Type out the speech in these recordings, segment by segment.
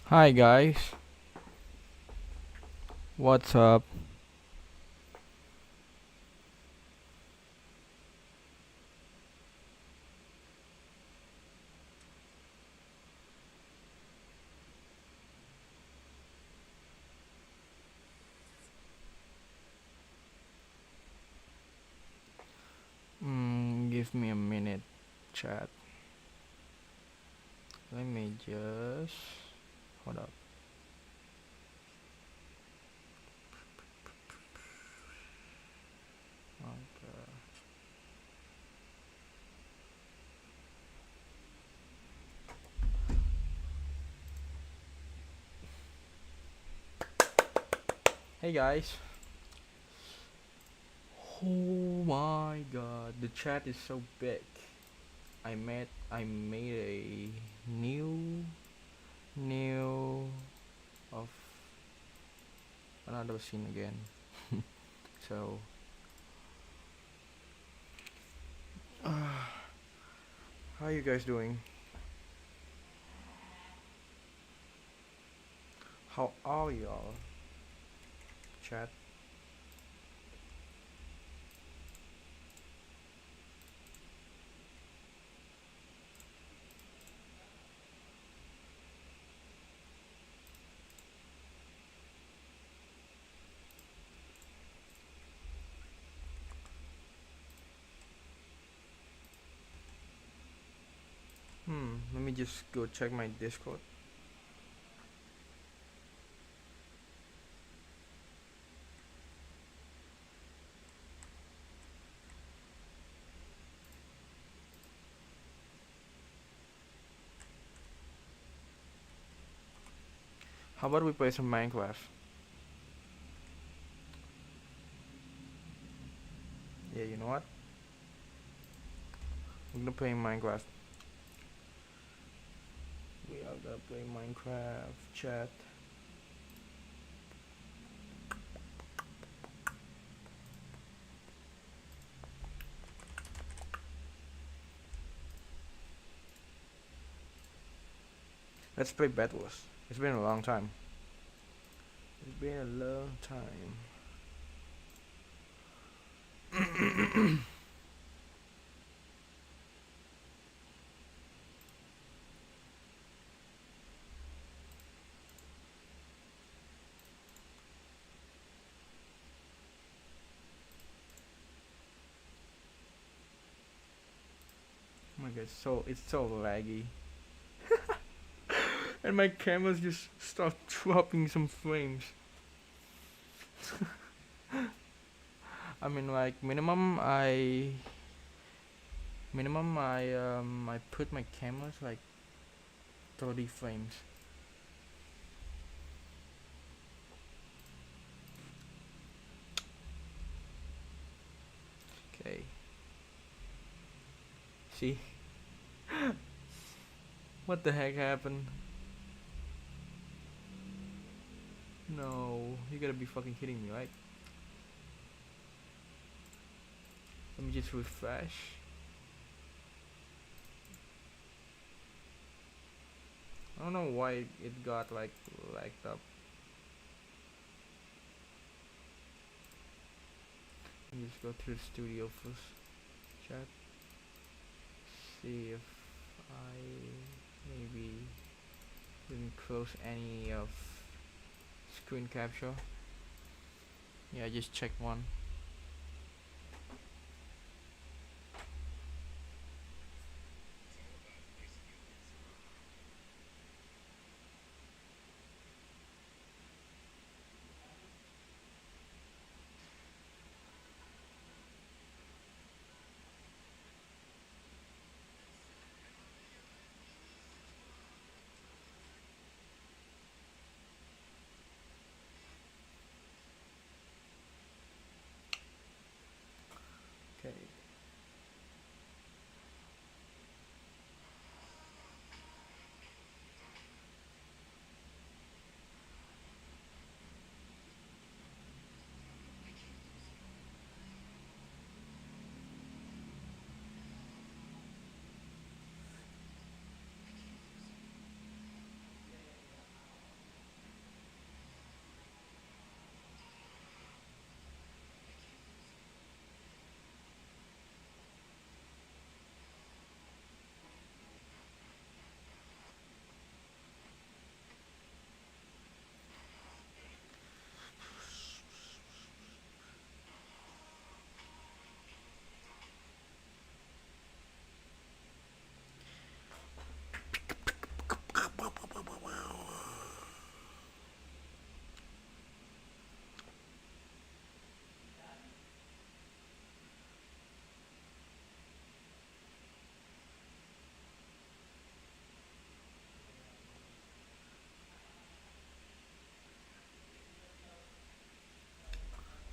Hi guys, what's up? Give me a minute, chat. Let me just hold up. Okay. Hey guys. Oh my god, the chat is so big. I made a new of another scene again. So how you guys doing? How are y'all? Chat. Let me just go check my Discord. How about we play some Minecraft? Yeah, you know what? We're gonna play Minecraft. We are gonna play Minecraft chat. Let's play Bed Wars. It's been a long time. It's been a long time. Oh my god, it's so laggy. And my cameras just start dropping some frames. I mean like minimum I put my cameras like 30 frames. Okay. See? What the heck happened? No, you gotta be fucking kidding me, right? Let me just refresh. I don't know why it got like lagged up. Let me just go to the studio first. Chat. See if I maybe didn't close any of screen capture. Yeah, I just checked one.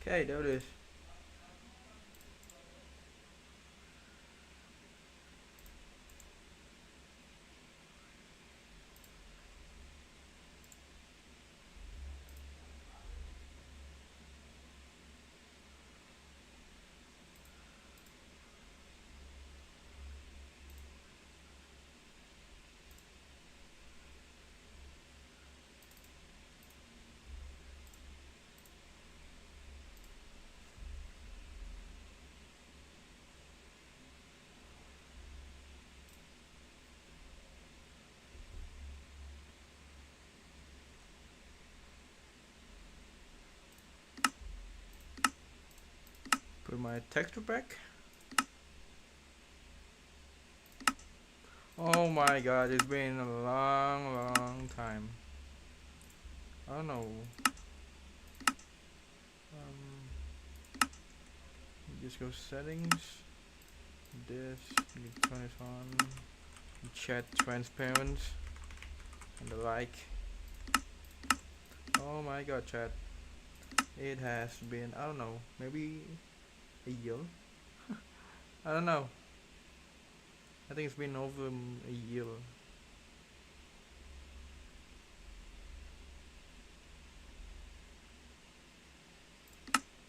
Okay, there it is. Put my texture back. Oh my god, it's been a long time. I don't know. Just go settings. This, you turn it on. Chat transparent. And the like. Oh my god, chat. It has been, I don't know, maybe a year? I don't know. I think it's been over a year.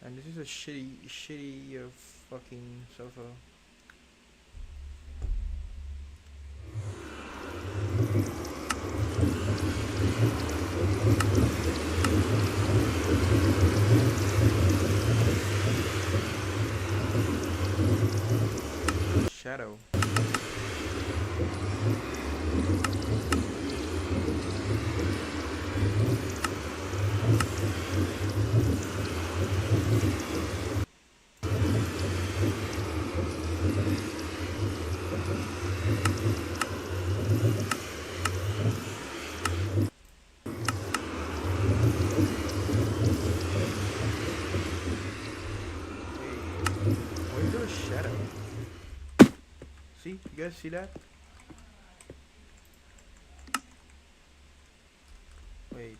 And this is a shitty fucking sofa. Shadow. Where's your shadow? See? You guys see that? Wait.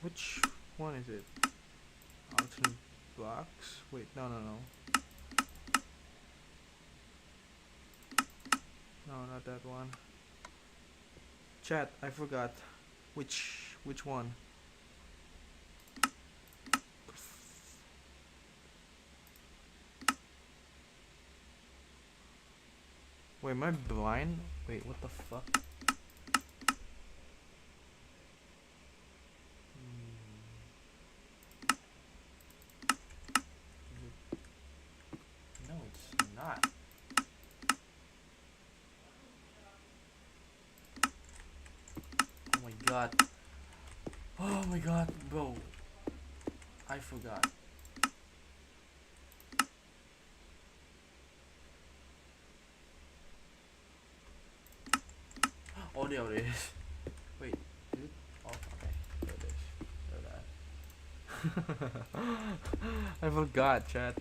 Which one is it? Alternate blocks? Wait, no. No, not that one. Chat, I forgot. Which one? Wait, am I blind? Wait, what the fuck? No, it's not. Oh my god. Oh my god, bro. I forgot. Oh, there it is. Wait, is it? Oh, okay. There it is. I forgot, chat.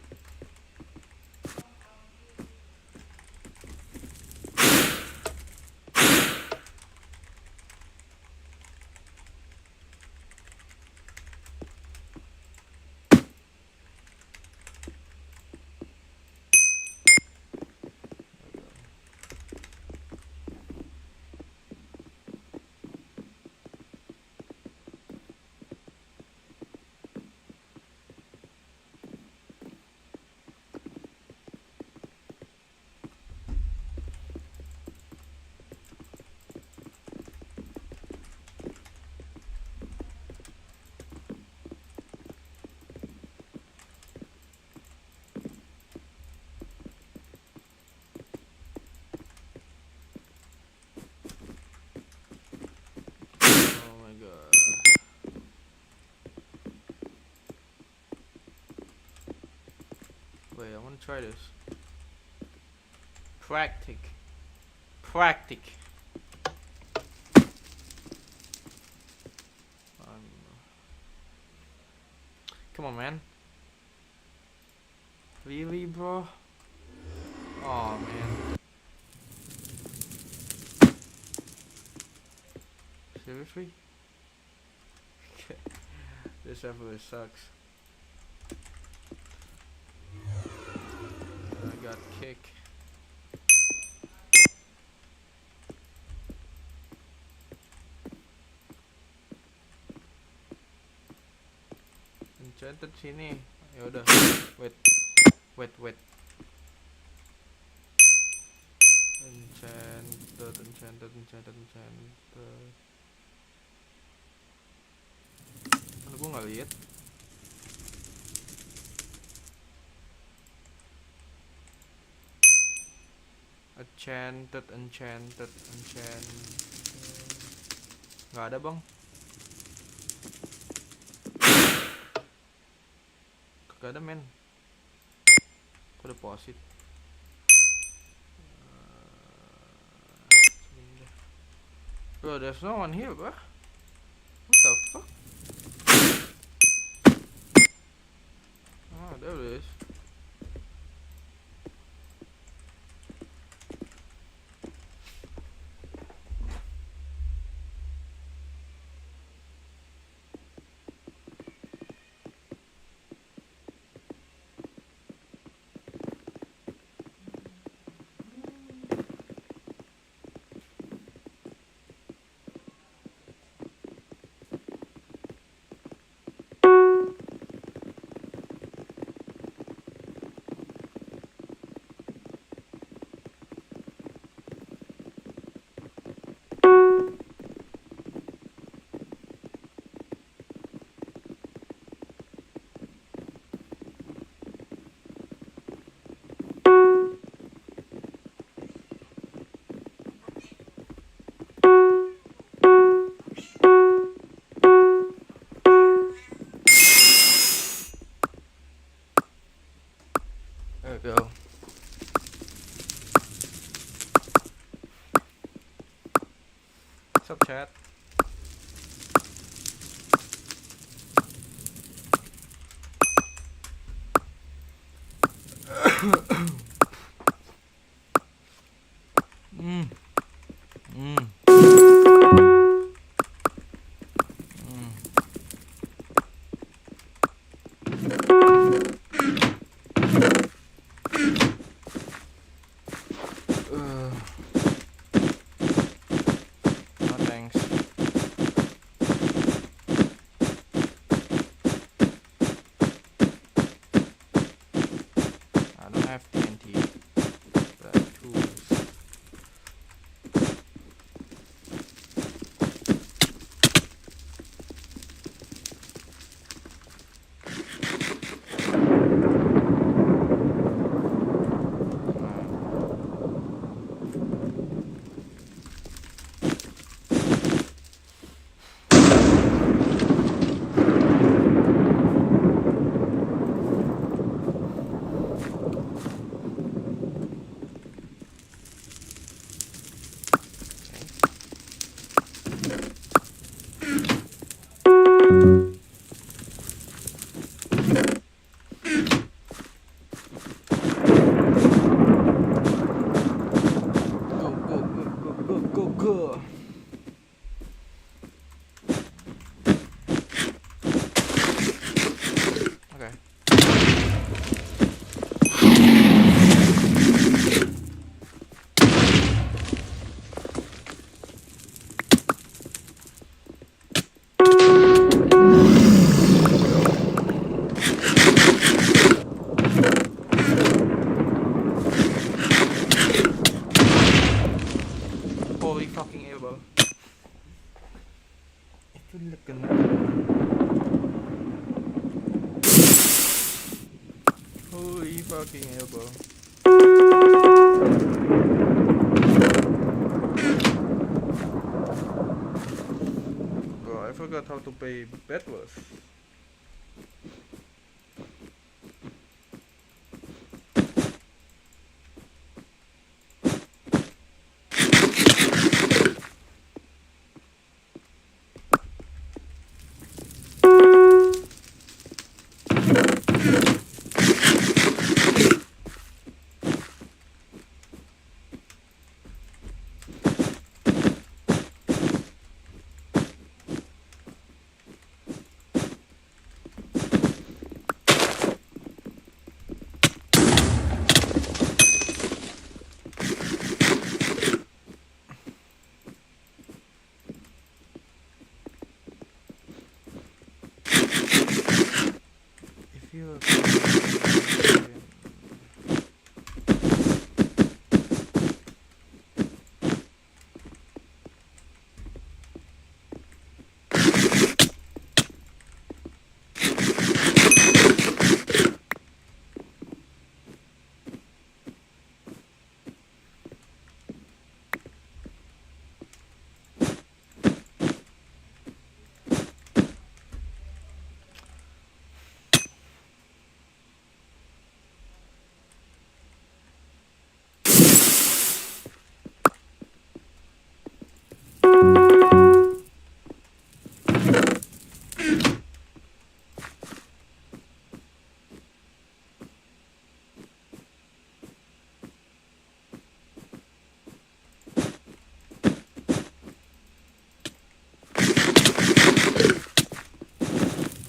Oh my god. Wait, I want to try this. Practic. Come on, man. Really, bro? Oh man. Seriously? This server sucks. I got kicked. Enchanted sini. Ya udah. Wait. Enchanted. Mana gua nggak lihat. Enchanted. Nggak ada bang. Kagak ada men. Kok deposit? Bro, there's no one here, bro. What the fuck? Oh, there it is. There we go. What's up, chat? No thanks. I don't have TNT, but tools. Go. Okay. Holy fucking elbow. Itu leken. Holy fucking elbow. Bro, I forgot how to play Bedwars. you.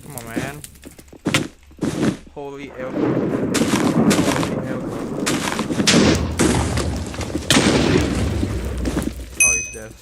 Come on, man. Holy elbow. Holy elbow. Oh, he's dead.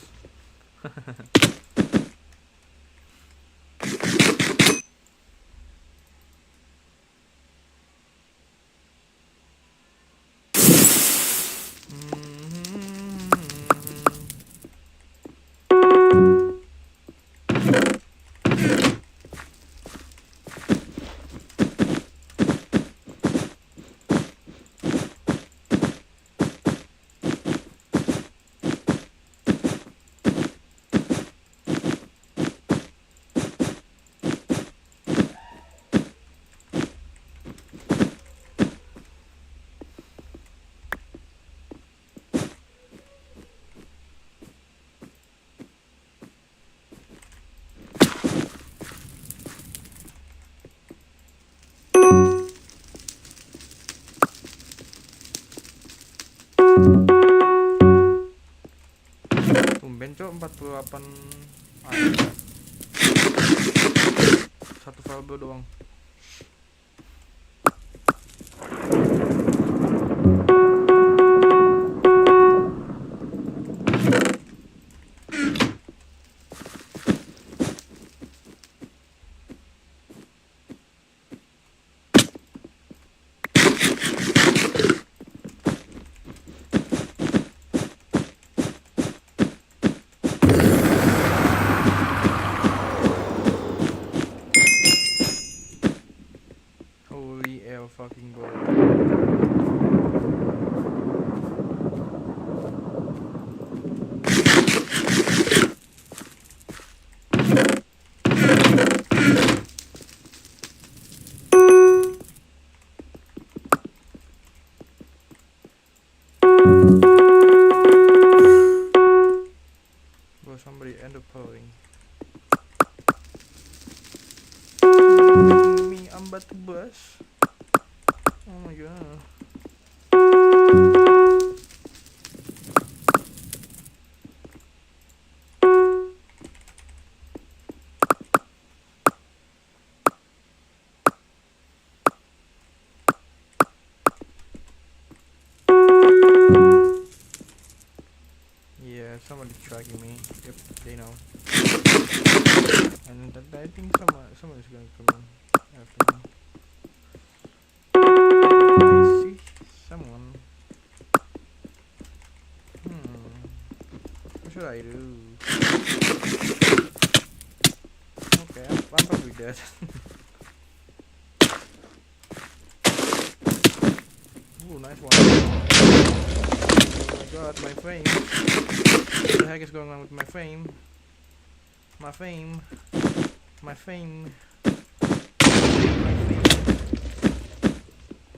Tumben cok 48 satu valve doang. Fucking god. Bro, somebody end up pulling. Me, I'm about to bust. Oh my god. Yeah, somebody's tracking me. Yep, they know. And I think someone's gonna come in after me. I see someone. What should I do? Okay, I'm probably dead. Ooh, nice one. Oh my god, my frame. What the heck is going on with my frame? My fame. My fame. My fame.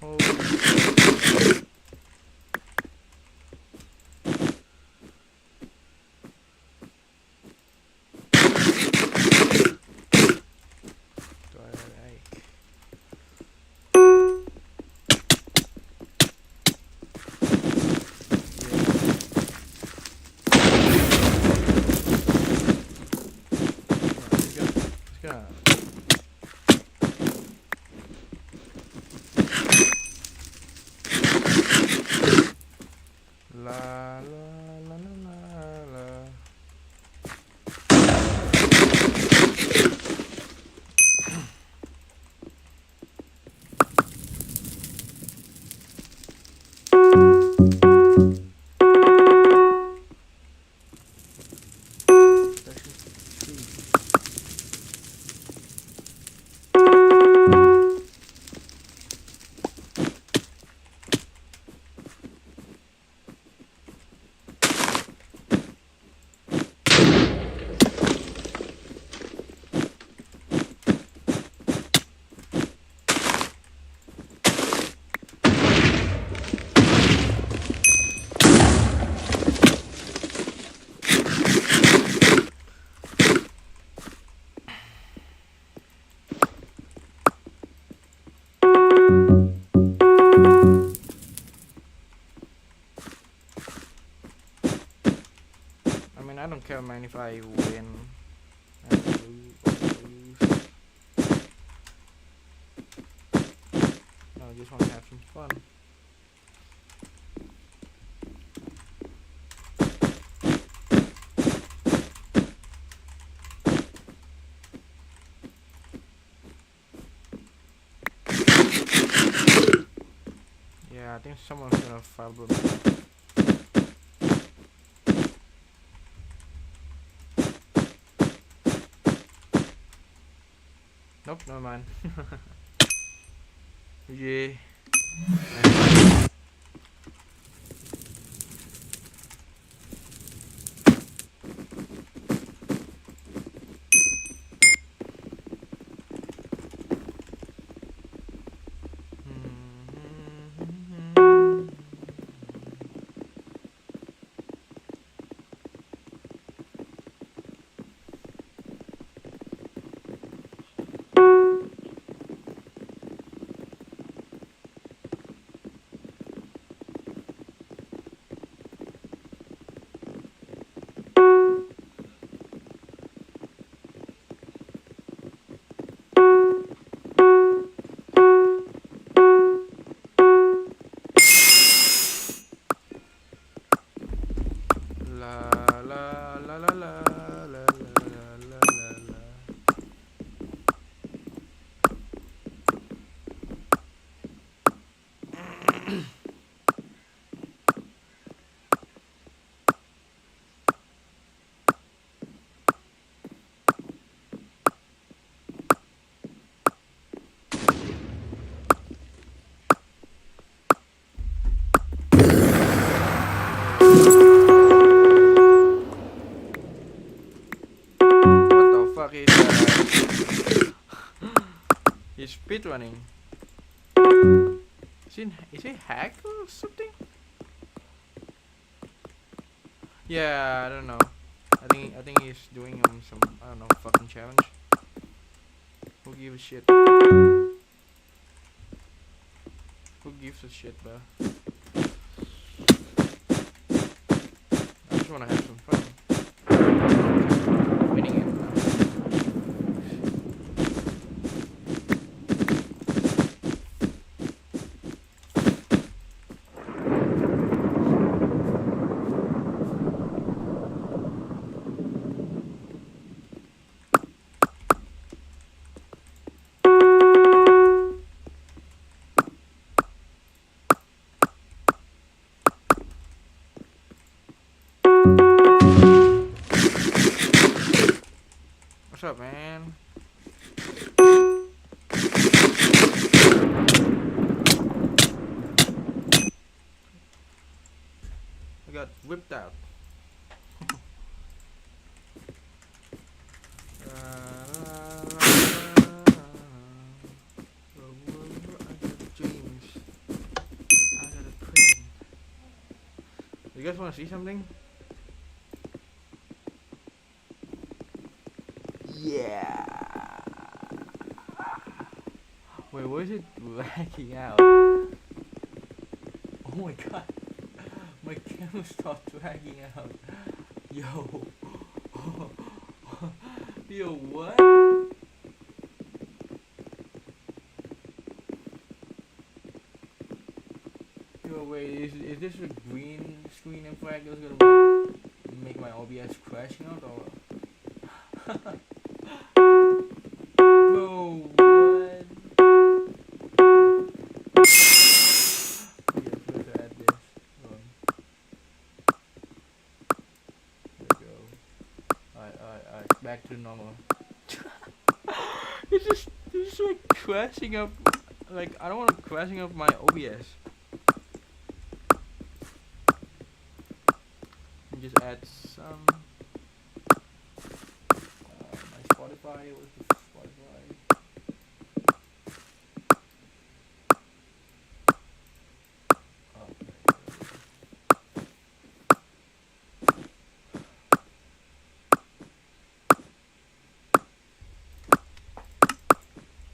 Holy shit. care man if I win and lose. No, I just want to have some fun. Yeah, I think someone's gonna file me. Nope, never mind. Yeah. La la la la la la la la la. What the fuck is that? He's speedrunning. Is he hack or something? Yeah, I don't know. I think he's doing some, I don't know, fucking challenge. Who gives a shit? Who gives a shit, bro? I just wanna have some fun. Winning it. What's up, man? I got whipped out. You guys want to see something? Yeah. Wait, what is it lagging out? Oh my god. My camera stopped dragging out. Yo. Yo, what? Yo, wait, is this a green screen effect that's gonna make my OBS crashing out or? Bro, what? Okay, let's add this. There we go. Alright, back to normal. It's just like crashing up. Like, I don't want to crashing up my OBS. Just add some. My Spotify. What's the Spotify?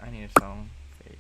I need a song. Fake.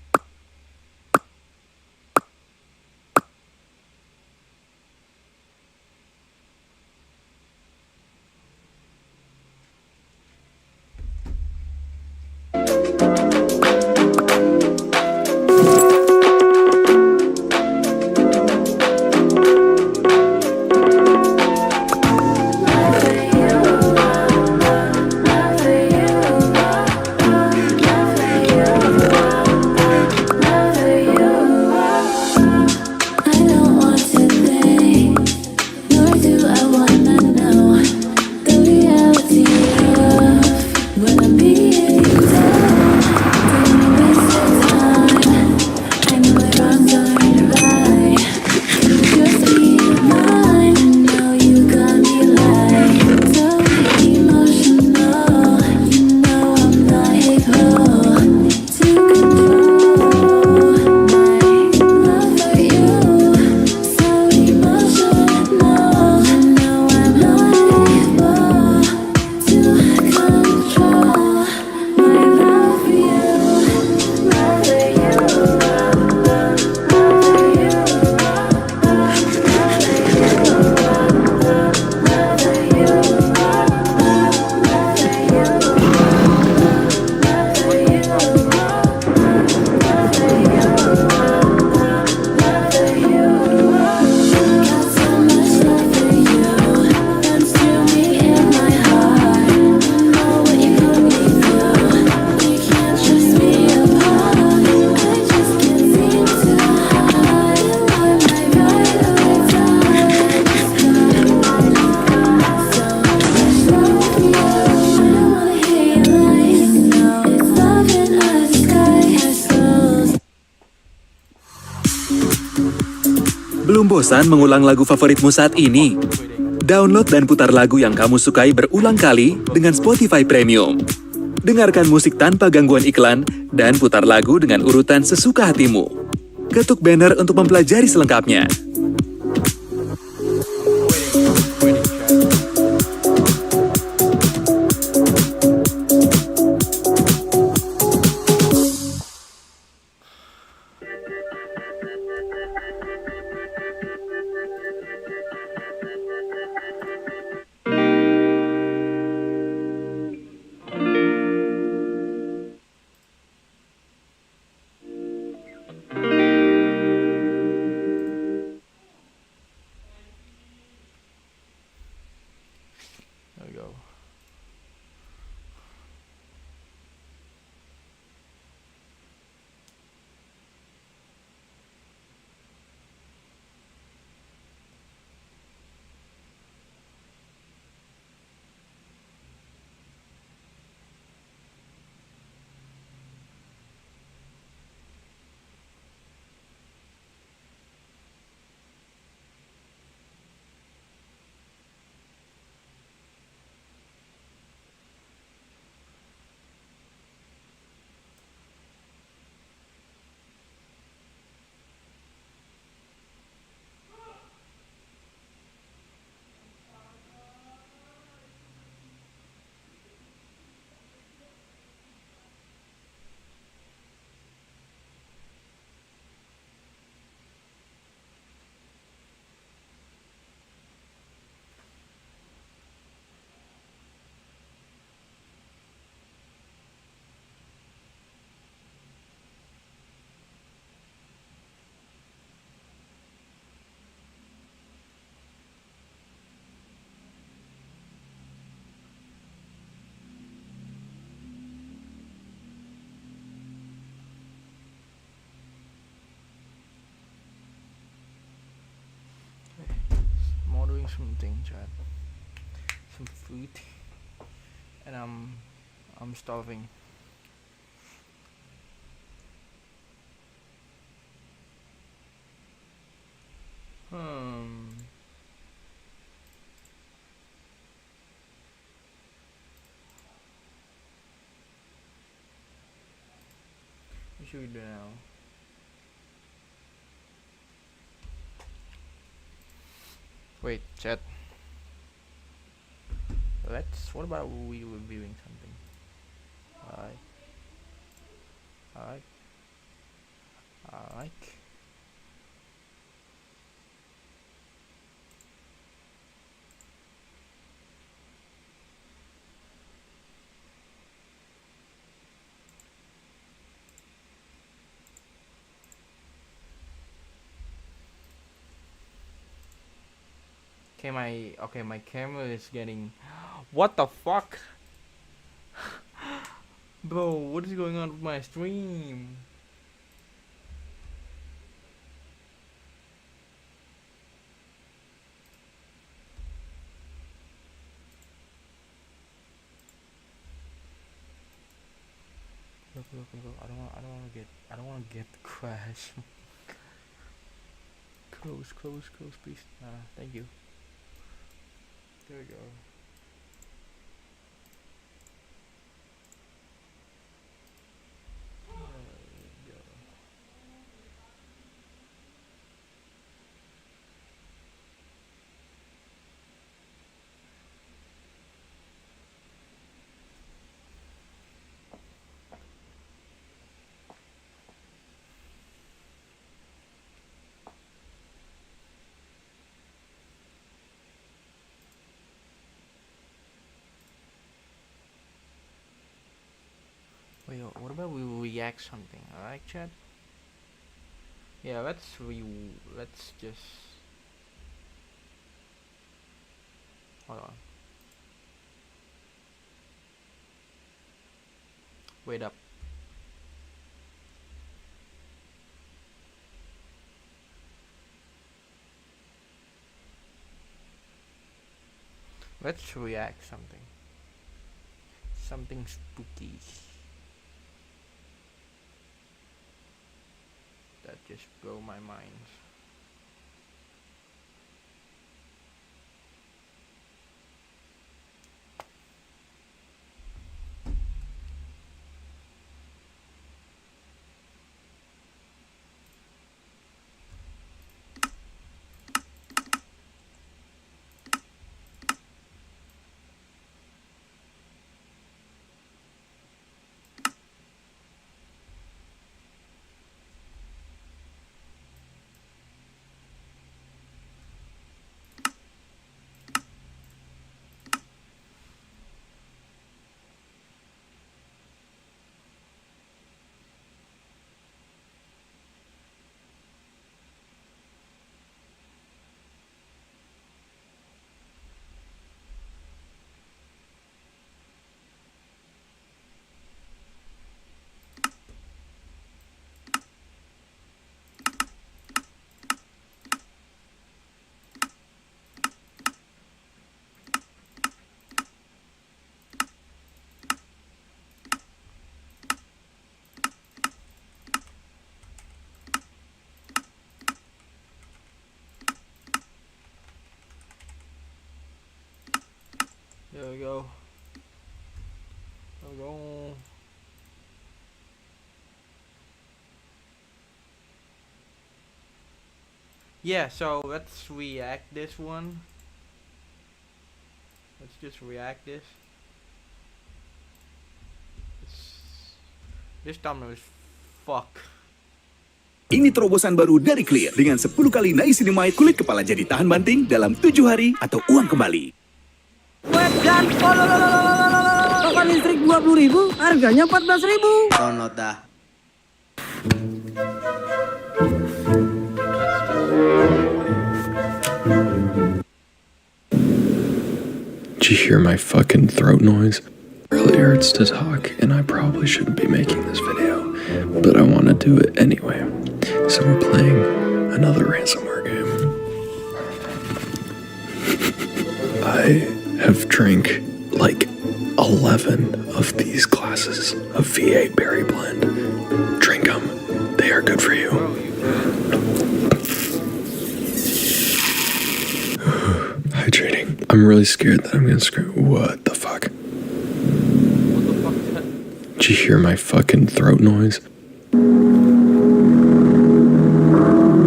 Belum bosan mengulang lagu favoritmu saat ini? Download dan putar lagu yang kamu sukai berulang kali dengan Spotify Premium. Dengarkan musik tanpa gangguan iklan dan putar lagu dengan urutan sesuka hatimu. Ketuk banner untuk mempelajari selengkapnya. There we go. I'm ordering something, chat. Some food, and I'm starving. Hmm. What should we do now? Wait, chat. What about we reviewing something? Alright. Alright. Alright. Okay, my camera is getting. What the fuck? Bro, what is going on with my stream? Look. I don't wanna get crash. Close, please. Thank you. There we go. Wait, what about we react something? Alright, chat. Yeah, let's just hold on. Wait up. Let's react something. Something spooky. That just blow my mind. There we go. There we go. Yeah, so let's react this one. Let's just react this. This thumbnail is fuck. Ini terobosan baru dari Clear dengan 10 kali niacinamide kulit kepala jadi tahan banting dalam 7 hari atau uang kembali. Web dan token listrik 20.000, harganya 14.000. Tonot dah. Did you hear my fucking throat noise? It really hurts to talk, and I probably shouldn't be making this video, but I want to do it anyway. So we're playing another ransomware game. I have drank like 11 of these glasses of V8 berry blend. Drink them. They are good for you. Hydrating. I'm really scared that I'm gonna screw. What the fuck? What the fuck is that? Did you hear my fucking throat noise?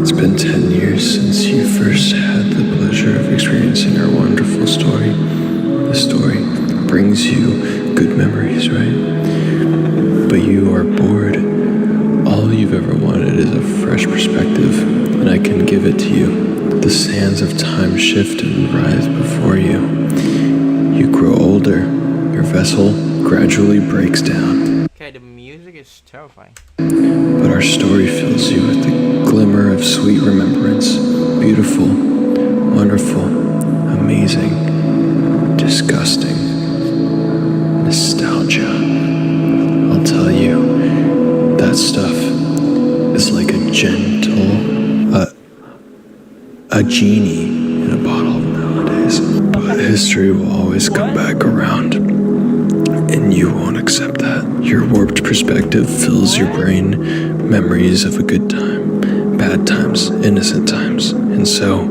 It's been 10 years since you first had the pleasure of experiencing our wonderful story. The story brings you good memories, right? But you are bored. All you've ever wanted is a fresh perspective, and I can give it to you. The sands of time shift and rise before you. You grow older. Your vessel gradually breaks down. Okay, the music is terrifying. But our story fills you with the glimmer of sweet remembrance. Beautiful, wonderful, amazing, disgusting, nostalgia. I'll tell you, that stuff is like a gentle, a genie in a bottle nowadays. But history will always come back around, and you won't accept that. Your warped perspective fills your brain memories of a good time, bad times, innocent times, and so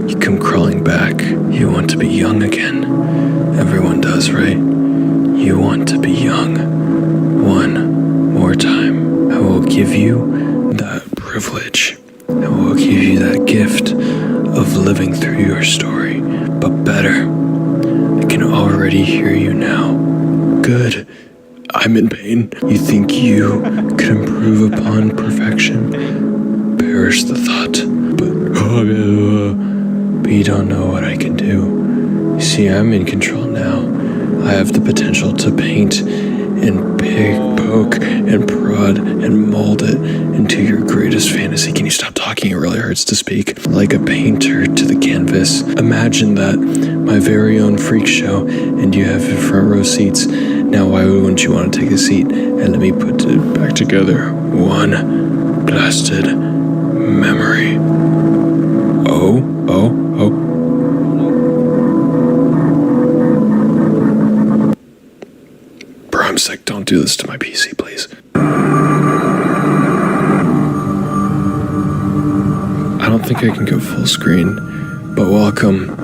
you come crawling back. You want to be young again. Everyone does, right? You want to be young. One more time. I will give you that privilege. I will give you that gift of living through your story, but better. I can already hear you now. Good. I'm in pain. You think you could improve upon perfection? Perish the thought. But you don't know what I can do. You see, I'm in control now. I have the potential to paint and pick, poke and prod and mold it into your greatest fantasy. Can you stop talking? It really hurts to speak. Like a painter to the canvas. Imagine that, my very own freak show, and you have front row seats. Now why wouldn't you want to take a seat and let me put it back together? One blasted memory. Oh. Bro, I'm sick. Don't do this to my PC, please. I don't think I can go full screen, but welcome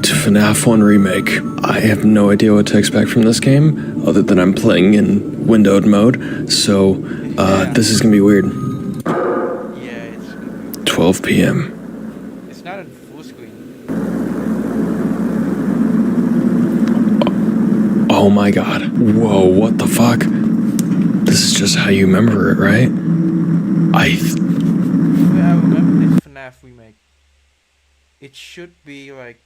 to FNAF 1 Remake. I have no idea what to expect from this game, other than I'm playing in windowed mode, so this is gonna be weird. Yeah, it's 12 p.m. It's not in full screen. Oh my god. Whoa, what the fuck? This is just how you remember it, right? Yeah, I remember this FNAF remake. It should be like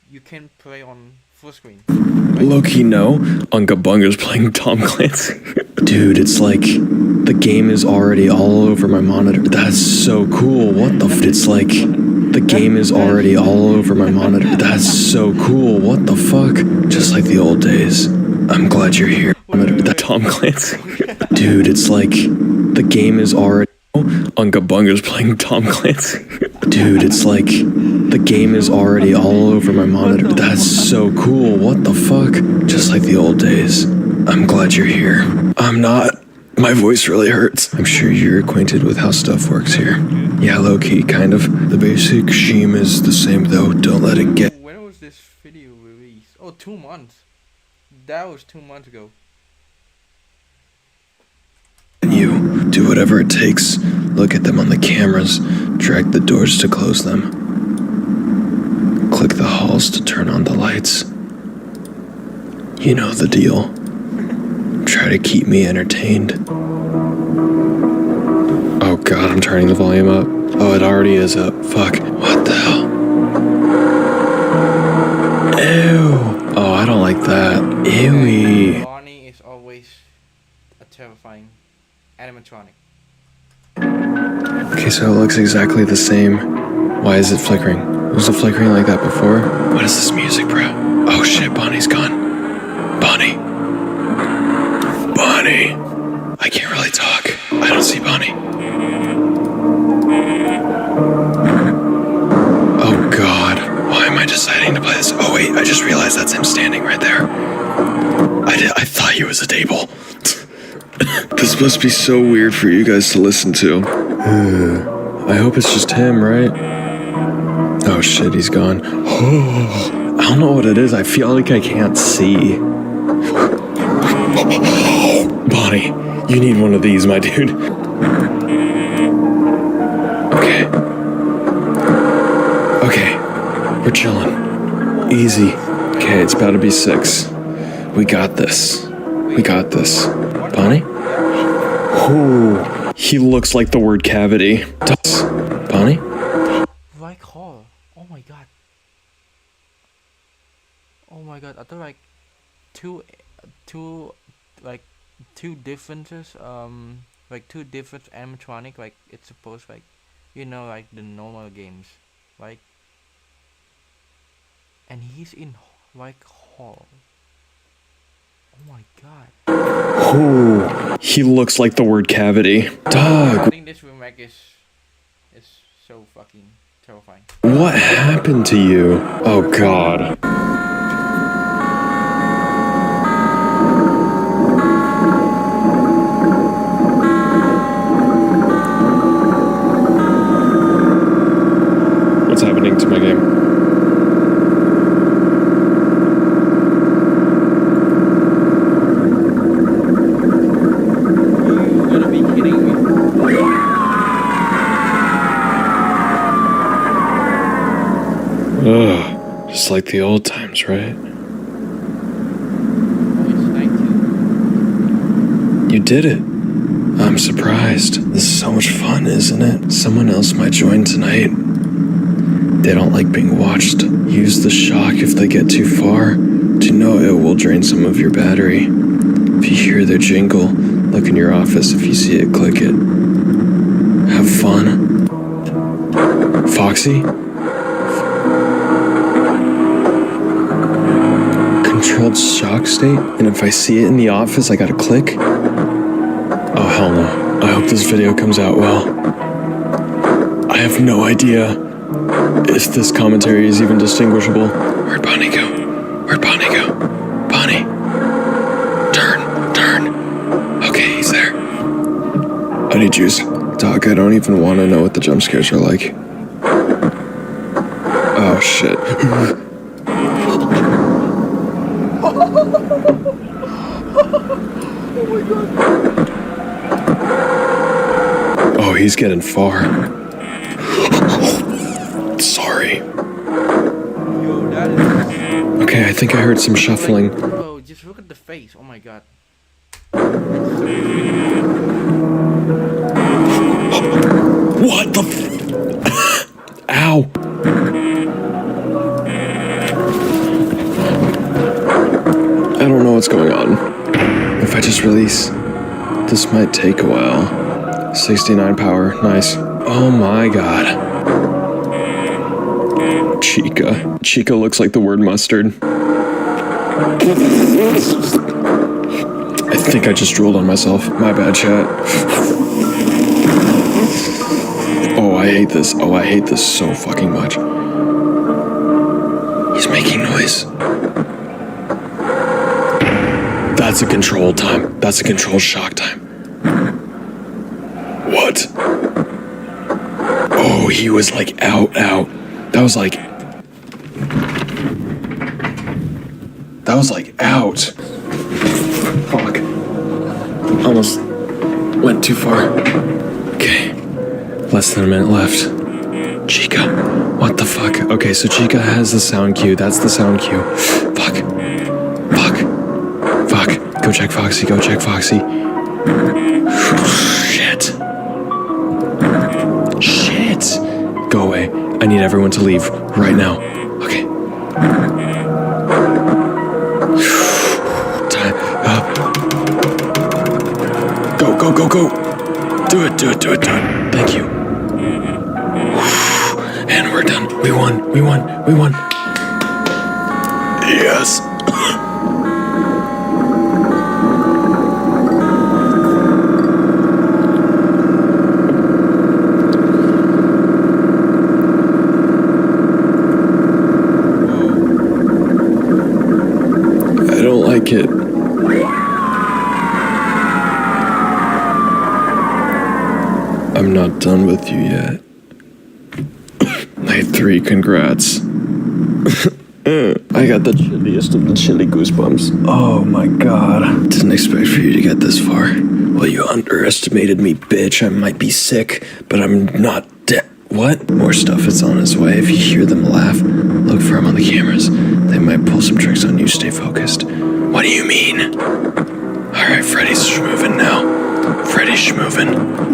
you can play on full screen. Low-key no, Unga Bunga's playing Tom Clancy. Dude, it's like the game is already all over my monitor. That's so cool. What the it's like the game is already all over my monitor. That's so cool. What the fuck? Just like the old days. I'm glad you're here. That Tom Clancy. Dude, it's like the game is already Unga Bunga's playing Tom Clancy. Dude, it's like the game is already all over my monitor. That's so cool. What the fuck? Just like the old days. I'm glad you're here. I'm not. My voice really hurts. I'm sure you're acquainted with how stuff works here. Yeah, low-key, kind of. The basic scheme is the same though. Don't let it get. When was this video released? release? Oh, 2 months. That was 2 months ago. You do whatever it takes. Look at them on the cameras. Drag the doors to close them. Click the halls to turn on the lights. You know the deal. Try to keep me entertained. Oh god, I'm turning the volume up. Oh, it already is up. Fuck. What the hell? Ew. Oh, I don't like that. Ewy. Bonnie is always a terrifying animatronic. Okay, so it looks exactly the same. Why is it flickering? Was it flickering like that before? What is this music, bro? Oh shit, Bonnie's gone. Bonnie. Bonnie. I can't really talk. I don't see Bonnie. Oh god. Why am I deciding to play this? Oh wait, I just realized that's him standing right there. I thought he was a table. This must be so weird for you guys to listen to. I hope it's just him, right? Oh shit, he's gone. I don't know what it is. I feel like I can't see. Bonnie, you need one of these, my dude. Okay. Okay, we're chilling. Easy. Okay, it's about to be 6. We got this. We got this. Bonnie? Ooh, he looks like the word cavity. Bonnie? Right hall. Oh my god. Oh my god. I thought like two differences. Like 2 different animatronic. Like it's supposed like, you know, like the normal games, like. And he's in like hall. Oh my god. Ooh, he looks like the word cavity. Dog. I think this remake is so fucking terrifying. What happened to you? Oh god. What's happening to my game? Ugh, just like the old times, right? You did it. I'm surprised. This is so much fun, isn't it? Someone else might join tonight. They don't like being watched. Use the shock if they get too far. To know it will drain some of your battery. If you hear their jingle, look in your office. If you see it, click it. Have fun. Foxy? Controlled shock state? And if I see it in the office, I gotta click? Oh hell no. I hope this video comes out well. I have no idea if this commentary is even distinguishable. Where'd Bonnie go? Where'd Bonnie go? Bonnie! Turn! Turn! Okay, he's there. I need juice. Doc, I don't even want to know what the jump scares are like. Oh shit. Oh, he's getting far. Sorry. Yo, that is. Okay, I think I heard some shuffling. Bro, just look at the face. Oh my god. What the Ow. I don't know what's going on. If I just release, this might take a while. 69 power, nice. Oh my god. Chica. Chica looks like the word mustard. I think I just drooled on myself. My bad, chat. Oh, I hate this. Oh, I hate this so fucking much. He's making noise. That's a control time. That's a control shock time. What? Oh, he was like out. That was like... That was like out. Fuck. Almost went too far. Okay. Less than a minute left. Chica. What the fuck? Okay, so Chica has the sound cue. That's the sound cue. Fuck. Fuck. Fuck. Go check Foxy. Go check Foxy. Shit. Shit. Go away. I need everyone to leave right now. Okay. Time up. Go, go, go, go. Do it, do it, do it, do it. Thank you. And we're done. We won, we won, we won. Yes. I don't like it. I'm not done with you yet. Night 3, congrats. I got the chilliest of the chilly goosebumps. Oh my god. Didn't expect for you to get this far. Well, you underestimated me, bitch. I might be sick, but I'm not dead. What? More stuff is on its way. If you hear them laugh, look for them on the cameras. They might pull some tricks on you. Stay focused. What do you mean? Alright, Freddy's schmoovin' now. Freddy's schmoovin'.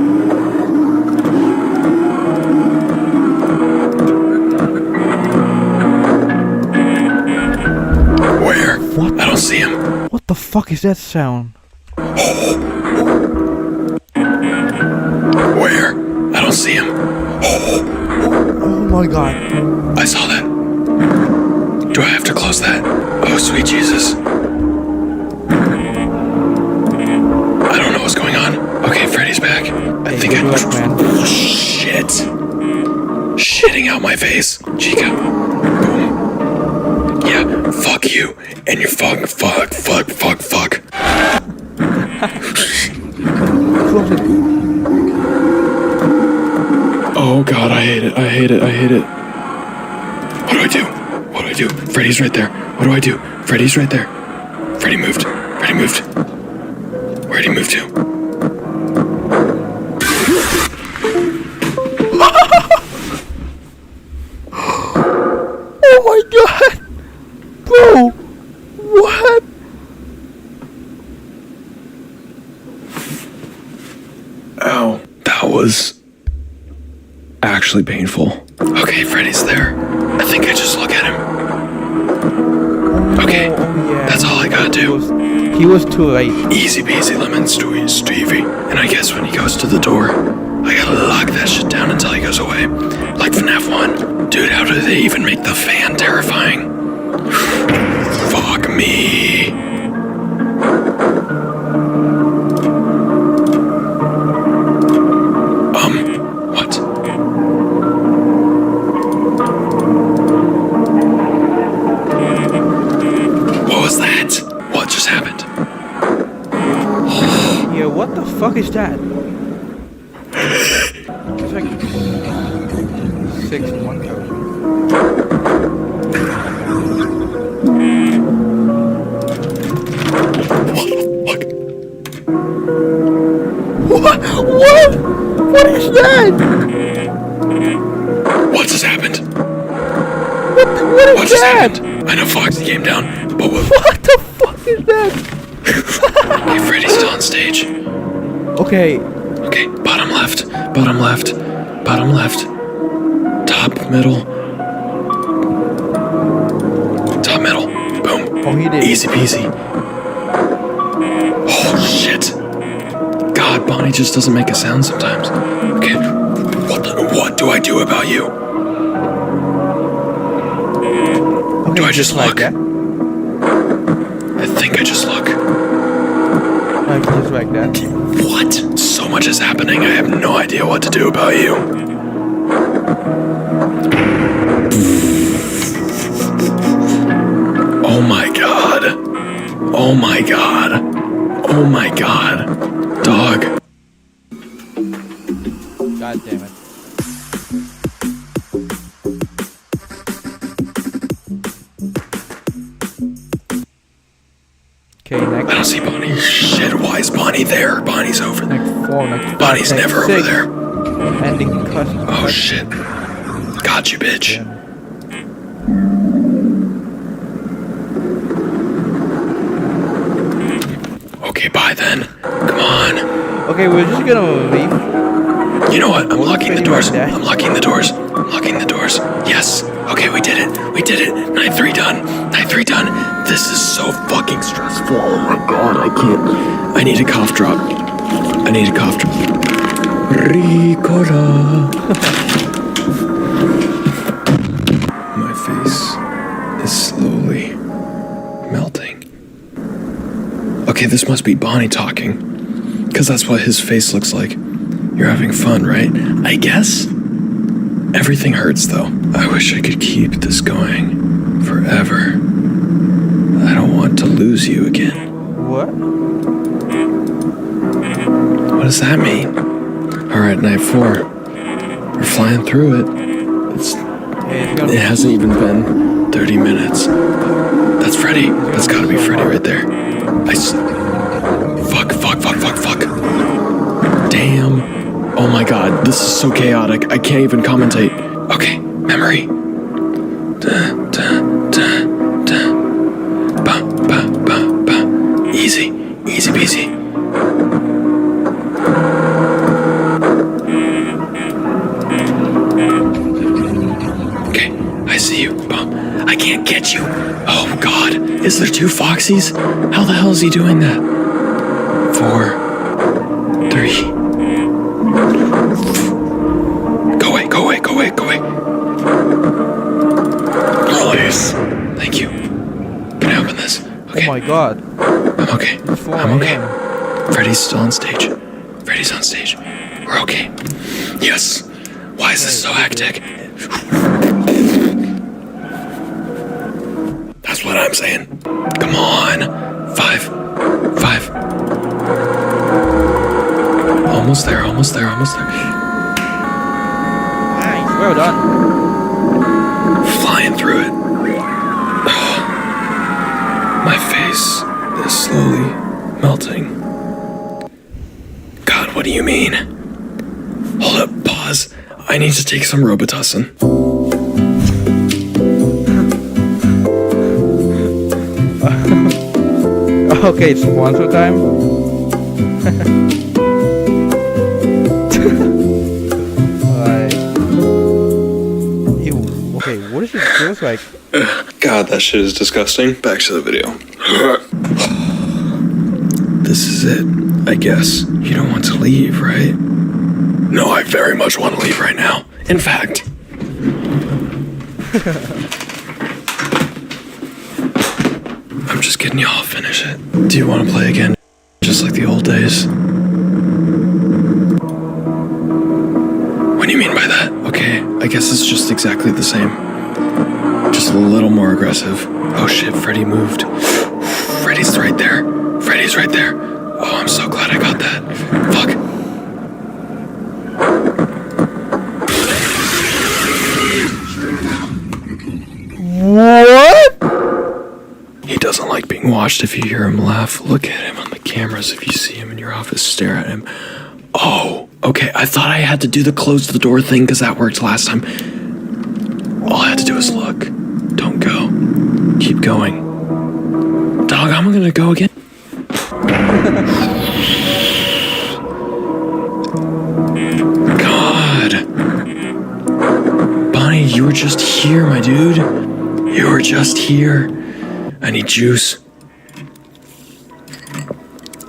Where? What? I don't see him. What the fuck is that sound? Where? I don't see him. Oh my god. I saw that. Do I have to close that? Oh, sweet Jesus. I don't know what's going on. Okay, Freddy's back. I think good luck, man. Shit. Shitting out my face. Chica. Boom. Yeah, fuck you. And your fuck. Oh god, I hate it. What do I do? Freddy's right there. What do I do? Freddy's right there. Freddy moved. Where'd he move to? Oh my god! Bro! What? Ow. That was actually painful. Okay, Freddy's there. I think I just look at him. Okay, Oh yeah. that's all I gotta do. He was too late. Easy peasy lemon Stevie. And I guess when he goes to the door, I gotta lock that shit down until he goes away. Like FNAF 1. Dude, how do they even make the fan terrifying? Fuck me. What? What was that? What just happened? Yeah, what the fuck is that? It's like 6 in 1 coat. What? What is that? What just happened? What What is just that? happened? I know Foxy came down, but what? What the fuck is that? Okay, Freddy's still on stage. Okay, Okay, bottom left. Top middle. Boom. oh he did. Easy peasy. Oh shit. God, Bonnie just doesn't make a sound sometimes. Okay, what do I do about you? Okay, Do I just like look? that? I think I just look. Like just like that. What? So much is happening, I have no idea what to do about you. Oh my god. Oh my god. Oh my god. Dog. God damn it. Okay, I next. don't see Bonnie. Shit, why is Bonnie there? Bonnie's over there. Next 4, next 5, Bonnie's next never 6. over there. Ending customer. Oh shit. Got you, bitch. Okay, bye then. Come on. Okay, we're just gonna leave. You know what? I'm locking the doors. Like that. I'm locking the doors. I'm locking the doors. Yes. Okay, we did it. We did it. Night 3 done. Night 3 done. This is so fucking stressful. Oh my god, I can't. I need a cough drop. I need a cough drop. Ricotta. My face is slowly melting. Okay, this must be Bonnie talking. Because that's what his face looks like. You're having fun, right? I guess? Everything hurts, though. I wish I could keep this going forever. I don't want to lose you again. What? What does that mean? Alright, night 4. We're flying through it. It hasn't even been 30 minutes. That's Freddy. That's gotta be Freddy right there. Fuck. Damn. Oh my god, this is so chaotic. I can't even commentate. Okay, memory. Easy peasy. Okay, I see you. I can't get you. Oh god, is there 2 Foxies? How the hell is he doing that? 4, 3. Go away. Please. Thank you. Can I open this? Okay. Oh my god. I'm okay. It's 4 I'm okay. a.m. Freddy's still on stage. We're okay. Yes. Why is this so hectic? That's what I'm saying. Come on. 5. Almost there. Nice, well done. Flying through it. My face is slowly melting. God, what do you mean? Hold up, pause. I need to take some Robitussin. Okay, it's sponsor time. Ew. Okay, what does it feel like? God, that shit is disgusting. Back to the video. This is it, I guess. You don't want to leave, right? No, I very much want to leave right now. In fact. I'm just kidding, y'all. Finish it. Do you want to play again? Just like the old days? What do you mean by that? Okay, I guess it's just exactly the same. Just a little more aggressive. Oh shit, Freddy moved. Freddy's right there. Oh, I'm so glad I got that. Fuck. What? He doesn't like being watched if you hear him laugh. Look at him on the cameras if you see him in your office. Stare at him. Oh, okay. I thought I had to do the close the door thing because that worked last time. All I had to do was look. Don't go. Keep going. Dog, I'm gonna go again. God. Bonnie, you were just here, my dude. You were just here. I need juice.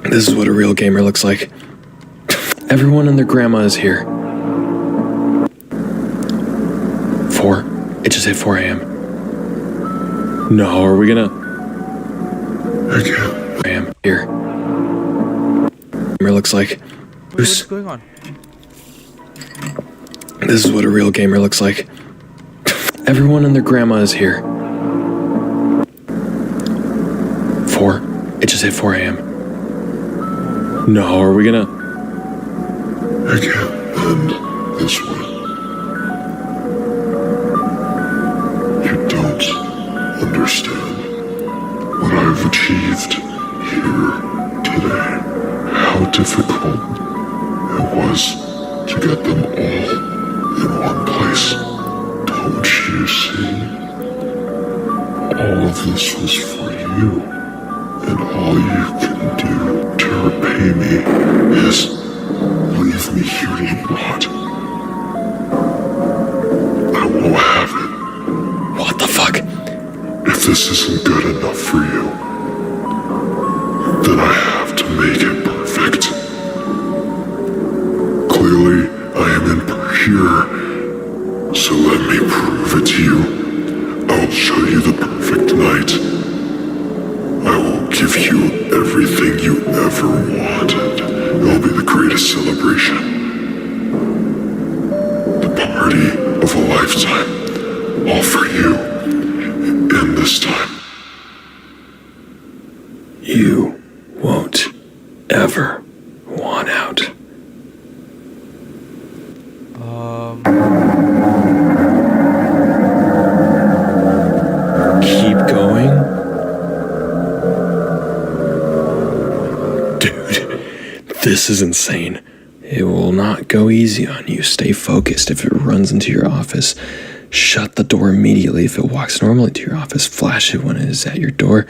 This is what a real gamer looks like. Everyone and their grandma is here. 4. It just hit 4 a.m. No, are we gonna... I am here. Gamer looks like. What's going on? This is what a real gamer looks like. Everyone and their grandma is here. 4. It just hit 4 a.m. No, are we gonna... I can't end this one. You don't understand what I've achieved difficult it was to get them all in one place. Don't you see? All of this was for you, and all you can do to repay me is leave me here to rot. I won't have it. What the fuck? If this isn't good enough for you, then I have to make it perfect. Clearly, I am impure, so let me prove it to you. I will show you the perfect night. I will give you everything you ever wanted. It will be the greatest celebration. The party of a lifetime. All for you. And this time. You won't ever want out. Keep going. Dude, this is insane. It will not go easy on you. Stay focused. If it runs into your office, shut the door immediately. If it walks normally to your office, flash it when it is at your door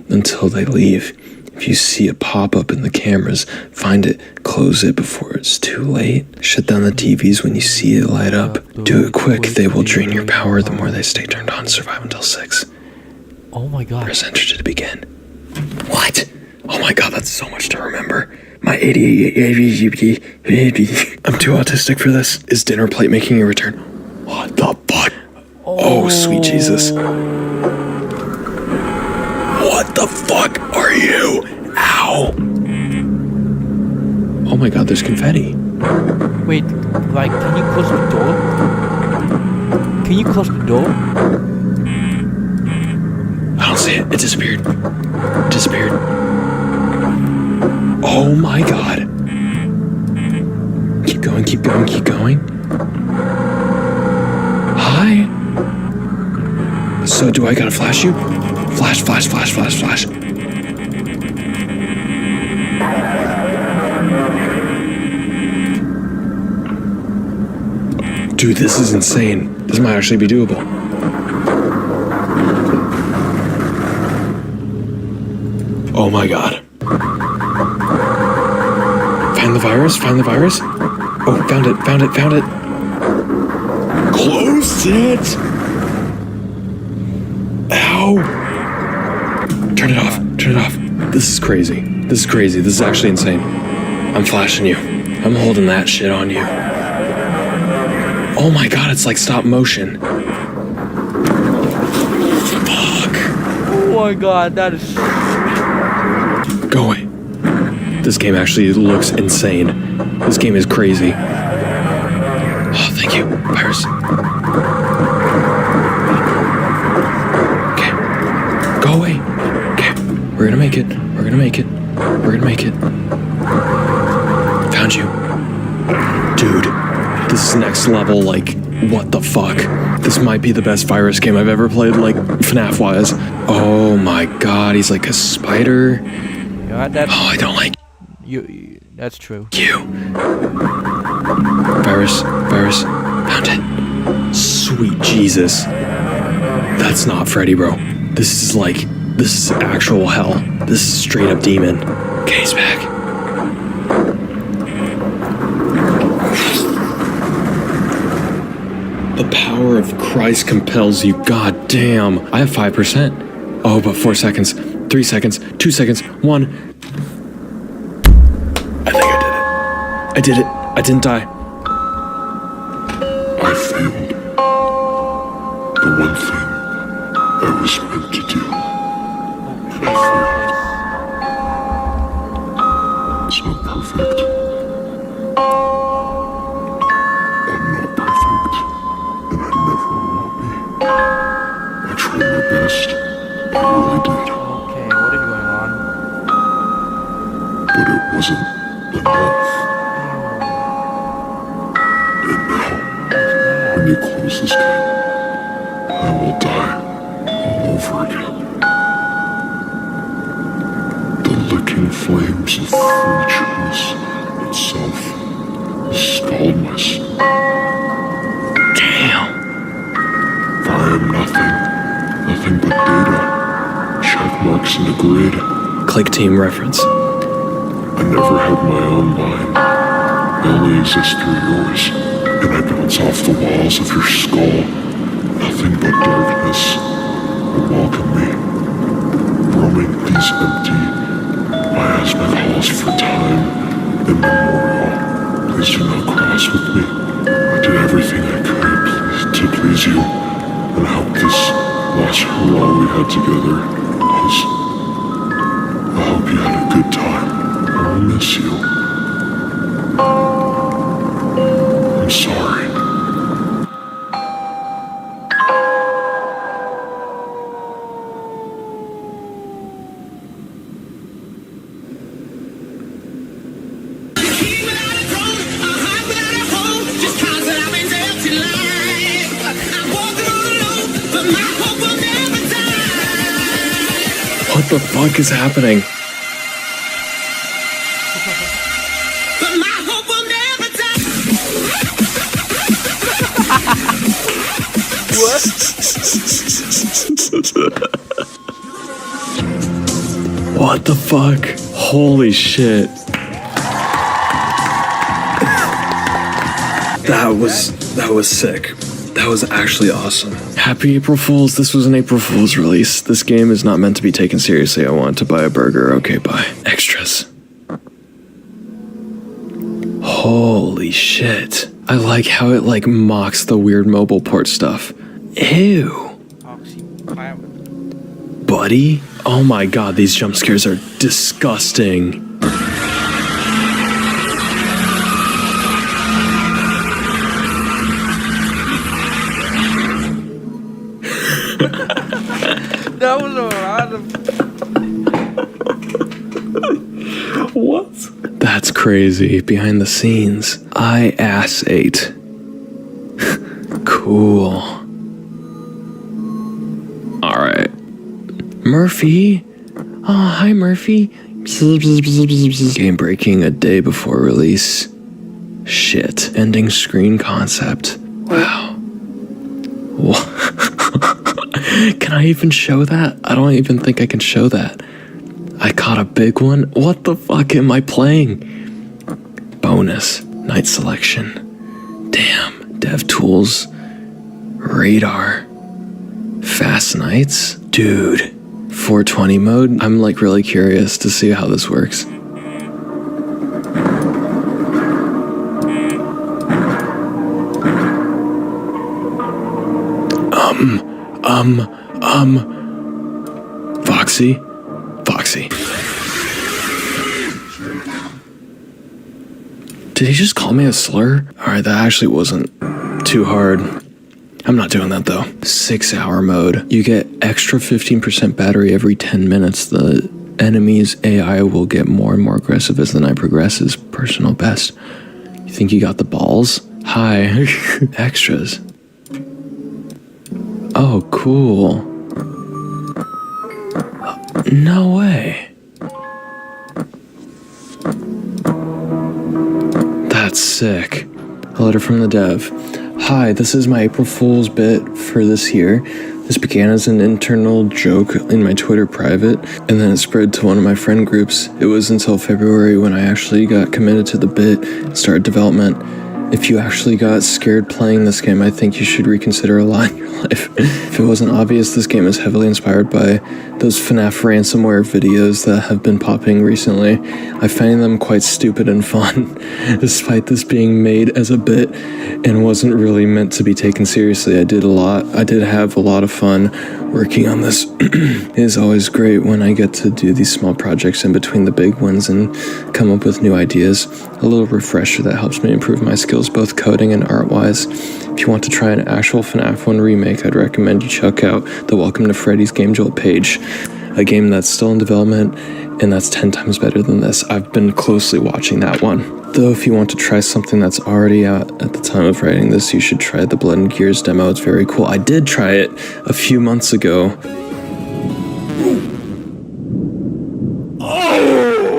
until they leave. If you see it pop up in the cameras, find it, close it before it's too late. Shut down the TVs when you see it light up. Do it quick, they will drain your power the more they stay turned on. Survive until 6. Oh my god. Press enter to begin. What? Oh my god, that's so much to remember. My ADHD. I'm too autistic for this. Is dinner plate making a return? What the fuck? Oh, sweet Jesus. What the fuck are you? Ow. Oh my god, there's confetti. Wait, like, can you close the door? Can you close the door? I don't see it. It disappeared. Disappeared. Oh my god. Keep going, keep going, keep going. Hi. So do I gotta flash you? Flash, flash, flash, flash, flash. Dude, this is insane. This might actually be doable. Oh my god. Find the virus, find the virus. Oh, found it, found it, found it. Close it! Ow! Turn it off, turn it off. This is crazy. This is crazy. This is actually insane. I'm flashing you. I'm holding that shit on you. Oh my god, it's like stop motion. Fuck. Oh my god, that is... Go away. This game actually looks insane. This game is crazy. Oh, thank you, virus. Okay. Go away. Okay. We're gonna make it. We're gonna make it. We're gonna make it. Found you. Dude, this is next level, like, what the fuck? This might be the best virus game I've ever played, like, FNAF-wise. Oh my god, he's like a spider. Yeah, that's... Oh, I don't like you. That's true. you. Virus, virus, found it. Sweet Jesus. That's not Freddy, bro. This is actual hell. This is straight up demon. Okay, he's back. The power of Christ compels you. God damn. I have 5%. Oh, but 4 seconds. 3 seconds. 2 seconds. 1. I think I did it. I did it. I didn't die. I failed. The one thing I was meant to do. It's not perfect. I'm not perfect, and I never will be. I tried my best. I really did. Okay, what is going on? But it wasn't enough. And now, when you close this game, I will die all over again. The licking raging flames of free choice itself scald my soul. Damn. For I am nothing but data, check marks in a grid. Click team reference. I never had my own mind. I only exist through yours, and I bounce off the walls of your skull. Nothing but darkness will welcome me. Roaming these empty, miasmic halls for time immemorial. Please do not cross with me. I did everything I could to please you, and help this last hurrah we had together. I hope you had a good time. I will miss you. I'm sorry. What the fuck is happening? What the fuck? Holy shit. That was sick. That was actually awesome. Happy April Fools. This was an April Fool's release. This game is not meant to be taken seriously. I want to buy a burger. Okay, bye. Extras. Holy shit. I like how it like mocks the weird mobile port stuff. Ew. Buddy? Oh my god, these jump scares are disgusting. That was a lot of. What? That's crazy. Behind the scenes. I ass ate. Cool. Alright. Murphy? Oh, hi, Murphy. Game breaking a day before release. Shit. Ending screen concept. Wow. Can I even show that? I don't even think I can show that. I caught a big one. What the fuck am I playing? Bonus. Night selection. Damn. Dev tools. Radar. Fast nights? Dude. 420 mode? I'm like really curious to see how this works. Foxy. Did he just call me a slur? Alright, that actually wasn't too hard. I'm not doing that though. 6-hour mode. You get extra 15% battery every 10 minutes. The enemy's AI will get more and more aggressive as the night progresses. Personal best. You think you got the balls? Hi. Extras. Oh, cool. No way. That's sick. A letter from the dev. Hi, this is my April Fool's bit for this year. This began as an internal joke in my Twitter private, and then it spread to one of my friend groups. It was until February when I actually got committed to the bit and started development. If you actually got scared playing this game, I think you should reconsider a lot in your life. If it wasn't obvious, this game is heavily inspired by those FNAF ransomware videos that have been popping recently. I find them quite stupid and fun, despite this being made as a bit and wasn't really meant to be taken seriously. I did have a lot of fun working on this. It is always great when I get to do these small projects in between the big ones and come up with new ideas. A little refresher that helps me improve my skills both coding and art-wise. If you want to try an actual FNAF 1 remake, I'd recommend you check out the Welcome to Freddy's Game Jolt page, a game that's still in development and that's 10 times better than this. I've been closely watching that one. Though if you want to try something that's already out at the time of writing this, you should try the Blood and Gears demo. It's very cool. I did try it a few months ago. Oh!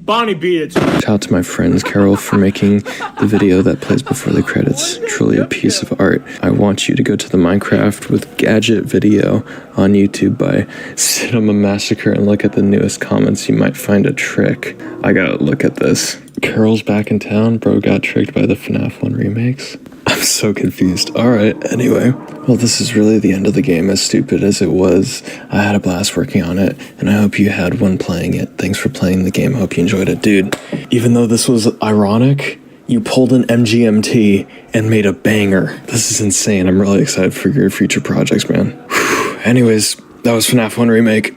Bonnie beat it. Shout out to my friends Carol for making the video that plays before the credits. Truly a piece of art. I want you to go to the Minecraft with Gadget video on YouTube by Cinema Massacre and look at the newest comments. You might find a trick. I gotta look at this. Carol's back in town. Bro got tricked by the FNAF 1 remakes. I'm so confused. Alright, anyway. Well, this is really the end of the game, as stupid as it was. I had a blast working on it, and I hope you had one playing it. Thanks for playing the game. Hope you enjoyed it. Dude, even though this was ironic, you pulled an MGMT and made a banger. This is insane. I'm really excited for your future projects, man. Whew. Anyways, that was FNAF 1 Remake.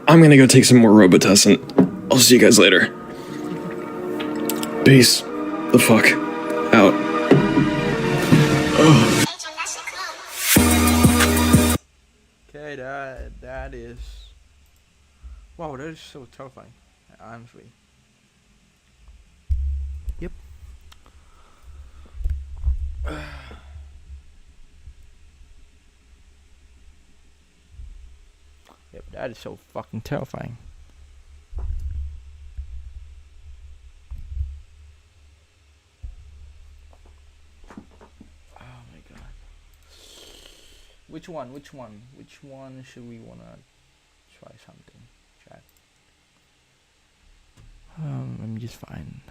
I'm gonna go take some more Robitussin. I'll see you guys later. Peace. The fuck out. Okay, that is... Wow, that is so terrifying, honestly. Yep. Yep, that is so fucking terrifying. Which one should we wanna try something, chat? Let me just find.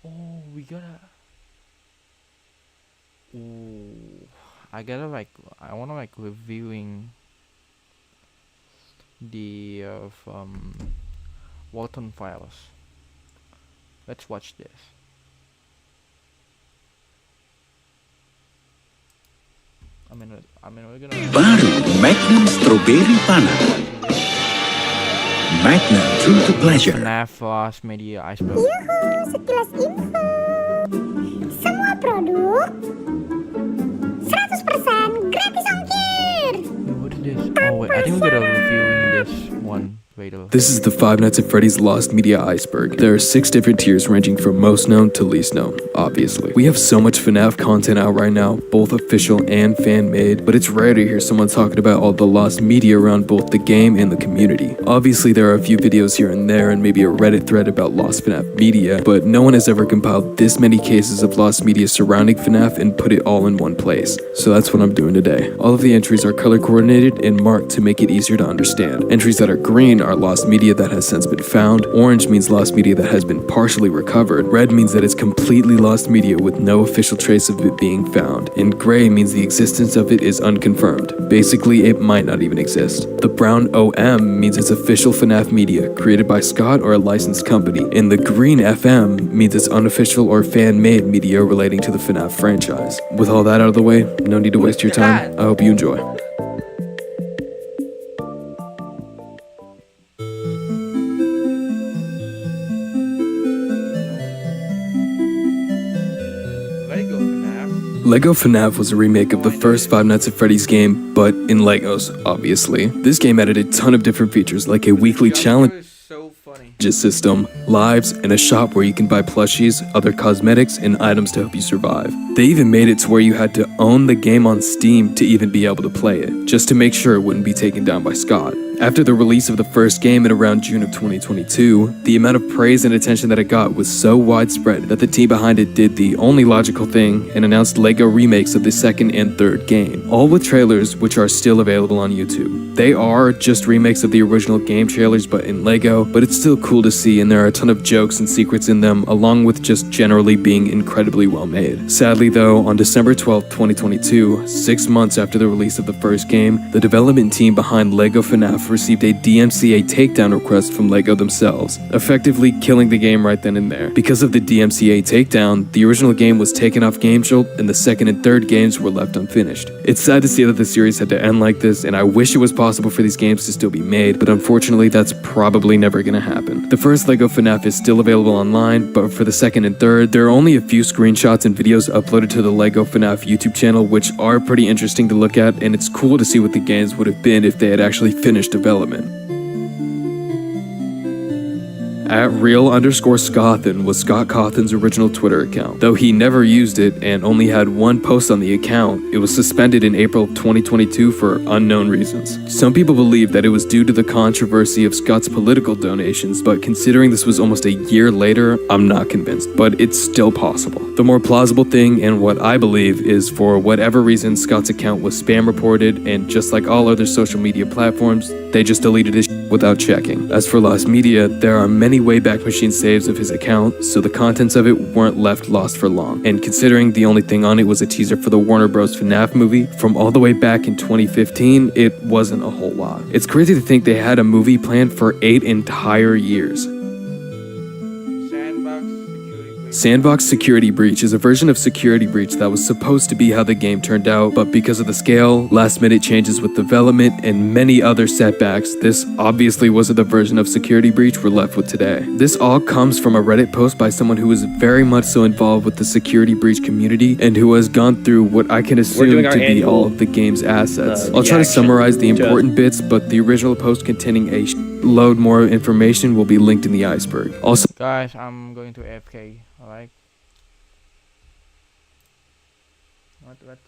Oh, we gotta. Ooh, I wanna like reviewing the Walton Files. Let's watch this. We're gonna. Baru Magnum Strawberry Panas. Magnum True to Pleasure. FNAF Lost Media Iceberg. Yuhu, sekilas info. Semua produk 100% gratis ongkir. What is this? Oh wait, I think we're gonna reviewing this one later. This is the Five Nights at Freddy's Lost Media Iceberg. There are 6 different tiers ranging from most known to least known, obviously. We have so much FNAF content out right now, both official and fan-made, but it's rare to hear someone talking about all the lost media around both the game and the community. Obviously, there are a few videos here and there and maybe a Reddit thread about lost FNAF media, but no one has ever compiled this many cases of lost media surrounding FNAF and put it all in one place. So that's what I'm doing today. All of the entries are color coordinated and marked to make it easier to understand. Entries that are green are lost media that has since been found, orange means lost media that has been partially recovered, red means that it's completely lost media with no official trace of it being found, and gray means the existence of it is unconfirmed. Basically, it might not even exist. The brown OM means it's official FNAF media, created by Scott or a licensed company, and the green FM means it's unofficial or fan-made media relating to the FNAF franchise. With all that out of the way, no need to waste your time. I hope you enjoy. Lego FNAF was a remake of the first Five Nights at Freddy's game, but in Legos, obviously. This game added a ton of different features like a weekly challenge system, lives, and a shop where you can buy plushies, other cosmetics, and items to help you survive. They even made it to where you had to own the game on Steam to even be able to play it, just to make sure it wouldn't be taken down by Scott. After the release of the first game in around June of 2022, the amount of praise and attention that it got was so widespread that the team behind it did the only logical thing and announced Lego remakes of the second and third game, all with trailers which are still available on YouTube. They are just remakes of the original game trailers but in Lego, but it's still cool to see and there are a ton of jokes and secrets in them along with just generally being incredibly well made. Sadly though, on December 12th, 2022, 6 months after the release of the first game, the development team behind Lego FNAF received a DMCA takedown request from LEGO themselves, effectively killing the game right then and there. Because of the DMCA takedown, the original game was taken off GameJolt and the second and third games were left unfinished. It's sad to see that the series had to end like this, and I wish it was possible for these games to still be made, but unfortunately that's probably never gonna happen. The first LEGO FNAF is still available online, but for the second and third, there are only a few screenshots and videos uploaded to the LEGO FNAF YouTube channel, which are pretty interesting to look at, and it's cool to see what the games would have been if they had actually finished development. At @real_Scothin was Scott Cawthon's original Twitter account. Though he never used it and only had one post on the account, it was suspended in April 2022 for unknown reasons. Some people believe that it was due to the controversy of Scott's political donations, but considering this was almost a year later, I'm not convinced, but it's still possible. The more plausible thing, and what I believe, is for whatever reason Scott's account was spam reported, and just like all other social media platforms, they just deleted his without checking. As for Lost Media, there are many Wayback Machine saves of his account, so the contents of it weren't left lost for long. And considering the only thing on it was a teaser for the Warner Bros. FNAF movie from all the way back in 2015, it wasn't a whole lot. It's crazy to think they had a movie planned for 8 entire years. Sandbox Security Breach is a version of Security Breach that was supposed to be how the game turned out, but because of the scale, last-minute changes with development, and many other setbacks, this obviously wasn't the version of Security Breach we're left with today. This all comes from a Reddit post by someone who is very much so involved with the Security Breach community and who has gone through what I can assume to be all of the game's assets. I'll try to summarize the important bits, but the original post containing a load more information will be linked in the iceberg. Also, Guys, I'm going to AFK. Alright. Let's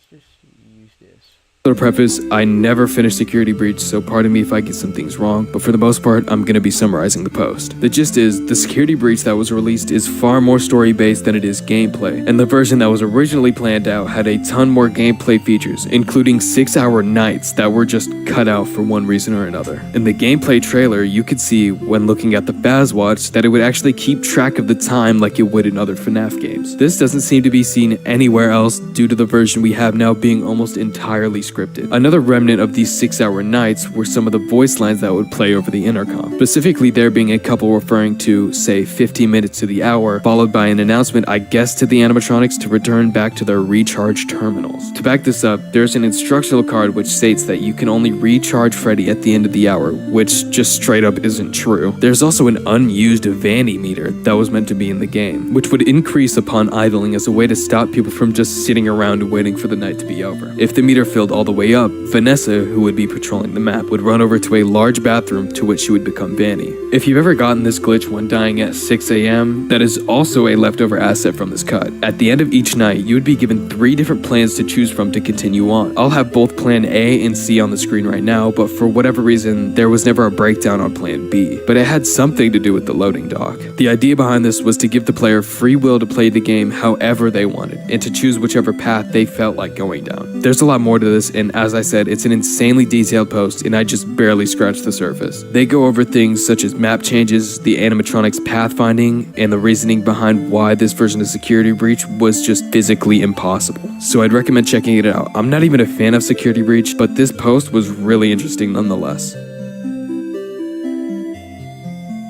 just use this. to preface, I never finished Security Breach, so pardon me if I get some things wrong, but for the most part, I'm gonna be summarizing the post. The gist is, the Security Breach that was released is far more story-based than it is gameplay, and the version that was originally planned out had a ton more gameplay features, including 6-hour nights that were just cut out for one reason or another. In the gameplay trailer, you could see, when looking at the Faz Watch, that it would actually keep track of the time like it would in other FNAF games. This doesn't seem to be seen anywhere else due to the version we have now being almost entirely scripted. Another remnant of these 6-hour nights were some of the voice lines that would play over the intercom, specifically there being a couple referring to, say, 15 minutes to the hour, followed by an announcement, I guess, to the animatronics to return back to their recharge terminals. To back this up, there's an instructional card which states that you can only recharge Freddy at the end of the hour, which just straight up isn't true. There's also an unused Vanny meter that was meant to be in the game, which would increase upon idling as a way to stop people from just sitting around waiting for the night to be over. If the meter filled all the way up, Vanessa, who would be patrolling the map, would run over to a large bathroom to which she would become Vanny. If you've ever gotten this glitch when dying at 6 AM, that is also a leftover asset from this cut. At the end of each night, you would be given 3 different plans to choose from to continue on. I'll have both plan A and C on the screen right now, but for whatever reason, there was never a breakdown on plan B. But it had something to do with the loading dock. The idea behind this was to give the player free will to play the game however they wanted, and to choose whichever path they felt like going down. There's a lot more to this, and as I said, it's an insanely detailed post, and I just barely scratched the surface. They go over things such as map changes, the animatronics pathfinding, and the reasoning behind why this version of Security Breach was just physically impossible. So I'd recommend checking it out. I'm not even a fan of Security Breach, but this post was really interesting nonetheless.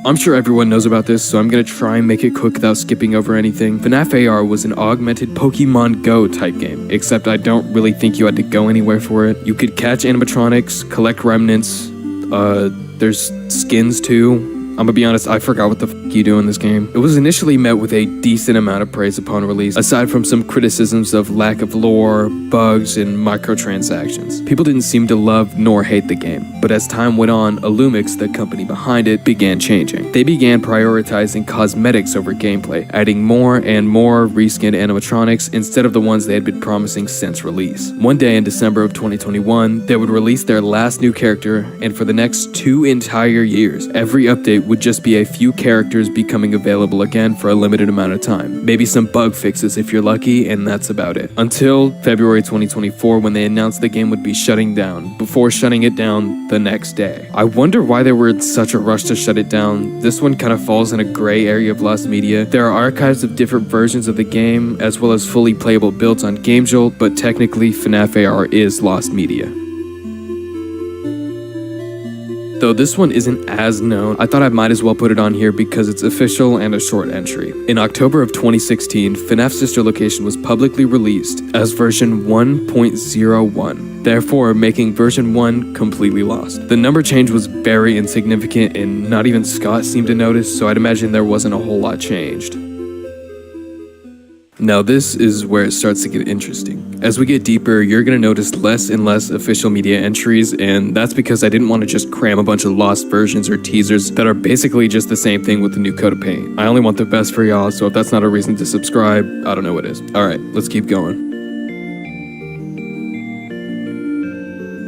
I'm sure everyone knows about this, so I'm gonna try and make it quick without skipping over anything. FNAF AR was an augmented Pokemon Go type game, except I don't really think you had to go anywhere for it. You could catch animatronics, collect remnants, there's skins too. I'm gonna be honest, I forgot what the f you do in this game. It was initially met with a decent amount of praise upon release, aside from some criticisms of lack of lore, bugs, and microtransactions. People didn't seem to love nor hate the game, but as time went on, Illumix, the company behind it, began changing. They began prioritizing cosmetics over gameplay, adding more and more reskinned animatronics instead of the ones they had been promising since release. One day in December of 2021, they would release their last new character, and for the next 2 entire years, every update would just be a few characters becoming available again for a limited amount of time. Maybe some bug fixes if you're lucky, and that's about it. Until February 2024, when they announced the game would be shutting down, before shutting it down the next day. I wonder why they were in such a rush to shut it down. This one kind of falls in a gray area of Lost Media. There are archives of different versions of the game, as well as fully playable builds on GameJolt, but technically FNAF AR is Lost Media. Though this one isn't as known, I thought I might as well put it on here because it's official and a short entry. In October of 2016, FNAF's sister location was publicly released as version 1.01, therefore making version 1 completely lost. The number change was very insignificant and not even Scott seemed to notice, so I'd imagine there wasn't a whole lot changed. Now this is where it starts to get interesting. As we get deeper, you're going to notice less and less official media entries, and that's because I didn't want to just cram a bunch of lost versions or teasers that are basically just the same thing with a new coat of paint. I only want the best for y'all, so if that's not a reason to subscribe, I don't know what is. Alright, let's keep going.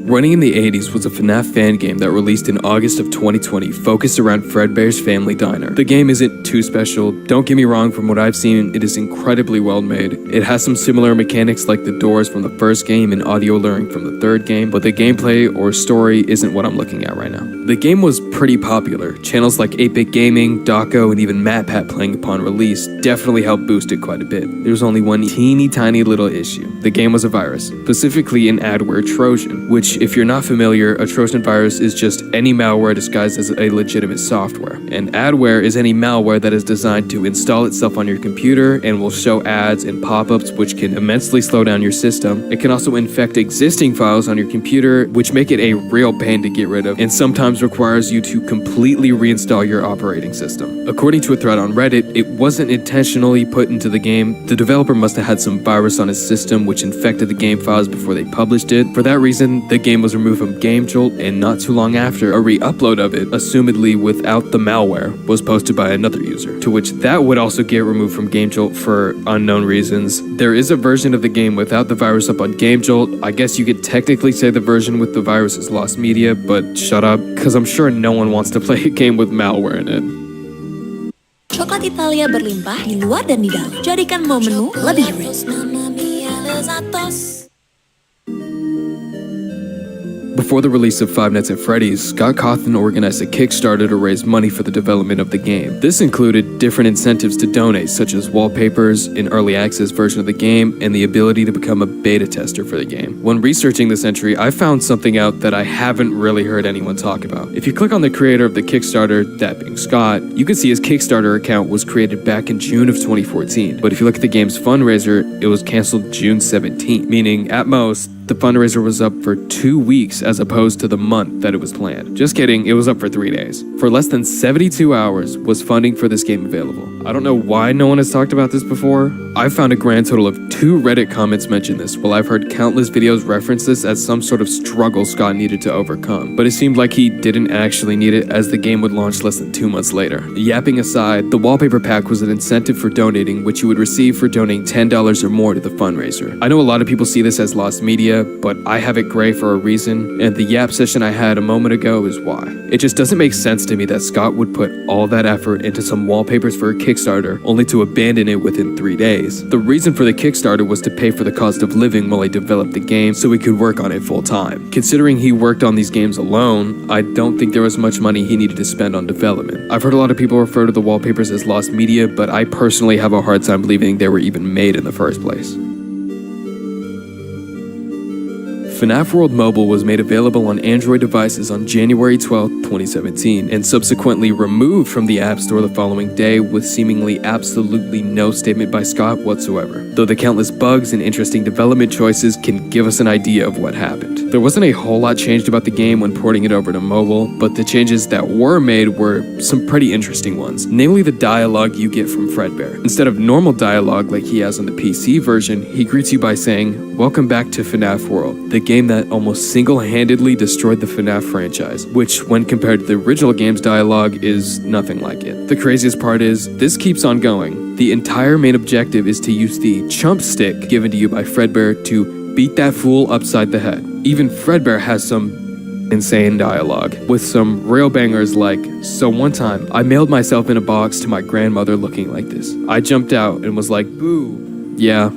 Running in the 80s was a FNAF fan game that released in August of 2020 focused around Fredbear's Family Diner. The game isn't too special, don't get me wrong, from what I've seen it is incredibly well made. It has some similar mechanics like the doors from the first game and audio luring from the third game, but the gameplay or story isn't what I'm looking at right now. The game was pretty popular. Channels like 8-Bit Gaming, TAKO, and even MatPat playing upon release definitely helped boost it quite a bit. There was only one teeny tiny little issue. The game was a virus, specifically an adware Trojan, which if you're not familiar, a Trojan virus is just any malware disguised as a legitimate software. And adware is any malware that is designed to install itself on your computer and will show ads and pop-ups which can immensely slow down your system. It can also infect existing files on your computer, which make it a real pain to get rid of, and sometimes requires you to completely reinstall your operating system. According to a thread on Reddit, it wasn't intentionally put into the game. The developer must have had some virus on his system which infected the game files before they published it. For that reason, the game was removed from GameJolt, and not too long after, a re-upload of it, assumedly without the malware, was posted by another user, to which that would also get removed from GameJolt for unknown reasons. There is a version of the game without the virus up on GameJolt. I guess you could technically say the version with the virus is lost media, but shut up, cause I'm sure no one wants to play a game with malware in it. Coklat Italia berlimpah di luar dan di dalam. Jadikan momenmu lebih rich. Before the release of Five Nights at Freddy's, Scott Cawthon organized a Kickstarter to raise money for the development of the game. This included different incentives to donate, such as wallpapers, an early access version of the game, and the ability to become a beta tester for the game. When researching this entry, I found something out that I haven't really heard anyone talk about. If you click on the creator of the Kickstarter, that being Scott, you can see his Kickstarter account was created back in June of 2014. But if you look at the game's fundraiser, it was canceled June 17th, meaning at most, the fundraiser was up for 2 weeks as opposed to the month that it was planned. Just kidding, it was up for 3 days. For less than 72 hours was funding for this game available. I don't know why no one has talked about this before. I've found a grand total of 2 Reddit comments mention this, while I've heard countless videos reference this as some sort of struggle Scott needed to overcome. But it seemed like he didn't actually need it, as the game would launch less than 2 months later. Yapping aside, the wallpaper pack was an incentive for donating, which you would receive for donating $10 or more to the fundraiser. I know a lot of people see this as lost media, but I have it gray for a reason, and the yap session I had a moment ago is why. It just doesn't make sense to me that Scott would put all that effort into some wallpapers for a Kickstarter only to abandon it within 3 days. The reason for the Kickstarter was to pay for the cost of living while he developed the game so he could work on it full time. Considering he worked on these games alone, I don't think there was much money he needed to spend on development. I've heard a lot of people refer to the wallpapers as lost media, but I personally have a hard time believing they were even made in the first place. FNAF World Mobile was made available on Android devices on January 12, 2017, and subsequently removed from the App Store the following day with seemingly absolutely no statement by Scott whatsoever, though the countless bugs and interesting development choices can give us an idea of what happened. There wasn't a whole lot changed about the game when porting it over to mobile, but the changes that were made were some pretty interesting ones, namely the dialogue you get from Fredbear. Instead of normal dialogue like he has on the PC version, he greets you by saying, "Welcome back to FNAF World," the game that almost single-handedly destroyed the FNAF franchise, which, when compared to the original game's dialogue, is nothing like it. The craziest part is, this keeps on going. The entire main objective is to use the chump stick given to you by Fredbear to beat that fool upside the head. Even Fredbear has some insane dialogue, with some real bangers like, "So one time, I mailed myself in a box to my grandmother looking like this. I jumped out and was like, boo. Yeah,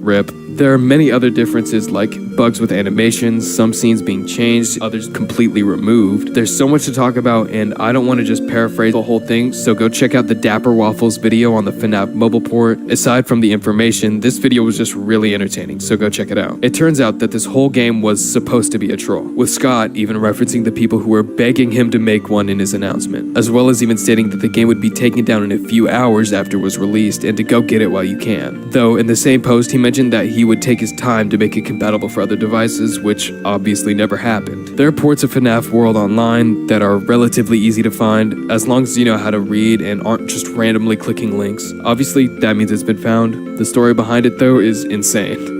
rip." There are many other differences like bugs with animations, some scenes being changed, others completely removed. There's so much to talk about, and I don't want to just paraphrase the whole thing, so go check out the Dapper Waffles video on the FNAF mobile port. Aside from the information, this video was just really entertaining, so go check it out. It turns out that this whole game was supposed to be a troll, with Scott even referencing the people who were begging him to make one in his announcement, as well as even stating that the game would be taken down in a few hours after it was released and to go get it while you can. Though in the same post he mentioned that he would take his time to make it compatible for other devices, which obviously never happened. There are ports of FNAF World online that are relatively easy to find, as long as you know how to read and aren't just randomly clicking links. Obviously that means it's been found. The story behind it though is insane.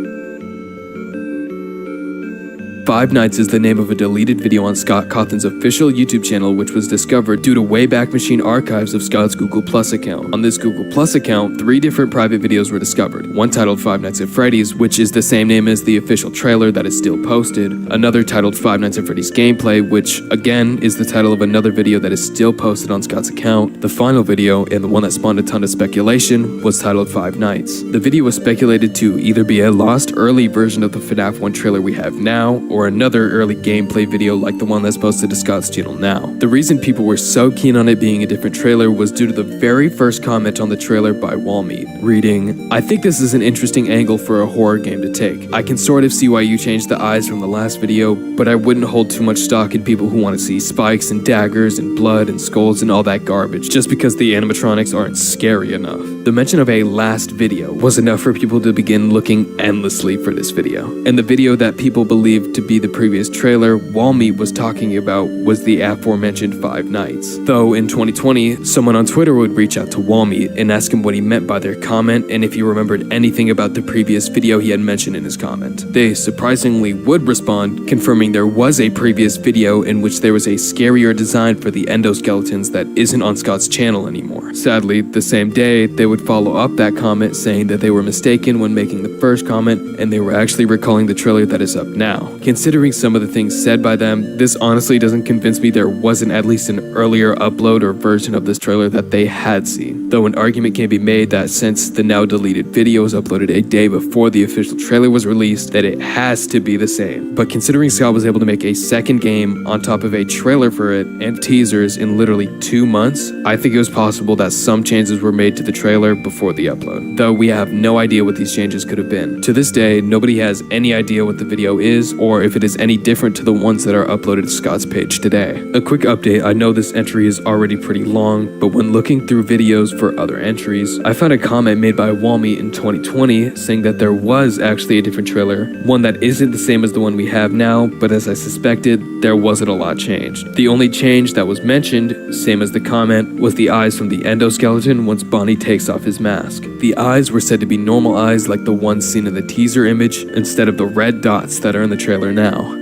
Five Nights is the name of a deleted video on Scott Cawthon's official YouTube channel, which was discovered due to Wayback Machine archives of Scott's Google Plus account. On this Google Plus account, 3 different private videos were discovered. One titled Five Nights at Freddy's, which is the same name as the official trailer that is still posted. Another titled Five Nights at Freddy's Gameplay, which again is the title of another video that is still posted on Scott's account. The final video, and the one that spawned a ton of speculation, was titled Five Nights. The video was speculated to either be a lost early version of the FNAF 1 trailer we have now, or another early gameplay video like the one that's posted to Scott's channel now. The reason people were so keen on it being a different trailer was due to the very first comment on the trailer by Wallmeat, reading, "I think this is an interesting angle for a horror game to take. I can sort of see why you changed the eyes from the last video, but I wouldn't hold too much stock in people who want to see spikes and daggers and blood and skulls and all that garbage just because the animatronics aren't scary enough." The mention of a last video was enough for people to begin looking endlessly for this video. And the video that people believed to be the previous trailer Wallmeat was talking about was the aforementioned Five Nights. Though in 2020, someone on Twitter would reach out to Wallmeat and ask him what he meant by their comment and if he remembered anything about the previous video he had mentioned in his comment. They surprisingly would respond, confirming there was a previous video in which there was a scarier design for the endoskeletons that isn't on Scott's channel anymore. Sadly, the same day, they would follow up that comment saying that they were mistaken when making the first comment and they were actually recalling the trailer that is up now. Considering some of the things said by them, this honestly doesn't convince me there wasn't at least an earlier upload or version of this trailer that they had seen. Though an argument can be made that since the now deleted video was uploaded a day before the official trailer was released, that it has to be the same. But considering Scott was able to make a second game on top of a trailer for it and teasers in literally 2 months, I think it was possible that some changes were made to the trailer before the upload. Though we have no idea what these changes could have been. To this day, nobody has any idea what the video is or if it is any different to the ones that are uploaded to Scott's page today. A quick update, I know this entry is already pretty long, but when looking through videos for other entries, I found a comment made by Wallmeat in 2020 saying that there was actually a different trailer, one that isn't the same as the one we have now, but as I suspected, there wasn't a lot changed. The only change that was mentioned, same as the comment, was the eyes from the endoskeleton once Bonnie takes off his mask. The eyes were said to be normal eyes like the ones seen in the teaser image instead of the red dots that are in the trailer now.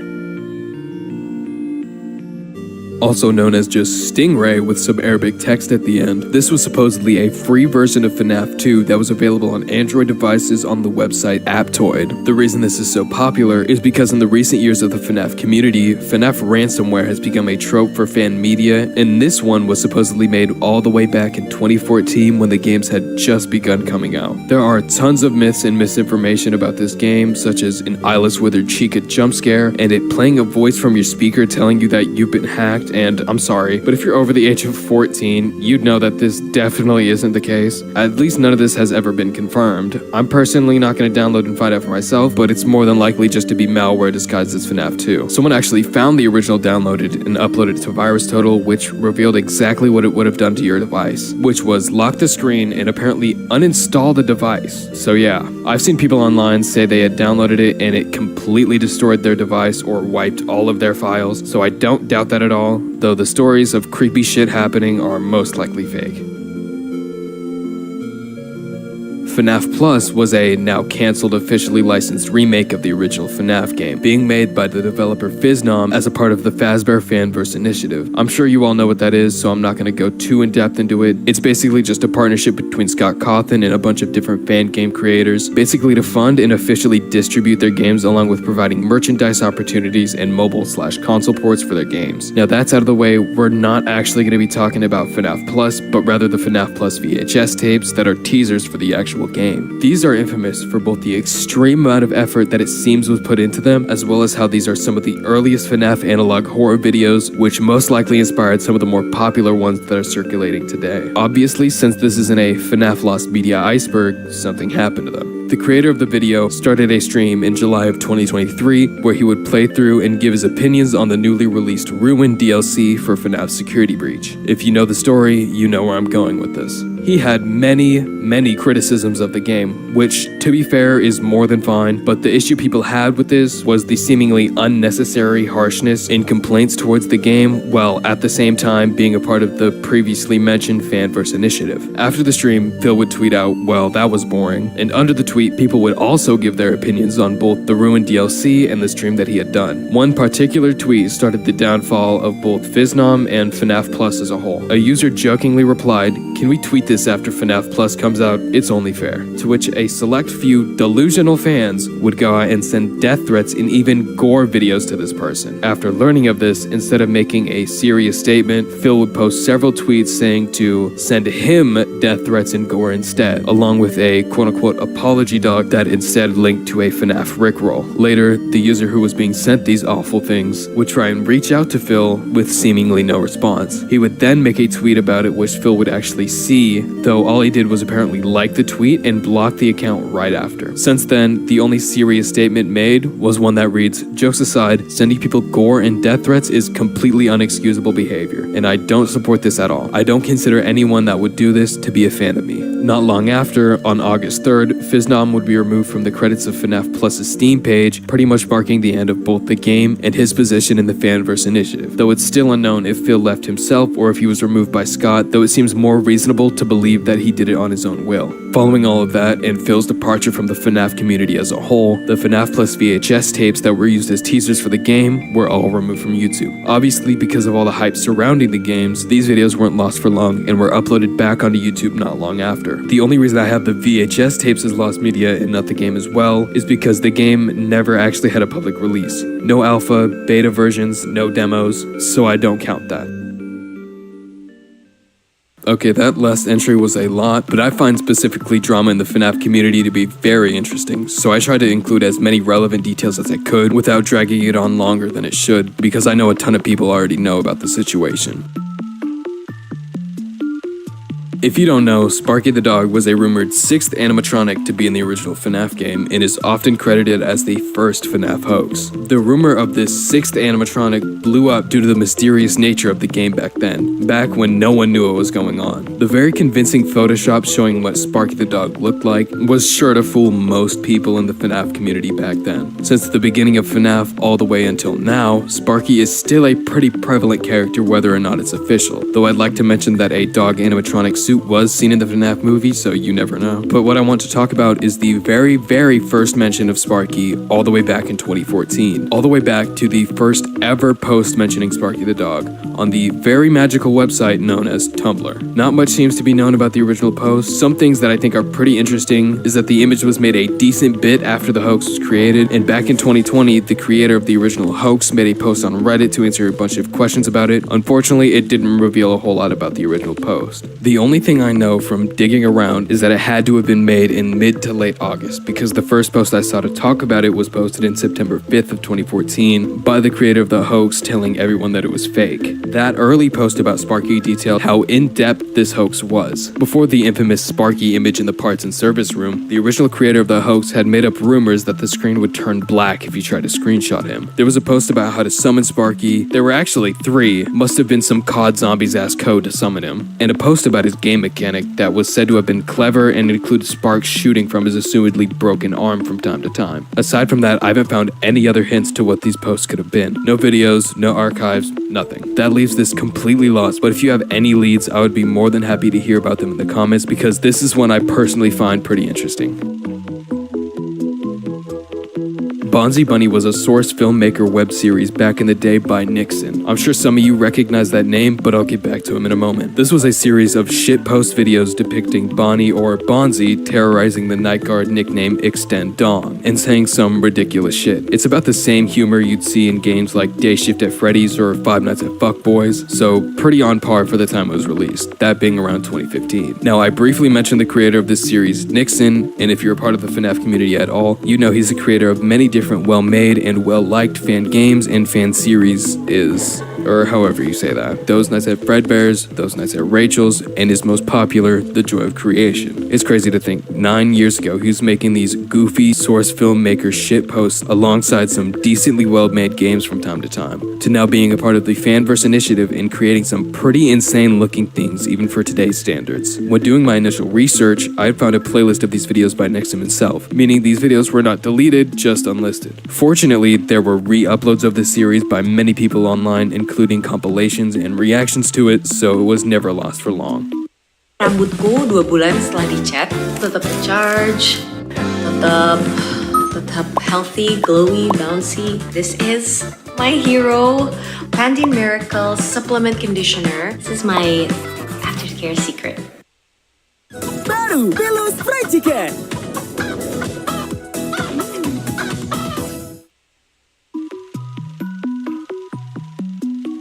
Also known as just Stingray with some Arabic text at the end. This was supposedly a free version of FNAF 2 that was available on Android devices on the website Aptoid. The reason this is so popular is because in the recent years of the FNAF community, FNAF ransomware has become a trope for fan media, and this one was supposedly made all the way back in 2014 when the games had just begun coming out. There are tons of myths and misinformation about this game, such as an eyeless withered Chica jump scare, and it playing a voice from your speaker telling you that you've been hacked. And I'm sorry, but if you're over the age of 14, you'd know that this definitely isn't the case. At least none of this has ever been confirmed. I'm personally not going to download and find out for myself, but it's more than likely just to be malware disguised as FNAF 2. Someone actually found the original downloaded and uploaded it to VirusTotal, which revealed exactly what it would have done to your device, which was lock the screen and apparently uninstall the device. So yeah, I've seen people online say they had downloaded it and it completely destroyed their device or wiped all of their files, so I don't doubt that at all, though the stories of creepy shit happening are most likely fake. FNAF Plus was a now cancelled officially licensed remake of the original FNAF game, being made by the developer Fiznom as a part of the Fazbear Fanverse initiative. I'm sure you all know what that is, so I'm not going to go too in depth into it. It's basically just a partnership between Scott Cawthon and a bunch of different fan game creators, basically to fund and officially distribute their games along with providing merchandise opportunities and mobile/console ports for their games. Now that's out of the way, we're not actually going to be talking about FNAF Plus, but rather the FNAF Plus VHS tapes that are teasers for the actual actual game. These are infamous for both the extreme amount of effort that it seems was put into them, as well as how these are some of the earliest FNAF analog horror videos, which most likely inspired some of the more popular ones that are circulating today. Obviously, since this isn't a FNAF Lost Media iceberg, something happened to them. The creator of the video started a stream in July of 2023 where he would play through and give his opinions on the newly released Ruin DLC for FNAF Security Breach. If you know the story, you know where I'm going with this. He had many criticisms of the game, which, to be fair, is more than fine, but the issue people had with this was the seemingly unnecessary harshness in complaints towards the game, while at the same time being a part of the previously mentioned Fanverse initiative. After the stream, Phil would tweet out, "Well, that was boring," and under the tweet, people would also give their opinions on both the Ruin DLC and the stream that he had done. One particular tweet started the downfall of both Fiznom and FNAF Plus as a whole. A user jokingly replied, "Can we tweet this after FNAF Plus comes out? It's only fair." To which a select few delusional fans would go out and send death threats and even gore videos to this person. After learning of this, instead of making a serious statement, Phil would post several tweets saying to send him death threats and gore instead, along with a quote-unquote apology dog that instead linked to a FNAF rickroll. Later, the user who was being sent these awful things would try and reach out to Phil with seemingly no response. He would then make a tweet about it which Phil would actually see, though all he did was apparently like the tweet and block the account right after. Since then, the only serious statement made was one that reads, "Jokes aside, sending people gore and death threats is completely unexcusable behavior, and I don't support this at all. I don't consider anyone that would do this to be a fan of me." Not long after, on August 3rd, Fiznom would be removed from the credits of FNAF Plus's Steam page, pretty much marking the end of both the game and his position in the Fanverse initiative, though it's still unknown if Phil left himself or if he was removed by Scott, though it seems more reasonable to believe that he did it on his own will. Following all of that, and Phil's departure from the FNAF community as a whole, the FNAF Plus VHS tapes that were used as teasers for the game were all removed from YouTube. Obviously, because of all the hype surrounding the games, these videos weren't lost for long and were uploaded back onto YouTube not long after. The only reason I have the VHS tapes as lost media and not the game as well is because the game never actually had a public release. No alpha, beta versions, no demos, so I don't count that. Okay, that last entry was a lot, but I find specifically drama in the FNAF community to be very interesting, so I tried to include as many relevant details as I could without dragging it on longer than it should, because I know a ton of people already know about the situation. If you don't know, Sparky the dog was a rumored 6th animatronic to be in the original FNAF game and is often credited as the first FNAF hoax. The rumor of this 6th animatronic blew up due to the mysterious nature of the game back then, back when no one knew what was going on. The very convincing Photoshop showing what Sparky the dog looked like was sure to fool most people in the FNAF community back then. Since the beginning of FNAF all the way until now, Sparky is still a pretty prevalent character whether or not it's official, though I'd like to mention that a dog animatronic suit was seen in the FNAF movie, so you never know. But what I want to talk about is the very first mention of Sparky all the way back in 2014. All the way back to the first ever post mentioning Sparky the dog on the very magical website known as Tumblr. Not much seems to be known about the original post. Some things that I think are pretty interesting is that the image was made a decent bit after the hoax was created, and back in 2020, the creator of the original hoax made a post on Reddit to answer a bunch of questions about it. Unfortunately, it didn't reveal a whole lot about the original post. The only thing I know from digging around is that it had to have been made in mid to late August, because the first post I saw to talk about it was posted in September 5th of 2014 by the creator of the hoax telling everyone that it was fake. That early post about Sparky detailed how in-depth this hoax was. Before the infamous Sparky image in the parts and service room, the original creator of the hoax had made up rumors that the screen would turn black if you tried to screenshot him. There was a post about how to summon Sparky. There were actually 3, must have been some COD Zombies-ass code to summon him, and a post about his game mechanic that was said to have been clever and included Sparks shooting from his assumedly broken arm from time to time. Aside from that, I haven't found any other hints to what these posts could have been. No videos, no archives, nothing. That leaves this completely lost, but if you have any leads, I would be more than happy to hear about them in the comments, because this is one I personally find pretty interesting. Bonzi Bunny was a Source filmmaker web series back in the day by Nixon. I'm sure some of you recognize that name, but I'll get back to him in a moment. This was a series of shitpost videos depicting Bonnie or Bonzi terrorizing the night guard nickname Extend Dawn and saying some ridiculous shit. It's about the same humor you'd see in games like Day Shift at Freddy's or Five Nights at Fuckboys, so pretty on par for the time it was released, that being around 2015. Now, I briefly mentioned the creator of this series, Nixon, and if you're a part of the FNAF community at all, you know he's the creator of many different well-made and well-liked fan games and fan series or however you say that. Those Nights at Fredbear's, Those Nights at Rachel's, and his most popular, The Joy of Creation. It's crazy to think 9 years ago he was making these goofy Source filmmaker shitposts alongside some decently well-made games from time to time, to now being a part of the Fanverse initiative and creating some pretty insane looking things even for today's standards. When doing my initial research, I had found a playlist of these videos by Nixon himself, meaning these videos were not deleted, just unlisted. Fortunately, there were re-uploads of this series by many people online, including compilations and reactions to it, so it was never lost for long. Rambutku 2 bulan setelah dicat, tetap charge, tetap healthy, glowy, bouncy. This is my hero, Pantene Miracle Supplement Conditioner. This is my aftercare secret. Baru Pilus Fried Chicken.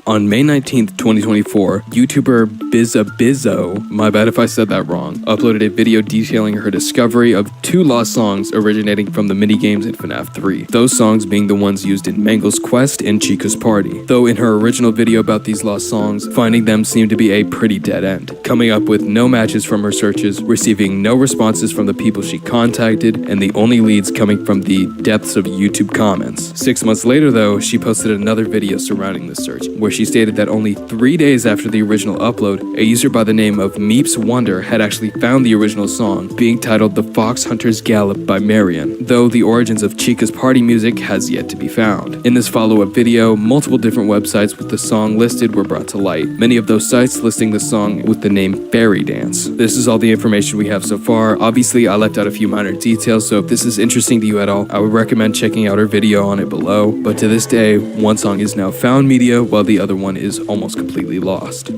On May 19th, 2024, YouTuber BAGI-BAGI, my bad if I said that wrong, uploaded a video detailing her discovery of 2 lost songs originating from the minigames in FNAF 3. Those songs being the ones used in Mangle's Quest and Chica's Party. Though in her original video about these lost songs, finding them seemed to be a pretty dead end, coming up with no matches from her searches, receiving no responses from the people she contacted, and the only leads coming from the depths of YouTube comments. 6 months later though, she posted another video surrounding this search, where she stated that only 3 days after the original upload, a user by the name of Meeps Wonder had actually found the original song, being titled The Fox Hunter's Gallop by Marion, though the origins of Chica's Party music has yet to be found. In this follow-up video, multiple different websites with the song listed were brought to light, many of those sites listing the song with the name Fairy Dance. This is all the information we have so far. Obviously, I left out a few minor details, so if this is interesting to you at all, I would recommend checking out our video on it below, but to this day, one song is now found media, while the other one is almost completely lost.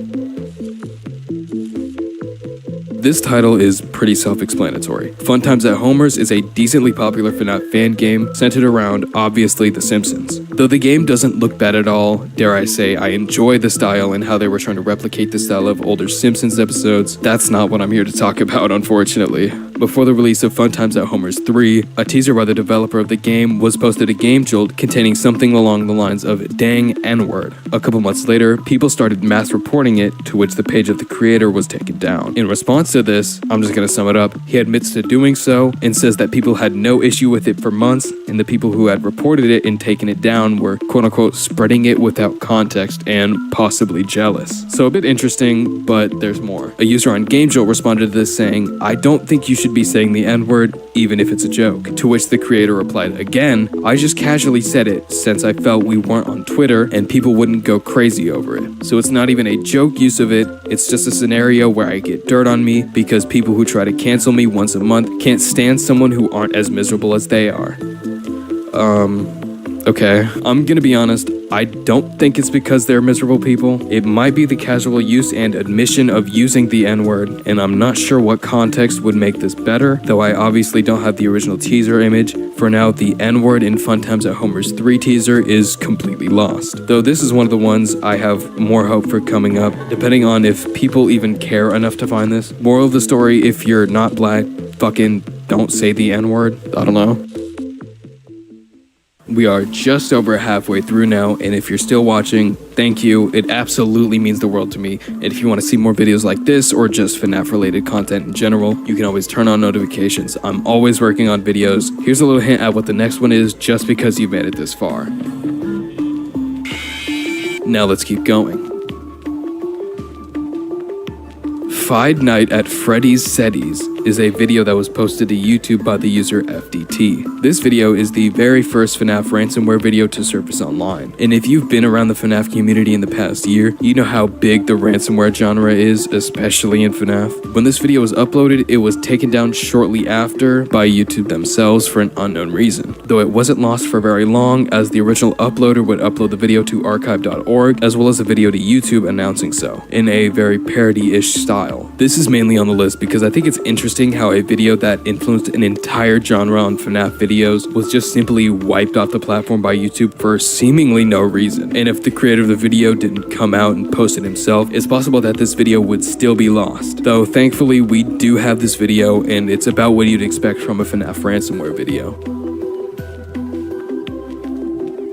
This title is pretty self-explanatory. Fun Times at Homer's is a decently popular FNAF fan game centered around, obviously, The Simpsons. Though the game doesn't look bad at all, dare I say, I enjoy the style and how they were trying to replicate the style of older Simpsons episodes. That's not what I'm here to talk about, unfortunately. Before the release of Fun Times at Homer's 3, a teaser by the developer of the game was posted to Game Jolt containing something along the lines of "dang N-word." A couple months later, people started mass reporting it, to which the page of the creator was taken down. In response to this, I'm just gonna sum it up, he admits to doing so and says that people had no issue with it for months, and the people who had reported it and taken it down were quote-unquote spreading it without context and possibly jealous. So a bit interesting, but there's more. A user on Game Jolt responded to this saying, "I don't think you should be saying the N-word, even if it's a joke." To which the creator replied again, "I just casually said it since I felt we weren't on Twitter and people wouldn't go crazy over it. So it's not even a joke use of it, it's just a scenario where I get dirt on me because people who try to cancel me once a month can't stand someone who aren't as miserable as they are." Okay, I'm gonna be honest, I don't think it's because they're miserable people. It might be the casual use and admission of using the N-word, and I'm not sure what context would make this better, though I obviously don't have the original teaser image. For now, the N-word in Fun Times at Homer's 3 teaser is completely lost, though this is one of the ones I have more hope for coming up, depending on if people even care enough to find this. Moral of the story, if you're not black, fucking don't say the N-word. I don't know. We are just over halfway through now, and if you're still watching, thank you. It absolutely means the world to me. And if you want to see more videos like this, or just FNAF related content in general, you can always turn on notifications. I'm always working on videos. Here's a little hint at what the next one is, just because you've made it this far. Now let's keep going. Five Night at Freddy's Setties is a video that was posted to YouTube by the user FDT. This video is the very first FNAF ransomware video to surface online. And if you've been around the FNAF community in the past year, you know how big the ransomware genre is, especially in FNAF. When this video was uploaded, it was taken down shortly after by YouTube themselves for an unknown reason. Though it wasn't lost for very long, as the original uploader would upload the video to archive.org as well as a video to YouTube announcing so, in a very parody-ish style. This is mainly on the list because I think it's interesting how a video that influenced an entire genre on FNAF videos was just simply wiped off the platform by YouTube for seemingly no reason. And if the creator of the video didn't come out and post it himself, it's possible that this video would still be lost. Though thankfully we do have this video, and it's about what you'd expect from a FNAF ransomware video.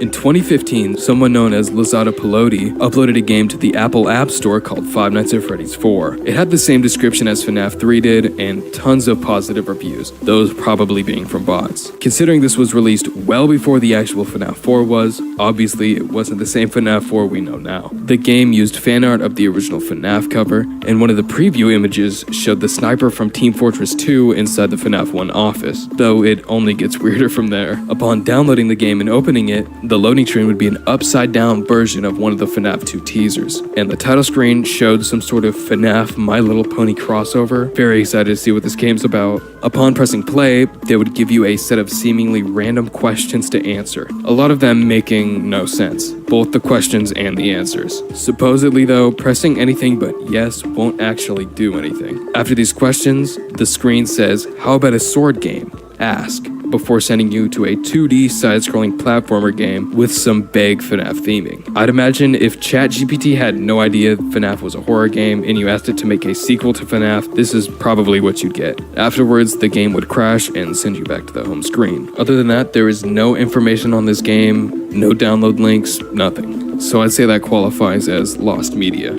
In 2015, someone known as Lazada Pelotti uploaded a game to the Apple App Store called Five Nights at Freddy's 4. It had the same description as FNAF 3 did, and tons of positive reviews, those probably being from bots. Considering this was released well before the actual FNAF 4 was, obviously it wasn't the same FNAF 4 we know now. The game used fan art of the original FNAF cover, and one of the preview images showed the sniper from Team Fortress 2 inside the FNAF 1 office, though it only gets weirder from there. Upon downloading the game and opening it, the loading screen would be an upside-down version of one of the FNAF 2 teasers, and the title screen showed some sort of FNAF My Little Pony crossover. Very excited to see what this game's about. Upon pressing play, they would give you a set of seemingly random questions to answer, a lot of them making no sense, both the questions and the answers. Supposedly though, pressing anything but yes won't actually do anything. After these questions, the screen says, "How about a sword game? Ask," before sending you to a 2D side-scrolling platformer game with some vague FNAF theming. I'd imagine if ChatGPT had no idea FNAF was a horror game and you asked it to make a sequel to FNAF, this is probably what you'd get. Afterwards, the game would crash and send you back to the home screen. Other than that, there is no information on this game, no download links, nothing. So I'd say that qualifies as lost media.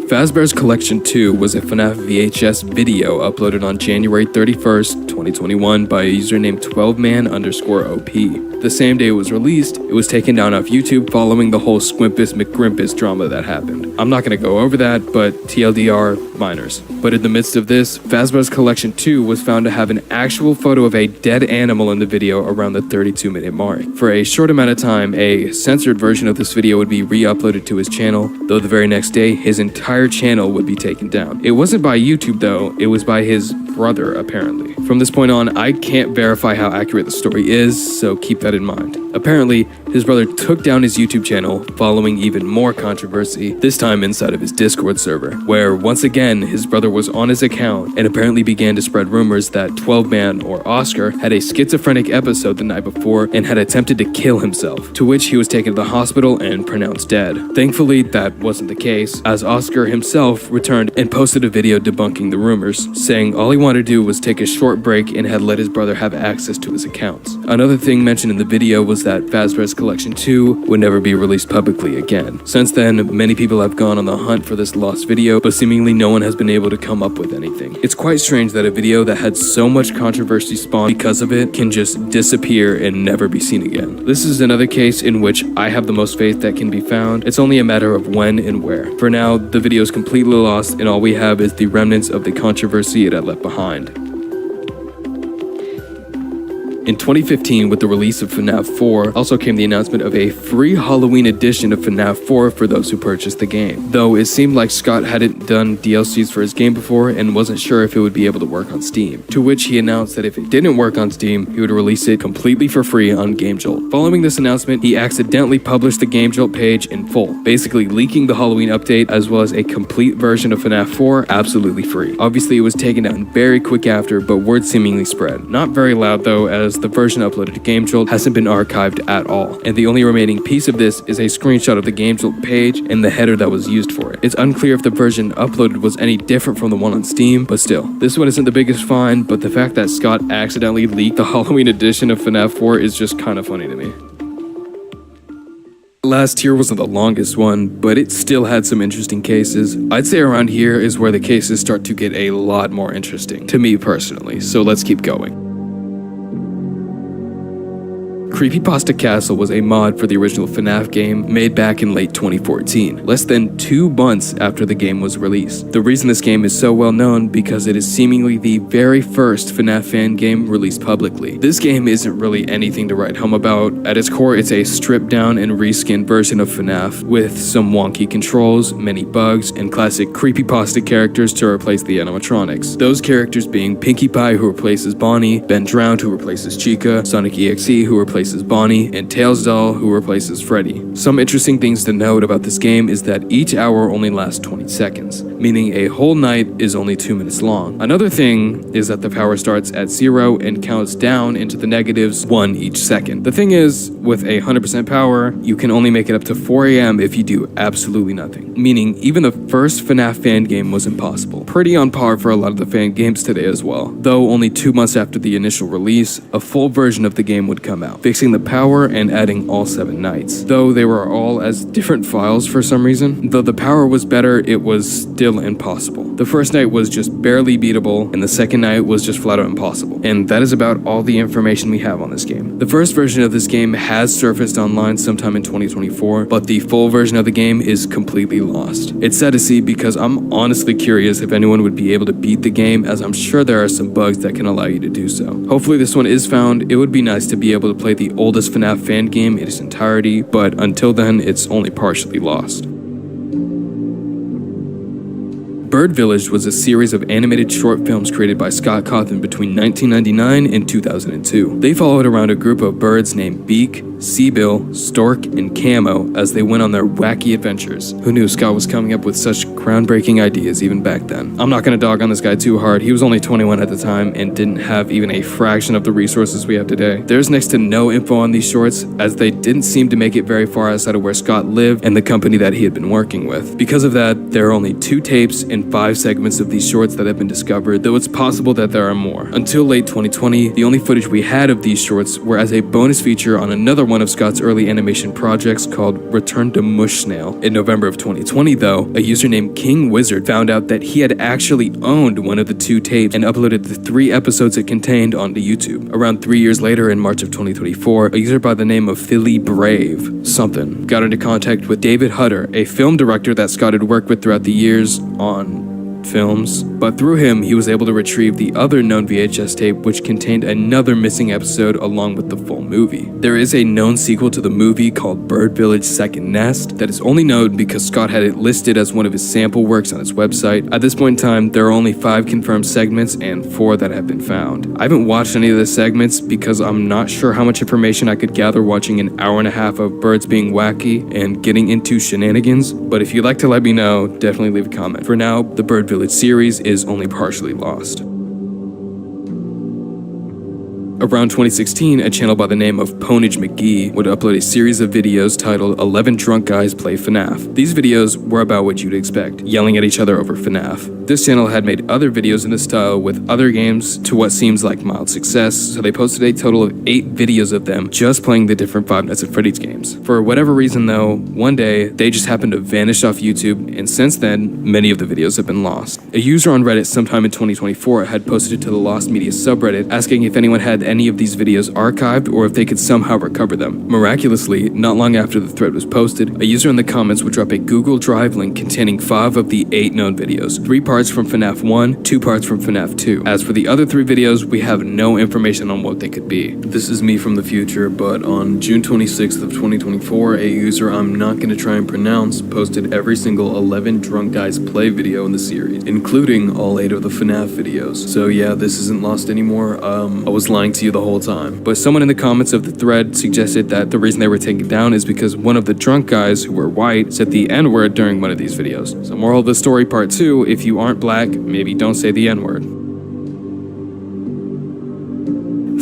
Fazbear's Collection 2 was a FNAF VHS video uploaded on January 31st, 2021 by a user named 12man_OP. The same day it was released, it was taken down off YouTube following the whole Squimpus McGrimpus drama that happened. I'm not gonna go over that, but TLDR, minors. But in the midst of this, Fazbear's Collection 2 was found to have an actual photo of a dead animal in the video around the 32-minute mark. For a short amount of time, a censored version of this video would be re-uploaded to his channel, though the very next day, his entire channel would be taken down. It wasn't by YouTube though, it was by his brother apparently. From this point on, I can't verify how accurate the story is, so keep that in mind. Apparently, his brother took down his YouTube channel following even more controversy, this time inside of his Discord server, where once again his brother was on his account and apparently began to spread rumors that 12man or Oscar had a schizophrenic episode the night before and had attempted to kill himself, to which he was taken to the hospital and pronounced dead. Thankfully, that wasn't the case, as Oscar himself returned and posted a video debunking the rumors, saying all he wanted to do was take a short break and had let his brother have access to his accounts. Another thing mentioned in the video was that Fazbear's Collection 2 would never be released publicly again. Since then, many people have gone on the hunt for this lost video, but seemingly no one has been able to come up with anything. It's quite strange that a video that had so much controversy spawned because of it can just disappear and never be seen again. This is another case in which I have the most faith that can be found. It's only a matter of when and where. For now, the video is completely lost and all we have is the remnants of the controversy it had left behind. In 2015, with the release of FNAF 4, also came the announcement of a free Halloween edition of FNAF 4 for those who purchased the game. Though it seemed like Scott hadn't done DLCs for his game before and wasn't sure if it would be able to work on Steam. To which he announced that if it didn't work on Steam, he would release it completely for free on GameJolt. Following this announcement, he accidentally published the GameJolt page in full, basically leaking the Halloween update as well as a complete version of FNAF 4 absolutely free. Obviously, it was taken down very quick after, but word seemingly spread. Not very loud though, as the version uploaded to GameJolt hasn't been archived at all, and the only remaining piece of this is a screenshot of the GameJolt page and the header that was used for it. It's unclear if the version uploaded was any different from the one on Steam, but still, this one isn't the biggest find, but the fact that Scott accidentally leaked the Halloween edition of FNAF 4 is just kind of funny to me. Last tier wasn't the longest one, but it still had some interesting cases. I'd say around here is where the cases start to get a lot more interesting, to me personally, so let's keep going. Creepypasta Castle was a mod for the original FNAF game made back in late 2014, less than 2 months after the game was released. The reason this game is so well known because it is seemingly the very first FNAF fan game released publicly. This game isn't really anything to write home about. At its core, it's a stripped down and reskinned version of FNAF with some wonky controls, many bugs, and classic creepypasta characters to replace the animatronics. Those characters being Pinkie Pie, who replaces Bonnie, Ben Drowned, who replaces Chica, Sonic EXE, who replaces Bonnie, and Tails Doll, who replaces Freddy. Some interesting things to note about this game is that each hour only lasts 20 seconds, meaning a whole night is only 2 minutes long. Another thing is that the power starts at 0 and counts down into the negatives 1 each second. The thing is, with 100% power, you can only make it up to 4 AM if you do absolutely nothing, meaning even the first FNAF fan game was impossible. Pretty on par for a lot of the fan games today as well. Though only 2 months after the initial release, a full version of the game would come out, fixing the power and adding all 7 nights. Though they were all as different files for some reason, though the power was better, it was still impossible. The first night was just barely beatable, and the second night was just flat out impossible. And that is about all the information we have on this game. The first version of this game has surfaced online sometime in 2024, but the full version of the game is completely lost. It's sad to see because I'm honestly curious if anyone would be able to beat the game, as I'm sure there are some bugs that can allow you to do so. Hopefully this one is found. It would be nice to be able to play the oldest FNAF fan game in its entirety, but until then, it's only partially lost. Bird Village was a series of animated short films created by Scott Cawthon between 1999 and 2002. They followed around a group of birds named Beak, Seabill, Stork, and Camo as they went on their wacky adventures. Who knew Scott was coming up with such groundbreaking ideas even back then? I'm not gonna dog on this guy too hard. He was only 21 at the time and didn't have even a fraction of the resources we have today. There's next to no info on these shorts, as they didn't seem to make it very far outside of where Scott lived and the company that he had been working with. Because of that, there are only 2 tapes and 5 segments of these shorts that have been discovered, though it's possible that there are more. Until late 2020, the only footage we had of these shorts were as a bonus feature on another one of Scott's early animation projects called Return to Mush Snail. In November of 2020 though, a user named King Wizard found out that he had actually owned one of the 2 tapes and uploaded the 3 episodes it contained onto YouTube. Around 3 years later, in March of 2024, a user by the name of Philly Brave something got into contact with David Hutter, a film director that Scott had worked with throughout the years on films, but through him he was able to retrieve the other known VHS tape, which contained another missing episode along with the full movie. There is a known sequel to the movie called Bird Village Second Nest that is only known because Scott had it listed as one of his sample works on his website. At this point in time, there are only 5 confirmed segments and 4 that have been found. I haven't watched any of the segments because I'm not sure how much information I could gather watching an hour and a half of birds being wacky and getting into shenanigans, but if you'd like to let me know, definitely leave a comment. For now, the Bird Village series is only partially lost. Around 2016, a channel by the name of Ponage McGee would upload a series of videos titled 11 Drunk Guys Play FNAF. These videos were about what you'd expect, yelling at each other over FNAF. This channel had made other videos in this style with other games to what seems like mild success, so they posted a total of 8 videos of them just playing the different Five Nights at Freddy's games. For whatever reason though, one day, they just happened to vanish off YouTube, and since then, many of the videos have been lost. A user on Reddit sometime in 2024 had posted it to the Lost Media subreddit, asking if anyone had any of these videos archived or if they could somehow recover them. Miraculously, not long after the thread was posted, a user in the comments would drop a Google Drive link containing 5 of the 8 known videos, 3 parts from FNAF 1, 2 parts from FNAF 2. As for the other 3 videos, we have no information on what they could be. This is me from the future, but on June 26th of 2024, a user I'm not going to try and pronounce posted every single 11 Drunk Guys Play video in the series, including all 8 of the FNAF videos. So yeah, this isn't lost anymore. I was lying to you the whole time. But someone in the comments of the thread suggested that the reason they were taken down is because one of the drunk guys who were white said the N-word during one of these videos. So moral of the story part 2, if you aren't black, maybe don't say the N-word.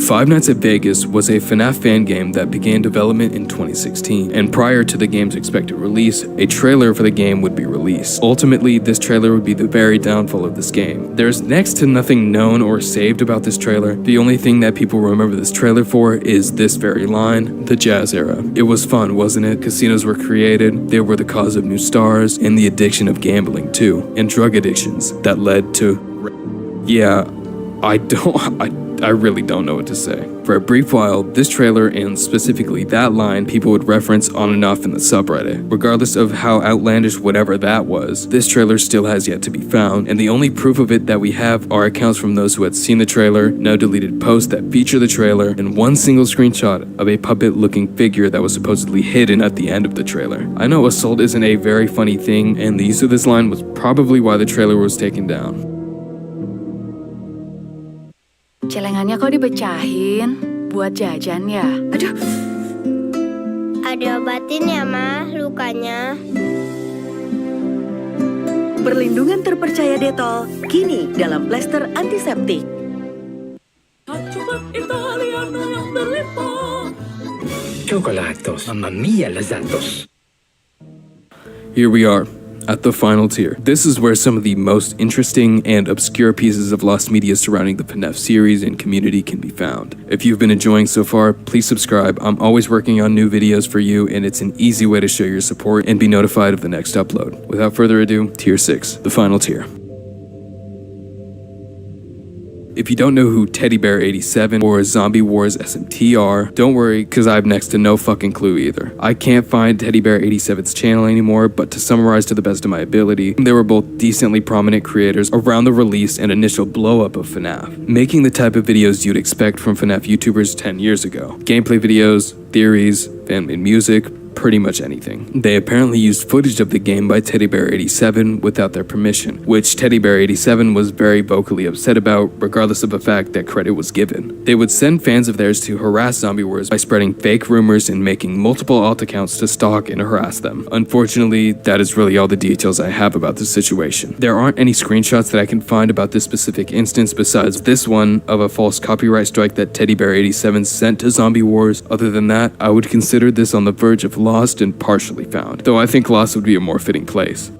Five Nights at Vegas was a FNAF fan game that began development in 2016, and prior to the game's expected release, a trailer for the game would be released. Ultimately, this trailer would be the very downfall of this game. There's next to nothing known or saved about this trailer. The only thing that people remember this trailer for is this very line, the jazz era. It was fun, wasn't it? Casinos were created, they were the cause of new stars, and the addiction of gambling too, and drug addictions that led to... Yeah, I I really don't know what to say. For a brief while, this trailer and specifically that line people would reference on and off in the subreddit. Regardless of how outlandish whatever that was, this trailer still has yet to be found, and the only proof of it that we have are accounts from those who had seen the trailer, now deleted posts that feature the trailer, and one single screenshot of a puppet-looking figure that was supposedly hidden at the end of the trailer. I know assault isn't a very funny thing, and the use of this line was probably why the trailer was taken down. Celengannya kok dipecahin? Buat jajan ya? Aduh. Diobatin ya, Ma, lukanya. Perlindungan terpercaya Detol, kini dalam plester antiseptik. Chocolatos, mamma mia, lazzatos. Here we are, at the final tier. This is where some of the most interesting and obscure pieces of lost media surrounding the FNAF series and community can be found. If you've been enjoying so far, please subscribe. I'm always working on new videos for you, and it's an easy way to show your support and be notified of the next upload. Without further ado, Tier 6, the final tier. If you don't know who Teddy Bear 87 or Zombie Wars SMT are, don't worry, cause I have next to no fucking clue either. I can't find Teddy Bear 87's channel anymore, but to summarize to the best of my ability, they were both decently prominent creators around the release and initial blow up of FNAF, making the type of videos you'd expect from FNAF YouTubers 10 years ago. Gameplay videos, theories, fan-made music, pretty much anything. They apparently used footage of the game by Teddy Bear 87 without their permission, which Teddy Bear 87 was very vocally upset about, regardless of the fact that credit was given. They would send fans of theirs to harass Zombie Wars by spreading fake rumors and making multiple alt accounts to stalk and harass them. Unfortunately, that is really all the details I have about this situation. There aren't any screenshots that I can find about this specific instance besides this one of a false copyright strike that Teddy Bear 87 sent to Zombie Wars. Other than that, I would consider this on the verge of lost and partially found, though I think lost would be a more fitting place.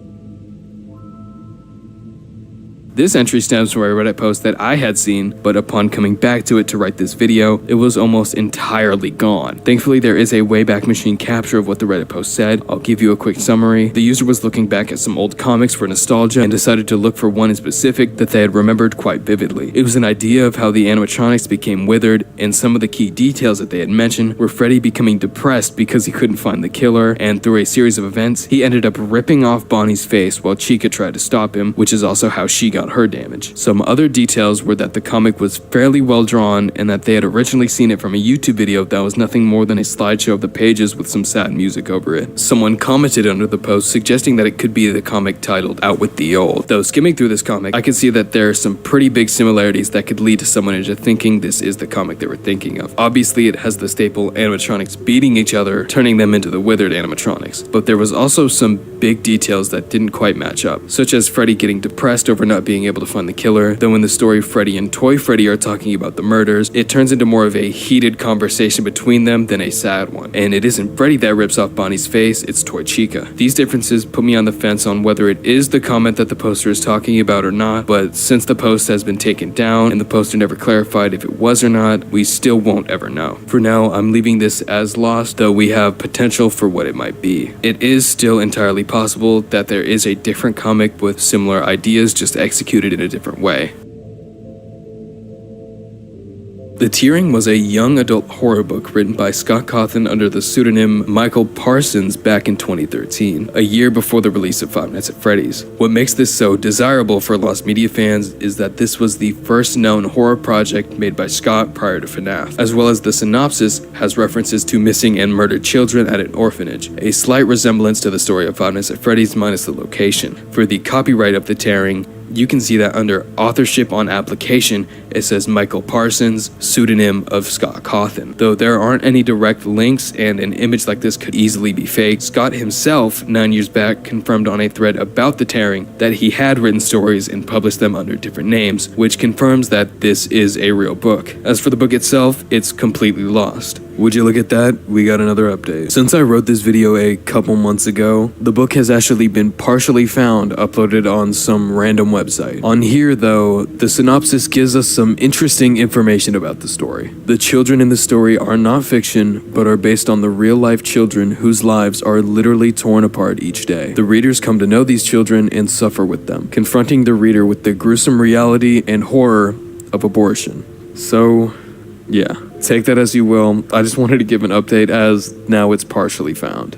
This entry stems from a Reddit post that I had seen, but upon coming back to it to write this video, it was almost entirely gone. Thankfully, there is a Wayback Machine capture of what the Reddit post said. I'll give you a quick summary. The user was looking back at some old comics for nostalgia and decided to look for one in specific that they had remembered quite vividly. It was an idea of how the animatronics became withered, and some of the key details that they had mentioned were Freddy becoming depressed because he couldn't find the killer, and through a series of events, he ended up ripping off Bonnie's face while Chica tried to stop him, which is also how she got her damage. Some other details were that the comic was fairly well drawn and that they had originally seen it from a YouTube video that was nothing more than a slideshow of the pages with some sad music over it. Someone commented under the post suggesting that it could be the comic titled Out with the Old. Though skimming through this comic, I could see that there are some pretty big similarities that could lead to someone into thinking this is the comic they were thinking of. Obviously, it has the staple animatronics beating each other, turning them into the withered animatronics. But there was also some big details that didn't quite match up, such as Freddy getting depressed over not being able to find the killer, though in the story Freddy and Toy Freddy are talking about the murders, it turns into more of a heated conversation between them than a sad one. And it isn't Freddy that rips off Bonnie's face, it's Toy Chica. These differences put me on the fence on whether it is the comment that the poster is talking about or not, but since the post has been taken down and the poster never clarified if it was or not, we still won't ever know. For now, I'm leaving this as lost, though we have potential for what it might be. It is still entirely possible that there is a different comic with similar ideas just executed in a different way. The Tearing was a young adult horror book written by Scott Cawthon under the pseudonym Michael Parsons back in 2013, a year before the release of Five Nights at Freddy's. What makes this so desirable for Lost Media fans is that this was the first known horror project made by Scott prior to FNAF, as well as the synopsis has references to missing and murdered children at an orphanage, a slight resemblance to the story of Five Nights at Freddy's minus the location. For the copyright of The Tearing, you can see that under authorship on application, it says Michael Parsons, pseudonym of Scott Cawthon. Though there aren't any direct links and an image like this could easily be faked, Scott himself, 9 years back, confirmed on a thread about The Tearing that he had written stories and published them under different names, which confirms that this is a real book. As for the book itself, it's completely lost. Would you look at that? We got another update. Since I wrote this video a couple months ago, the book has actually been partially found, uploaded on some random website. On here though, the synopsis gives us some interesting information about the story. The children in the story are not fiction, but are based on the real-life children whose lives are literally torn apart each day. The readers come to know these children and suffer with them, confronting the reader with the gruesome reality and horror of abortion. So, yeah, take that as you will. I just wanted to give an update as now it's partially found.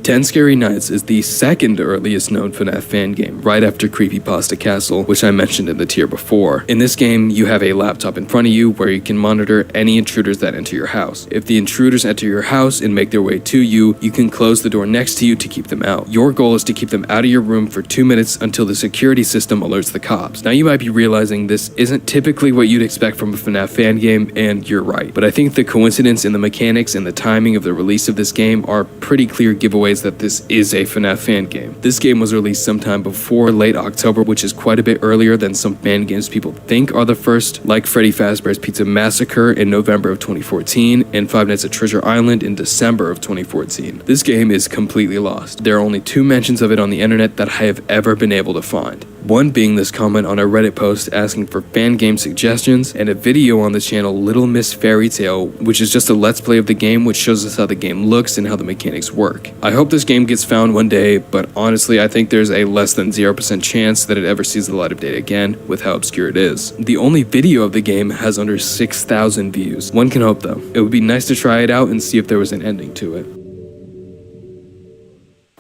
10 Scary Nights is the second earliest known FNAF fan game, right after Creepypasta Castle, which I mentioned in the tier before. In this game, you have a laptop in front of you where you can monitor any intruders that enter your house. If the intruders enter your house and make their way to you, you can close the door next to you to keep them out. Your goal is to keep them out of your room for 2 minutes until the security system alerts the cops. Now you might be realizing this isn't typically what you'd expect from a FNAF fan game, and you're right. But I think the coincidence in the mechanics and the timing of the release of this game are pretty clear giveaways that this is a FNAF fan game. This game was released sometime before late October, which is quite a bit earlier than some fan games people think are the first, like Freddy Fazbear's Pizza Massacre in November of 2014 and Five Nights at Treasure Island in December of 2014. This game is completely lost. There are only 2 mentions of it on the internet that I have ever been able to find. One being this comment on a Reddit post asking for fan game suggestions, and a video on the channel Little Miss Fairy Tale, which is just a let's play of the game which shows us how the game looks and how the mechanics work. I hope this game gets found one day, but honestly I think there's a less than 0% chance that it ever sees the light of day again with how obscure it is. The only video of the game has under 6,000 views. One can hope though. It would be nice to try it out and see if there was an ending to it.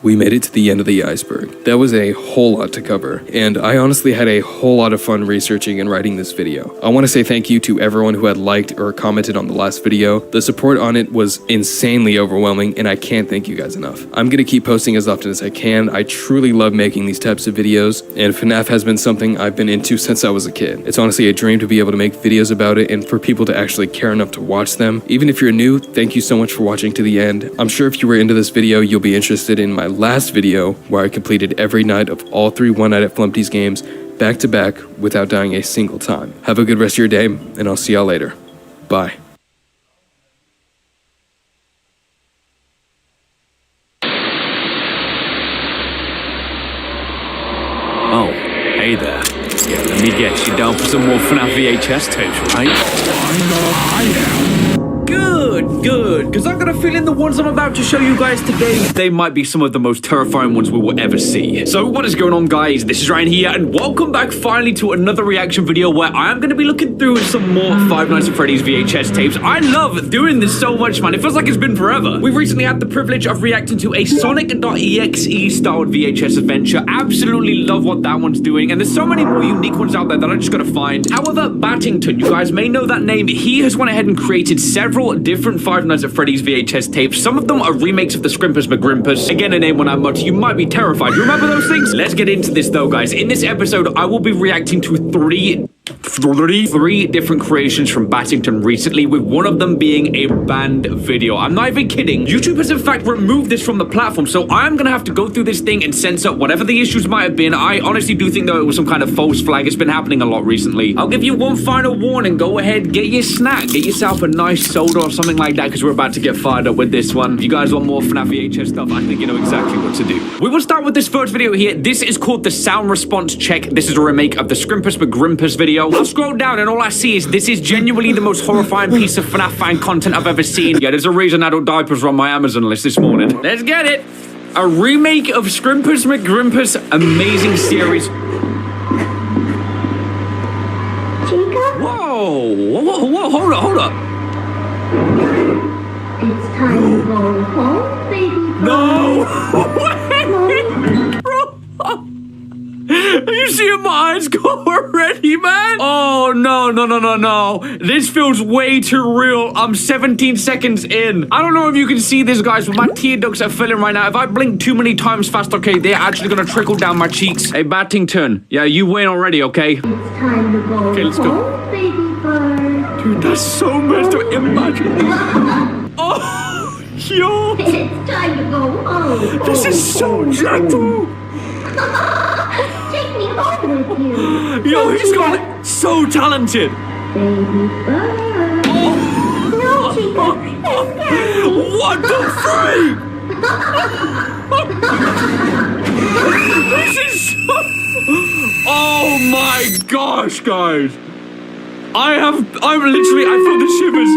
We made it to the end of the iceberg. That was a whole lot to cover, and I honestly had a whole lot of fun researching and writing this video. I want to say thank you to everyone who had liked or commented on the last video. The support on it was insanely overwhelming, and I can't thank you guys enough. I'm gonna keep posting as often as I can. I truly love making these types of videos, and FNAF has been something I've been into since I was a kid. It's honestly a dream to be able to make videos about it and for people to actually care enough to watch them. Even if you're new, thank you so much for watching to the end. I'm sure if you were into this video, you'll be interested in my last video where I completed every night of all 3 One Night at Flumpty's games back to back without dying a single time. Have a good rest of your day, and I'll see y'all later. Bye. Oh, hey there. Yeah, let me guess, you're down for some more FNAF VHS tapes, right? I am. Good, because I've got a feeling the ones I'm about to show you guys today, they might be some of the most terrifying ones we will ever see. So what is going on, guys? This is Ryan here, and welcome back finally to another reaction video where I am going to be looking through some more Five Nights at Freddy's VHS tapes. I love doing this so much, man. It feels like it's been forever. We've recently had the privilege of reacting to a Sonic.exe styled VHS adventure. Absolutely love what that one's doing, and there's so many more unique ones out there that I just gotta find. However, Battington, you guys may know that name. He has went ahead and created several different Five Nights at Freddy's VHS tapes. Some of them are remakes of the Scrimpus McGrimpus. Again, a name when I'm much, you might be terrified. You remember those things? Let's get into this though, guys. In this episode, I will be reacting to three different creations from Battington recently, with one of them being a banned video. I'm not even kidding. YouTube has in fact removed this from the platform, so I'm gonna have to go through this thing and censor whatever the issues might have been. I honestly do think though it was some kind of false flag. It's been happening a lot recently. I'll give you one final warning. Go ahead, get your snack, get yourself a nice soda or something like that, because we're about to get fired up with this one. If you guys want more FNAF VHS stuff, I think you know exactly what to do. We will start with this first video here. This is called the Sound Response Check. This is a remake of the Scrimpus McGrimpus video. I'll scroll down and all I see is this is genuinely the most horrifying piece of FNAF fan content I've ever seen. Yeah, there's a reason adult diapers were on my Amazon list this morning. Let's get it. A remake of Scrimpus McGrimpus amazing series. Whoa, hold up. It's time to go home, baby. No! Bro! Are you seeing my eyes go already, man? Oh, no. This feels way too real. I'm 17 seconds in. I don't know if you can see this, guys, but my tear ducts are filling right now. If I blink too many times fast, okay, they're actually gonna trickle down my cheeks. Hey, Battington. Yeah, you win already, okay? It's time to go okay, let's go. home, baby bird. Dude, that's so messed up. Imagine this. Oh, yo. It's time to go home. This is so gentle. Take me home with you. Yo, he's got it. So talented. Baby bird. Oh. No, Chica. What the freak? This is so... Oh my gosh, guys. I feel the shivers.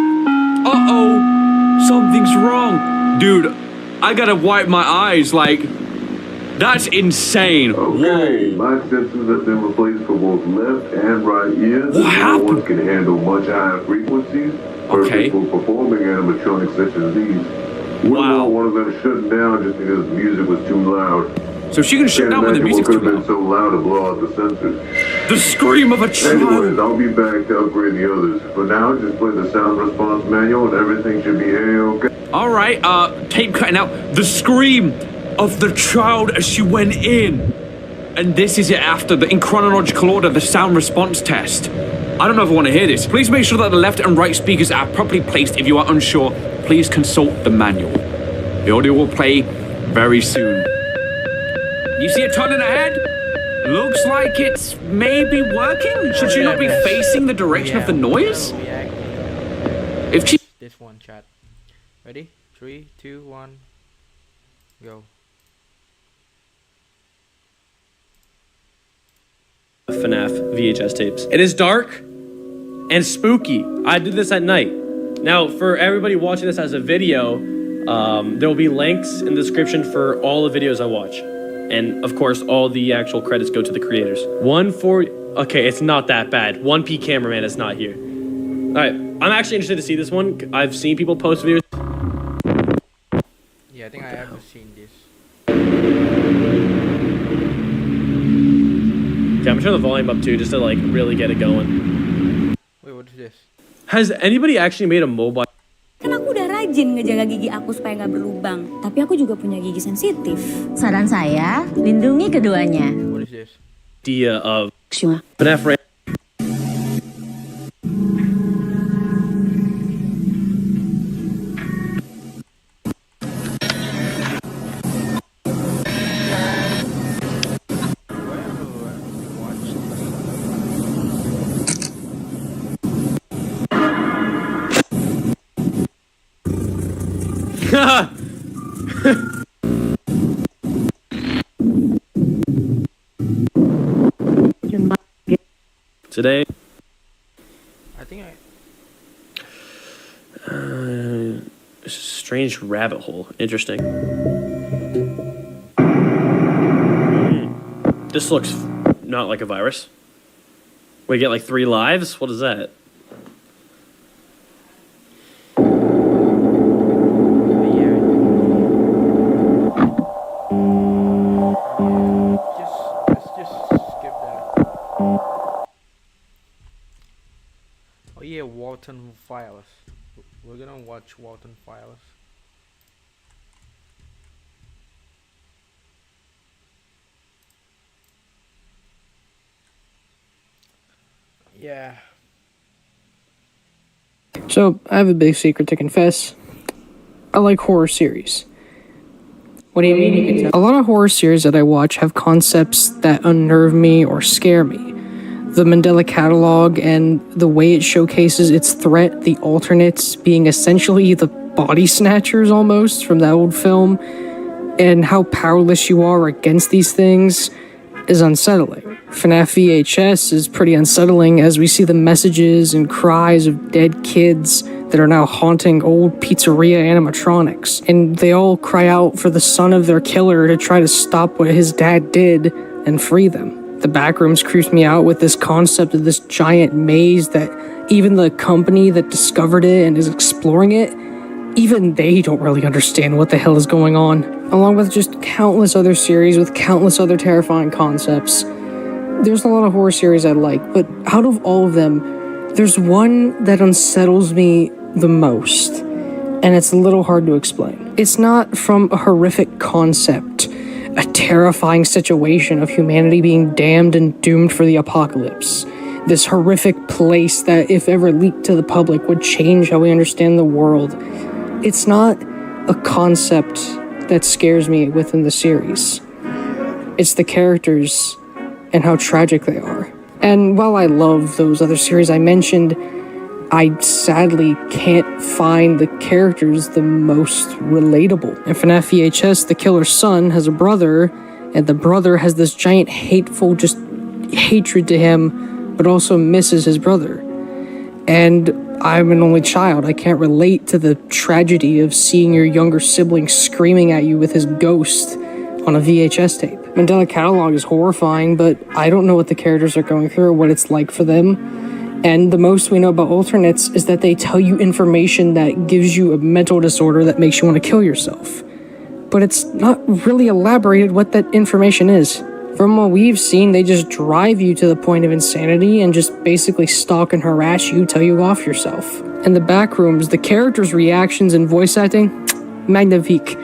Uh-oh. Something's wrong. Dude, I gotta wipe my eyes, like... That's insane. Okay, my sensors have been replaced for both left and right ears. What happened? No one can handle much higher frequencies. Okay. Perfect for performing animatronics such as these. Wouldn't want one of them shutting down just because the music was too loud. So she can shut down when the music's too loud. Could have been so loud to blow out the sensors. The scream of a child. Anyways, I'll be back to upgrade the others. For now, just play the sound response manual and everything should be A-okay. All right, tape cutting out. The scream of the child as she went in. And this is it after, in chronological order, the sound response test. I don't know if I want to hear this. Please make sure that the left and right speakers are properly placed. If you are unsure, please consult the manual. The audio will play very soon. You see it turning ahead? Looks like it's maybe working. Should she not be facing the direction of the noise? If she... This one, chat. Ready? 3, 2, 1, go. FNAF VHS tapes. It is dark and spooky. I did this at night. Now, for everybody watching this as a video, there will be links in the description for all the videos I watch. And, of course, all the actual credits go to the creators. Okay, it's not that bad. 1P cameraman is not here. Alright, I'm actually interested to see this one. I've seen people post videos. Yeah, I think I have seen this. Okay, I'm gonna turn the volume up too, just to like really get it going. Wait, what is this? Has anybody actually made a mobile? Kan aku udah rajin ngejaga gigi aku supaya nggak berlubang. Tapi aku juga punya gigi sensitif. Saran saya, lindungi keduanya. What is this? Idea of FNAF. Today, I think strange rabbit hole. Interesting. This looks not like a virus. We get like 3 lives? What is that? Walton Files. We're gonna watch Walton Files. Yeah. So, I have a big secret to confess. I like horror series. What do you mean? A lot of horror series that I watch have concepts that unnerve me or scare me. The Mandela Catalog and the way it showcases its threat, the alternates being essentially the body snatchers almost from that old film, and how powerless you are against these things is unsettling. FNAF VHS is pretty unsettling as we see the messages and cries of dead kids that are now haunting old pizzeria animatronics, and they all cry out for the son of their killer to try to stop what his dad did and free them. The Backrooms creeps me out with this concept of this giant maze that even the company that discovered it and is exploring it, even they don't really understand what the hell is going on. Along with just countless other series with countless other terrifying concepts. There's a lot of horror series I like, but out of all of them, there's one that unsettles me the most, and it's a little hard to explain. It's not from a horrific concept, a terrifying situation of humanity being damned and doomed for the apocalypse. This horrific place that, if ever leaked to the public, would change how we understand the world. It's not a concept that scares me within the series. It's the characters and how tragic they are. And while I love those other series I mentioned, I sadly can't find the characters the most relatable. In FNAF VHS, the killer's son has a brother, and the brother has this giant hateful just hatred to him, but also misses his brother. And I'm an only child. I can't relate to the tragedy of seeing your younger sibling screaming at you with his ghost. on a VHS tape. Mandela Catalog is horrifying, but I don't know what the characters are going through or what it's like for them. And the most we know about alternates is that they tell you information that gives you a mental disorder that makes you want to kill yourself. But it's not really elaborated what that information is. From what we've seen, they just drive you to the point of insanity and just basically stalk and harass you till you off yourself. In the back rooms, the characters' reactions and voice acting, magnifique.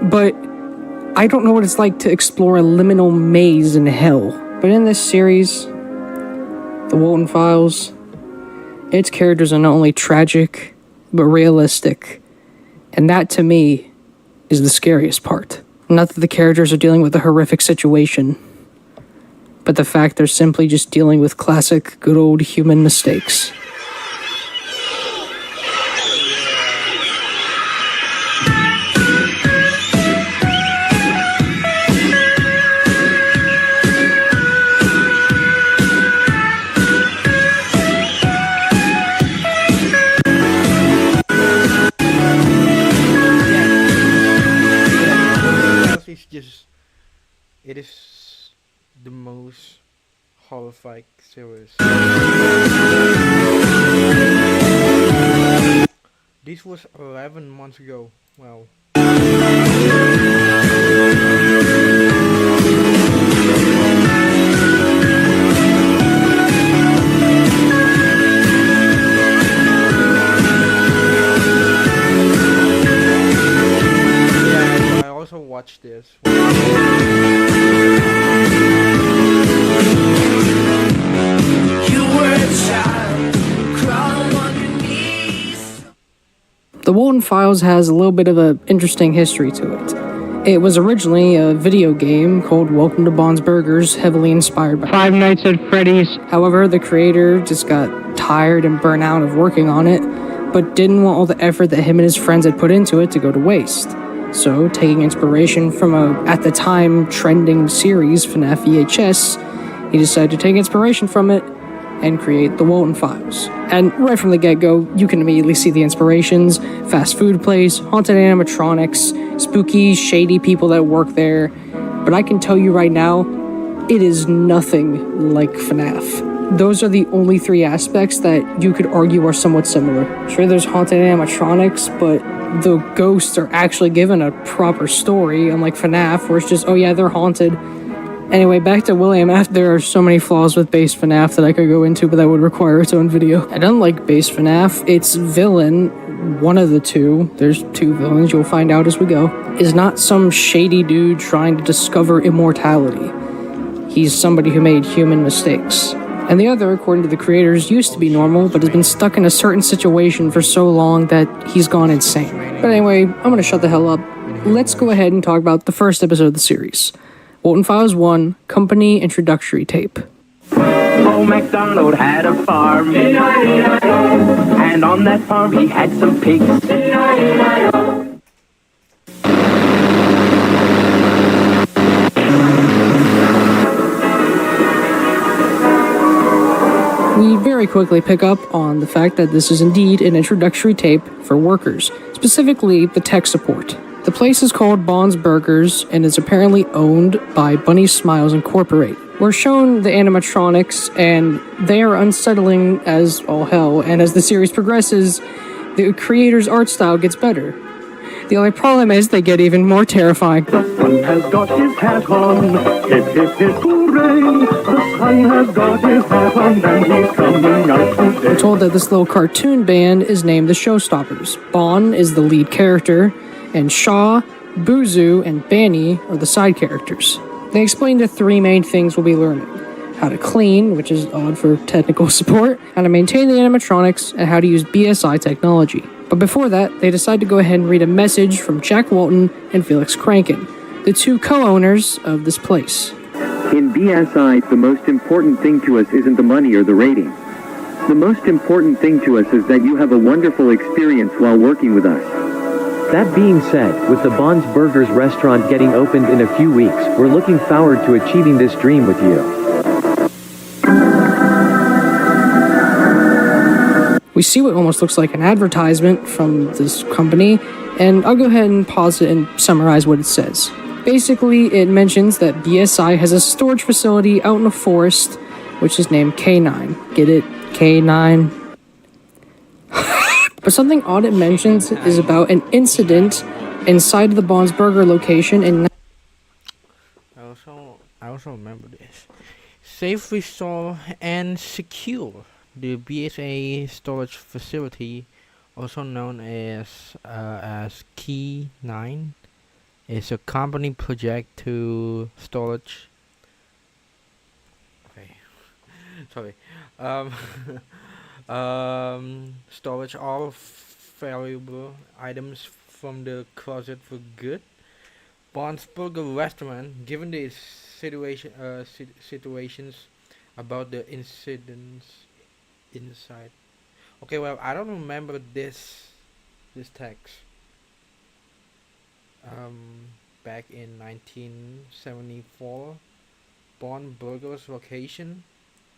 But I don't know what it's like to explore a liminal maze in hell. But in this series, The Walton Files, its characters are not only tragic, but realistic. And that, to me, is the scariest part. Not that the characters are dealing with a horrific situation, but the fact they're simply just dealing with classic, good old human mistakes. It is the most horrific series. This was 11 months ago. Wow. Yeah, I also watched this. The Walton Files has a little bit of an interesting history to it. It was originally a video game called Welcome to Bob's Burgers, heavily inspired by Five Nights at Freddy's. However, the creator just got tired and burnt out of working on it, but didn't want all the effort that him and his friends had put into it to go to waste. So, taking inspiration from a, at the time, trending series, FNAF VHS, he decided to take inspiration from it and create the Walton Files. And right from the get-go, you can immediately see the inspirations: fast food place, haunted animatronics, spooky, shady people that work there. But I can tell you right now, it is nothing like FNAF. Those are the only three aspects that you could argue are somewhat similar. Sure, there's haunted animatronics, but the ghosts are actually given a proper story, unlike FNAF, where it's just, oh yeah, they're haunted. Anyway, back to William F. There are so many flaws with base FNAF that I could go into, but that would require its own video. And unlike base FNAF, its villain, one of the two, there's two villains, you'll find out as we go, is not some shady dude trying to discover immortality. He's somebody who made human mistakes. And the other, according to the creators, used to be normal, but has been stuck in a certain situation for so long that he's gone insane. But anyway, I'm gonna shut the hell up. Let's go ahead and talk about the first episode of the series. Walton Files 1, Company Introductory Tape. Old MacDonald had a farm, and on that farm he had some pigs. We very quickly pick up on the fact that this is indeed an introductory tape for workers, specifically the tech support. The place is called Bob's Burgers and is apparently owned by Bunny Smiles Incorporated. We're shown the animatronics, and they are unsettling as all hell, and as the series progresses, the creator's art style gets better. The only problem is they get even more terrifying. The sun has got his hat on, hip hip hip hooray! The sun has got his hat on and he's coming out today. We're told that this little cartoon band is named the Showstoppers. Bon is the lead character, and Shaw, Buzu, and Banny are the side characters. They explain the three main things we'll be learning: how to clean, which is odd for technical support, how to maintain the animatronics, and how to use BSI technology. But before that, they decide to go ahead and read a message from Jack Walton and Felix Kranken, the two co-owners of this place. In BSI, the most important thing to us isn't the money or the rating. The most important thing to us is that you have a wonderful experience while working with us. That being said, with the Bob's Burgers restaurant getting opened in a few weeks, we're looking forward to achieving this dream with you. We see what almost looks like an advertisement from this company, and I'll go ahead and pause it and summarize what it says. Basically, it mentions that BSI has a storage facility out in a forest, which is named K9. Get it? K9. But something odd it mentions is about an incident inside the Bond's Burger location in... I also remember this. Safe, restore, and secure. The BSA storage facility, also known as Key 9, is a company project to storage. Okay, sorry. Storage all valuable items from the closet for good. Bond's Burger restaurant, given the situations about the incidents inside. Okay, well, I don't remember this text. Back in 1974, Bond Burger's location,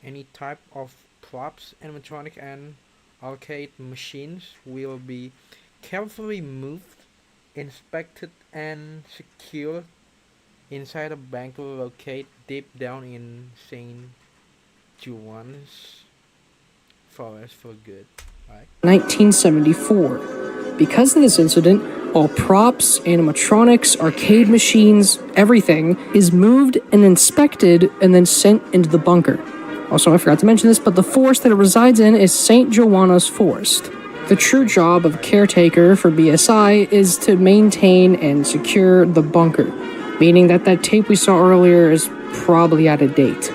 any type of props, animatronic, and arcade machines will be carefully moved, inspected, and secured inside a bunker located deep down in St. John's forest for good. Right? 1974. Because of this incident, all props, animatronics, arcade machines, everything is moved and inspected and then sent into the bunker. Also, I forgot to mention this, but the forest that it resides in is St. Joanna's Forest. The true job of a caretaker for BSI is to maintain and secure the bunker, meaning that tape we saw earlier is probably out of date.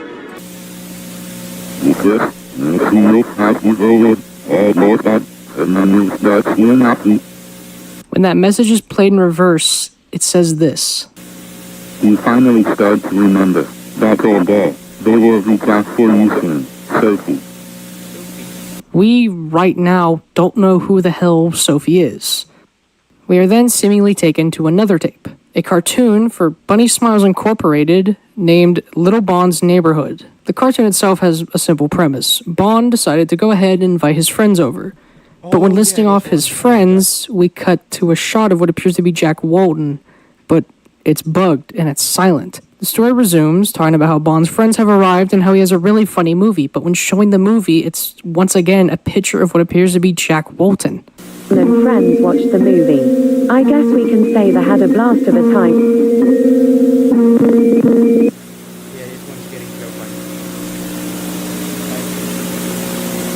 When that message is played in reverse, it says this. We finally start to remember. That's all ball. They will be back for you soon. Sophie. We, right now, don't know who the hell Sophie is. We are then seemingly taken to another tape, a cartoon for Bunny Smiles Incorporated named Little Bond's Neighborhood. The cartoon itself has a simple premise. Bond decided to go ahead and invite his friends over. But when listing off his friends, we cut to a shot of what appears to be Jack Walton, but it's bugged and it's silent. The story resumes, talking about how Bond's friends have arrived and how he has a really funny movie, but when showing the movie, it's once again a picture of what appears to be Jack Walton. And friends watched the movie. I guess we can say they had a blast of a time.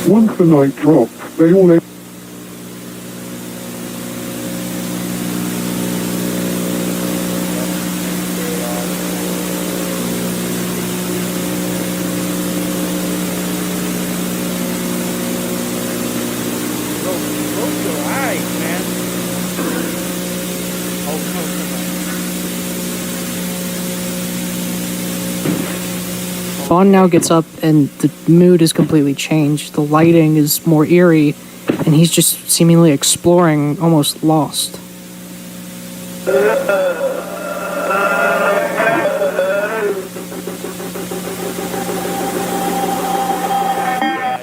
Once the night drops, they all... Bond now gets up and the mood is completely changed. The lighting is more eerie and he's just seemingly exploring, almost lost. Yeah,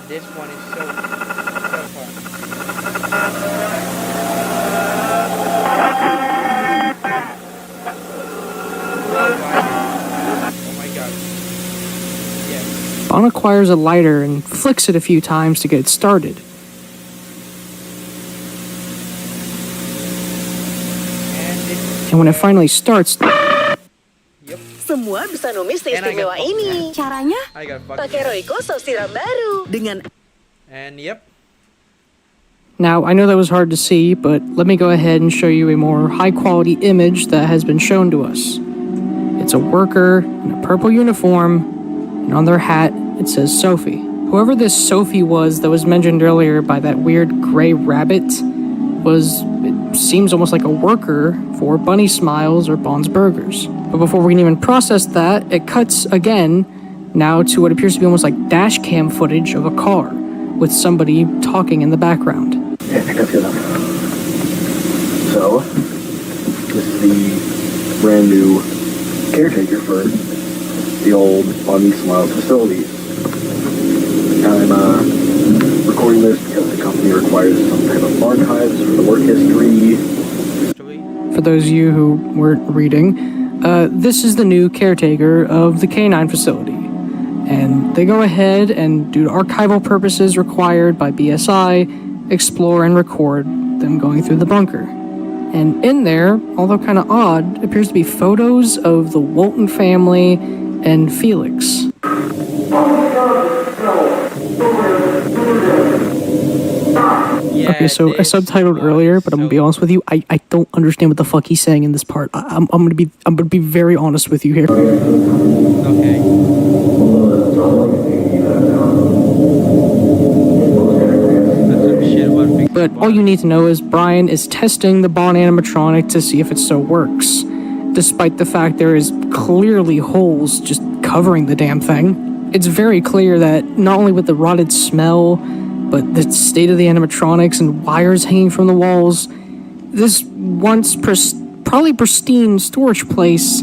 this one is so Bond acquires a lighter and flicks it a few times to get it started. And when it finally starts... Semua bisa numis seistimewa ini. Caranya? Pakai Royco saus tiram baru. Dengan... And yep. Now, I know that was hard to see, but let me go ahead and show you a more high-quality image that has been shown to us. It's a worker in a purple uniform, and on their hat, it says Sophie. Whoever this Sophie was that was mentioned earlier by that weird gray rabbit it seems almost like a worker for Bunny Smiles or Bond's Burgers. But before we can even process that, it cuts again, now to what appears to be almost like dash cam footage of a car, with somebody talking in the background. Yeah, pick up your number. So, this is the brand new caretaker for the old Bunny Smiles facility. I'm recording this because the company requires some type of archives for the work history. For those of you who weren't reading, this is the new caretaker of the K9 facility. And they go ahead and, due to archival purposes required by BSI, explore and record them going through the bunker. And in there, although kind of odd, appears to be photos of the Walton family and Felix. Okay, so I subtitled earlier, but I'm gonna be honest with you, I don't understand what the fuck he's saying in this part. I'm gonna be very honest with you here. Okay. But all you need to know is Brian is testing the Bond animatronic to see if it still works, despite the fact there is clearly holes just covering the damn thing. It's very clear that not only with the rotted smell, but the state of the animatronics and wires hanging from the walls, this once probably pristine storage place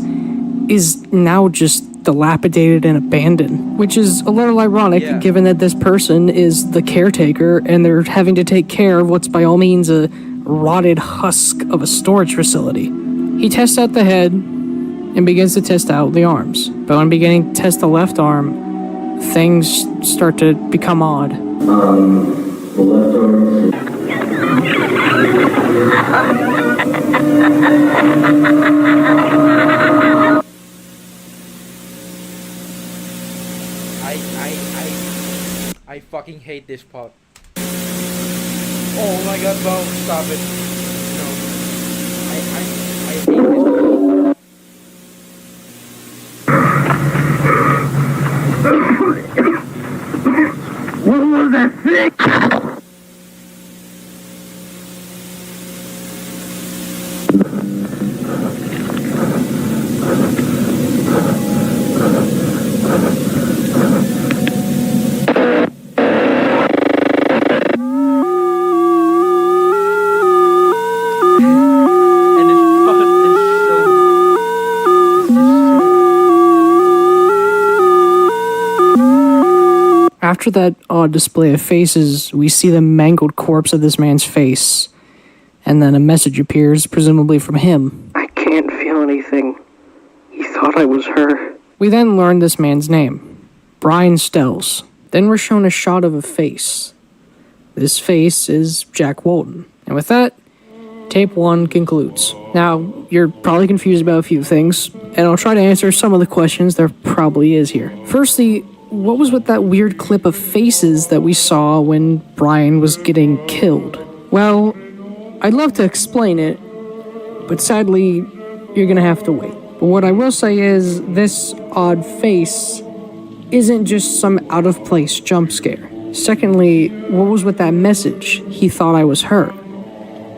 is now just dilapidated and abandoned, which is a little ironic given that this person is the caretaker and they're having to take care of what's by all means a rotted husk of a storage facility. He tests out the head and begins to test out the arms, but when beginning to test the left arm, things start to become odd. The left arm. I fucking hate this part. Oh my god, Bo, stop it. No. I hate this part. What was that thing? After that odd display of faces, we see the mangled corpse of this man's face, and then a message appears, presumably from him. I can't feel anything. He thought I was her. We then learn this man's name, Brian Stells. Then we're shown a shot of a face. This face is Jack Walton. And with that, tape 1 concludes. Now, you're probably confused about a few things, and I'll try to answer some of the questions there probably is here. Firstly, what was with that weird clip of faces that we saw when Brian was getting killed? Well, I'd love to explain it, but sadly, you're gonna have to wait. But what I will say is, this odd face isn't just some out-of-place jump scare. Secondly, what was with that message? He thought I was her.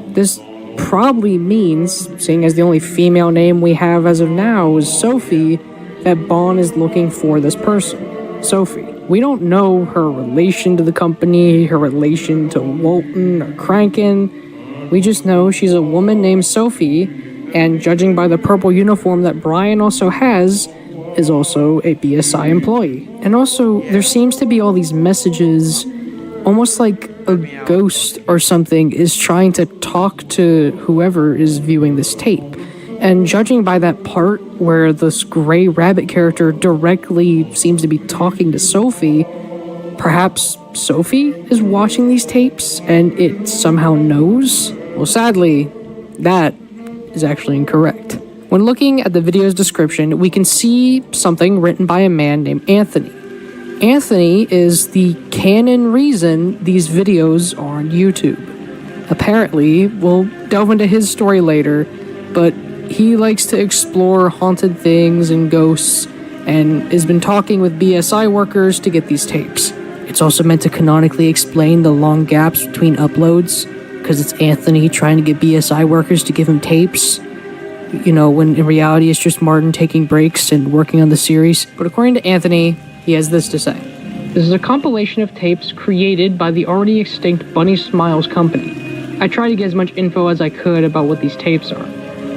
This probably means, seeing as the only female name we have as of now is Sophie, that Bond is looking for this person. Sophie. We don't know her relation to the company, her relation to Walton or Crankin. We just know she's a woman named Sophie, and judging by the purple uniform that Brian also has, is also a BSI employee. And also, there seems to be all these messages, almost like a ghost or something is trying to talk to whoever is viewing this tape. And judging by that part where this gray rabbit character directly seems to be talking to Sophie, perhaps Sophie is watching these tapes and it somehow knows? Well, sadly, that is actually incorrect. When looking at the video's description, we can see something written by a man named Anthony. Anthony is the canon reason these videos are on YouTube. Apparently, we'll delve into his story later, but he likes to explore haunted things and ghosts, and has been talking with BSI workers to get these tapes. It's also meant to canonically explain the long gaps between uploads, because it's Anthony trying to get BSI workers to give him tapes. You know, when in reality it's just Martin taking breaks and working on the series. But according to Anthony, he has this to say. This is a compilation of tapes created by the already extinct Bunny Smiles company. I tried to get as much info as I could about what these tapes are.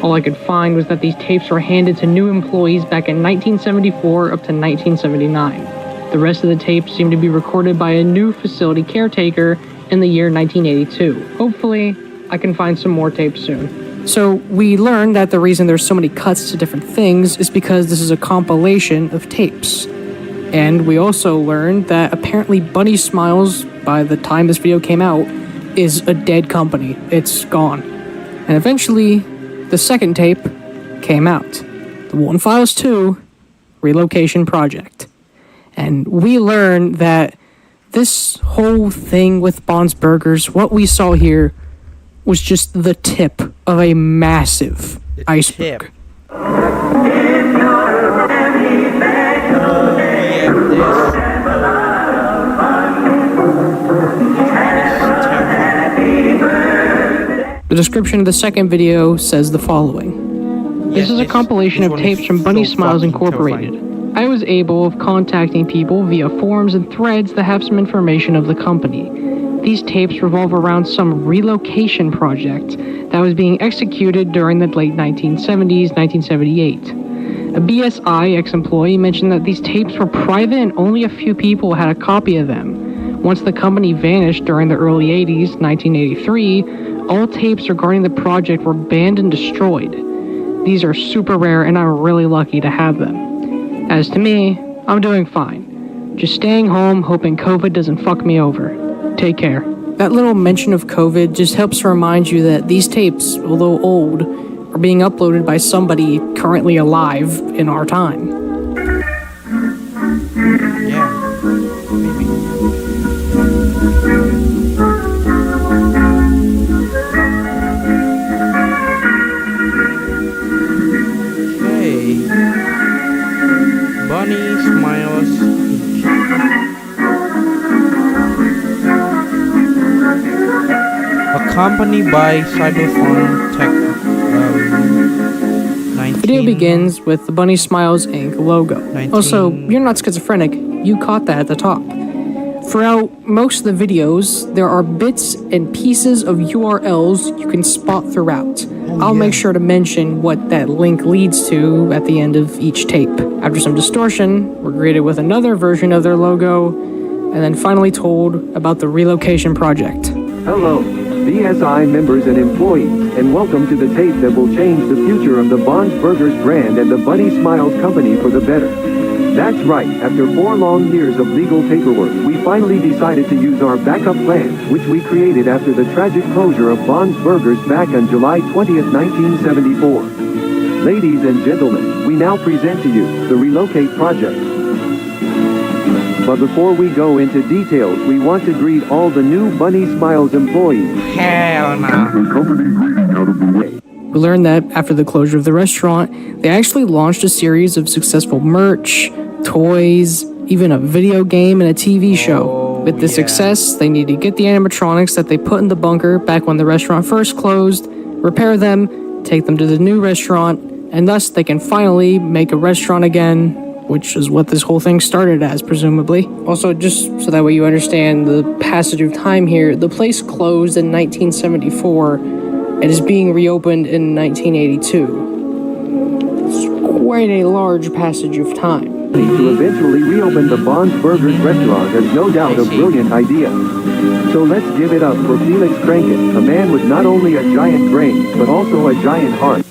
All I could find was that these tapes were handed to new employees back in 1974 up to 1979. The rest of the tapes seem to be recorded by a new facility caretaker in the year 1982. Hopefully, I can find some more tapes soon. So we learned that the reason there's so many cuts to different things is because this is a compilation of tapes. And we also learned that apparently Bunny Smiles, by the time this video came out, is a dead company. It's gone. And eventually, the second tape came out. The One Files 2 Relocation Project. And we learned that this whole thing with Bond's Burgers, what we saw here, was just the tip of a massive iceberg. The description of the second video says the following. This is a compilation of tapes from Bunny Smiles Incorporated. I was able of contacting people via forums and threads that have some information of the company. These tapes revolve around some relocation project that was being executed during the late 1970s, 1978. A BSI ex-employee mentioned that these tapes were private and only a few people had a copy of them. Once the company vanished during the early 80s, 1983, all tapes regarding the project were banned and destroyed. These are super rare and I'm really lucky to have them. As to me, I'm doing fine. Just staying home, hoping COVID doesn't fuck me over. Take care. That little mention of COVID just helps to remind you that these tapes, although old, are being uploaded by somebody currently alive in our time. Yeah, maybe. Okay. Bunny Smiles. Accompanied by Cyberphone Tech. The video begins with the Bunny Smiles Inc. logo. Also, you're not schizophrenic, you caught that at the top. Throughout most of the videos, there are bits and pieces of URLs you can spot throughout. I'll make sure to mention what that link leads to at the end of each tape. After some distortion, we're greeted with another version of their logo, and then finally told about the relocation project. Hello, BSI members and employees, and welcome to the tape that will change the future of the Bond's Burgers brand and the Bunny Smiles company for the better. That's right, after 4 long years of legal paperwork, we finally decided to use our backup plan, which we created after the tragic closure of Bond's Burgers back on July 20th, 1974. Ladies and gentlemen, we now present to you the Relocate Project. But before we go into details, we want to greet all the new Bunny Smiles employees. Hell no. We learned that after the closure of the restaurant, they actually launched a series of successful merch, toys, even a video game and a TV show. With this success, they need to get the animatronics that they put in the bunker back when the restaurant first closed, repair them, take them to the new restaurant, and thus they can finally make a restaurant again, which is what this whole thing started as, presumably. Also, just so that way you understand the passage of time here, the place closed in 1974 and is being reopened in 1982. It's quite a large passage of time. To eventually reopen the Bond's Burgers restaurant is no doubt a brilliant idea. So let's give it up for Felix Kranken, a man with not only a giant brain, but also a giant heart.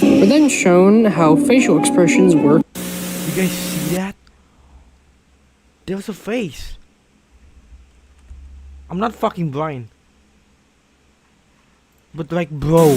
We're then shown how facial expressions work. You guys see that? There was a face. I'm not fucking blind. But like, bro.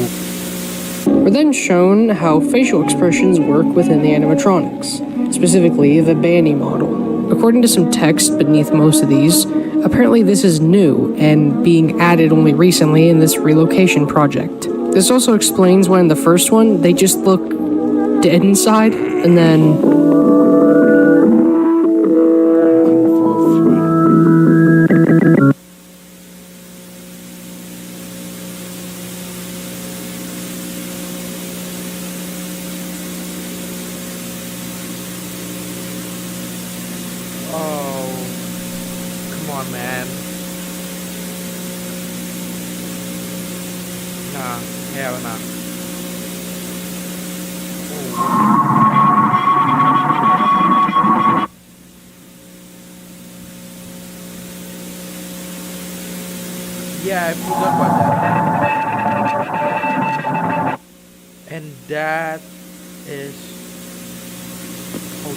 We're then shown how facial expressions work within the animatronics, specifically the BAGI model. According to some text beneath most of these, apparently this is new and being added only recently in this relocation project. This also explains why in the first one, they just look dead inside, and then... Oh, come on, man. Nah, hell nah. Yeah, I forgot about that. And that is.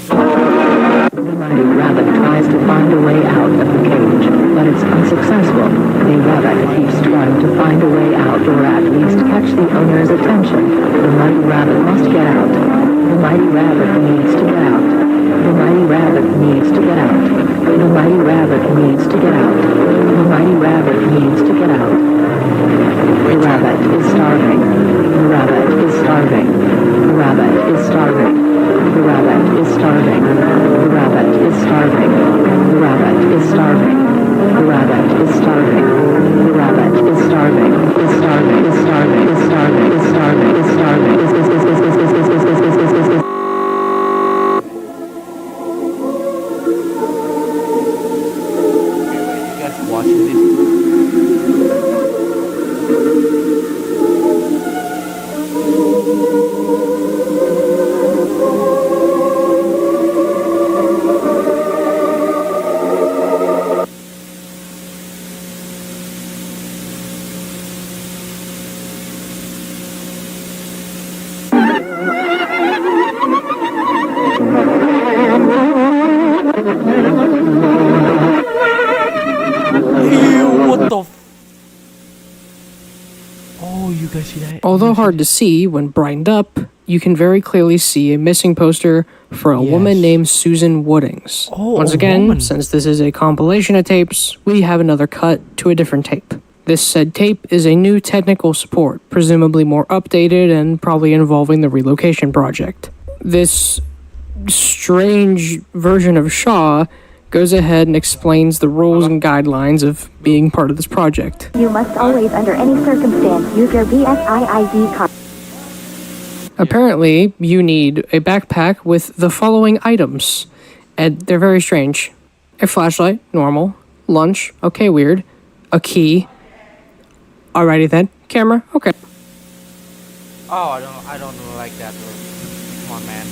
The mighty rabbit tries to find a way out of the cage, but it's unsuccessful. The rabbit keeps trying to find a way out, or at least catch the owner's attention. The mighty rabbit must get out. The mighty rabbit needs to get out. The mighty rabbit needs to get out. The mighty rabbit needs to get out. The mighty rabbit needs to get out. The rabbit is starving. The rabbit is starving. The rabbit is starving. The rabbit is starving. The rabbit is starving. The rabbit is starving. The rabbit is starving. The rabbit is starving. Is starving. Is starving. Is starving. Is starving. Is starving. You guys watching this? What the Oh, you guys see that? Although hard to see when brightened up, you can very clearly see a missing poster for a woman named Susan Woodings. Once again, since this is a compilation of tapes, we have another cut to a different tape. This said tape is a new technical support, presumably more updated and probably involving the relocation project. This strange version of Shaw goes ahead and explains the rules and guidelines of being part of this project. You must always, under any circumstance, use your BSI card. Apparently, you need a backpack with the following items, and they're very strange. A flashlight, normal. Lunch, okay, weird. A key. Alrighty then. Camera, okay. Oh, I don't like that. Come on, man.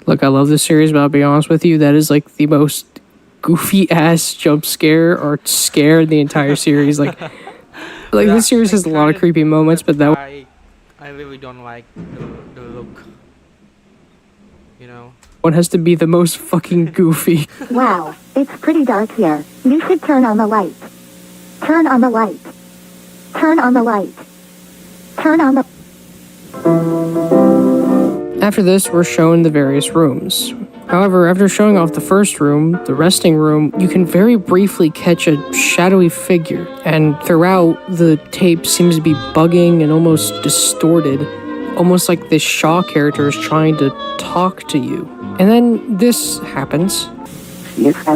Look, I love this series, but I'll be honest with you, that is like the most goofy ass jump scare or scare in the entire series. Like this series has a lot of creepy moments, but that I really don't like the look. You know. one has to be the most fucking goofy. Wow, it's pretty dark here. You should turn on the light. Turn on the light. Turn on the light. Turn on the... After this, we're shown the various rooms. However, after showing off the first room, the resting room, you can very briefly catch a shadowy figure, and throughout, the tape seems to be bugging and almost distorted, almost like this Shaw character is trying to talk to you. And then this happens. Yes, I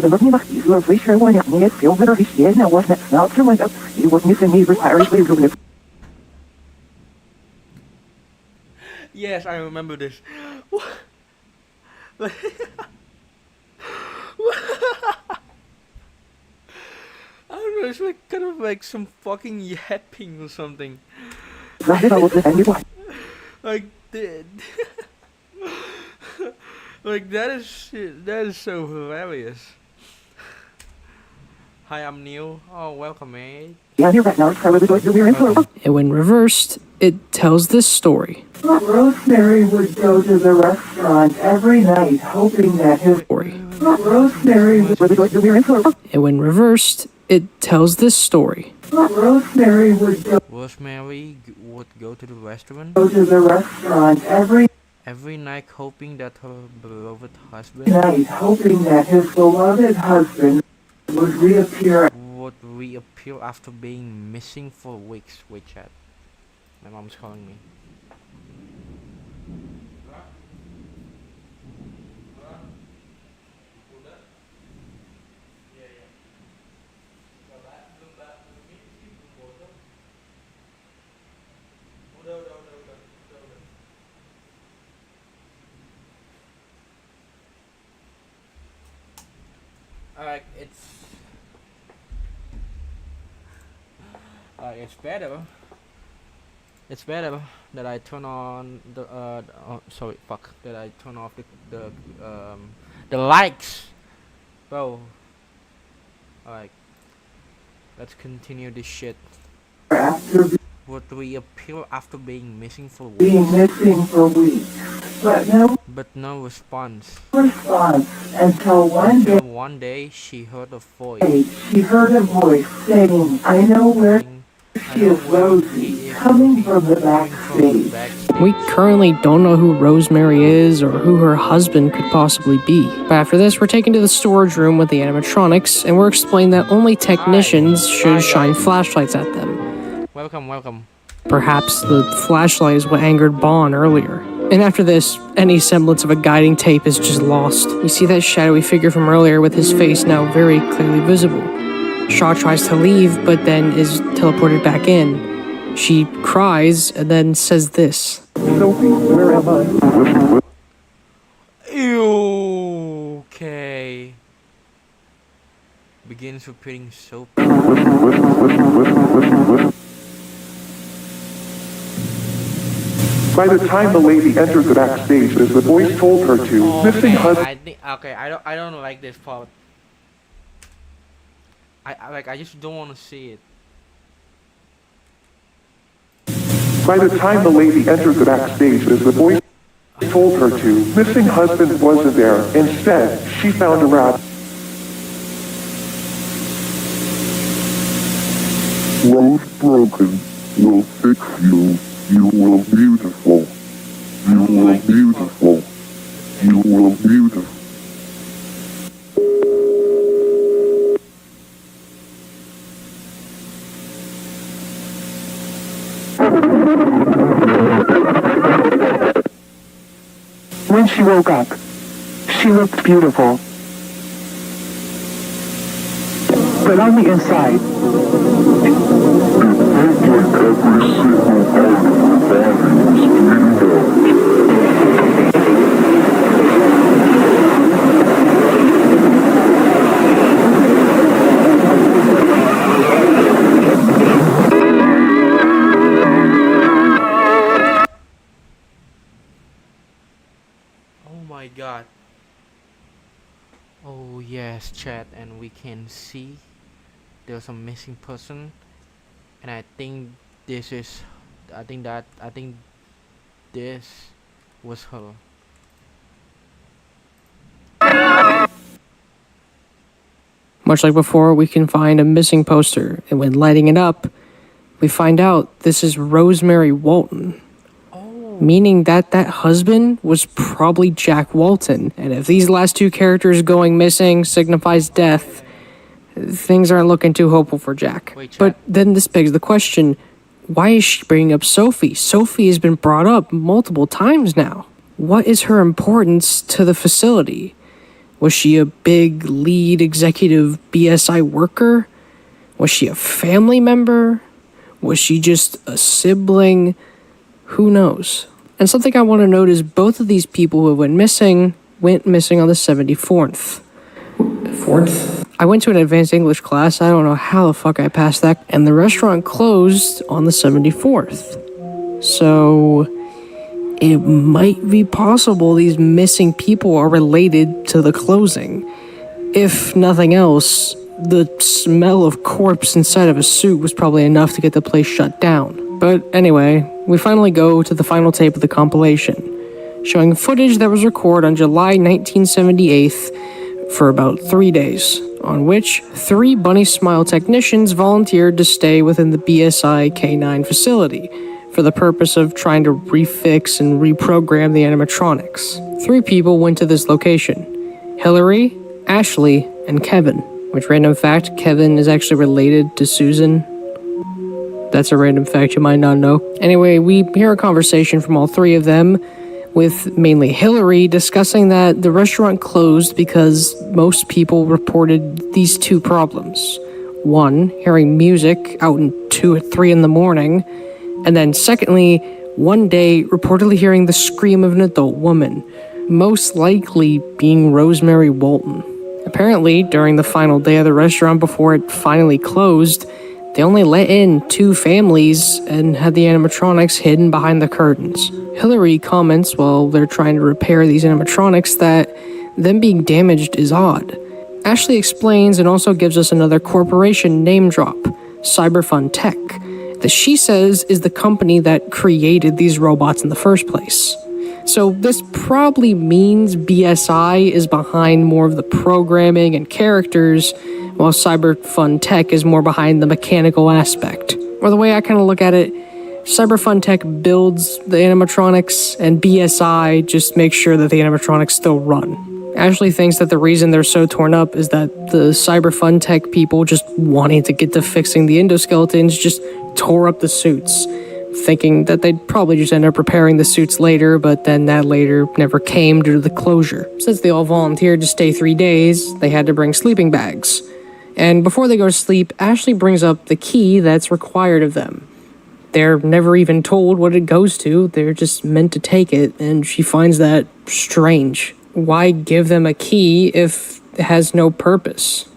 remember this. I don't know, it's like kind of like some fucking yapping or something. Like that. Like that is so hilarious. Hi, I'm Neil. Oh, welcome, mate. And when reversed, it tells this story. Rosemary would go to the restaurant every night hoping that his... Rosemary would... And when reversed, it tells this story. Rosemary would go... Rosemary would go to the restaurant? Go to the restaurant every night hoping that her beloved husband... Night hoping that his beloved husband would reappear after being missing for weeks. Wait, chat. My mom's calling me. Alright, it's better. It's better that I turn on the that I turn off the lights, bro. Alright, let's continue this shit. After Would we appeal after being missing for being weeks? missing for weeks, but no But no response. response until one Until day one day she heard a voice. she heard a voice saying, "I know where she is, Rosie," coming from the backstage. We currently don't know who Rosemary is or who her husband could possibly be. But after this, we're taken to the storage room with the animatronics, and we're explained that only technicians should shine flashlights at them. Welcome, welcome. Perhaps the flashlight is what angered Bond earlier. And after this, any semblance of a guiding tape is just lost. We see that shadowy figure from earlier with his face now very clearly visible. Shaw tries to leave, but then is teleported back in. She cries and then says this. Sophie, where am I? Ew, okay. Begins repeating soap. By the time the lady entered the backstage, as the voice told her to, missing husband. I think I don't like this part. I just don't want to see it. By the time the lady entered the backstage, as the voice told her to, missing husband wasn't there. Instead, she found a rat. Rose broken will fix you. You will beautiful. You will beautiful. You will beautiful. When she woke up, she looked beautiful. But on the inside, Oh my god. Oh yes, chat, and we can see there's a missing person, and I think this was her. Much like before, we can find a missing poster, and when lighting it up, we find out this is Rosemary Walton. Meaning that husband was probably Jack Walton, and if these last two characters going missing signifies death, things aren't looking too hopeful for Jack. But then this begs the question, why is she bringing up Sophie? Sophie has been brought up multiple times now. What is her importance to the facility? Was she a big lead executive BSI worker? Was she a family member? Was she just a sibling? Who knows? And something I want to note is both of these people who went missing on the 74th. I went to an advanced English class, I don't know how the fuck I passed that, and the restaurant closed on the 74th. So it might be possible these missing people are related to the closing. If nothing else, the smell of corpse inside of a suit was probably enough to get the place shut down. But anyway, we finally go to the final tape of the compilation, showing footage that was recorded on July 1978 for about 3 days, on which 3 Bunny Smile technicians volunteered to stay within the BSI K9 facility for the purpose of trying to refix and reprogram the animatronics. 3 people went to this location: Hillary, Ashley, and Kevin. Which, random fact, Kevin is actually related to Susan. That's a random fact you might not know. Anyway, we hear a conversation from all 3 of them, with mainly Hillary discussing that the restaurant closed because most people reported these 2 problems. 1, hearing music out in 2 or 3 in the morning, and then secondly, one day reportedly hearing the scream of an adult woman, most likely being Rosemary Walton. Apparently, during the final day of the restaurant before it finally closed, they only let in 2 families and had the animatronics hidden behind the curtains. Hillary comments while they're trying to repair these animatronics that them being damaged is odd. Ashley explains and also gives us another corporation name drop, Cyberfun Tech, that she says is the company that created these robots in the first place. So this probably means BSI is behind more of the programming and characters, while Cyberfun Tech is more behind the mechanical aspect. Or the way I kind of look at it, Cyberfun Tech builds the animatronics, and BSI just makes sure that the animatronics still run. Ashley thinks that the reason they're so torn up is that the Cyberfun Tech people, just wanting to get to fixing the endoskeletons, just tore up the suits, thinking that they'd probably just end up repairing the suits later, but then that later never came due to the closure. Since they all volunteered to stay 3 days, they had to bring sleeping bags. And before they go to sleep, Ashley brings up the key that's required of them. They're never even told what it goes to, they're just meant to take it, and she finds that strange. Why give them a key if it has no purpose?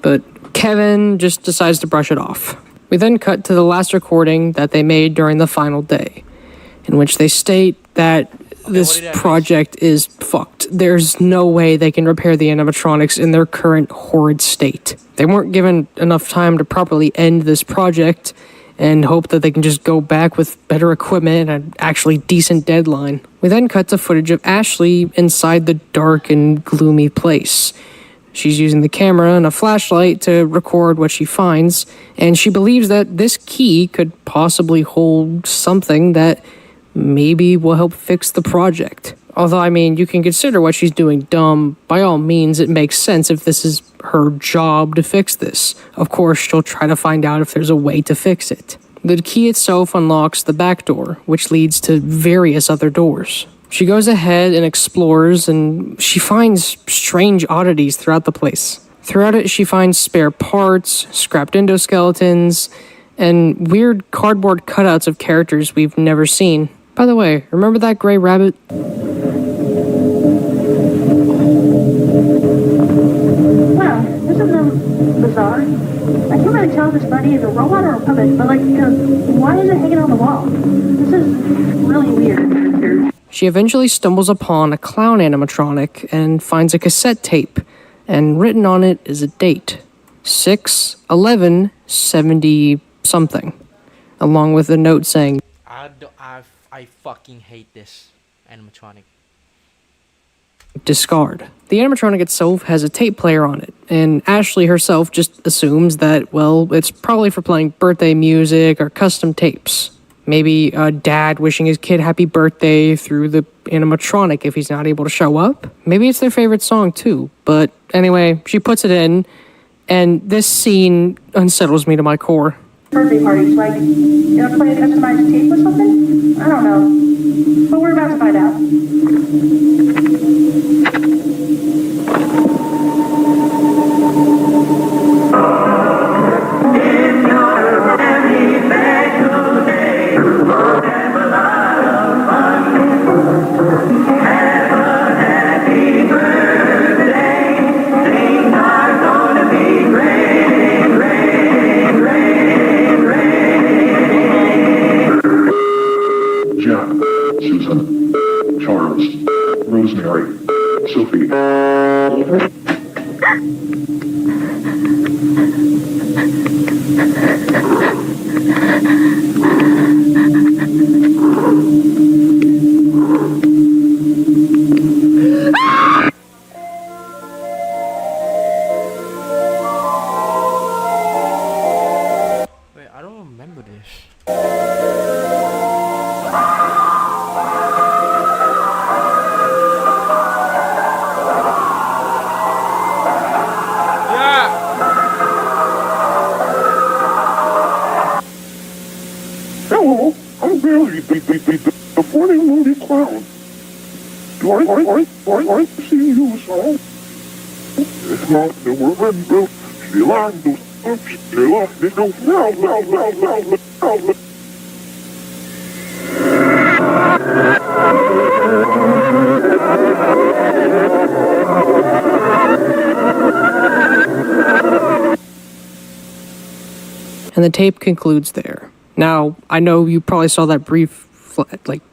But Kevin just decides to brush it off. We then cut to the last recording that they made during the final day, in which they state that this project is fucked. There's no way they can repair the animatronics in their current horrid state. They weren't given enough time to properly end this project and hope that they can just go back with better equipment and an actually decent deadline. We then cut to footage of Ashley inside the dark and gloomy place. She's using the camera and a flashlight to record what she finds, and she believes that this key could possibly hold something that maybe will help fix the project. Although, I mean, you can consider what she's doing dumb. By all means, it makes sense if this is her job to fix this. Of course, she'll try to find out if there's a way to fix it. The key itself unlocks the back door, which leads to various other doors. She goes ahead and explores, and she finds strange oddities throughout the place. Throughout it, she finds spare parts, scrapped endoskeletons, and weird cardboard cutouts of characters we've never seen. By the way, remember that gray rabbit? Wow, this is bizarre. I can't really tell if this buddy is a robot or a puppet, but why is it hanging on the wall? This is really weird. She eventually stumbles upon a clown animatronic and finds a cassette tape, and written on it is a date, 6/11/70-something, along with a note saying, I fucking hate this animatronic. discard. The animatronic itself has a tape player on it, and Ashley herself just assumes that, well, it's probably for playing birthday music or custom tapes. Maybe a dad wishing his kid happy birthday through the animatronic if he's not able to show up. Maybe it's their favorite song too. But anyway, she puts it in, and this scene unsettles me to my core. Birthday parties, play a customized tape or something? I don't know. But we're about to find out. Susan, Charles, Rosemary, Sophie. Wait, I don't remember this. Hello, I'm Billy, the funny movie clown. Do I see you so? It's not the woman, bro. She lined those up, she lost it, no, And the tape concludes there. Now, I know you probably saw that brief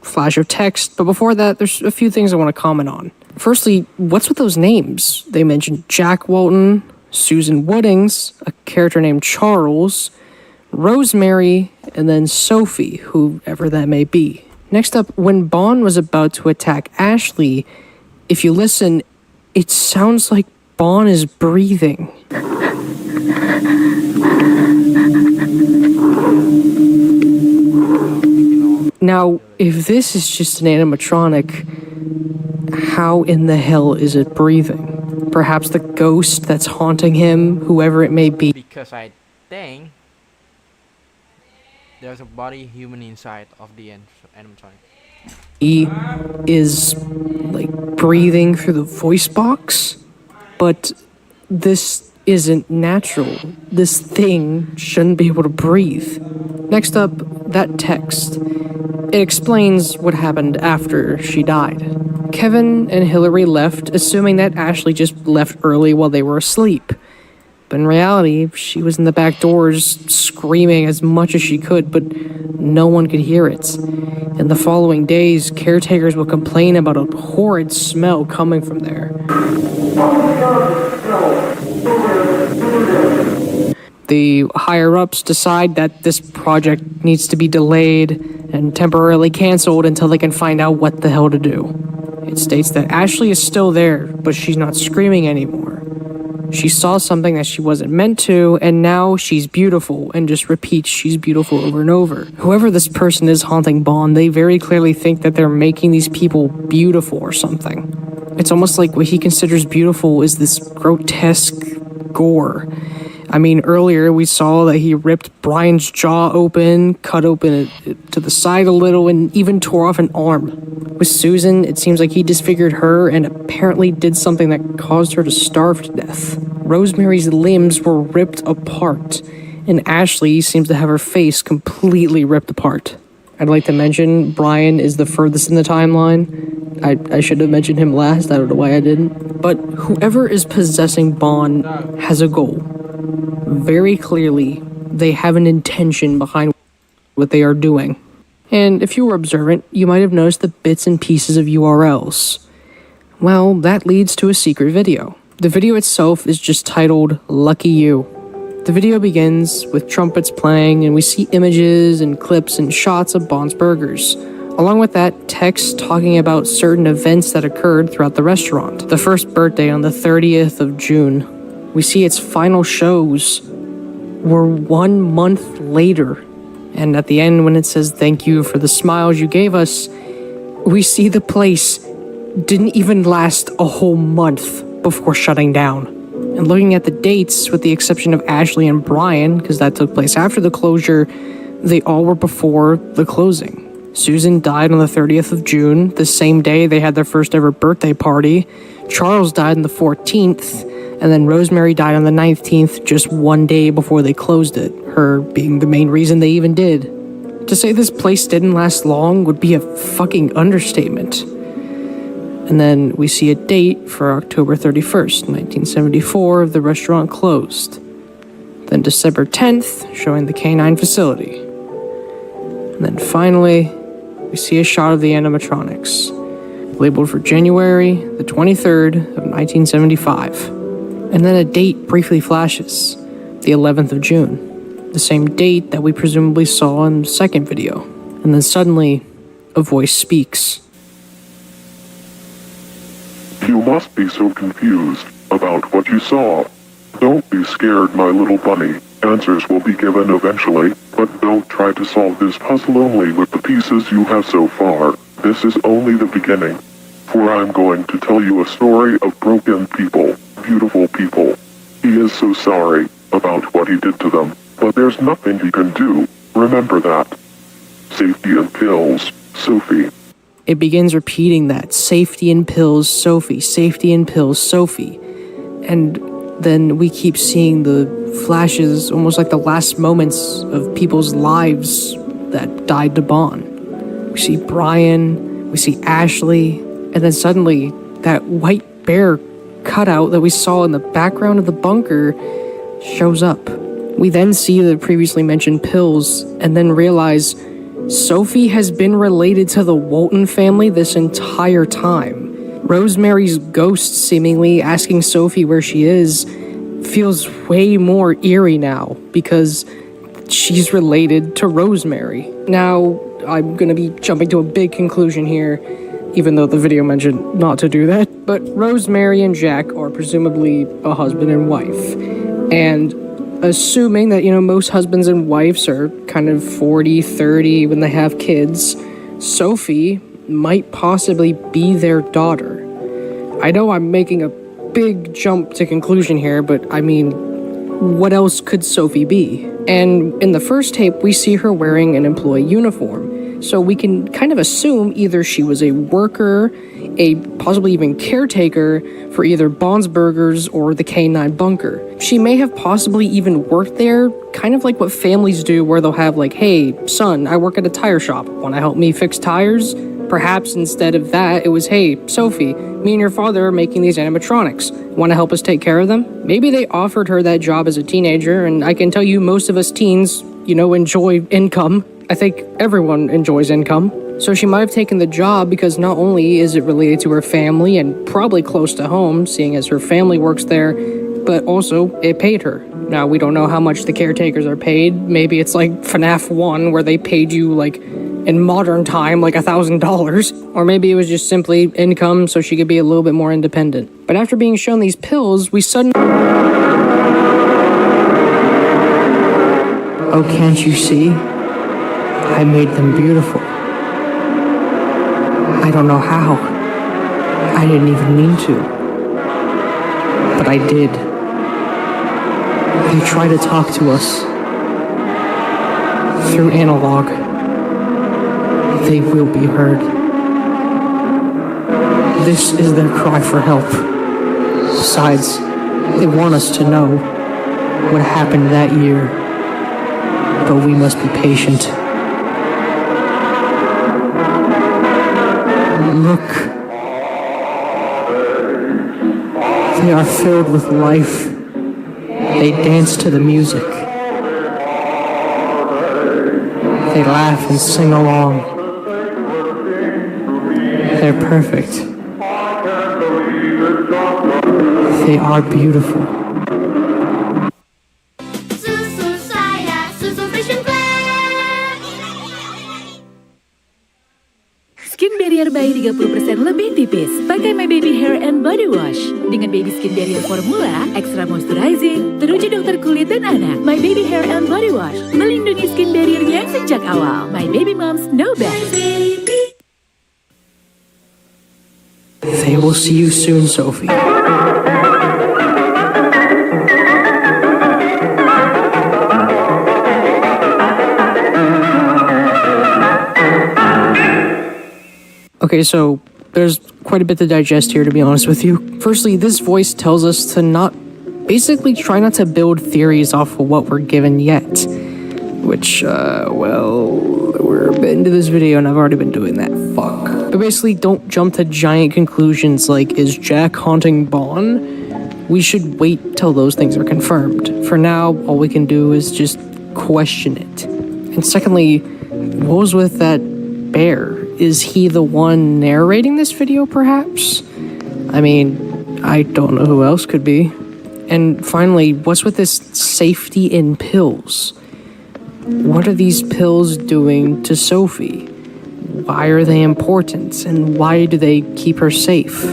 flash of text, but before that, there's a few things I want to comment on. Firstly, what's with those names? They mentioned Jack Walton, Susan Woodings, a character named Charles, Rosemary, and then Sophie, whoever that may be. Next up, when Bond was about to attack Ashley, if you listen, it sounds like Bond is breathing. Now, if this is just an animatronic, how in the hell is it breathing? Perhaps the ghost that's haunting him, whoever it may be. Because I think there's a body human inside of the animatronic. He is like breathing through the voice box, but this isn't natural. This thing shouldn't be able to breathe. Next up, that text. It explains what happened after she died. Kevin and Hillary left, assuming that Ashley just left early while they were asleep. But in reality, she was in the back doors screaming as much as she could, but no one could hear it. In the following days, caretakers would complain about a horrid smell coming from there. The higher-ups decide that this project needs to be delayed and temporarily canceled until they can find out what the hell to do. It states that Ashley is still there, but she's not screaming anymore. She saw something that she wasn't meant to, and now she's beautiful, and just repeats she's beautiful over and over. Whoever this person is haunting Bond, they very clearly think that they're making these people beautiful or something. It's almost like what he considers beautiful is this grotesque gore. I mean, earlier we saw that he ripped Brian's jaw open, cut open it to the side a little, and even tore off an arm. With Susan, it seems like he disfigured her and apparently did something that caused her to starve to death. Rosemary's limbs were ripped apart, and Ashley seems to have her face completely ripped apart. I'd like to mention Brian is the furthest in the timeline. I should have mentioned him last, I don't know why I didn't. But whoever is possessing Bond has a goal. Very clearly, they have an intention behind what they are doing. And if you were observant, you might have noticed the bits and pieces of URLs. Well, that leads to a secret video. The video itself is just titled, Lucky You. The video begins with trumpets playing, and we see images and clips and shots of Bond's Burgers. Along with that, text talking about certain events that occurred throughout the restaurant. The first birthday on the 30th of June. We see its final shows were 1 month later. And at the end, when it says thank you for the smiles you gave us, we see the place didn't even last a whole month before shutting down. And looking at the dates, with the exception of Ashley and Brian, because that took place after the closure, they all were before the closing. Susan died on the 30th of June, the same day they had their first ever birthday party. Charles died on the 14th, and then Rosemary died on the 19th, just 1 day before they closed it, her being the main reason they even did. To say this place didn't last long would be a fucking understatement. And then we see a date for October 31st, 1974, the restaurant closed. Then December 10th, showing the canine facility. And then finally, we see a shot of the animatronics, labeled for January the 23rd of 1975. And then a date briefly flashes, the 11th of June, the same date that we presumably saw in the second video. And then suddenly, a voice speaks. You must be so confused about what you saw. Don't be scared, my little bunny. Answers will be given eventually, but don't try to solve this puzzle only with the pieces you have so far. This is only the beginning. For I'm going to tell you a story of broken people, beautiful people. He is so sorry about what he did to them, but there's nothing he can do. Remember that. Safety and pills, Sophie. It begins repeating that, safety and pills, Sophie, safety and pills, Sophie. And then we keep seeing the flashes, almost like the last moments of people's lives that died to Bond. We see Brian, we see Ashley, and then suddenly that white bear cutout that we saw in the background of the bunker shows up. We then see the previously mentioned pills, and then realize Sophie has been related to the Walton family this entire time. Rosemary's ghost seemingly asking Sophie where she is feels way more eerie now because she's related to Rosemary. Now, I'm gonna be jumping to a big conclusion here, even though the video mentioned not to do that, but Rosemary and Jack are presumably a husband and wife. And assuming that, most husbands and wives are kind of 40, 30 when they have kids, Sophie might possibly be their daughter. I know I'm making a big jump to conclusion here, but I mean, what else could Sophie be? And in the first tape, we see her wearing an employee uniform. So we can kind of assume either she was a worker, a possibly even caretaker for either Bond's Burgers or the K9 bunker. She may have possibly even worked there, kind of like what families do where they'll have like, hey, son, I work at a tire shop. Want to help me fix tires? Perhaps instead of that, it was, hey, Sophie, me and your father are making these animatronics. Want to help us take care of them? Maybe they offered her that job as a teenager, and I can tell you most of us teens, enjoy income. I think everyone enjoys income. So she might have taken the job because not only is it related to her family and probably close to home, seeing as her family works there, but also it paid her. Now, we don't know how much the caretakers are paid. Maybe it's like FNAF 1 where they paid you like in modern time like $1,000. Or maybe it was just simply income so she could be a little bit more independent. But after being shown these pills, we suddenly... Oh, can't you see? I made them beautiful. I don't know how. I didn't even mean to. But I did. They try to talk to us. Through analog. They will be heard. This is their cry for help. Besides, they want us to know what happened that year. But we must be patient. Look. They are filled with life. They dance to the music. They laugh and sing along. They're perfect. They are beautiful. Skin barrier bayi 30% lebih tipis. Pakai My Baby Hair and Body Wash. Dengan Baby Skin Barrier Formula, extra moisturizing, teruji dokter kulit dan anak. My Baby Hair and Body Wash melindungi skin barriernya sejak awal. My Baby Moms know best. They will see you soon, Sophie. Okay, so there's quite a bit to digest here, to be honest with you. Firstly, this voice tells us to basically try not to build theories off of what we're given yet. Which, we're a bit into this video and I've already been doing that. Fuck. But basically, don't jump to giant conclusions like, is Jack haunting Bond? We should wait till those things are confirmed. For now, all we can do is just question it. And secondly, what was with that bear? Is he the one narrating this video, perhaps? I mean, I don't know who else could be. And finally, what's with this safety in pills? What are these pills doing to Sophie? Why are they important? And why do they keep her safe?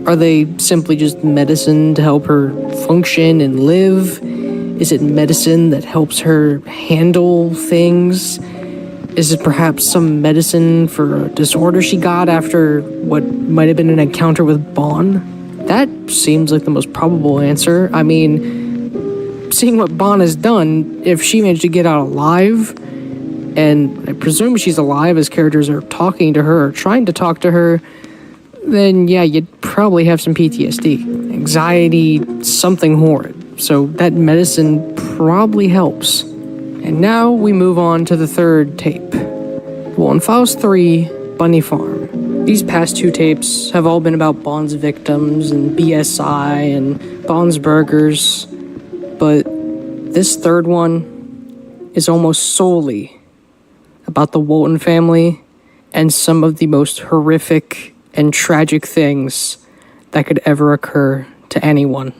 Are they simply just medicine to help her function and live? Is it medicine that helps her handle things? Is it perhaps some medicine for a disorder she got after what might have been an encounter with Bond? That seems like the most probable answer. I mean, seeing what Bond has done, if she managed to get out alive, and I presume she's alive as characters are talking to her or trying to talk to her, then yeah, you'd probably have some PTSD, anxiety, something horrid. So that medicine probably helps. And now we move on to the third tape. Well, in Files 3, Bunny Farm. These past two tapes have all been about Bond's victims and BSI and Bond's Burgers, but this third one is almost solely about the Walton family and some of the most horrific and tragic things that could ever occur to anyone.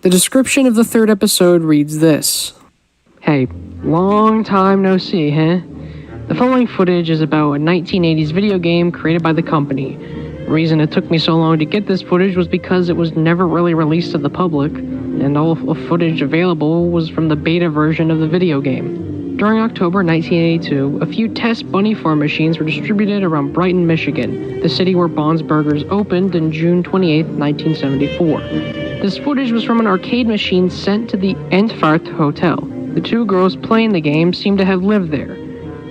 The description of the third episode reads this. Hey, long time no see, huh? The following footage is about a 1980s video game created by the company. The reason it took me so long to get this footage was because it was never really released to the public, and all of footage available was from the beta version of the video game. During October 1982, a few test bunny farm machines were distributed around Brighton, Michigan, the city where Bond's Burgers opened in June 28, 1974. This footage was from an arcade machine sent to the Entfart Hotel. The two girls playing the game seemed to have lived there.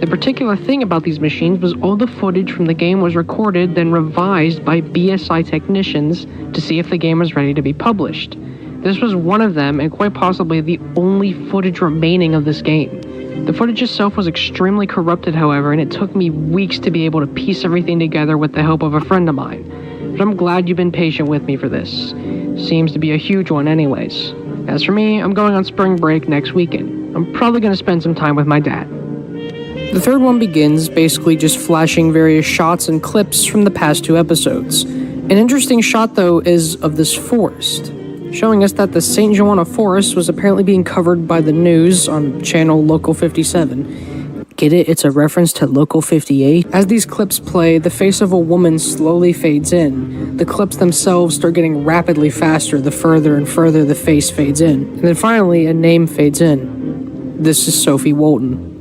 The particular thing about these machines was all the footage from the game was recorded, then revised by BSI technicians to see if the game was ready to be published. This was one of them, and quite possibly the only footage remaining of this game. The footage itself was extremely corrupted, however, and it took me weeks to be able to piece everything together with the help of a friend of mine. But I'm glad you've been patient with me for this. Seems to be a huge one anyways. As for me, I'm going on spring break next weekend. I'm probably going to spend some time with my dad. The third one begins basically just flashing various shots and clips from the past two episodes. An interesting shot, though, is of this forest, showing us that the St. Joanna Forest was apparently being covered by the news on channel Local 57. Get it? It's a reference to Local 58. As these clips play, the face of a woman slowly fades in. The clips themselves start getting rapidly faster the further and further the face fades in. And then finally, a name fades in. This is Sophie Walton.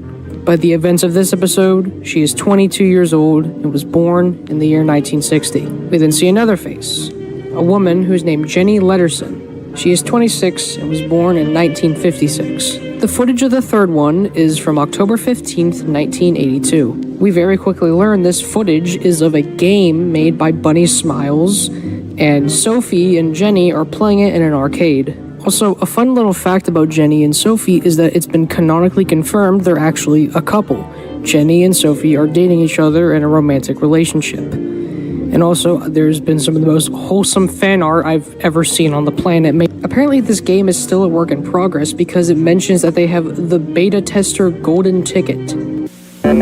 By the events of this episode, she is 22 years old and was born in the year 1960. We then see another face, a woman who's named Jenny Letterson. She is 26 and was born in 1956. The footage of the third one is from October 15th, 1982. We very quickly learn this footage is of a game made by Bunny Smiles, and Sophie and Jenny are playing it in an arcade. Also, a fun little fact about Jenny and Sophie is that it's been canonically confirmed they're actually a couple. Jenny and Sophie are dating each other in a romantic relationship. And also, there's been some of the most wholesome fan art I've ever seen on the planet. Apparently, this game is still a work in progress because it mentions that they have the beta tester golden ticket. Yeah,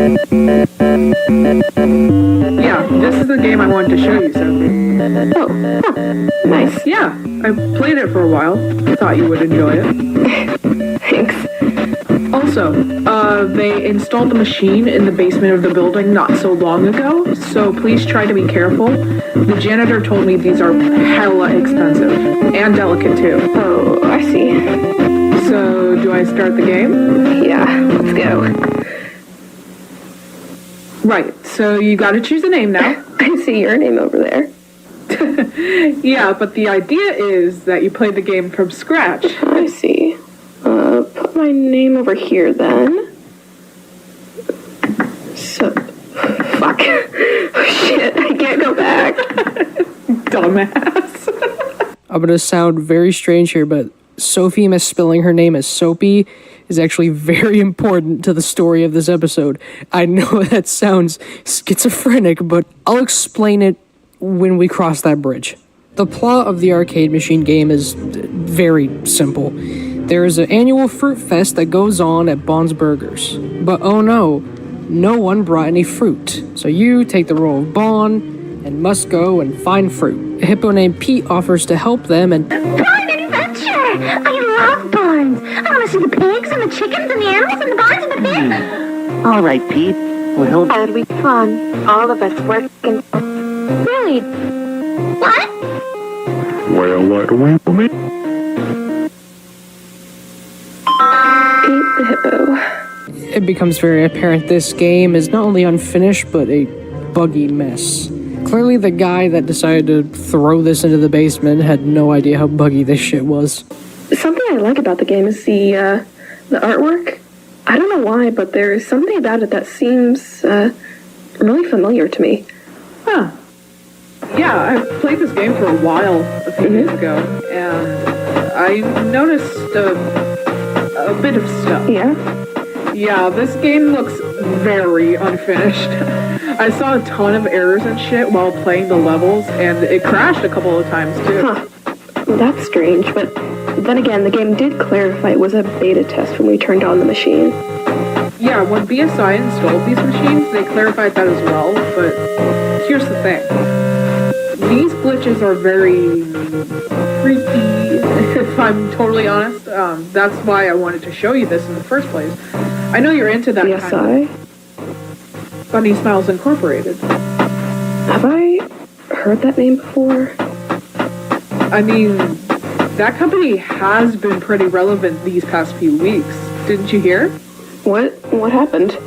this is the game I wanted to show you, Sophie. Oh, nice. Yeah, I played it for a while. Thought you would enjoy it. Thanks. Also, they installed the machine in the basement of the building not so long ago, so please try to be careful. The janitor told me these are hella expensive, and delicate too. Oh, I see. So, do I start the game? Yeah, let's go. Right, so you gotta choose a name now. I see your name over there. Yeah, but the idea is that you play the game from scratch. I see. Put my name over here then. So, fuck. Shit, I can't go back. Dumbass. I'm gonna sound very strange here, but Sophie misspelling her name as Soapy is actually very important to the story of this episode. I know that sounds schizophrenic, but I'll explain it when we cross that bridge. The plot of the arcade machine game is very simple. There is an annual fruit fest that goes on at Bond's Burgers. But oh no one brought any fruit. So you take the role of Bond and must go and find fruit. A hippo named Pete offers to help them and... Bond Adventure! I love Bonds! I want to see the pigs and the chickens and the animals and the barns and the fish! All right, Pete. Well, That'll be fun. All of us working. Really? What? Well, what do we mean? Pete the hippo. It becomes very apparent this game is not only unfinished, but a buggy mess. Clearly the guy that decided to throw this into the basement had no idea how buggy this shit was. Something I like about the game is the artwork. I don't know why, but there's something about it that seems really familiar to me. Huh. Yeah, I played this game for a while a few days ago, and I noticed a bit of stuff. Yeah? Yeah, this game looks very unfinished. I saw a ton of errors and shit while playing the levels, and it crashed a couple of times too. Huh. That's strange, but then again, the game did clarify it was a beta test when we turned on the machine. Yeah, when BSI installed these machines, they clarified that as well, but here's the thing. These glitches are very freaky, if I'm totally honest. That's why I wanted to show you this in the first place. I know you're into that BSI? kind of Funny Smiles Incorporated. Have I heard that name before? I mean, that company has been pretty relevant these past few weeks. Didn't you hear? What happened?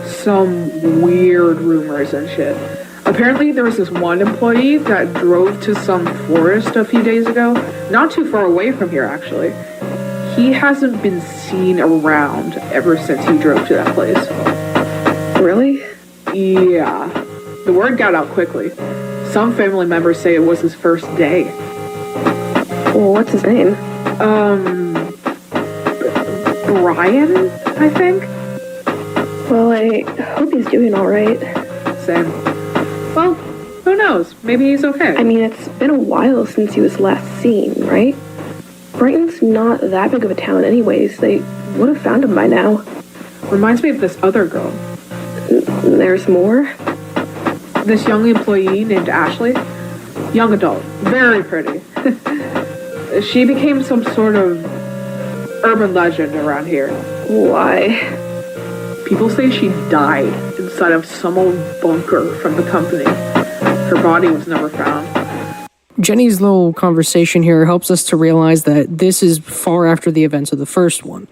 Some weird rumors and shit. Apparently there was this one employee that drove to some forest a few days ago, not too far away from here actually. He hasn't been seen around ever since he drove to that place. Really? Yeah. The word got out quickly. Some family members say it was his first day. Well, what's his name? Brian, I think? Well, I hope he's doing alright. Same. Well, who knows? Maybe he's okay. I mean, it's been a while since he was last seen, right? Brighton's not that big of a town anyways. They would have found him by now. Reminds me of this other girl. There's more? This young employee named Ashley. Young adult. Very pretty. She became some sort of urban legend around here. Why? People say she died inside of some old bunker from the company. Her body was never found. Jenny's little conversation here helps us to realize that this is far after the events of the first one.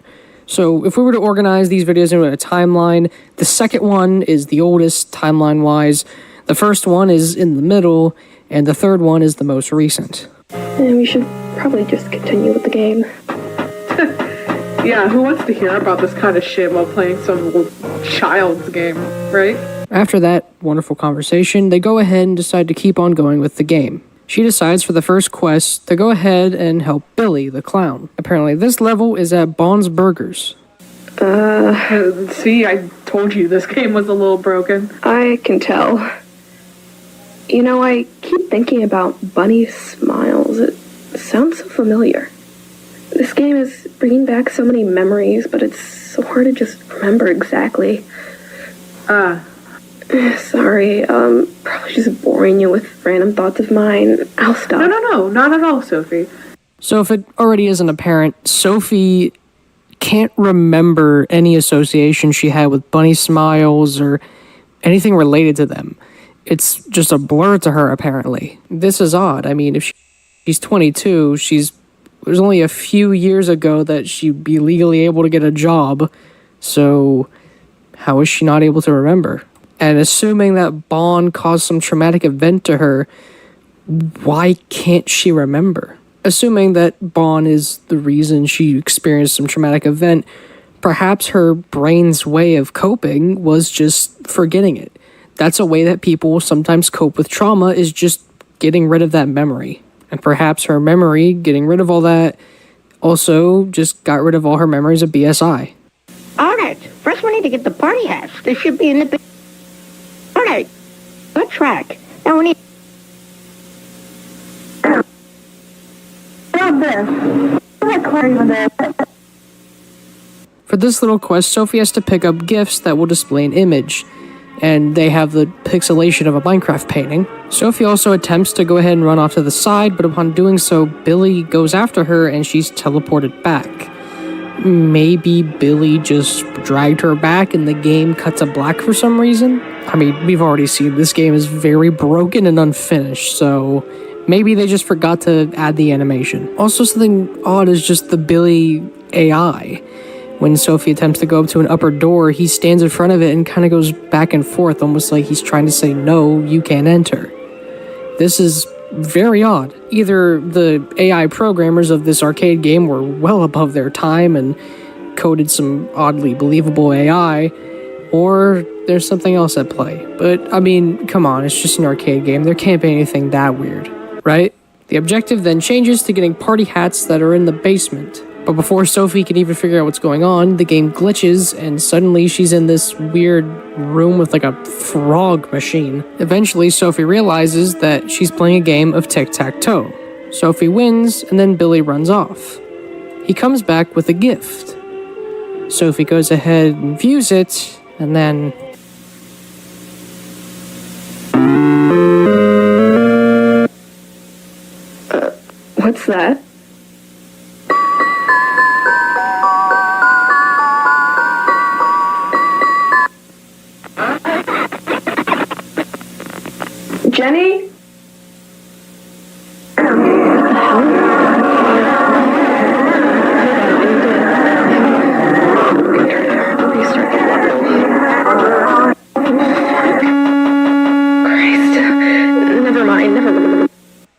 So if we were to organize these videos into a timeline, the second one is the oldest timeline-wise, the first one is in the middle, and the third one is the most recent. And we should probably just continue with the game. Yeah, who wants to hear about this kind of shit while playing some little child's game, right? After that wonderful conversation, they go ahead and decide to keep on going with the game. She decides for the first quest to go ahead and help Billy, the clown. Apparently this level is at Bond's Burgers. See, I told you this game was a little broken. I can tell. You know, I keep thinking about Bunny Smiles. It sounds so familiar. This game is bringing back so many memories, but it's so hard to just remember exactly. Sorry, probably just boring you with random thoughts of mine. I'll stop. No, not at all, Sophie. So if it already isn't apparent, Sophie can't remember any association she had with Bunny Smiles or anything related to them. It's just a blur to her, apparently. This is odd. I mean, if she's 22, it was only a few years ago that she'd be legally able to get a job, so how is she not able to remember? And assuming that Bond caused some traumatic event to her, why can't she remember? Assuming that Bond is the reason she experienced some traumatic event, perhaps her brain's way of coping was just forgetting it. That's a way that people sometimes cope with trauma, is just getting rid of that memory. And perhaps her memory, getting rid of all that, also just got rid of all her memories of BSI. Alright, first we need to get the party hats. They should be in the... Alright, good track. Now we need... For this little quest, Sophie has to pick up gifts that will display an image, and they have the pixelation of a Minecraft painting. Sophie also attempts to go ahead and run off to the side, but upon doing so, Billy goes after her and she's teleported back. Maybe Billy just dragged her back and the game cut to black for some reason? I mean, we've already seen this game is very broken and unfinished, so maybe they just forgot to add the animation. Also, something odd is just the Billy AI. When Sophie attempts to go up to an upper door, he stands in front of it and kind of goes back and forth, almost like he's trying to say, no, you can't enter. This is very odd. Either the AI programmers of this arcade game were well above their time and coded some oddly believable AI, or there's something else at play. But, I mean, come on, it's just an arcade game. There can't be anything that weird, right? The objective then changes to getting party hats that are in the basement. But before Sophie can even figure out what's going on, the game glitches and suddenly she's in this weird room with like a frog machine. Eventually, Sophie realizes that she's playing a game of tic-tac-toe. Sophie wins and then Billy runs off. He comes back with a gift. Sophie goes ahead and views it and then... What's that? Jenny?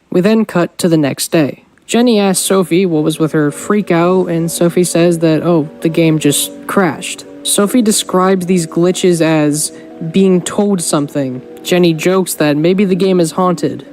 We then cut to the next day. Jenny asks Sophie what was with her freak out, and Sophie says that, oh, the game just crashed. Sophie describes these glitches as being told something. Jenny jokes that maybe the game is haunted.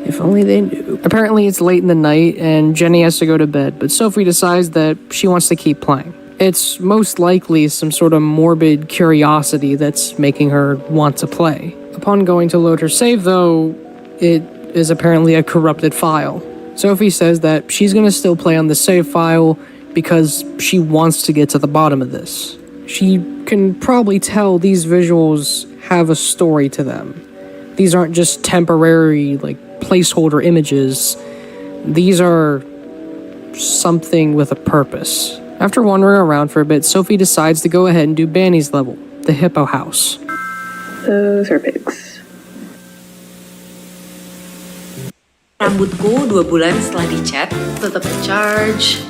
If only they knew. Apparently it's late in the night, and Jenny has to go to bed, but Sophie decides that she wants to keep playing. It's most likely some sort of morbid curiosity that's making her want to play. Upon going to load her save, though, it is apparently a corrupted file. Sophie says that she's going to still play on the save file because she wants to get to the bottom of this. She can probably tell these visuals have a story to them. These aren't just temporary, placeholder images. These are something with a purpose. After wandering around for a bit, Sophie decides to go ahead and do Banny's level, the Hippo House. Those are pigs. Rambutku 2 bulan setelah dicat, tetap charge,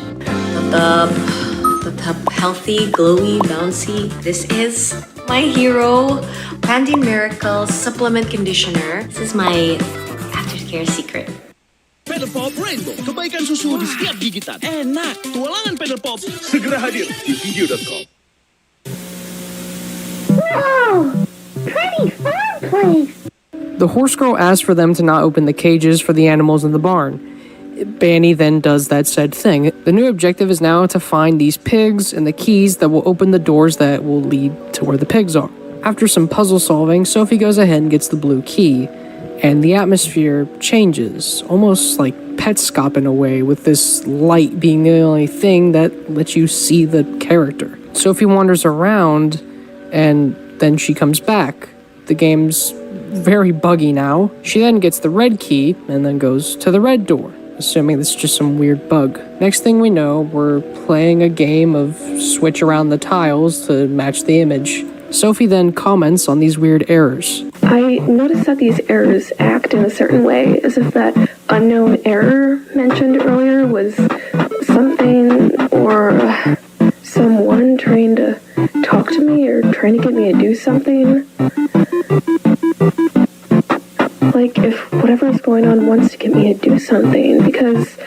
tetap healthy, glowy, bouncy. This is my hero, Pantene Miracle Supplement Conditioner. This is my aftercare secret. Pedal Pop Rainbow, kebaikan susu di setiap gigitan. Enak, tualangan Pedal Pop segera hadir di video.com. Wow, pretty fun place. The horse girl asks for them to not open the cages for the animals in the barn. Banny then does that said thing. The new objective is now to find these pigs and the keys that will open the doors that will lead to where the pigs are. After some puzzle solving, Sophie goes ahead and gets the blue key, and the atmosphere changes, almost like Petscop in a way, with this light being the only thing that lets you see the character. Sophie wanders around, and then she comes back. The game's very buggy now. She then gets the red key and then goes to the red door, assuming this is just some weird bug. Next thing we know, we're playing a game of switch around the tiles to match the image. Sophie then comments on these weird errors. I noticed that these errors act in a certain way, as if that unknown error mentioned earlier was something or someone trying to talk to me or trying to get me to do something. Like if whatever's going on wants to get me to do something, because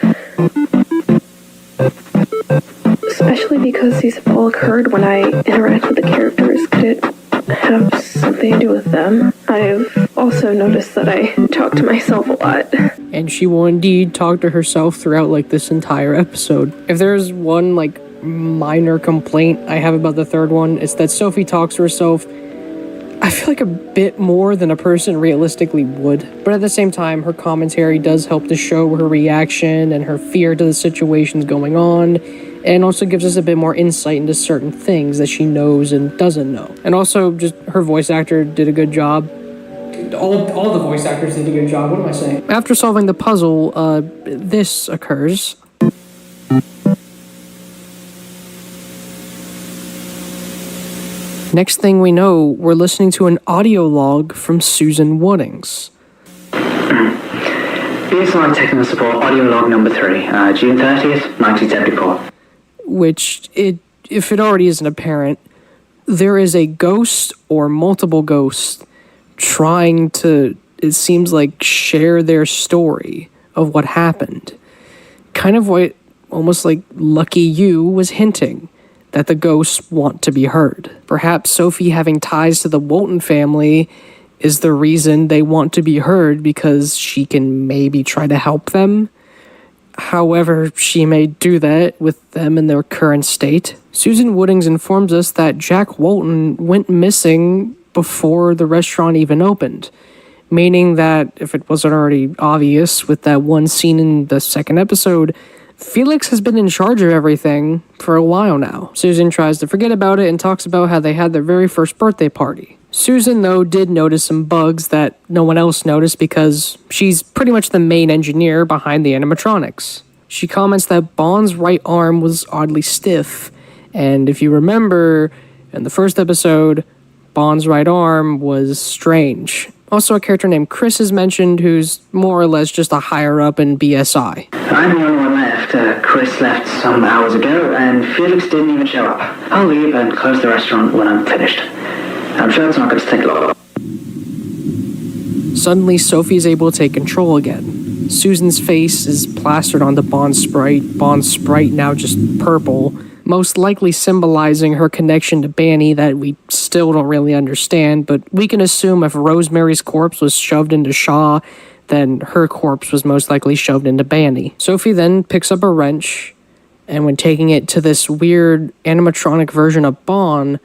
especially because these have all occurred when I interact with the characters, could it have something to do with them? I've also noticed that I talk to myself a lot. And she will indeed talk to herself throughout this entire episode. If there's one minor complaint I have about the third one, it's that Sophie talks to herself, I feel like a bit more than a person realistically would. But at the same time, her commentary does help to show her reaction and her fear to the situations going on, and also gives us a bit more insight into certain things that she knows and doesn't know. And also, just her voice actor did a good job. All the voice actors did a good job, what am I saying? After solving the puzzle, this occurs. Next thing we know, we're listening to an audio log from Susan Woodings. BSI Technical Support audio log number 3, June 30th, 1974. Which, if it already isn't apparent, there is a ghost or multiple ghosts trying to, it seems like, share their story of what happened. Kind of what, almost like Lucky You was hinting, that the ghosts want to be heard. Perhaps Sophie having ties to the Walton family is the reason they want to be heard, because she can maybe try to help them. However, she may do that with them in their current state. Susan Woodings informs us that Jack Walton went missing before the restaurant even opened, meaning that, if it wasn't already obvious with that one scene in the second episode, Felix has been in charge of everything for a while now. Susan tries to forget about it and talks about how they had their very first birthday party. Susan, though, did notice some bugs that no one else noticed because she's pretty much the main engineer behind the animatronics. She comments that Bond's right arm was oddly stiff, and if you remember, in the first episode, Bond's right arm was strange. Also, a character named Chris is mentioned, who's more or less just a higher-up in BSI. I'm the only one left. Chris left some hours ago, and Felix didn't even show up. I'll leave and close the restaurant when I'm finished. I'm sure it's not going to take long. Suddenly, Sophie's able to take control again. Susan's face is plastered onto Bond's sprite now just purple, most likely symbolizing her connection to Banny that we still don't really understand, but we can assume if Rosemary's corpse was shoved into Shaw, then her corpse was most likely shoved into Banny. Sophie then picks up a wrench, and when taking it to this weird animatronic version of Bond,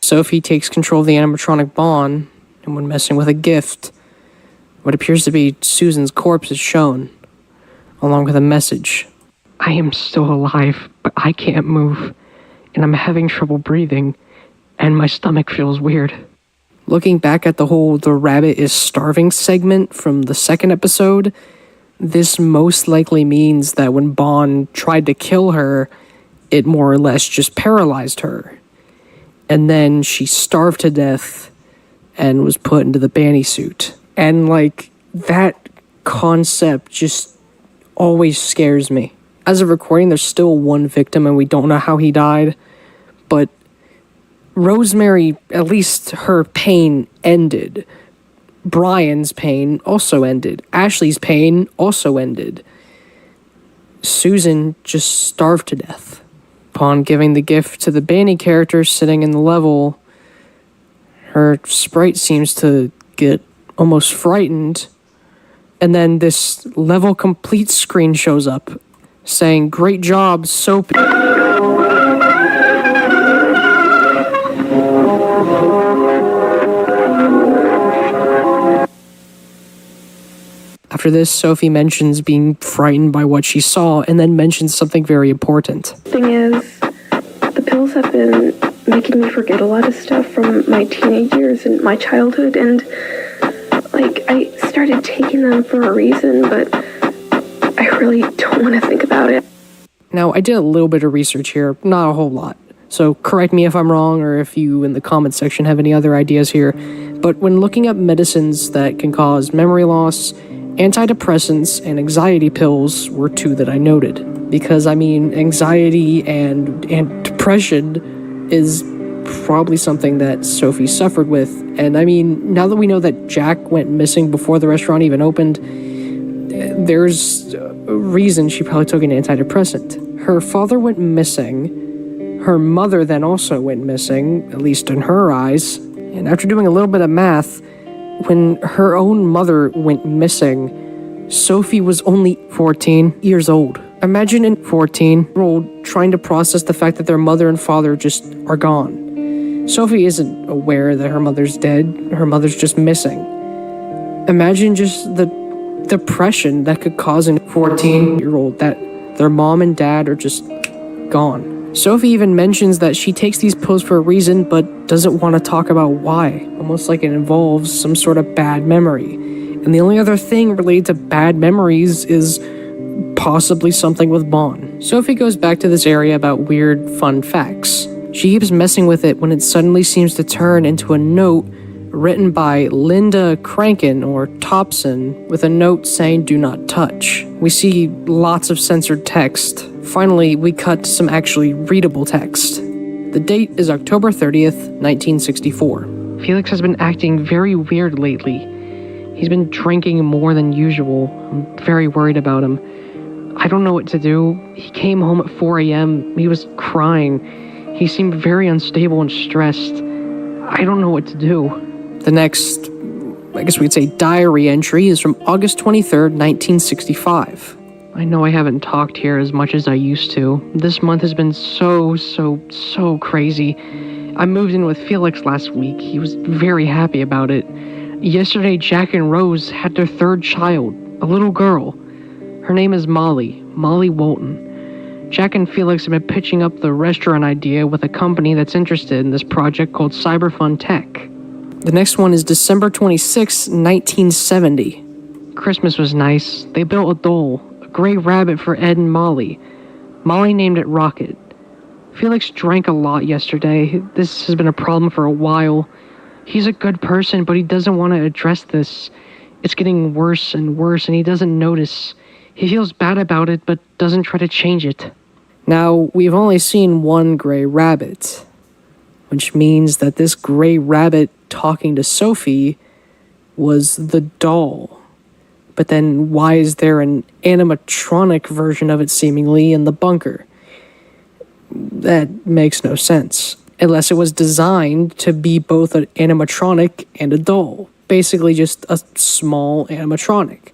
Sophie takes control of the animatronic Bond, and when messing with a gift, what appears to be Susan's corpse is shown, along with a message. I am still alive, but I can't move, and I'm having trouble breathing, and my stomach feels weird. Looking back at the whole "the rabbit is starving" segment from the second episode, this most likely means that when Bond tried to kill her, it more or less just paralyzed her. And then she starved to death and was put into the Banny suit. And, that concept just always scares me. As of recording, there's still one victim and we don't know how he died. But Rosemary, at least her pain ended. Brian's pain also ended. Ashley's pain also ended. Susan just starved to death. Upon giving the gift to the Banny character sitting in the level, her sprite seems to get almost frightened, and then this level complete screen shows up, saying, "Great job, Soapy." After this, Sophie mentions being frightened by what she saw, and then mentions something very important. Thing is, the pills have been making me forget a lot of stuff from my teenage years and my childhood, and I started taking them for a reason, but I really don't want to think about it. Now, I did a little bit of research here, not a whole lot, so correct me if I'm wrong or if you in the comment section have any other ideas here, but when looking up medicines that can cause memory loss, antidepressants and anxiety pills were two that I noted. Because, anxiety and depression is probably something that Sophie suffered with. And, now that we know that Jack went missing before the restaurant even opened, there's a reason she probably took an antidepressant. Her father went missing. Her mother then also went missing, at least in her eyes. And after doing a little bit of math, when her own mother went missing, Sophie was only 14 years old. Imagine a 14-year-old trying to process the fact that their mother and father just are gone. Sophie isn't aware that her mother's dead, her mother's just missing. Imagine just the depression that could cause a 14-year-old that their mom and dad are just gone. Sophie even mentions that she takes these pills for a reason but doesn't want to talk about why, almost like it involves some sort of bad memory. And the only other thing related to bad memories is possibly something with Bond. Sophie goes back to this area about weird, fun facts. She keeps messing with it when it suddenly seems to turn into a note written by Linda Crankin or Thompson with a note saying do not touch. We see lots of censored text. Finally, we cut to some actually readable text. The date is October 30th, 1964. Felix has been acting very weird lately. He's been drinking more than usual. I'm very worried about him. I don't know what to do. He came home at 4 a.m. He was crying. He seemed very unstable and stressed. I don't know what to do. The next, I guess we'd say diary entry is from August 23rd, 1965. I know I haven't talked here as much as I used to. This month has been so crazy. I moved in with Felix last week. He was very happy about it. Yesterday, Jack and Rose had their third child, a little girl. Her name is Molly Walton. Jack and Felix have been pitching up the restaurant idea with a company that's interested in this project called Cyberfun Tech. The next one is December 26, 1970. Christmas was nice. They built a doll, a gray rabbit for Ed and Molly. Molly named it Rocket. Felix drank a lot yesterday. This has been a problem for a while. He's a good person, but he doesn't want to address this. It's getting worse and worse, and he doesn't notice. He feels bad about it, but doesn't try to change it. Now, we've only seen one gray rabbit, which means that this gray rabbit talking to Sophie was the doll. But then why is there an animatronic version of it seemingly in the bunker? That makes no sense. Unless it was designed to be both an animatronic and a doll. Basically just a small animatronic.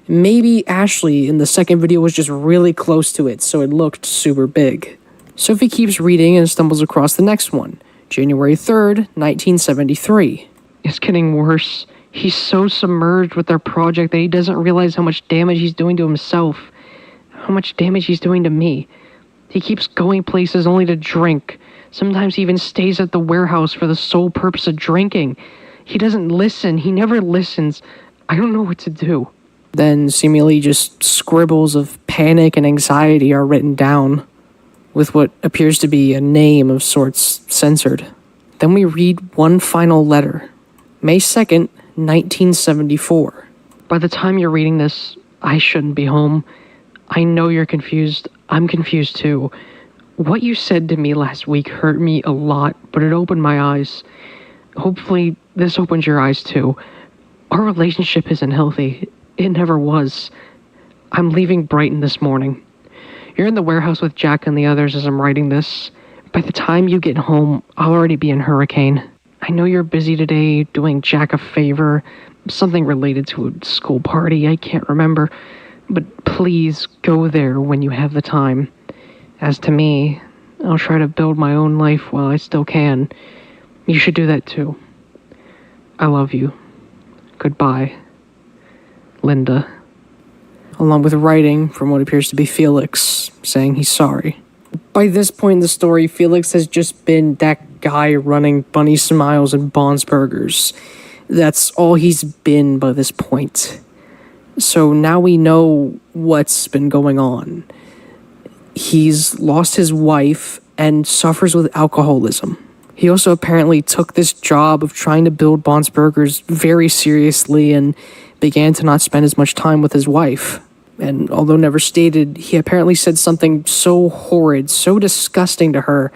Maybe Ashley in the second video was just really close to it, so it looked super big. Sophie keeps reading and stumbles across the next one. January 3rd, 1973. It's getting worse. He's so submerged with their project that he doesn't realize how much damage he's doing to himself. How much damage he's doing to me. He keeps going places only to drink. Sometimes he even stays at the warehouse for the sole purpose of drinking. He doesn't listen. He never listens. I don't know what to do. Then seemingly just scribbles of panic and anxiety are written down, with what appears to be a name of sorts censored. Then we read one final letter. May 2nd, 1974. By the time you're reading this, I shouldn't be home. I know you're confused. I'm confused too. What you said to me last week hurt me a lot, but it opened my eyes. Hopefully, this opens your eyes too. Our relationship isn't healthy. It never was. I'm leaving Brighton this morning. You're in the warehouse with Jack and the others as I'm writing this. By the time you get home, I'll already be in Hurricane. I know you're busy today doing Jack a favor, something related to a school party, I can't remember. But please go there when you have the time. As to me, I'll try to build my own life while I still can. You should do that too. I love you. Goodbye. Linda. Along with writing from what appears to be Felix, saying he's sorry. By this point in the story, Felix has just been that guy running Bunny Smiles and Bond's Burgers. That's all he's been by this point. So now we know what's been going on. He's lost his wife and suffers with alcoholism. He also apparently took this job of trying to build Bond's Burgers very seriously and began to not spend as much time with his wife. And although never stated, he apparently said something so horrid, so disgusting to her,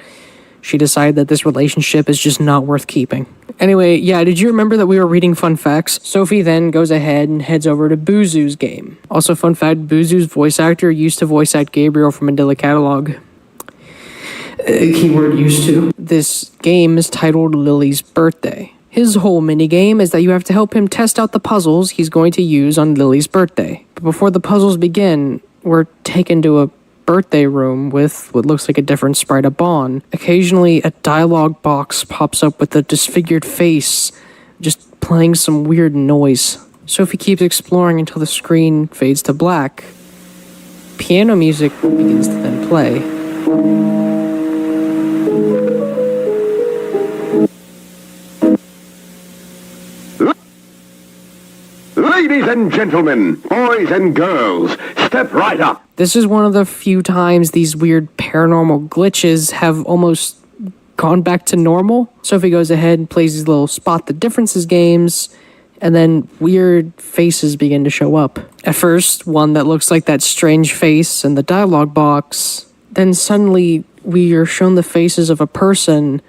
she decided that this relationship is just not worth keeping. Anyway, yeah, did you remember that we were reading fun facts? Sophie then goes ahead and heads over to Boozoo's game. Also, fun fact, Boozoo's voice actor used to voice act Gabriel from Mandela Catalog. Keyword used to. This game is titled Lily's Birthday. His whole minigame is that you have to help him test out the puzzles he's going to use on Lily's birthday. But before the puzzles begin, we're taken to a birthday room with what looks like a different sprite of Bond. Occasionally, a dialogue box pops up with a disfigured face, just playing some weird noise. Sophie keeps exploring until the screen fades to black. Piano music begins to then play. Ladies and gentlemen, boys and girls, step right up. This is one of the few times these weird paranormal glitches have almost gone back to normal? Sophie goes ahead and plays these little spot the differences games, and then weird faces begin to show up. At first, one that looks like that strange face in the dialogue box. Then suddenly, we are shown the faces of a person,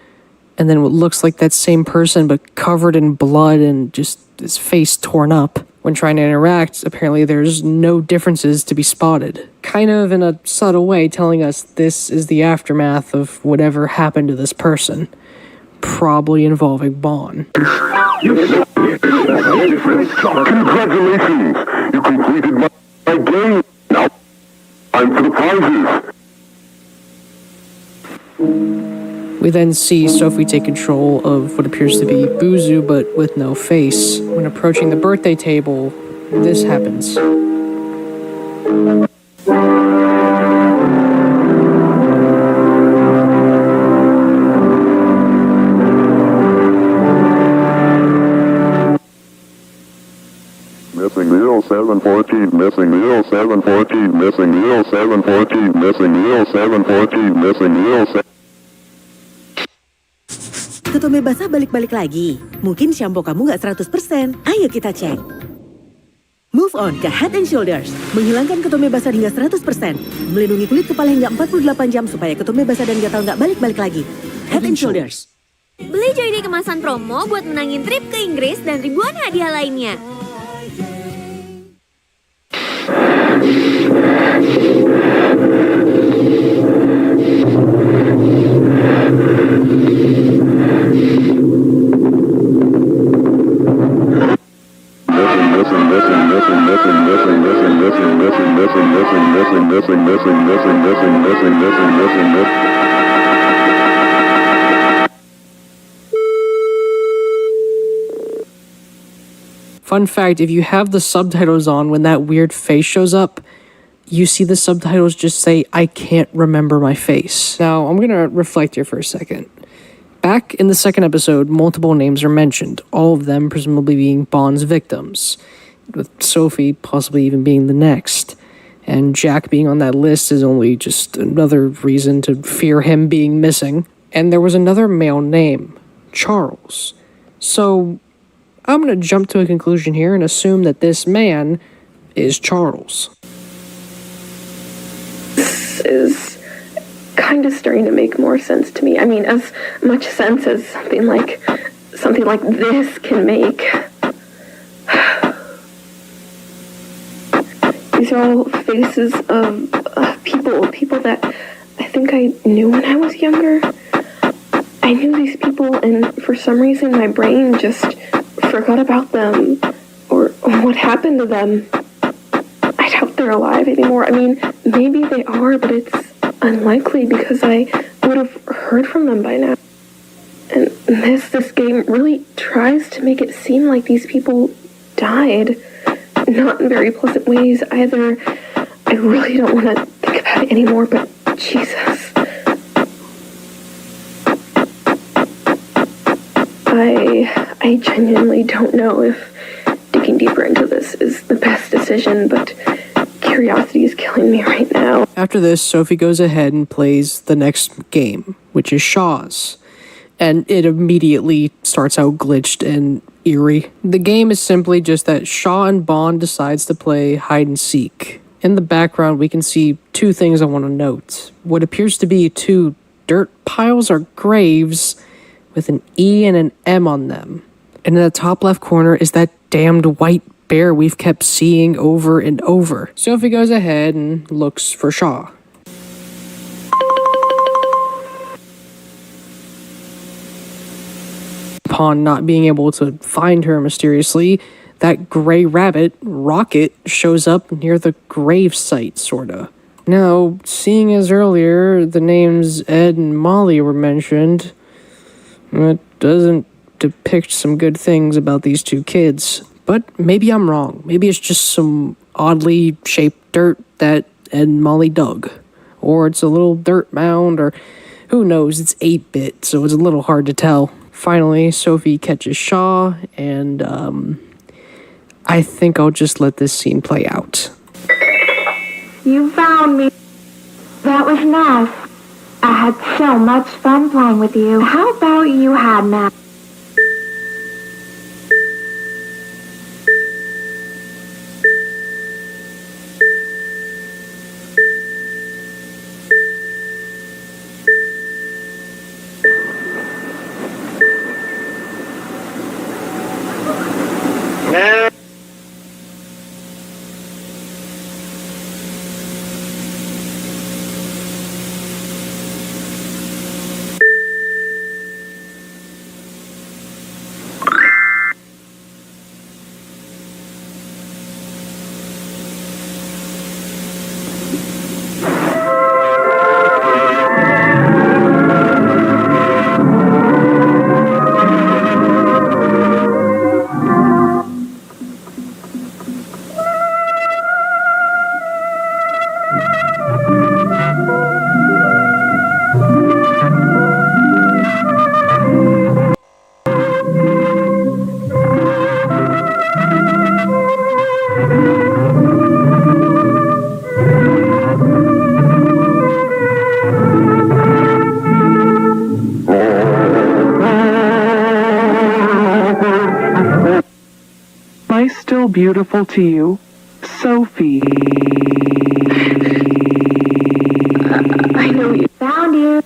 and then what looks like that same person but covered in blood and just his face torn up. When trying to interact, apparently there's no differences to be spotted. Kind of in a subtle way telling us this is the aftermath of whatever happened to this person. Probably involving Bon. Congratulations! You completed my game. Now, time for the prizes. We then see Sophie take control of what appears to be Buzu, but with no face. When approaching the birthday table, this happens. Missing 0714, missing 0714, missing 0714, missing 0714, missing 0714. Ketome basah balik-balik lagi. Mungkin shampoo kamu nggak 100%. Ayo kita cek. Move on ke Head & Shoulders. Menghilangkan ketome basah hingga 100%. Melindungi kulit kepala hingga 48 jam supaya ketome basah dan gatal nggak balik-balik lagi. Head & Shoulders. Beli Joy Day kemasan promo buat menangin trip ke Inggris dan ribuan hadiah lainnya. Fun fact, if you have the subtitles on when that weird face shows up, you see the subtitles just say, I can't remember my face. Now, I'm gonna reflect here for a second. Back in the second episode, multiple names are mentioned, all of them presumably being Bond's victims, with Sophie possibly even being the next. And Jack being on that list is only just another reason to fear him being missing. And there was another male name, Charles. So I'm going to jump to a conclusion here and assume that this man is Charles. This is kind of starting to make more sense to me. I mean, as much sense as something like this can make. These are all faces of people that I think I knew when I was younger. I knew these people, and for some reason my brain just forgot about them or what happened to them. I doubt they're alive anymore. I mean, maybe they are, but it's unlikely because I would have heard from them by now. And this game really tries to make it seem like these people died. Not in very pleasant ways either. I really don't want to think about it anymore, but Jesus. I genuinely don't know if digging deeper into this is the best decision, but curiosity is killing me right now. After this, Sophie goes ahead and plays the next game, which is Shaw's. And it immediately starts out glitched and eerie. The game is simply just that Shaw and Bond decides to play hide and seek. In the background, we can see two things I want to note. What appears to be two dirt piles or graves with an E and an M on them. And in the top left corner is that damned white bear we've kept seeing over and over. Sophie goes ahead and looks for Shaw. Upon not being able to find her mysteriously, that gray rabbit, Rocket, shows up near the grave site, sorta. Now, seeing as earlier the names Ed and Molly were mentioned, it doesn't depict some good things about these two kids. But maybe I'm wrong. Maybe it's just some oddly shaped dirt that Ed and Molly dug. Or it's a little dirt mound, or who knows, it's 8-bit, so it's a little hard to tell. Finally, Sophie catches Shaw, and I think I'll just let this scene play out. You found me. That was nice. I had so much fun playing with you. How about you had Matt? Am I still beautiful to you, Sophie? I know you found you.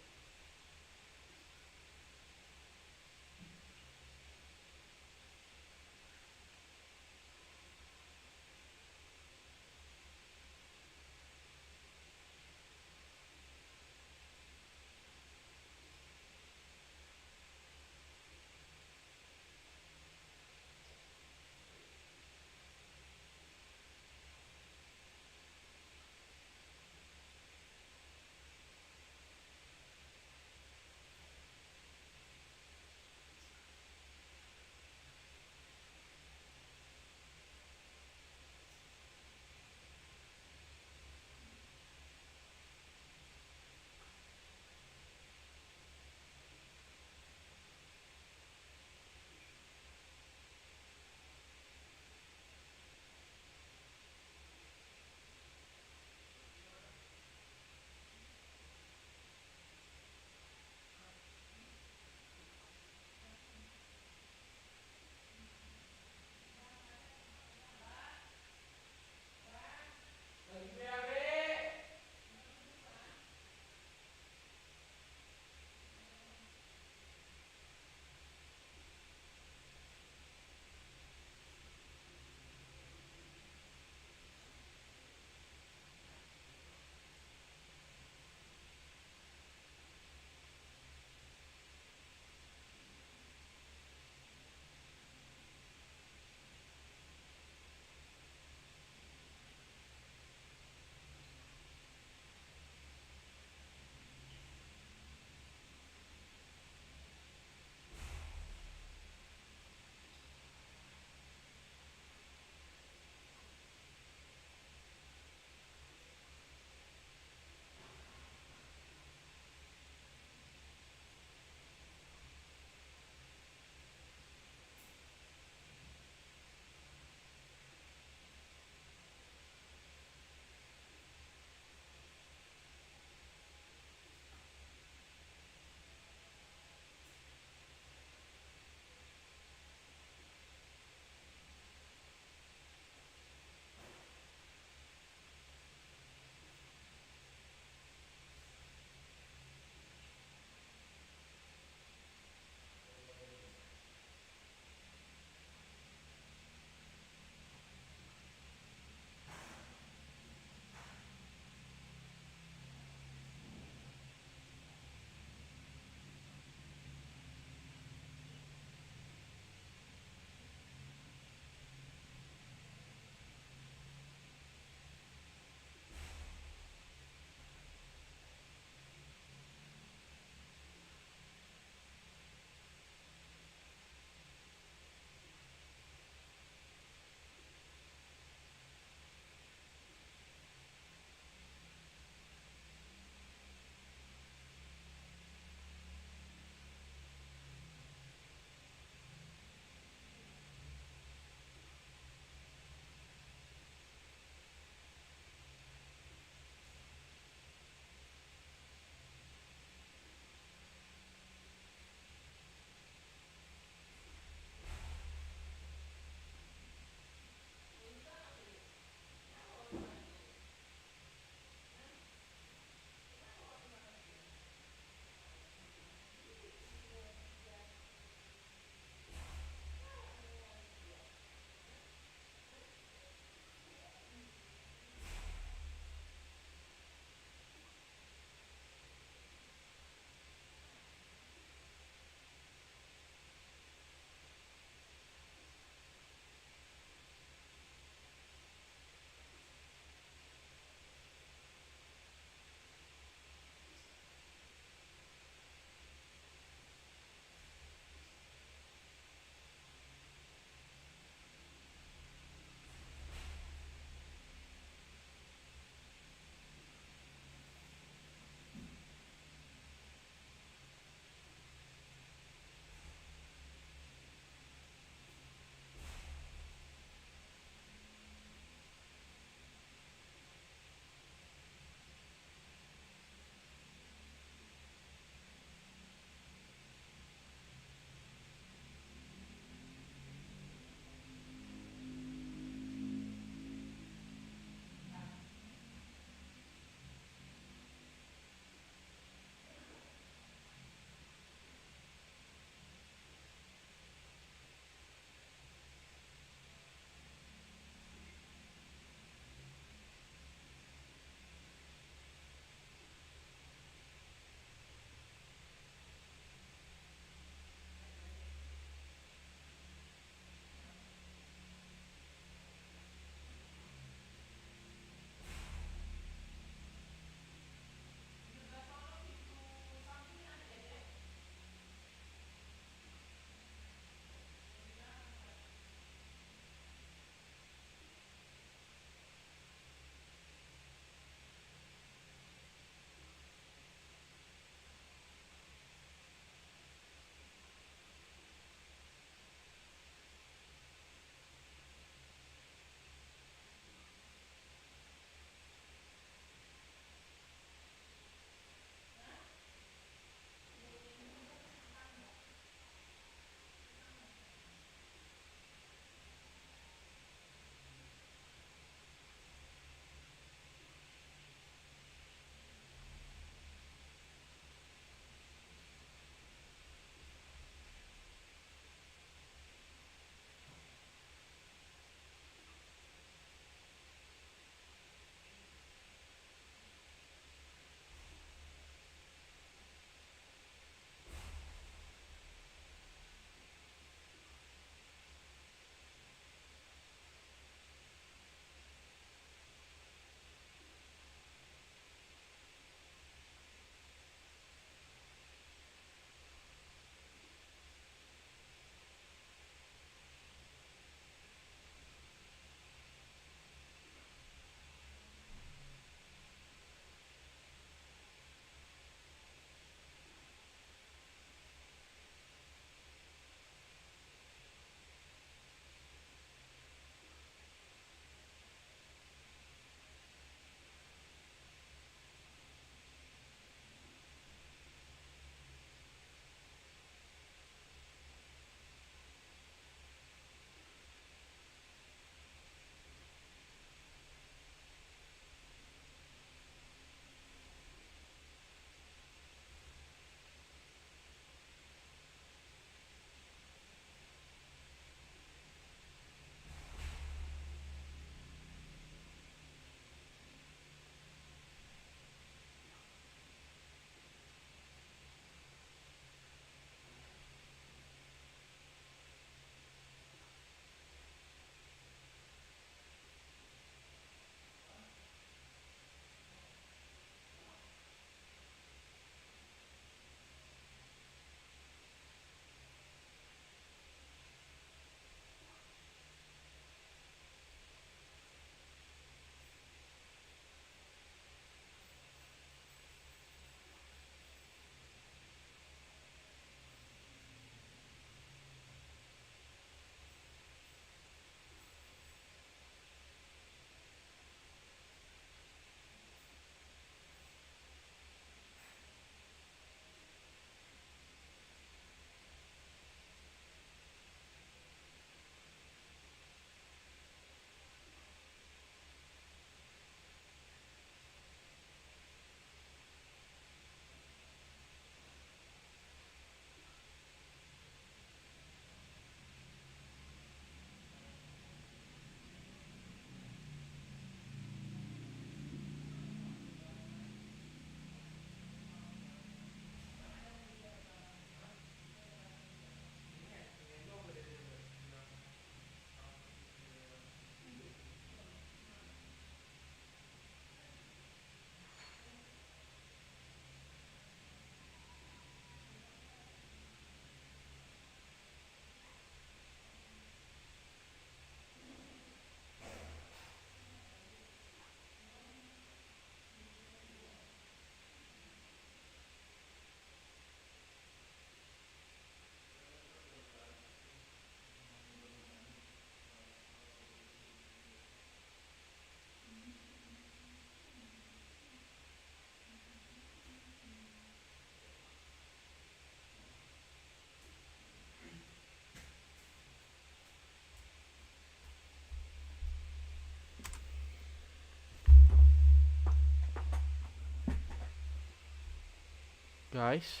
Guys?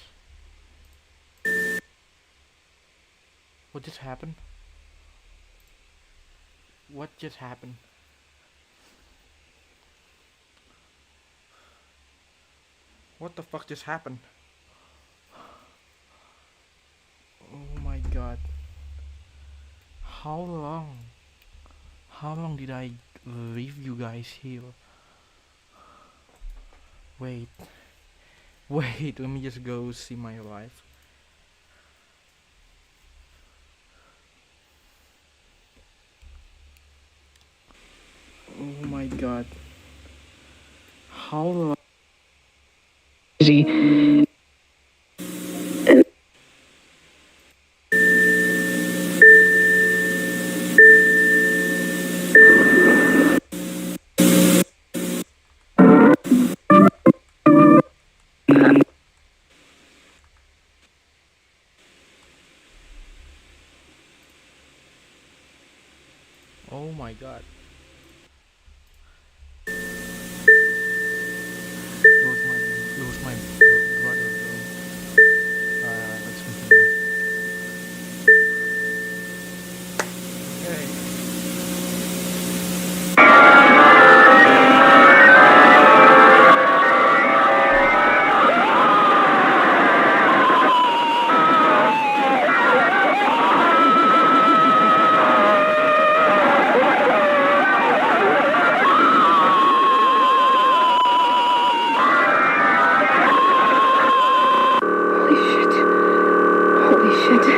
What just happened? What just happened? What the fuck just happened? Oh my god. How long? How long did I leave you guys here? Wait. Wait, let me just go see my wife. Oh my god. How long? Oh my god. It was my brother. Alright, let's continue. Okay. Holy shit.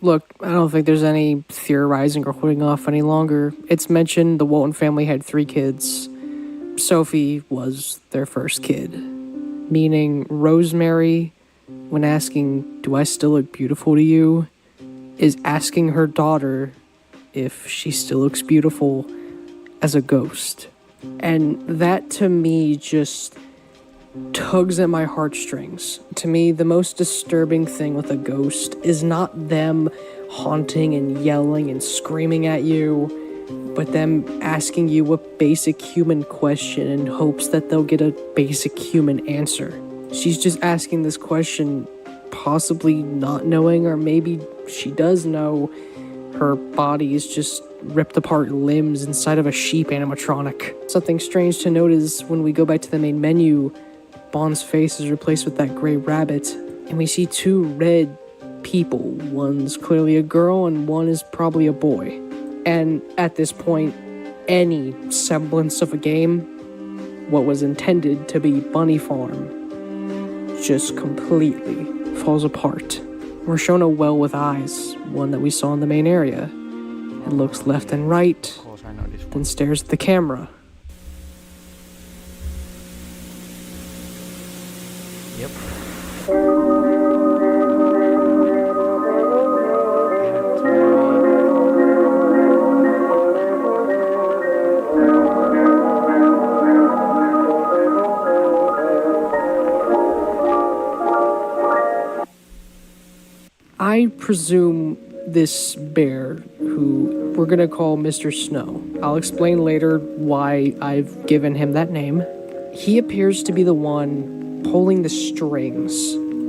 Look, I don't think there's any theorizing or holding off any longer. It's mentioned the Walton family had 3 kids. Sophie was their first kid. Meaning Rosemary, when asking, "Do I still look beautiful to you?" is asking her daughter if she still looks beautiful as a ghost. And that to me just tugs at my heartstrings. To me, the most disturbing thing with a ghost is not them haunting and yelling and screaming at you, but them asking you a basic human question in hopes that they'll get a basic human answer. She's just asking this question, possibly not knowing, or maybe she does know, her body is just ripped apart limbs inside of a sheep animatronic. Something strange to note is when we go back to the main menu, Bond's face is replaced with that gray rabbit, and we see 2 red people. One's clearly a girl and one is probably a boy. And at this point, any semblance of a game, what was intended to be Bunny Farm, just completely falls apart. We're shown a well with eyes, one that we saw in the main area. It looks left and right, then stares at the camera. Yep. I presume this bear, who we're gonna call Mr. Snow, I'll explain later why I've given him that name. He appears to be the one pulling the strings.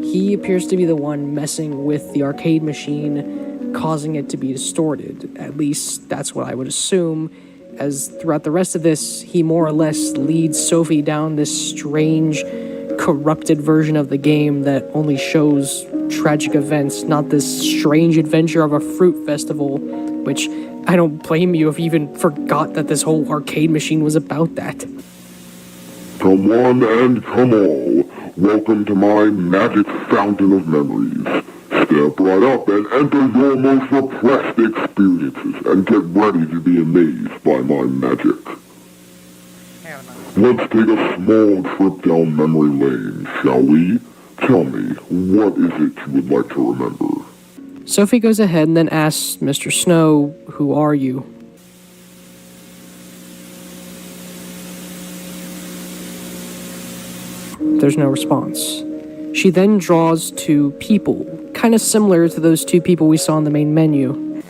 He appears to be the one messing with the arcade machine, causing it to be distorted. At least that's what I would assume, as throughout the rest of this, he more or less leads Sophie down this strange, corrupted version of the game that only shows tragic events, not this strange adventure of a fruit festival, which I don't blame you if you even forgot that this whole arcade machine was about that. Come one and come all, welcome to my magic fountain of memories. Step right up and enter your most repressed experiences and get ready to be amazed by my magic. Let's take a small trip down memory lane, shall we? Tell me, what is it you would like to remember? Sophie goes ahead and then asks Mr. Snow, "Who are you?" There's no response. She then draws 2 people, kind of similar to those 2 people we saw in the main menu.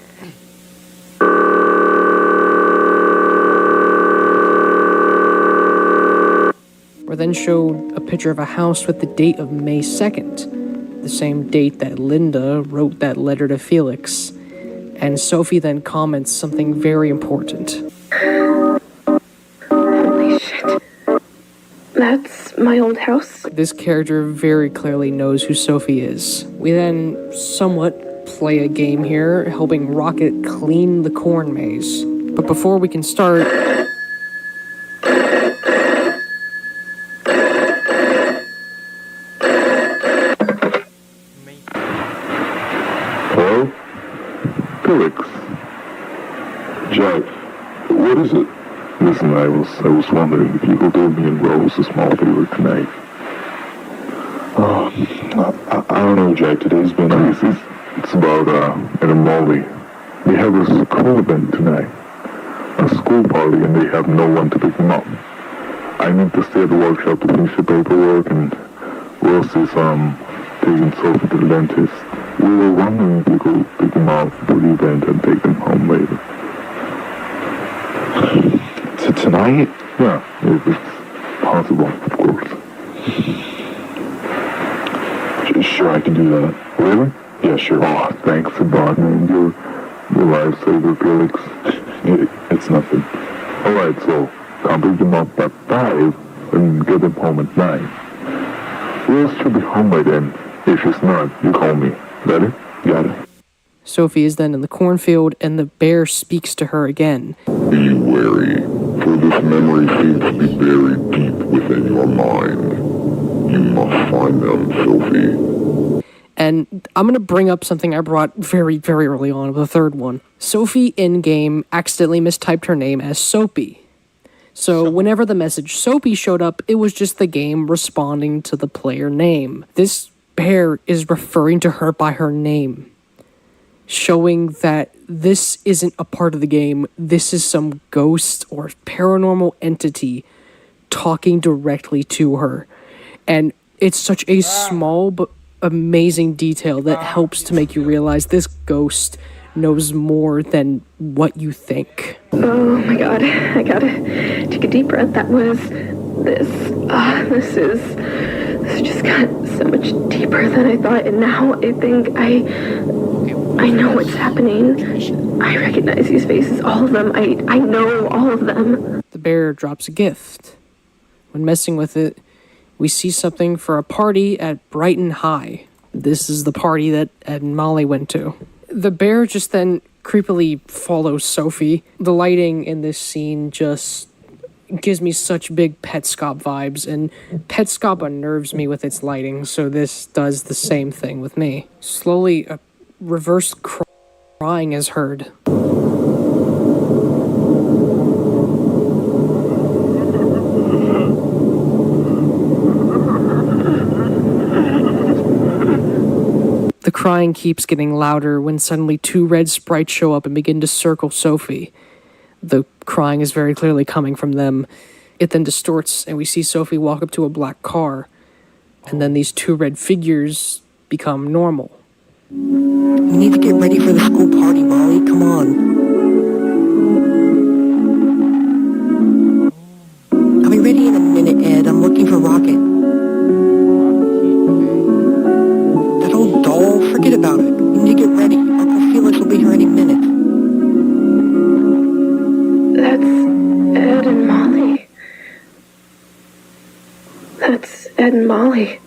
then showed a picture of a house with the date of May 2nd, the same date that Linda wrote that letter to Felix. And Sophie then comments something very important. Holy shit. That's my old house? This character very clearly knows who Sophie is. We then somewhat play a game here, helping Rocket clean the corn maze. But before we can start... Hello? Felix. Jack, what is it? Listen, I was wondering if you could give me and Rose a small favor tonight. I don't know, Jack. Today's been it's about Ed and Molly. They have a school event tonight. A school party, and they have no one to pick them up. I need to stay at the workshop to finish the paperwork, and Rose is taking Sophie to the dentist. We were wondering if you could pick them up for the event and take them home later. Tonight? Yeah, if it's possible, of course. Sure, I can do that. Really? Yeah, sure. Oh, thanks a lot, man. You're the lifesaver, Felix. It's nothing. Alright, so come pick them up at 5 and get them home at 9. Rose should be home by then. If she's not, you call me. Got it? Got it. Sophie is then in the cornfield, and the bear speaks to her again. Be wary, for this memory seems to be buried deep within your mind. You must find them, Sophie. And I'm going to bring up something I brought very, very early on, the third one. Sophie in-game accidentally mistyped her name as Soapy. So whenever the message Soapy showed up, it was just the game responding to the player name. This bear is referring to her by her name, showing that this isn't a part of the game. This is some ghost or paranormal entity talking directly to her. And it's such a small but amazing detail that helps to make you realize this ghost knows more than what you think. Oh my god, I gotta take a deep breath. That was this just got so much deeper than I thought, and now I think I know what's happening. I recognize these faces, all of them. I know all of them. The bear drops a gift. When messing with it, we see something for a party at Brighton High. This is the party that Ed and Molly went to. The bear just then creepily follows Sophie. The lighting in this scene just gives me such big Petscop vibes, and Petscop unnerves me with its lighting, so this does the same thing with me. Slowly, a reverse crying is heard. The crying keeps getting louder when suddenly 2 red sprites show up and begin to circle Sophie. The crying is very clearly coming from them. It then distorts, and we see Sophie walk up to a black car. And then these 2 red figures become normal. We need to get ready for the school party, Molly. Come on. I'll be ready in a minute, Ed. I'm looking for Rocket. That old doll, forget about it. We need to get ready. Uncle Felix will be here any minute. That's Ed and Molly. That's Ed and Molly.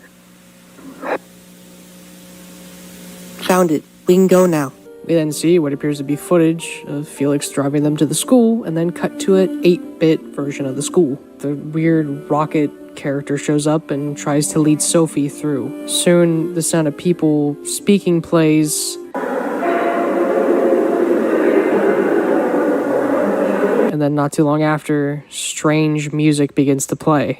Found it. We can go now. We then see what appears to be footage of Felix driving them to the school, and then cut to an 8-bit version of the school. The weird Rocket character shows up and tries to lead Sophie through. Soon, the sound of people speaking plays, and then not too long after, strange music begins to play.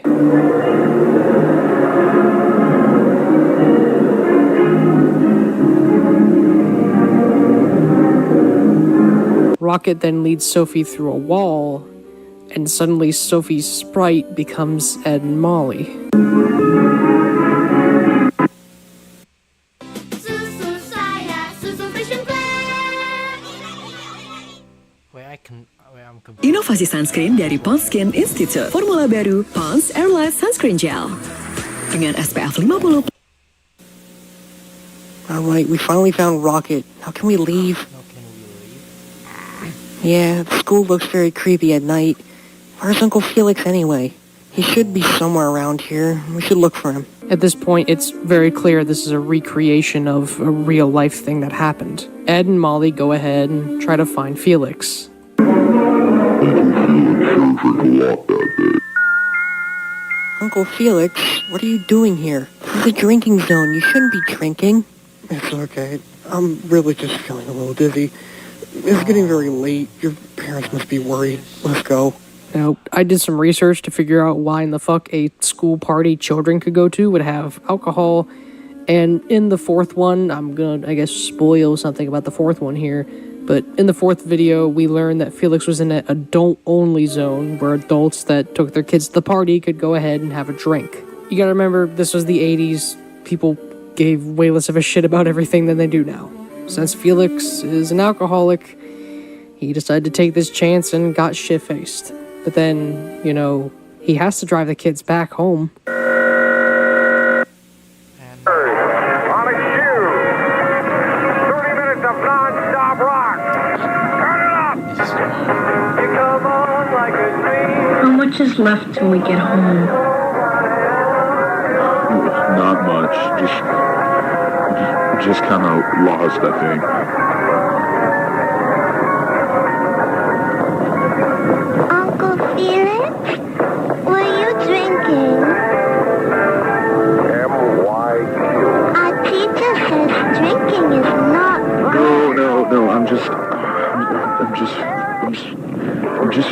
Rocket then leads Sophie through a wall, and suddenly Sophie's sprite becomes Ed and Molly. In a Inovasi sunscreen dari Pond's Skin Institute. Formula baru Pond's Airlight Sunscreen Gel. Dengan SPF 50. Alright, we finally found Rocket. How can we leave? Yeah, the school looks very creepy at night. Where's Uncle Felix anyway? He should be somewhere around here. We should look for him. At this point, it's very clear this is a recreation of a real-life thing that happened. Ed and Molly go ahead and try to find Felix. Uncle Felix, what are you doing here? This is a drinking zone. You shouldn't be drinking. It's okay. I'm really just feeling a little dizzy. It's getting very late. Your parents must be worried. Let's go. Now, I did some research to figure out why in the fuck a school party children could go to would have alcohol. And in the fourth one, I'm gonna, I guess, spoil something about the fourth one here. But in the fourth video, we learned that Felix was in an adult-only zone where adults that took their kids to the party could go ahead and have a drink. You gotta remember, this was the 80s. People gave way less of a shit about everything than they do now. Since Felix is an alcoholic, he decided to take this chance and got shit-faced. But then, you know, he has to drive the kids back home. How much is left till we get home? Not much. Just kind of lost, I think. Uncle Felix, were you drinking? M-Y-Q. Our teacher says drinking is not right. No, I'm just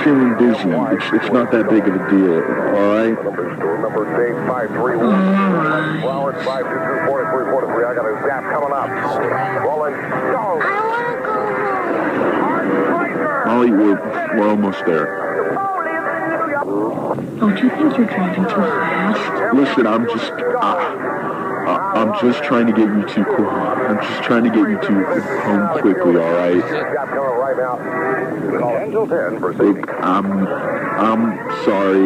feeling dizzy. It's not that big of a deal, alright? Number Dave 531. Flowers 5224343. I got a zap coming up. Rolling. I want to go home. Molly, we're almost there. Don't you think you're driving too fast? Listen, I'm just trying to get you to home quickly, alright? Look, I'm sorry,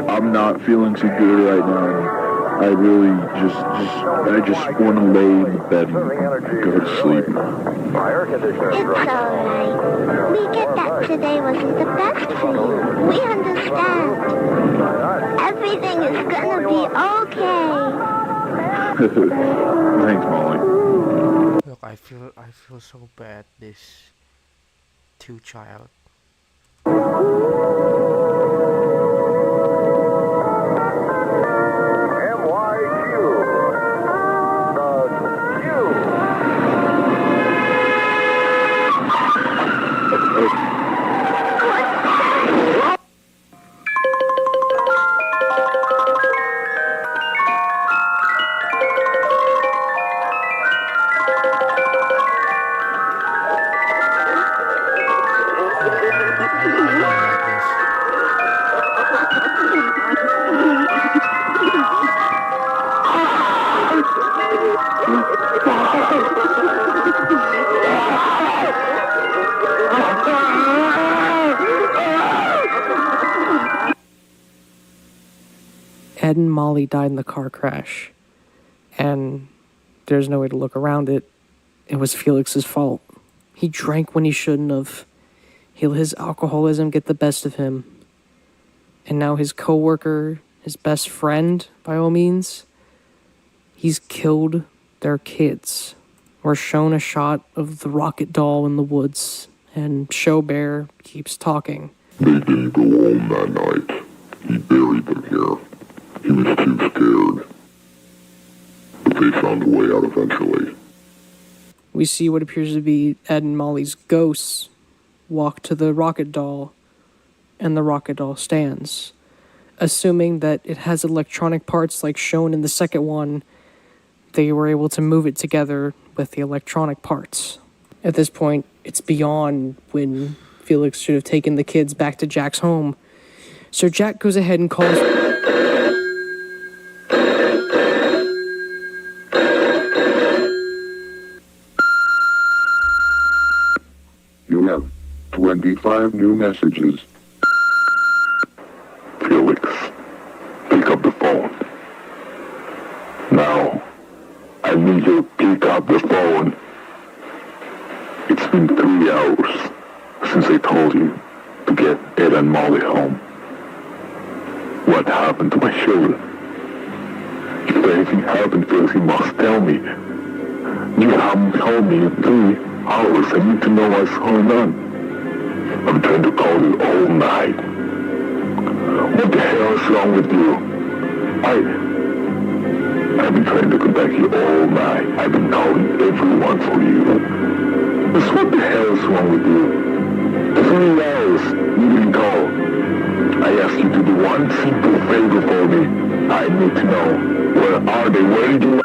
I'm not feeling too good right now. I really I just want to lay in the bed and go to sleep. It's alright. We get that today wasn't the best for you. We understand. Everything is gonna be okay. Thanks, Molly. Look, I feel so bad. This two-child. Ed and Molly died in the car crash, and there's no way to look around it. It was Felix's fault. He drank when he shouldn't have. He let his alcoholism get the best of him. And now his coworker, his best friend, by all means, he's killed their kids. We're shown a shot of the rocket doll in the woods, and Show Bear keeps talking. They didn't go home that night. He buried them here. He was too scared. But they found a way out eventually. We see what appears to be Ed and Molly's ghosts walk to the rocket doll, and the rocket doll stands. Assuming that it has electronic parts like shown in the second one, they were able to move it together with the electronic parts. At this point, it's beyond when Felix should have taken the kids back to Jack's home. So Jack goes ahead and calls... You have 12 25 new messages. Felix, pick up the phone. Now, I need you to pick up the phone. It's been 3 hours since I told you to get Ed and Molly home. What happened to my children? If anything happened, Felix, you must tell me. You haven't told me in 3 hours. I need to know what's going on. I'm trying to call you all night. What the hell is wrong with you? I've been trying to contact you all night. I've been calling everyone for you. Just what the hell is wrong with you? 3 hours you didn't call. I asked you to do one simple favor for me. I need to know, where are they? Where did you...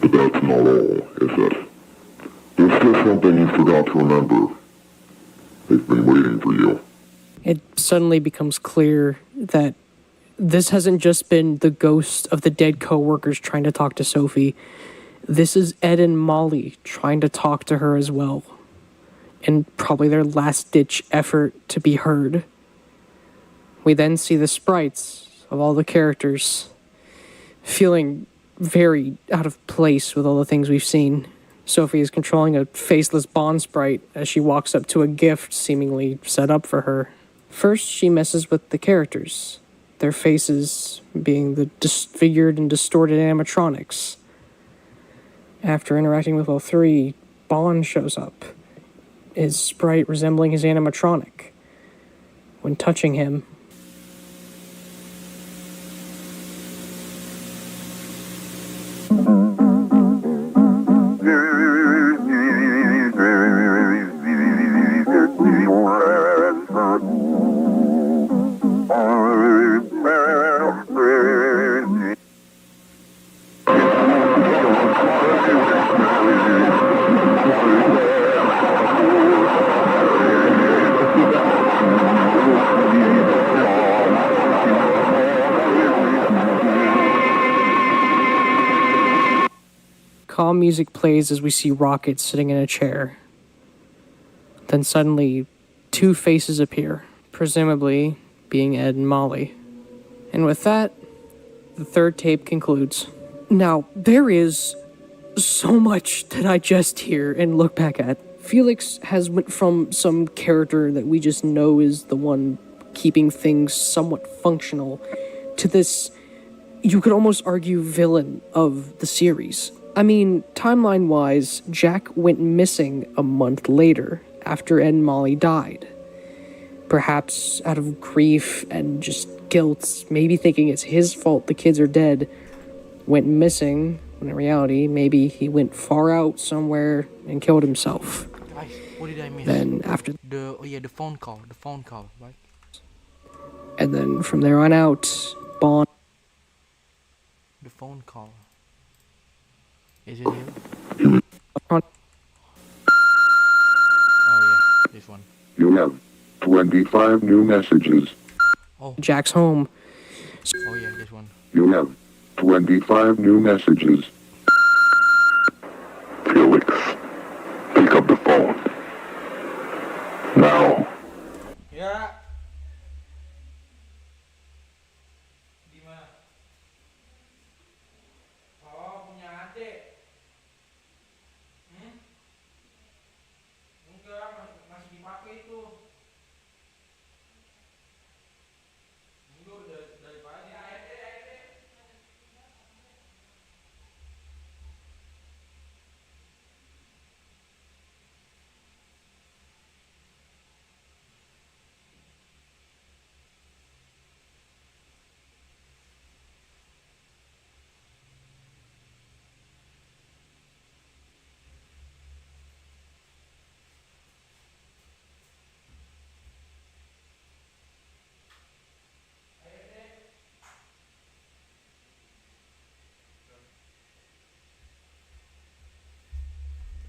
But that's not all, is it? There's still something you forgot to remember. They've been waiting for you. It suddenly becomes clear that this hasn't just been the ghost of the dead co-workers trying to talk to Sophie. This is Ed and Molly trying to talk to her as well. And probably their last-ditch effort to be heard. We then see the sprites of all the characters feeling very out of place with all the things we've seen. Sophie is controlling a faceless Bond sprite as she walks up to a gift seemingly set up for her. First, she messes with the characters, their faces being the disfigured and distorted animatronics. After interacting with all three, Bond shows up, his sprite resembling his animatronic. When touching him, calm music plays as we see Rocket sitting in a chair. Then suddenly, two faces appear, presumably being Ed and Molly. And with that, the third tape concludes. Now, there is so much to digest here and look back at. Felix has went from some character that we just know is the one keeping things somewhat functional to this, you could almost argue, villain of the series. I mean, timeline-wise, Jack went missing a month later, after Ed and Molly died. Perhaps out of grief and just guilt, maybe thinking it's his fault the kids are dead, went missing, when in reality, maybe he went far out somewhere and killed himself. Guys, what did I miss? Then after... the phone call, right? And then from there on out, Bond... The phone call. Is it him? Oh yeah, this one. You have 25 new messages. Oh. Jack's home. Oh yeah, this one. You have 25 new messages. Felix, pick up the phone. Now. Ya. Gimana? Oh, punya adik. Enggak, masih dipakai itu. Mundur dari pagi.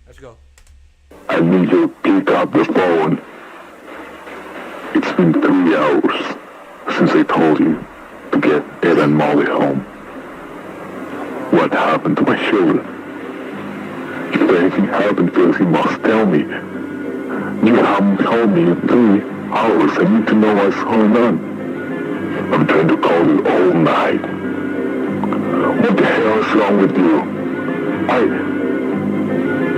Let's go. I need you to pick up the phone. It's been 3 hours since I told you to get Ed and Molly home. What happened to my children? If anything happens to us, he must tell me. You haven't told me in 3 hours. I need to know what's going on. I'm trying to call you all night. What the hell is wrong with you?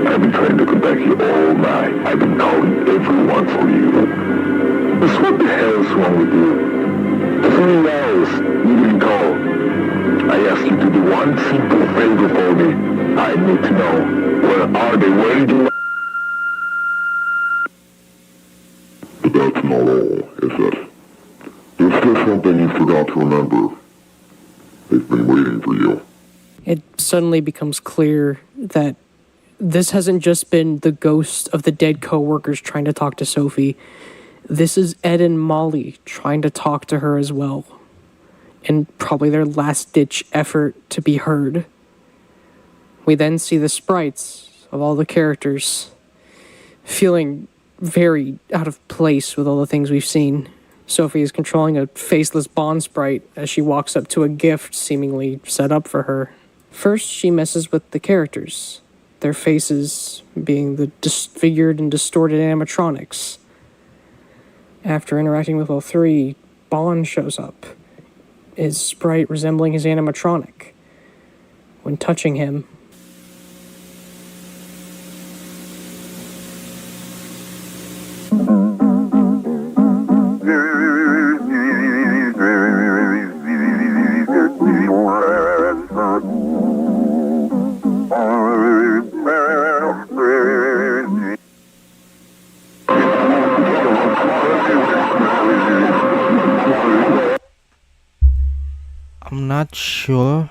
I've been trying to contact you all night. I've been calling everyone for you. Just what the hell is wrong with you? 3 hours, you didn't call. I asked you to do one simple favor for me. I need to know, where are they? Where did you... But that's not all, is it? There's still something you forgot to remember. They've been waiting for you. It suddenly becomes clear that this hasn't just been the ghost of the dead co-workers trying to talk to Sophie. This is Ed and Molly trying to talk to her as well. And probably their last-ditch effort to be heard. We then see the sprites of all the characters feeling very out of place with all the things we've seen. Sophie is controlling a faceless Bond sprite as she walks up to a gift seemingly set up for her. First, she messes with the characters, their faces being the disfigured and distorted animatronics. After interacting with all three, Bond shows up, his sprite resembling his animatronic. When touching him, I'm not sure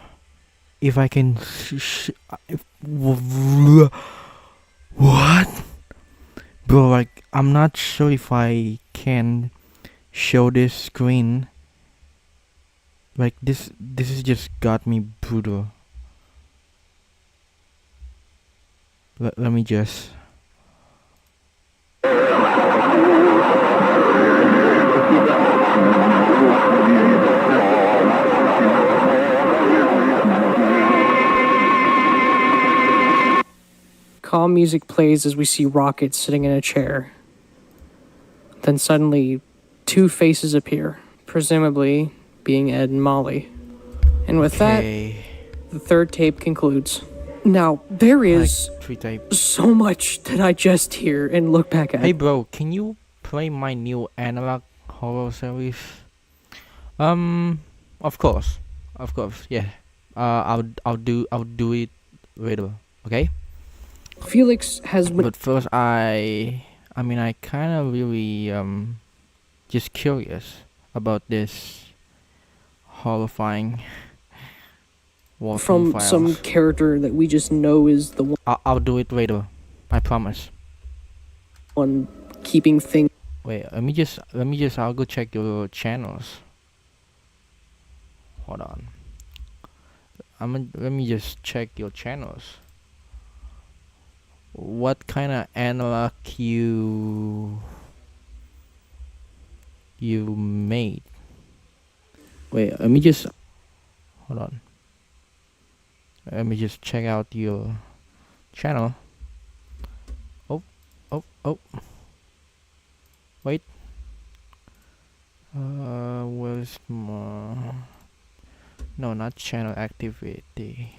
if I can what? Bro, like, I'm not sure if I can show this screen. Like, this has just got me brutal. Let me just... calm music plays as we see Rocket sitting in a chair. Then suddenly, two faces appear, presumably being Ed and Molly. And with that, the third tape concludes. Now, there is so much that I just hear and look back at. Hey bro, can you play my new analog horror series? Of course, yeah. I'll do it later, okay? Felix has... But first, I mean, I kind of really, just curious about this horrifying from files. some character that we just know is the one... I'll do it later, I promise. On keeping things... Wait, let me just, I'll go check your channels. Hold on. Let me just check your channels. What kind of analog you made? Wait, let me just hold on. Let me just check out your channel. Oh. Wait. Where's my... No, not channel activity.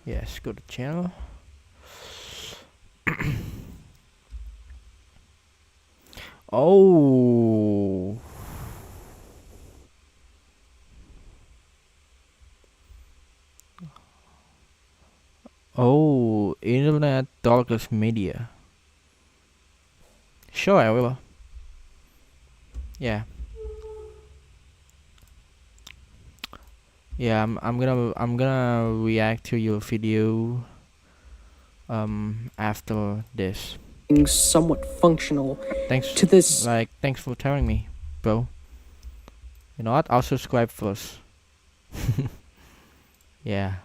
Yes, go to channel. Oh. Oh, Internet Darkest Media. Sure, I will. Yeah. Yeah, I'm gonna react to your video after this. Somewhat functional. Thanks to this. Thanks for telling me, bro. You know what? I'll subscribe first. Yeah.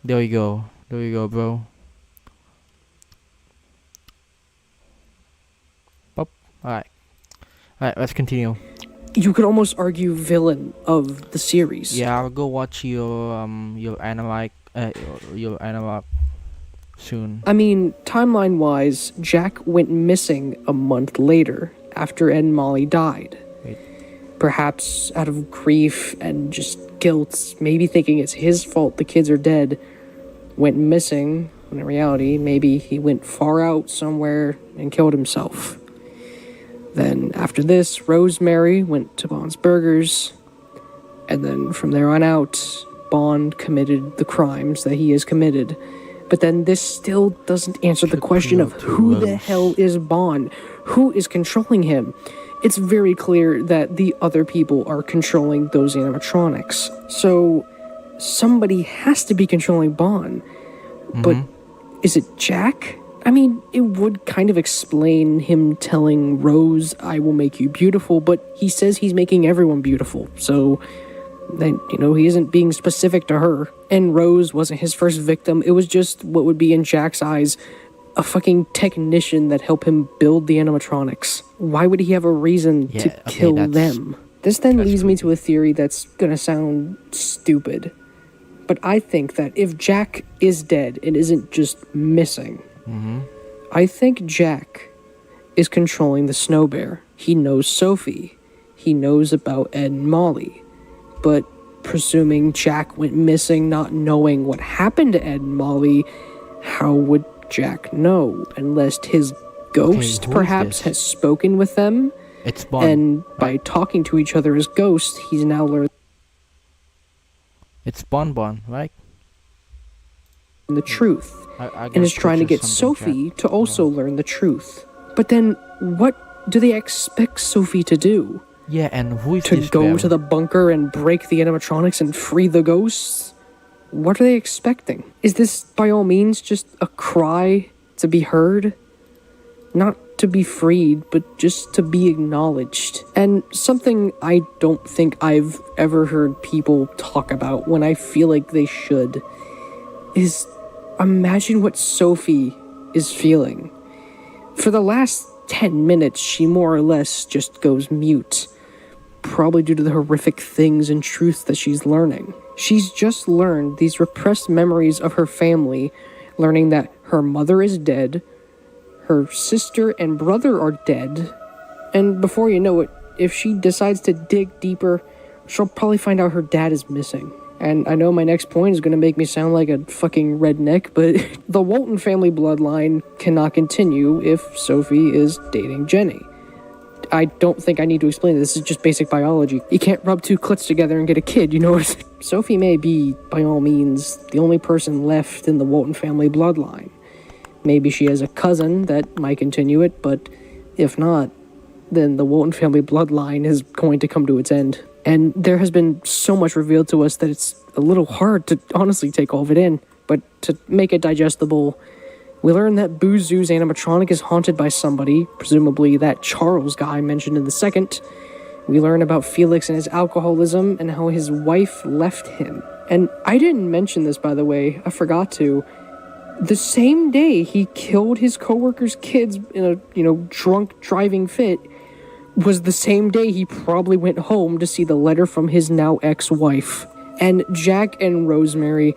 There you go, bro. Pop. Alright, let's continue. you could almost argue villain of the series. Yeah, I'll go watch your anime soon. I mean, timeline-wise, Jack went missing a month later after Ed and Molly died. Perhaps out of grief and just guilt, maybe thinking it's his fault the kids are dead, went missing, when in reality, maybe he went far out somewhere and killed himself. Then, after this, Rosemary went to Bond's Burgers, and then from there on out, Bond committed the crimes that he has committed. But then this still doesn't answer the question of who the hell is Bond? Who is controlling him? It's very clear that the other people are controlling those animatronics. So, somebody has to be controlling Bond. But is it Jack? I mean, it would kind of explain him telling Rose, I will make you beautiful, but he says he's making everyone beautiful. So, then, he isn't being specific to her. And Rose wasn't his first victim. It was just what would be in Jack's eyes a fucking technician that helped him build the animatronics. Why would he have a reason to kill them? This then leads me to a theory that's gonna sound stupid. But I think that if Jack is dead and isn't just missing, I think Jack is controlling the Snow Bear. He knows Sophie. He knows about Ed and Molly. But presuming Jack went missing not knowing what happened to Ed and Molly, how would Jack know? Unless his ghost perhaps has spoken with them. It's Bond. And by talking to each other as ghosts, he's now learned It's Bond, right? The truth. I And is trying to get Sophie to also learn the truth. But then, what do they expect Sophie to do? Yeah, and who is to this go bear? to the bunker and break the animatronics and free the ghosts? What are they expecting? Is this, by all means, just a cry to be heard? Not to be freed, but just to be acknowledged. And something I don't think I've ever heard people talk about when I feel like they should is imagine what Sophie is feeling. For the last 10 minutes, she more or less just goes mute. Probably due to the horrific things and truths that she's learning. She's just learned these repressed memories of her family, learning that her mother is dead, her sister and brother are dead, and before you know it, if she decides to dig deeper, she'll probably find out her dad is missing. And I know my next point is going to make me sound like a fucking redneck, but the Walton family bloodline cannot continue if Sophie is dating Jenny. I don't think I need to explain this. This is just basic biology. You can't rub two clits together and get a kid, you know what? Sophie may be, by all means, the only person left in the Walton family bloodline. Maybe she has a cousin that might continue it, but if not, then the Walton family bloodline is going to come to its end. And there has been so much revealed to us that it's a little hard to honestly take all of it in. But to make it digestible, we learn that Boozoo's animatronic is haunted by somebody, presumably that Charles guy mentioned in the second. We learn about Felix and his alcoholism and how his wife left him. And I didn't mention this, by the way, I forgot to. The same day he killed his coworkers' kids in a, drunk driving fit was the same day he probably went home to see the letter from his now ex-wife. And Jack and Rosemary,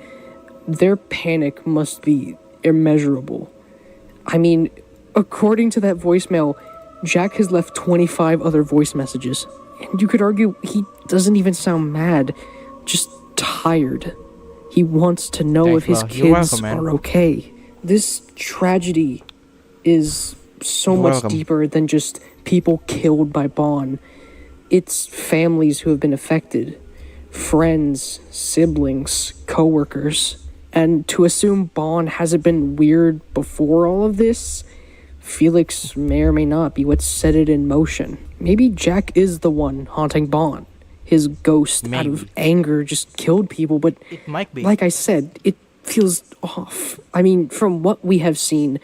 their panic must be immeasurable. I mean, according to that voicemail, Jack has left 25 other voice messages. And you could argue he doesn't even sound mad, just tired. He wants to know if his kids are okay. This tragedy is so much deeper than just people killed by Bond. It's families who have been affected. Friends, siblings, co-workers. And to assume Bond hasn't been weird before all of this, Felix may or may not be what set it in motion. Maybe Jack is the one haunting Bond. His ghost, out of anger, just killed people, but it might be. Like I said, it feels off. I mean, from what we have seen,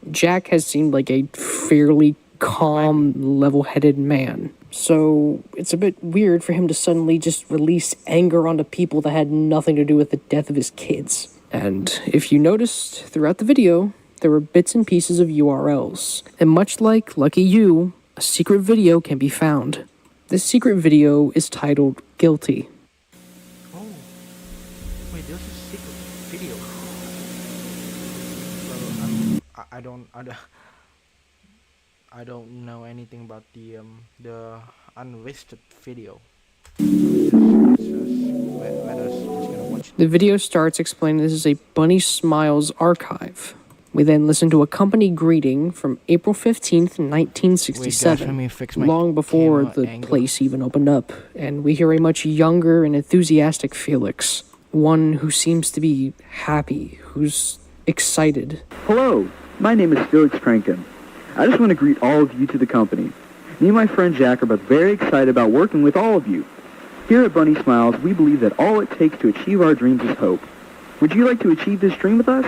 Jack has seemed like a fairly calm, level-headed man. So it's a bit weird for him to suddenly just release anger onto people that had nothing to do with the death of his kids. And if you noticed throughout the video, there were bits and pieces of URLs. And much like Lucky You, a secret video can be found. This secret video is titled Guilty. Oh, wait, there's a secret video. Well, I don't know anything about the unlisted video. Let us just gonna watch. The video starts explaining this is a Bunny Smiles archive. We then listen to a company greeting from April 15th, 1967, long before the place even opened up, and we hear a much younger and enthusiastic Felix, one who seems to be happy, who's excited. Hello, my name is Felix Trankin. I just want to greet all of you to the company. Me and my friend Jack are both very excited about working with all of you. Here at Bunny Smiles, we believe that all it takes to achieve our dreams is hope. Would you like to achieve this dream with us?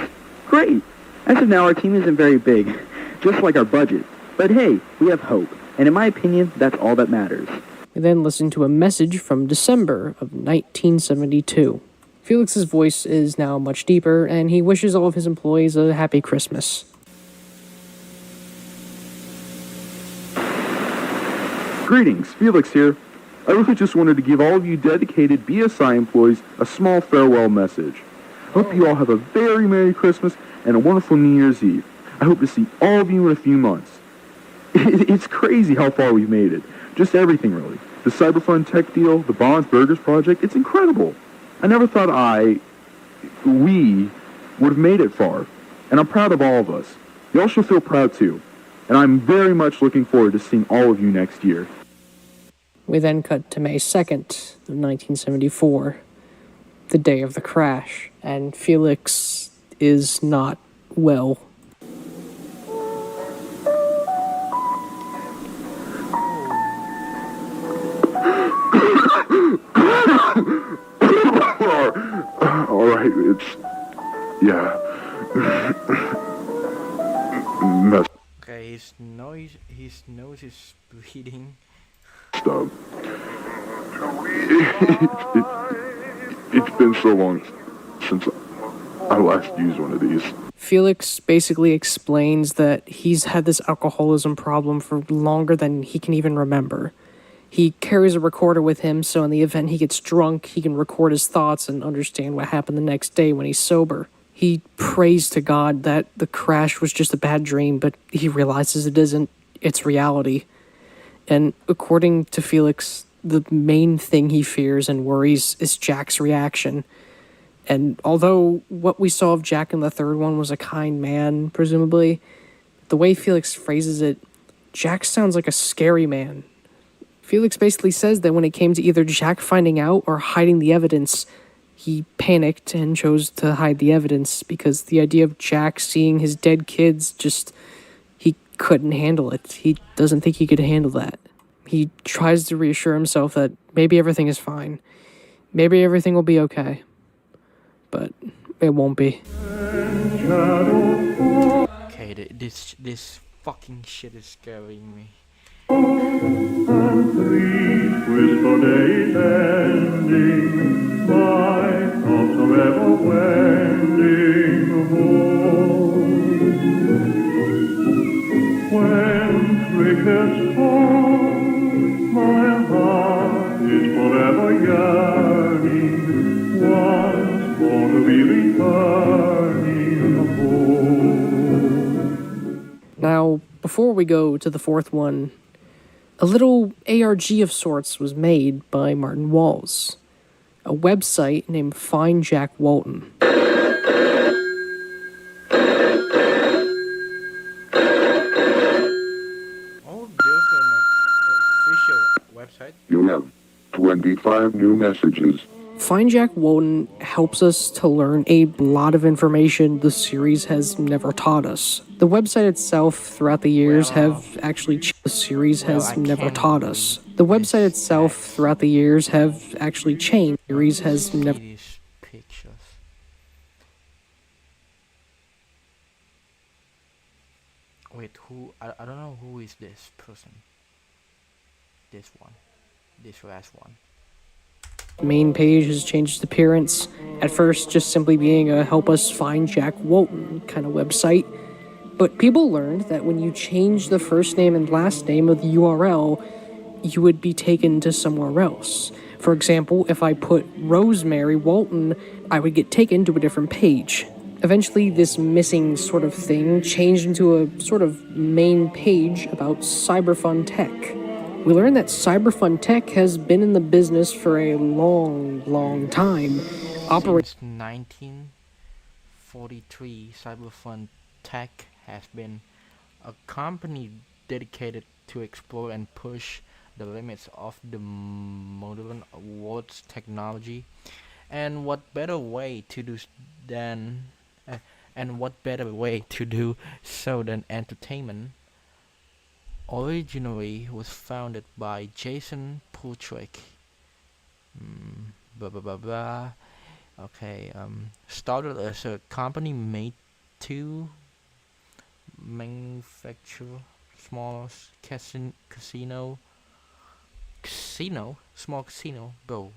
Great! As of now, our team isn't very big, just like our budget. But hey, we have hope, and in my opinion, that's all that matters. We then listen to a message from December of 1972. Felix's voice is now much deeper, and he wishes all of his employees a happy Christmas. Greetings, Felix here. I really just wanted to give all of you dedicated BSI employees a small farewell message. I hope you all have a very Merry Christmas and a wonderful New Year's Eve. I hope to see all of you in a few months. It's crazy how far we've made it. Just everything, really. The Cyberfund tech deal, the Bonds Burgers project, it's incredible. I never thought we would have made it far. And I'm proud of all of us. Y'all should feel proud too. And I'm very much looking forward to seeing all of you next year. We then cut to May 2nd of 1974, the day of the crash, and Felix is not well. Alright, Okay, his nose is bleeding. Stop. It's been so long since I last used one of these. Felix basically explains that he's had this alcoholism problem for longer than he can even remember. He carries a recorder with him, so in the event he gets drunk, he can record his thoughts and understand what happened the next day when he's sober. He prays to God that the crash was just a bad dream, but he realizes it isn't. It's reality. And according to Felix, the main thing he fears and worries is Jack's reaction. And although what we saw of Jack in the third one was a kind man, presumably, the way Felix phrases it, Jack sounds like a scary man. Felix basically says that when it came to either Jack finding out or hiding the evidence, he panicked and chose to hide the evidence because the idea of Jack seeing his dead kids he couldn't handle it. He doesn't think he could handle that. He tries to reassure himself that maybe everything is fine. Maybe everything will be okay. But it won't be. Okay, this fucking shit is scaring me. And 3 wistful days ending, my thoughts are ever wending home. When crickets call, my heart is forever yearning, once more to be returning home. Now, before we go to the fourth one, a little ARG of sorts was made by Martin Walls, a website named Find Jack Walton. Oh, there's an official website. You have 25 new messages. Find Jack Walton helps us to learn a lot of information the series has never taught us. The website itself throughout the years have actually changed. The series has never taught us. The website itself throughout the years have actually changed. The series has never. These pictures. Wait, who? I don't know who is this person. This one. This last one. Main page has changed its appearance. At first, just simply being a help us find Jack Walton kind of website. But people learned that when you change the first name and last name of the URL, you would be taken to somewhere else. For example, if I put Rosemary Walton, I would get taken to a different page. Eventually, this missing sort of thing changed into a sort of main page about cyberfun tech. We learned that cyberfun tech has been in the business for a long time. Since 1943, cyberfun tech has been a company dedicated to explore and push the limits of the modern world's technology. And what better way to do than and what better way to do so than entertainment? Originally was founded by Jason Pultrick. Blah blah blah blah. Okay, started as a company made to manufacture small small casino, bro.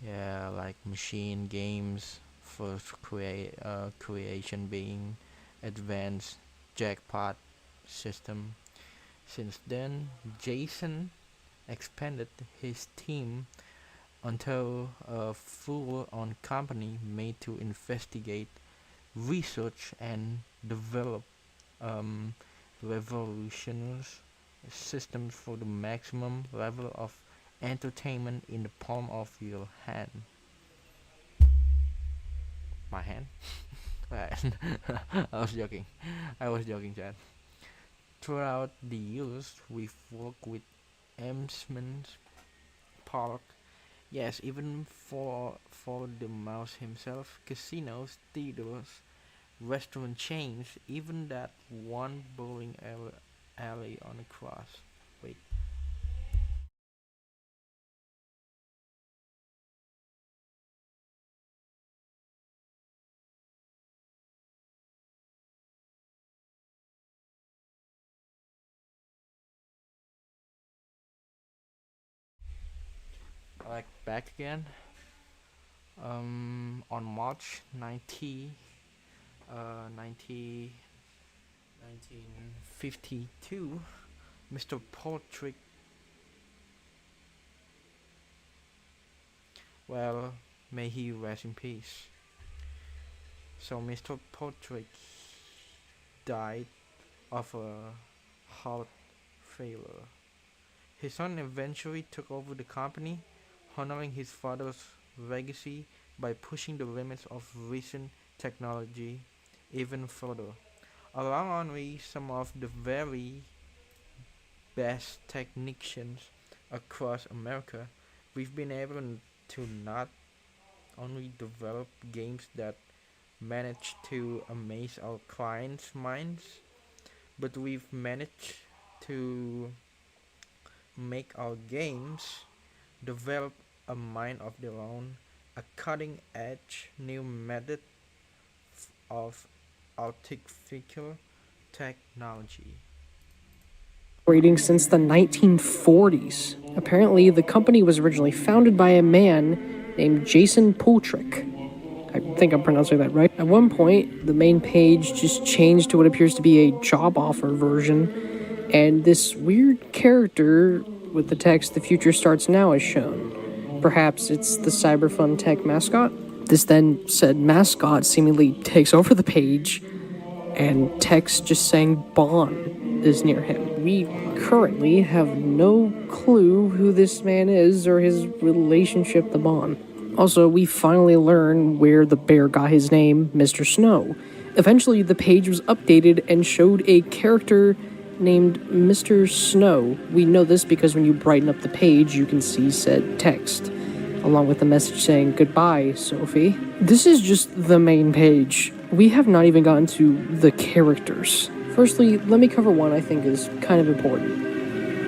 Yeah, like machine games. First creation being advanced jackpot system. Since then, Jason expanded his team until a full-on company made to investigate, research, and develop revolutionary systems for the maximum level of entertainment in the palm of your hand. My hand? I was joking. Chad. Throughout the years, we've worked with Emsman Park. Yes, even for the mouse himself, casinos, theaters, restaurant chains, even that one bowling alley on a cross. Wait. Like back again. On March 1952, Mr. Portrick, well, may he rest in peace. So Mr. Portrick died of a heart failure. His son eventually took over the company, honoring his father's legacy by pushing the limits of recent technology even further. Along only some of the very best technicians across America, we've been able to not only develop games that manage to amaze our clients' minds, but we've managed to make our games develop a mind of their own, a cutting edge new method of artificial technology. Operating since the 1940s. Apparently, the company was originally founded by a man named Jason Pultrick. I think I'm pronouncing that right. At one point, the main page just changed to what appears to be a job offer version, and this weird character with the text "The future starts now" is shown. Perhaps it's the Cyberfun Tech mascot? This then said mascot seemingly takes over the page, and text just saying Bond is near him. We currently have no clue who this man is or his relationship to Bond. Also, we finally learn where the bear got his name, Mr. Snow. Eventually, the page was updated and showed a character named Mr. Snow. We know this because when you brighten up the page, you can see said text, along with the message saying, "Goodbye, Sophie." This is just the main page. We have not even gotten to the characters. Firstly, let me cover one I think is kind of important.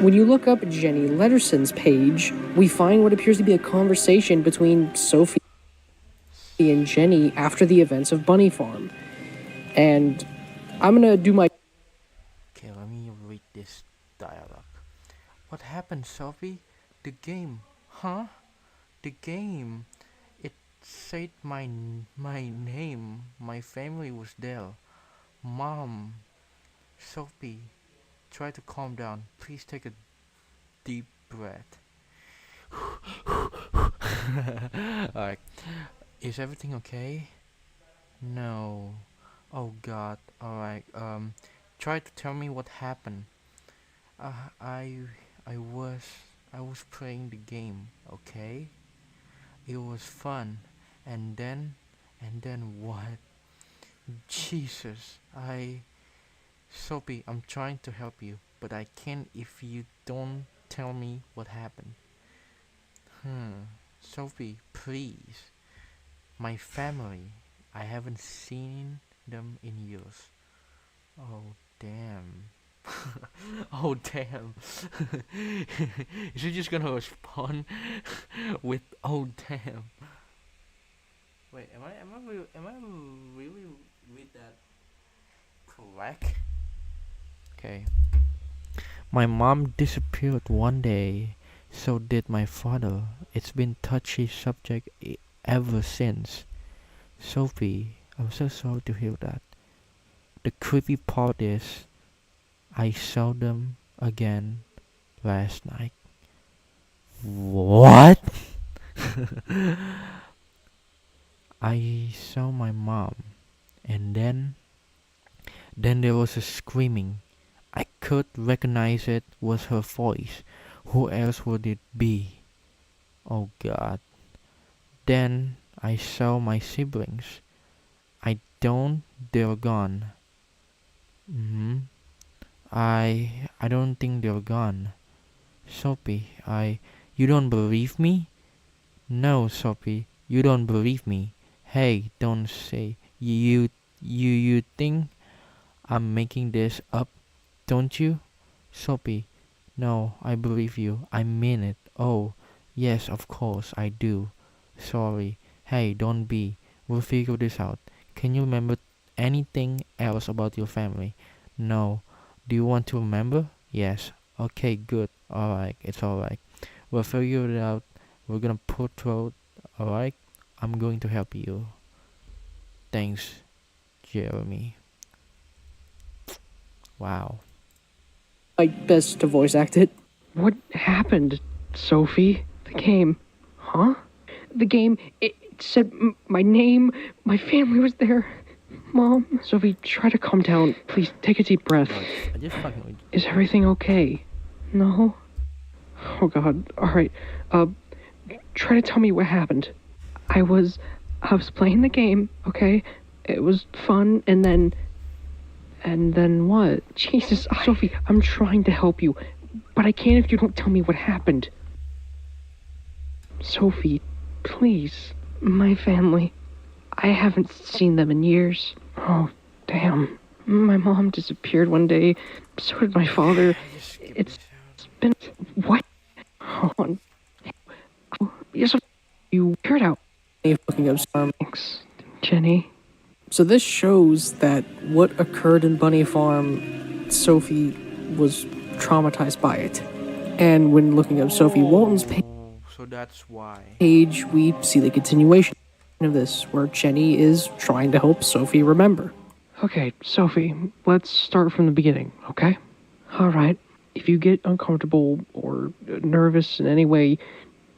When you look up Jenny Letterson's page, we find what appears to be a conversation between Sophie and Jenny after the events of Bunny Farm. And I'm gonna do my... Okay, let me read this dialogue. What happened, Sophie? The game. Huh? The game. It said my name. My family was there. Mom. Sophie. try to calm down. Please take a deep breath. Alright. Is everything okay? No. Oh God. Alright. Try to tell me what happened. I was playing the game, okay? It was fun. And then what? Jesus. Sophie, I'm trying to help you, but I can't if you don't tell me what happened. Sophie, please. My family. I haven't seen them in years. Oh, damn. Oh, damn. Is she just gonna respond with "oh, damn"? Wait, am I really read that correct? Okay. My mom disappeared one day, so did my father. It's been touchy subject ever since. Sophie, I'm so sorry to hear that. The creepy part is, I saw them again last night. What? I saw my mom, and then there was a screaming. I could recognize it was her voice. Who else would it be? Oh God. Then I saw my siblings. They're gone. I don't think they're gone. Sophie, you don't believe me? No, Sophie, you don't believe me. Hey, don't say, you think I'm making this up, don't you? Sophie, no, I believe you. I mean it. Oh, yes, of course, I do. Sorry. Hey, don't be. We'll figure this out. Can you remember anything else about your family? No. Do you want to remember? Yes. Okay, good. Alright, it's alright. We'll figure it out. We're gonna pull through. Alright? I'm going to help you. Thanks, Jeremy. Wow. My best to voice act it. What happened, Sophie? The game. Huh? The game, it said my name, my family was there. Mom, Sophie, try to calm down. Please, take a deep breath. I just fucking with you. Is everything okay? No? Oh God, alright. Try to tell me what happened. I was playing the game, okay? It was fun, and then what? Jesus, Sophie, I'm trying to help you, but I can't if you don't tell me what happened. Sophie, please. My family. I haven't seen them in years. Oh, damn. My mom disappeared one day. So did my father. It's been... What? Hold on. Yes, you heard out. Thanks, Jenny. So this shows that what occurred in Bunny Farm, Sophie was traumatized by it. And when looking up Sophie Walton's So that's why. page, we see the continuation of this, where Jenny is trying to help Sophie remember. Okay, Sophie, let's start from the beginning, okay? Alright. If you get uncomfortable or nervous in any way,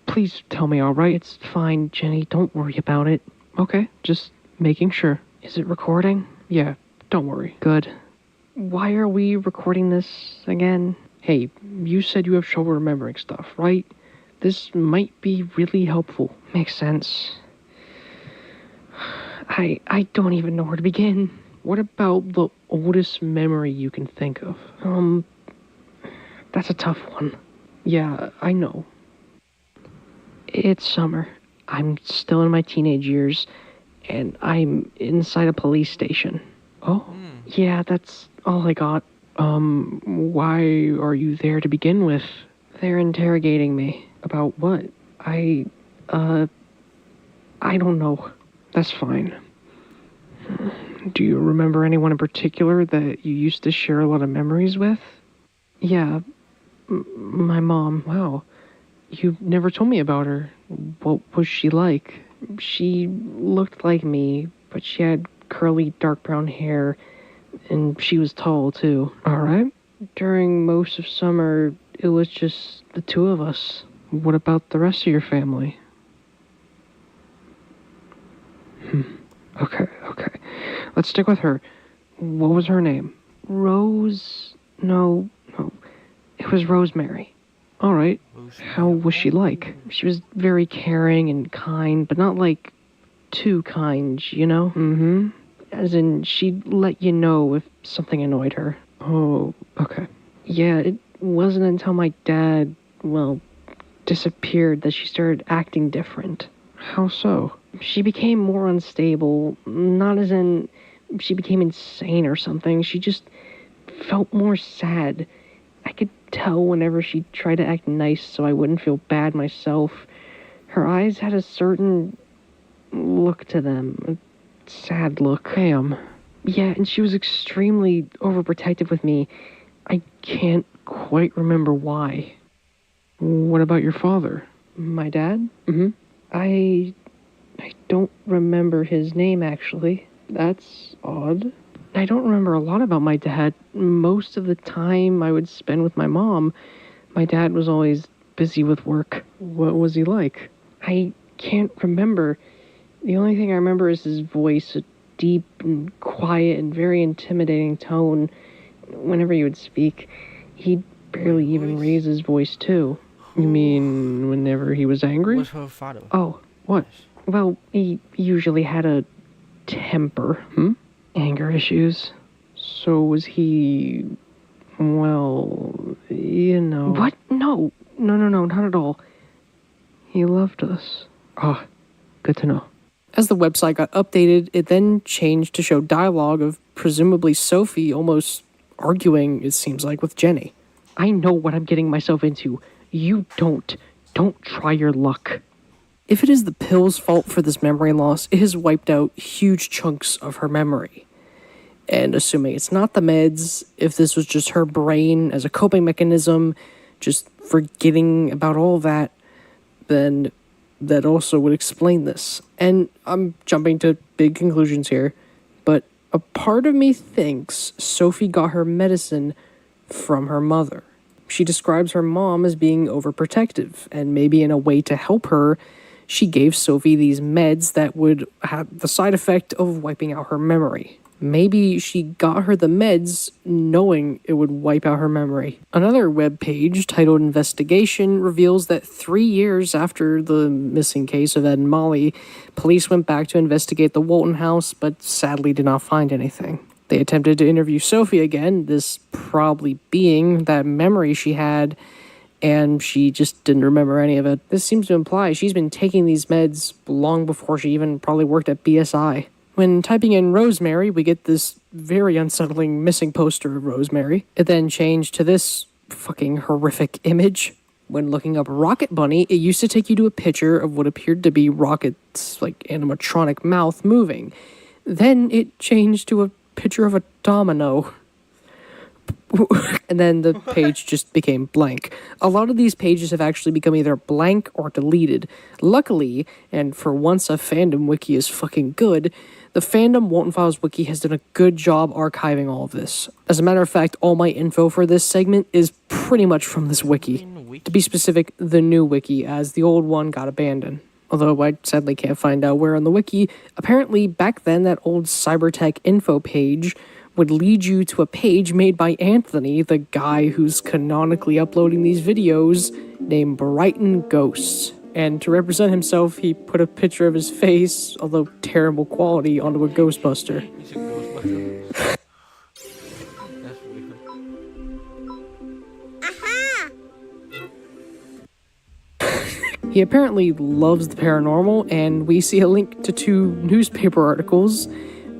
please tell me, alright? It's fine, Jenny, don't worry about it. Okay, just making sure. Is it recording? Yeah, don't worry. Good. Why are we recording this again? Hey, you said you have trouble remembering stuff, right? This might be really helpful. Makes sense. I don't even know where to begin. What about the oldest memory you can think of? That's a tough one. Yeah, I know. It's summer. I'm still in my teenage years, and I'm inside a police station. Oh? Yeah, that's all I got. Why are you there to begin with? They're interrogating me. About what? I don't know. That's fine. Do you remember anyone in particular that you used to share a lot of memories with? Yeah, my mom. Wow. You never told me about her. What was she like? She looked like me, but she had curly dark brown hair, and she was tall too. Alright. during most of summer, it was just the two of us. What about the rest of your family? Okay. Let's stick with her. What was her name? Rose? No. It was Rosemary. All right. How was she like? She was very caring and kind, but not like too kind, you know? Mm-hmm. As in, she'd let you know if something annoyed her. Oh, okay. Yeah, it wasn't until my dad, disappeared that she started acting different. How so? She became more unstable, not as in she became insane or something. She just felt more sad. I could tell whenever she tried to act nice so I wouldn't feel bad myself. Her eyes had a certain look to them, a sad look. Damn. Yeah, and she was extremely overprotective with me. I can't quite remember why. What about your father? My dad? Mm-hmm. I don't remember his name, actually. That's odd. I don't remember a lot about my dad. Most of the time I would spend with my mom. My dad was always busy with work. What was he like? I can't remember. The only thing I remember is his voice, a deep and quiet and very intimidating tone. Whenever he would speak, he'd barely even raise his voice, too. You mean whenever he was angry? What's her father? Oh, what? Well, he usually had a temper. Anger issues. So was he... well, you know... What? No, not at all. He loved us. Ah, good to know. As the website got updated, it then changed to show dialogue of presumably Sophie almost arguing, it seems like, with Jenny. I know what I'm getting myself into. You don't. Don't try your luck. If it is the pill's fault for this memory loss, it has wiped out huge chunks of her memory. And assuming it's not the meds, if this was just her brain as a coping mechanism, just forgetting about all that, then that also would explain this. And I'm jumping to big conclusions here, but a part of me thinks Sophie got her medicine from her mother. She describes her mom as being overprotective, and maybe in a way to help her, she gave Sophie these meds that would have the side effect of wiping out her memory. Maybe she got her the meds knowing it would wipe out her memory. Another web page titled Investigation reveals that 3 years after the missing case of Ed and Molly, police went back to investigate the Walton house, but sadly did not find anything. They attempted to interview Sophie again, this probably being that memory she had, and she just didn't remember any of it. This seems to imply she's been taking these meds long before she even probably worked at BSI. When typing in Rosemary, we get this very unsettling missing poster of Rosemary. It then changed to this fucking horrific image. When looking up Rocket Bunny, it used to take you to a picture of what appeared to be Rocket's, animatronic mouth moving. Then it changed to a picture of a domino. And then the page just became blank. A lot of these pages have actually become either blank or deleted. Luckily, and for once a fandom wiki is fucking good, the fandom Walton Files wiki has done a good job archiving all of this. As a matter of fact, all my info for this segment is pretty much from this wiki. To be specific, the new wiki, as the old one got abandoned. Although I sadly can't find out where on the wiki. Apparently, back then, that old Cybertech info page would lead you to a page made by Anthony, the guy who's canonically uploading these videos, named Brighton Ghosts. And to represent himself, he put a picture of his face, although terrible quality, onto a Ghostbuster. He's a Ghostbuster. That's weird. He apparently loves the paranormal, and we see a link to 2 newspaper articles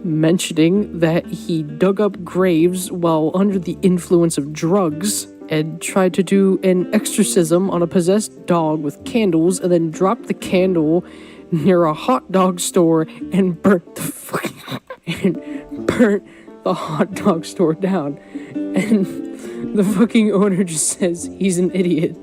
mentioning that he dug up graves while under the influence of drugs and tried to do an exorcism on a possessed dog with candles, and then dropped the candle near a hot dog store and burnt the hot dog store down. And the fucking owner just says he's an idiot.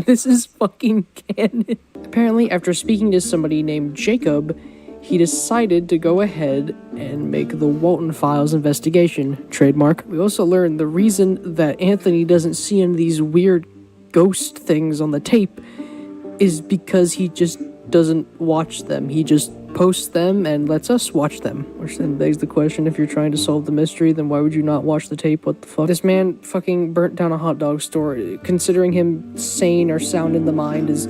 This is fucking canon. Apparently, after speaking to somebody named Jacob, he decided to go ahead and make the Walton Files investigation, trademark. We also learned the reason that Anthony doesn't see any of these weird ghost things on the tape is because he just doesn't watch them. He just posts them and lets us watch them. Which then begs the question, if you're trying to solve the mystery, then why would you not watch the tape? What the fuck? This man fucking burnt down a hot dog store. Considering him sane or sound in the mind is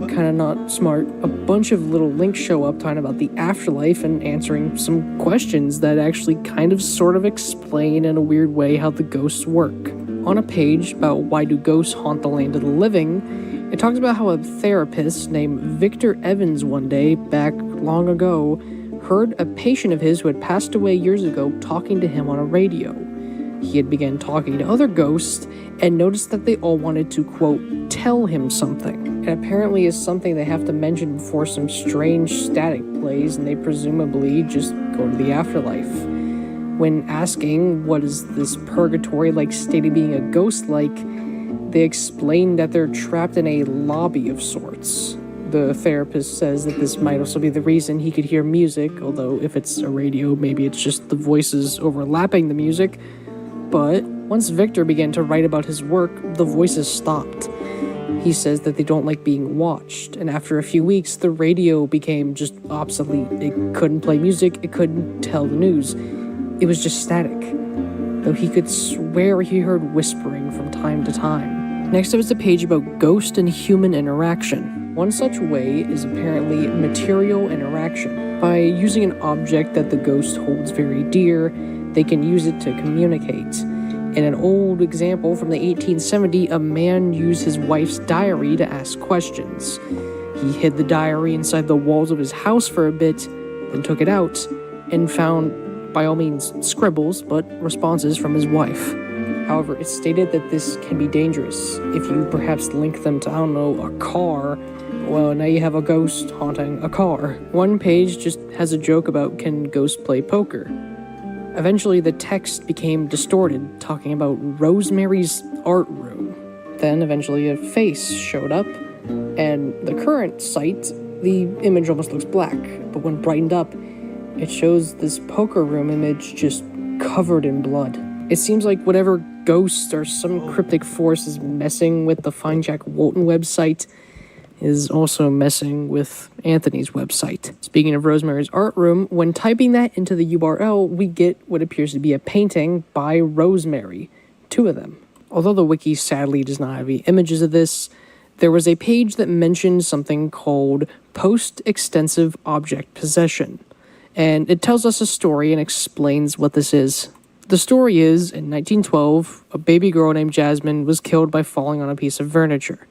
kind of not smart. A bunch of little links show up talking about the afterlife and answering some questions that actually kind of sort of explain in a weird way how the ghosts work. On a page about why do ghosts haunt the land of the living, it talks about how a therapist named Victor Evans one day, back long ago, heard a patient of his who had passed away years ago talking to him on a radio. He had begun talking to other ghosts and noticed that they all wanted to, quote, tell him something. It apparently is something they have to mention before some strange static plays, and they presumably just go to the afterlife. When asking what is this purgatory-like state of being a ghost like, they explain that they're trapped in a lobby of sorts. The therapist says that this might also be the reason he could hear music, although if it's a radio, maybe it's just the voices overlapping the music. But once Victor began to write about his work, the voices stopped. He says that they don't like being watched, and after a few weeks, the radio became just obsolete. It couldn't play music, it couldn't tell the news. It was just static, though he could swear he heard whispering from time to time. Next up is a page about ghost and human interaction. One such way is apparently material interaction. By using an object that the ghost holds very dear, they can use it to communicate. In an old example from the 1870s, a man used his wife's diary to ask questions. He hid the diary inside the walls of his house for a bit, then took it out, and found, by all means, scribbles, but responses from his wife. However, it's stated that this can be dangerous. If you perhaps link them to, a car, well, now you have a ghost haunting a car. One page just has a joke about can ghosts play poker. Eventually, the text became distorted, talking about Rosemary's art room. Then, eventually, a face showed up, and the current site, the image almost looks black, but when brightened up, it shows this poker room image just covered in blood. It seems like whatever ghost or some cryptic force is messing with the Find Jack Walton website is also messing with Anthony's website. Speaking of Rosemary's art room, when typing that into the URL, we get what appears to be a painting by Rosemary. 2 of them. Although the wiki sadly does not have any images of this, there was a page that mentioned something called post-extensive object possession. And it tells us a story and explains what this is. The story is, in 1912, a baby girl named Jasmine was killed by falling on a piece of furniture.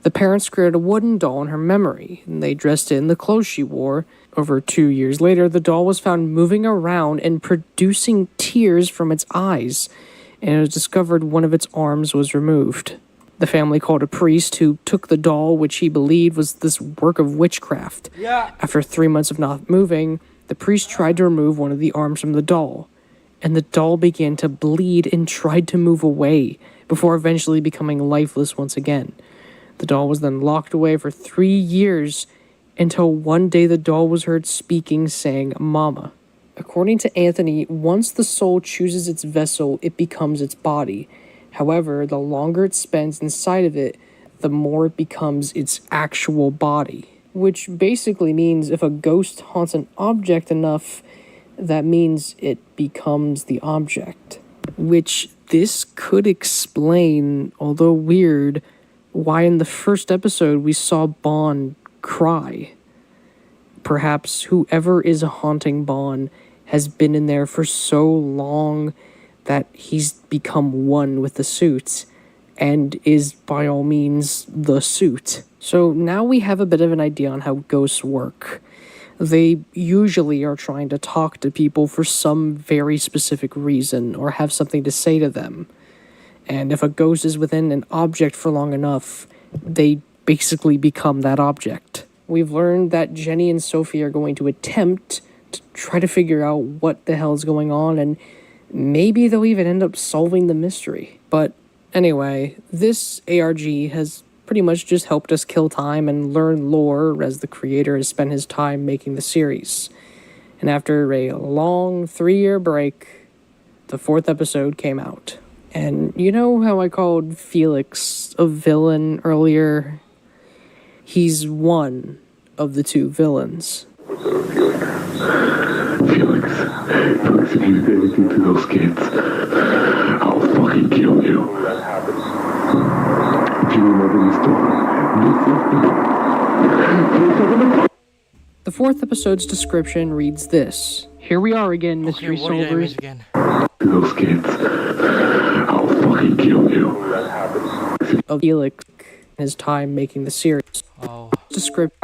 The parents created a wooden doll in her memory, and they dressed it in the clothes she wore. Over 2 years later, the doll was found moving around and producing tears from its eyes, and it was discovered one of its arms was removed. The family called a priest who took the doll, which he believed was this work of witchcraft. After 3 months of not moving, the priest tried to remove one of the arms from the doll, and the doll began to bleed and tried to move away, before eventually becoming lifeless once again. The doll was then locked away for 3 years until one day the doll was heard speaking, saying, "Mama." According to Anthony, once the soul chooses its vessel, it becomes its body. However, the longer it spends inside of it, the more it becomes its actual body. Which basically means if a ghost haunts an object enough, that means it becomes the object. Which this could explain, although weird, why in the first episode we saw Bond cry. Perhaps whoever is haunting Bond has been in there for so long that he's become one with the suit and is by all means the suit. So now we have a bit of an idea on how ghosts work. They usually are trying to talk to people for some very specific reason or have something to say to them. And if a ghost is within an object for long enough, they basically become that object. We've learned that Jenny and Sophie are going to attempt to try to figure out what the hell is going on, and maybe they'll even end up solving the mystery. But anyway, this ARG has pretty much just helped us kill time and learn lore as the creator has spent his time making the series. And after a long 3-year break, the 4th episode came out. And you know how I called Felix a villain earlier? He's one of the 2 villains. Felix, if you do anything to those kids, I'll fucking kill you. If you remember the story, The 4th episode's description reads this. Here we are again, mystery solvers. to those kids, I'll fucking kill you. Of Felix his time making the series. Description.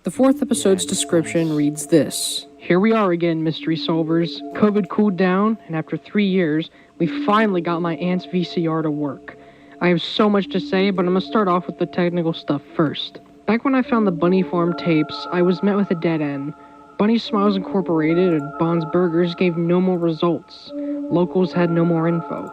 The 4th episode's description reads this. Here we are again, mystery solvers. COVID cooled down, and after 3 years, we finally got my aunt's VCR to work. I have so much to say, but I'm gonna start off with the technical stuff first. Back when I found the Bunny Farm tapes, I was met with a dead end. Bunny Smiles Incorporated and Bond's Burgers gave no more results. Locals had no more info.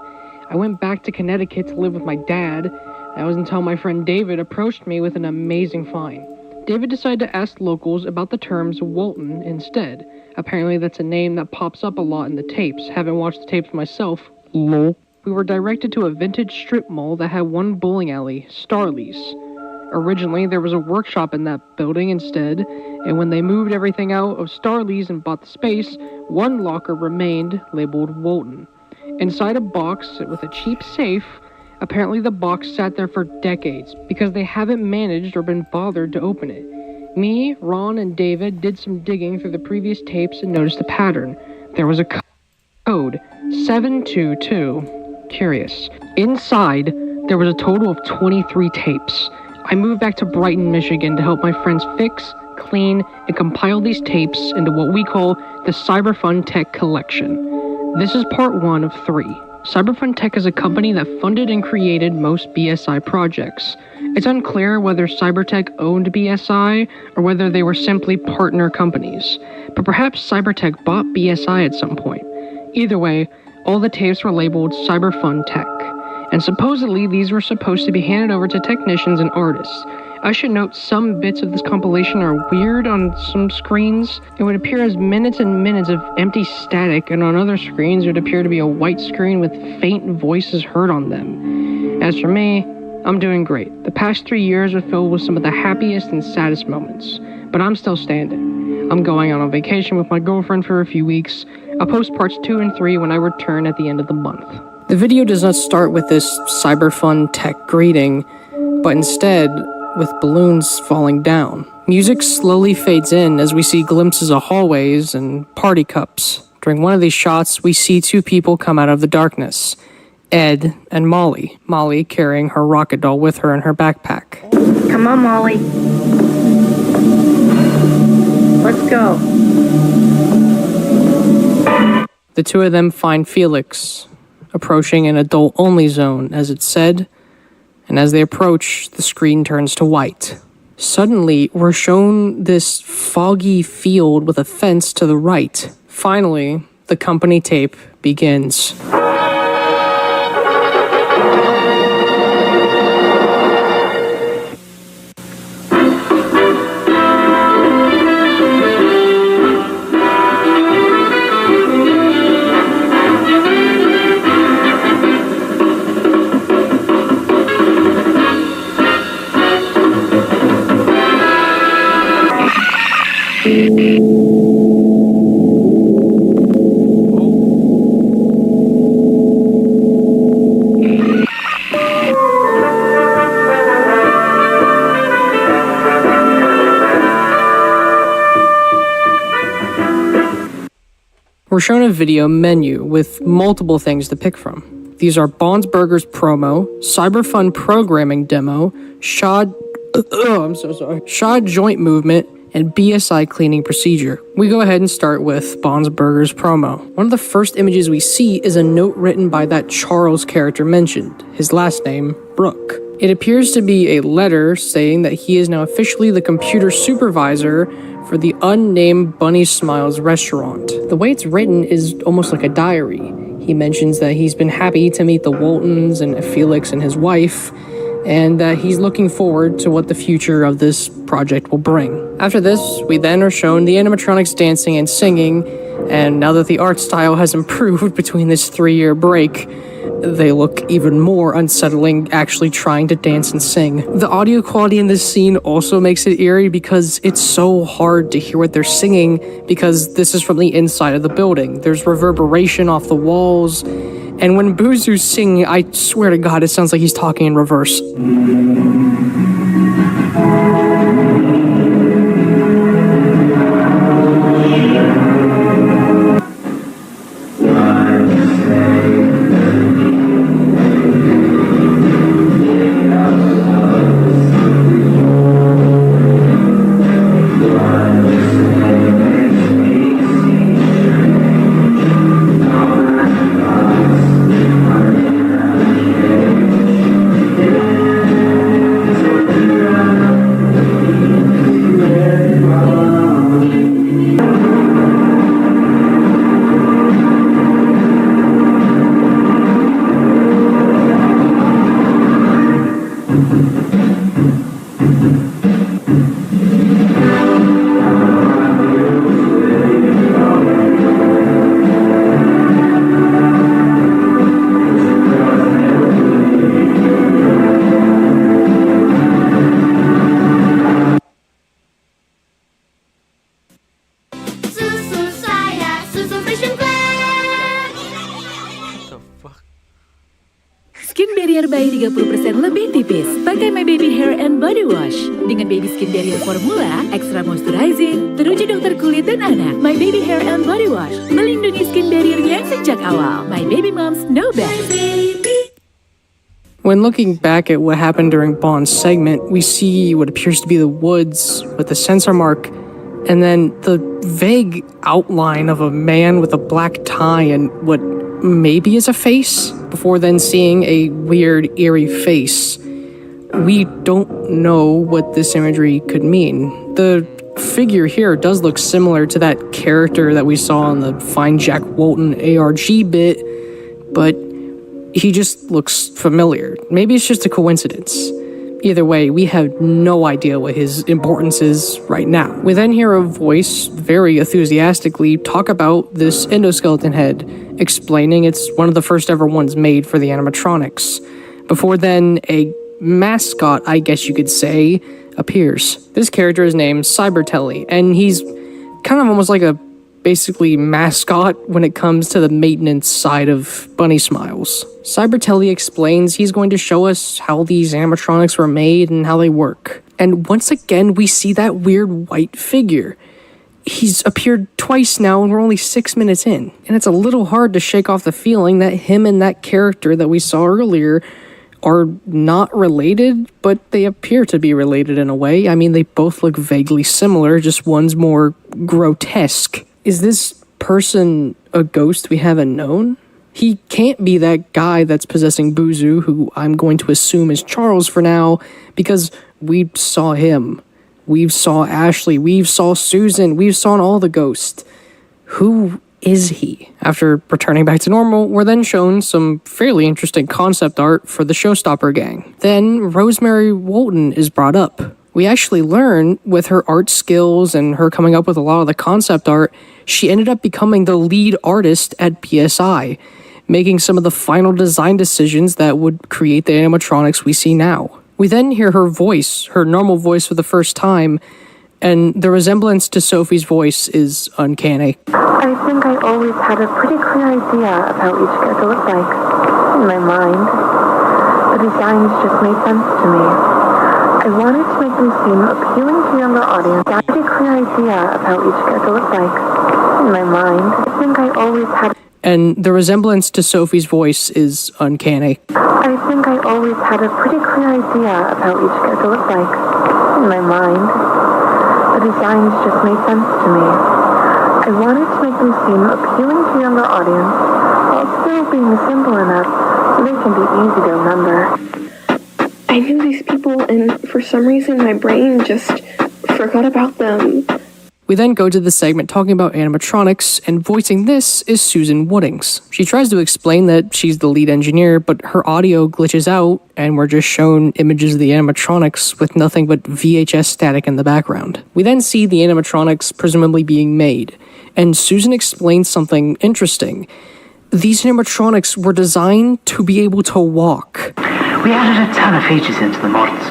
I went back to Connecticut to live with my dad. That was until my friend David approached me with an amazing find. David decided to ask locals about the terms Walton instead. Apparently that's a name that pops up a lot in the tapes. Haven't watched the tapes myself. Lol. We were directed to a vintage strip mall that had one bowling alley, Starley's. Originally, there was a workshop in that building instead, and when they moved everything out of Starley's and bought the space, one locker remained labeled Walton. Inside a box with a cheap safe, apparently the box sat there for decades because they haven't managed or been bothered to open it. Me, Ron, and David did some digging through the previous tapes and noticed a pattern. There was a code, 722. Curious. Inside, there was a total of 23 tapes. I moved back to Brighton, Michigan to help my friends fix, clean, and compile these tapes into what we call the Cyberfun Tech Collection. This is part 1 of 3. Cyberfun Tech is a company that funded and created most BSI projects. It's unclear whether Cybertech owned BSI or whether they were simply partner companies, but perhaps Cybertech bought BSI at some point. Either way, all the tapes were labeled Cyberfun Tech, and supposedly these were supposed to be handed over to technicians and artists. I should note some bits of this compilation are weird on some screens. It would appear as minutes and minutes of empty static, and on other screens it would appear to be a white screen with faint voices heard on them. As for me, I'm doing great. The past 3 years are filled with some of the happiest and saddest moments, but I'm still standing. I'm going on a vacation with my girlfriend for a few weeks. I'll post parts 2 and 3 when I return at the end of the month. The video does not start with this Cyberfun Tech greeting, but instead with balloons falling down. Music slowly fades in as we see glimpses of hallways and party cups. During one of these shots, we see 2 people come out of the darkness. Ed and Molly. Molly carrying her rocket doll with her in her backpack. Come on, Molly. Let's go. The 2 of them find Felix, approaching an adult-only zone, as it said, and as they approach, the screen turns to white. Suddenly, we're shown this foggy field with a fence to the right. Finally, the company tape begins. We're shown a video menu with multiple things to pick from. These are Bond's Burgers promo, Cyberfun programming demo, SHA joint movement, and BSI cleaning procedure. We go ahead and start with Bond's Burgers promo. One of the first images we see is a note written by that Charles character mentioned, his last name, Brooke. It appears to be a letter saying that he is now officially the computer supervisor for the unnamed Bunny Smiles restaurant. The way it's written is almost like a diary. He mentions that he's been happy to meet the Waltons and Felix and his wife, and that he's looking forward to what the future of this project will bring. After this, we then are shown the animatronics dancing and singing, and now that the art style has improved between this 3-year break, they look even more unsettling actually trying to dance and sing. The audio quality in this scene also makes it eerie because it's so hard to hear what they're singing because this is from the inside of the building. There's reverberation off the walls, and when Buzu's singing, I swear to God, it sounds like he's talking in reverse. Skin barrier bayi 30% lebih tipis. Pakai My Baby Hair and Body Wash. Dengan baby skin barrier formula, extra moisturizing, teruji dokter kulit dan anak. My Baby Hair and Body Wash. Melindungi skin barriernya sejak awal. My baby moms know best. When looking back at what happened during Bond's segment, we see what appears to be the woods with the sensor mark, and then the vague outline of a man with a black tie and what maybe is a face, before then seeing a weird, eerie face. We don't know what this imagery could mean. The figure here does look similar to that character that we saw in the Find Jack Walton ARG bit, but he just looks familiar. Maybe it's just a coincidence. Either way, we have no idea what his importance is right now. We then hear a voice very enthusiastically talk about this endoskeleton head, explaining it's one of the first ever ones made for the animatronics. Before then, a mascot, I guess you could say, appears. This character is named Cybertelly, and he's kind of almost like a basically mascot when it comes to the maintenance side of Bunny Smiles. Cybertelly explains he's going to show us how these animatronics were made and how they work. And once again, we see that weird white figure. He's appeared twice now and we're only 6 minutes in. And it's a little hard to shake off the feeling that him and that character that we saw earlier are not related, but they appear to be related in a way. I mean, they both look vaguely similar, just one's more grotesque. Is this person a ghost we haven't known? He can't be that guy that's possessing Buzu, who I'm going to assume is Charles for now, because we saw him. We saw Ashley. We saw Susan. We've saw all the ghosts. Who is he? After returning back to normal, we're then shown some fairly interesting concept art for the Showstopper gang. Then Rosemary Walton is brought up. We actually learn with her art skills and her coming up with a lot of the concept art, she ended up becoming the lead artist at BSI, making some of the final design decisions that would create the animatronics we see now. We then hear her voice, her normal voice for the first time, and the resemblance to Sophie's voice is uncanny. I think I always had a pretty clear idea of how each character looked like in my mind. The designs just made sense to me. I wanted to make them seem appealing to younger audience. I had a clear idea of how each character looked like in my mind. I think I always had. And the resemblance to Sophie's voice is uncanny. I think I always had a pretty clear idea of how each character looked like in my mind. The designs just made sense to me. I wanted to make them seem appealing to younger audience while still being simple enough so they can be easy to remember. I knew these people, and for some reason my brain just forgot about them. We then go to the segment talking about animatronics, and voicing this is Susan Woodings. She tries to explain that she's the lead engineer, but her audio glitches out, and we're just shown images of the animatronics with nothing but VHS static in the background. We then see the animatronics presumably being made, and Susan explains something interesting. These animatronics were designed to be able to walk. We added a ton of features into the models.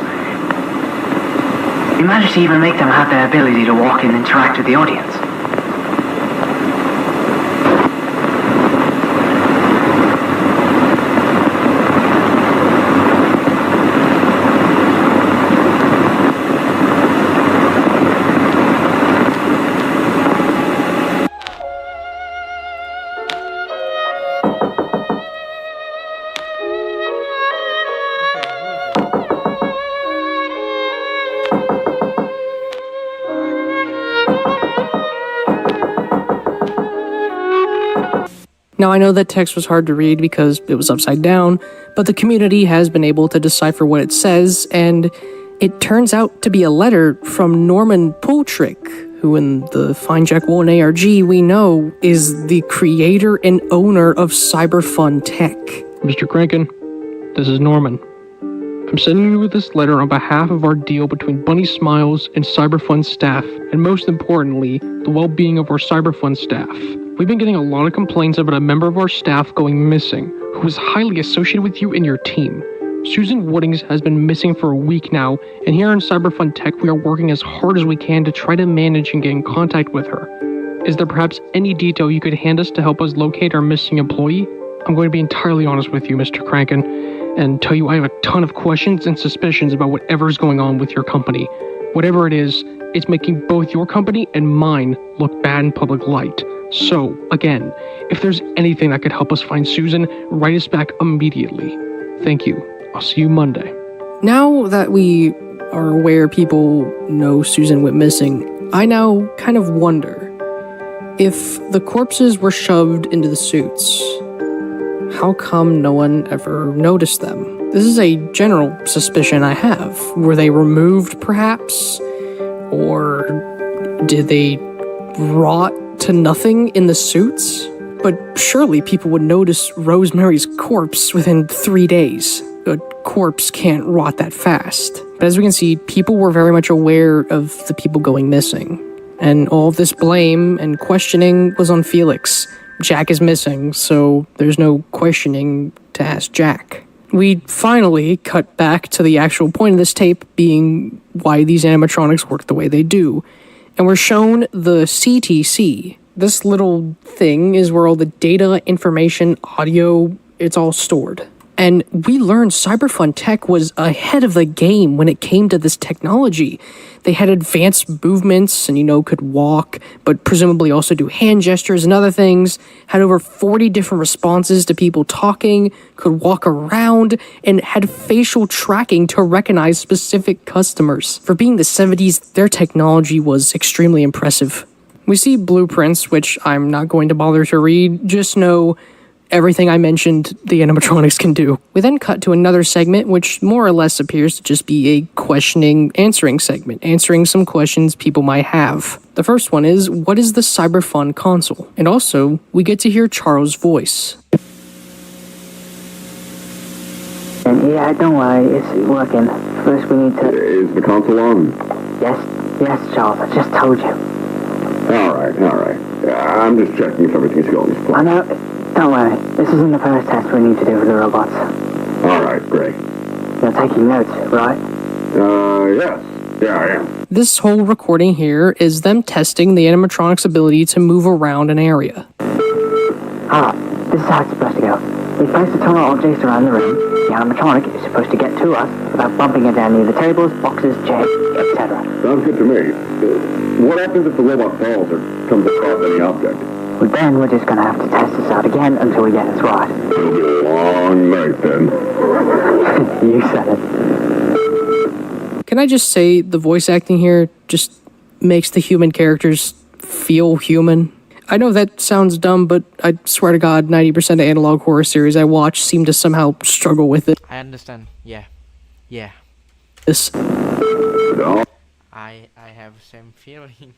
We managed to even make them have the ability to walk and interact with the audience. Now, I know that text was hard to read because it was upside down, but the community has been able to decipher what it says, and it turns out to be a letter from Norman Pultrick, who in the Find Jack 1 ARG we know is the creator and owner of Cyberfun Tech. Mr. Crankin, this is Norman. I'm sending you this letter on behalf of our deal between Bunny Smiles and Cyberfun staff, and most importantly, the well-being of our Cyberfun staff. We've been getting a lot of complaints about a member of our staff going missing, who is highly associated with you and your team. Susan Woodings has been missing for a week now, and here in Cyberfun Tech we are working as hard as we can to try to manage and get in contact with her. Is there perhaps any detail you could hand us to help us locate our missing employee? I'm going to be entirely honest with you, Mr. Crankin, and tell you I have a ton of questions and suspicions about whatever is going on with your company. Whatever it is, it's making both your company and mine look bad in public light. So, again, if there's anything that could help us find Susan, write us back immediately. Thank you. I'll see you Monday. Now that we are aware people know Susan went missing, I now kind of wonder if the corpses were shoved into the suits, how come no one ever noticed them? This is a general suspicion I have. Were they removed, perhaps? Or did they rot to nothing in the suits? But surely people would notice Rosemary's corpse within 3 days. A corpse can't rot that fast. But as we can see, people were very much aware of the people going missing. And all of this blame and questioning was on Felix. Jack is missing, so there's no questioning to ask Jack. We finally cut back to the actual point of this tape being why these animatronics work the way they do. And we're shown the CTC. This little thing is where all the data, information, audio, it's all stored. And we learned Cyberfun Tech was ahead of the game when it came to this technology. They had advanced movements and, could walk, but presumably also do hand gestures and other things, had over 40 different responses to people talking, could walk around, and had facial tracking to recognize specific customers. For being the 70s, their technology was extremely impressive. We see blueprints, which I'm not going to bother to read, just know everything I mentioned the animatronics can do. We then cut to another segment, which more or less appears to just be a questioning, answering segment, answering some questions people might have. The first one is, what is the Cyberfun console? And also, we get to hear Charles' voice. Yeah, don't worry, it's working. First we need to... Is the console on? Yes, Charles, I just told you. All right. I'm just checking if everything's going as planned. I know. Don't worry, this isn't the first test we need to do with the robots. All right, great. You're taking notes, right? Yes. Yeah, I am. This whole recording here is them testing the animatronic's ability to move around an area. This is how it's supposed to go. We place the tunnel objects around the room. The animatronic is supposed to get to us without bumping into any of the tables, boxes, chairs, etc. Sounds good to me. What happens if the robot falls or comes across any object? Well, then we're just going to have to test this out again until we get it right. It'll be a long night then. You said it. Can I just say the voice acting here just makes the human characters feel human? I know that sounds dumb, but I swear to God, 90% of analog horror series I watch seem to somehow struggle with it. I understand. Yeah. This. I I have same feeling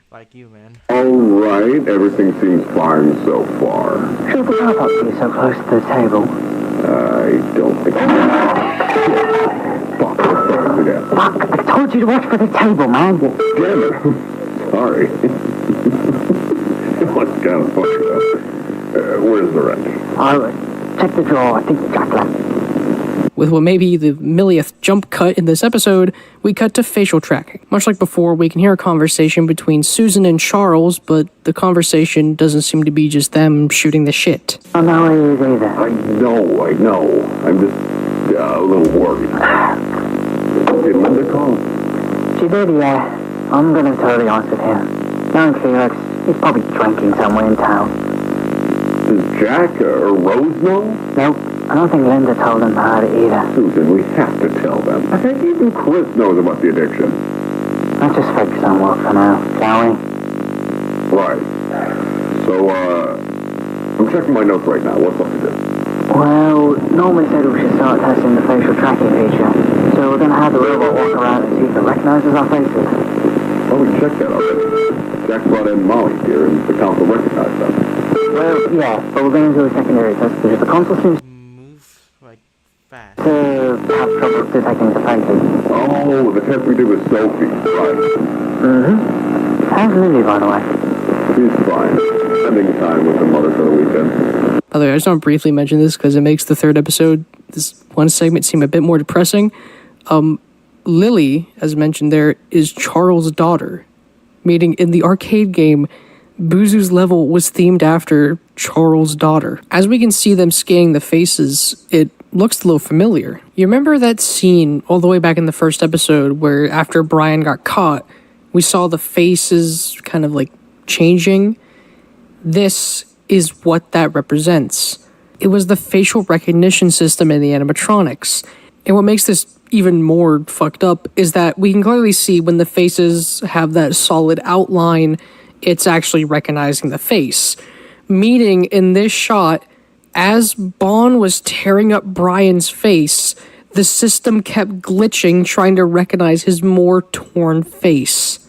like you, man. Alright, everything seems fine so far. Shut the fuck up, you're so close to the table. I don't think Fuck, again. Fuck, I told you to watch for the table, man. Well, damn it. Sorry. What's kind of funny, though? Where's the wrench? Oh, check the drawer. I think Jack left. With what may be the millionth jump cut in this episode, we cut to facial tracking. Much like before, we can hear a conversation between Susan and Charles, but the conversation doesn't seem to be just them shooting the shit. I don't know where he is either. I know. I'm just a little worried. Did Linda call? She did, yeah. I'm gonna be totally honest with him. Knowing Felix, he's probably drinking somewhere in town. Does Jack or Rose know? Nope. I don't think Linda told them about it either. Susan, we have to tell them. I think even Chris knows about the addiction. Let's just focus on work for now, shall we? Right. So, I'm checking my notes right now. What's up to this? Well, Norman said we should start testing the facial tracking feature. So we're gonna have the robot walk around and see if it recognizes our faces. Well, we checked that already. Jack brought in Molly here and the council recognized them. Well, yeah, but we're going to do a secondary test because the console seems to have trouble detecting the faces. Oh, the test we did with Sophie, right. Mm-hmm. How's Lily, by the way? She's fine. Spending time with her mother for the weekend. By the way, I just want to briefly mention this because it makes the third episode, this one segment, seem a bit more depressing. Lily, as mentioned there, is Charles' daughter, meaning in the arcade game, Buzu's level was themed after Charles' daughter. As we can see them scanning the faces, it looks a little familiar. You remember that scene all the way back in the first episode where after Brian got caught, we saw the faces kind of like changing? This is what that represents. It was the facial recognition system in the animatronics. And what makes this even more fucked up is that we can clearly see when the faces have that solid outline, it's actually recognizing the face. Meaning, in this shot, as Bond was tearing up Brian's face, the system kept glitching, trying to recognize his more torn face.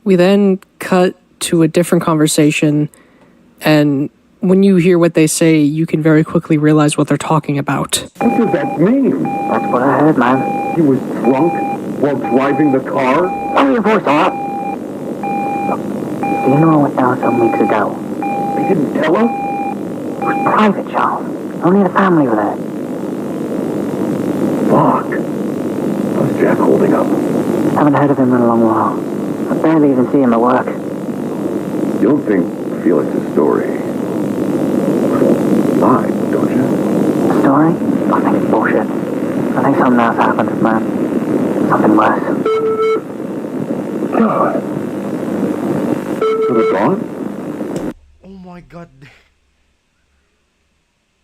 We then cut to a different conversation, and when you hear what they say, you can very quickly realize what they're talking about. What does that mean? That's what I heard, man. He was drunk while driving the car? Lower your voice, all right? Look, do you know what down some weeks ago? They didn't tell us? It was private, Charles. Only the family were there. Fuck. How's Jack holding up? Haven't heard of him in a long while. I barely even see him at work. You don't think Felix's story lied, don't you? The story? I think it's bullshit. I think something else happened, man. Something worse. God. So they're gone? Oh my god.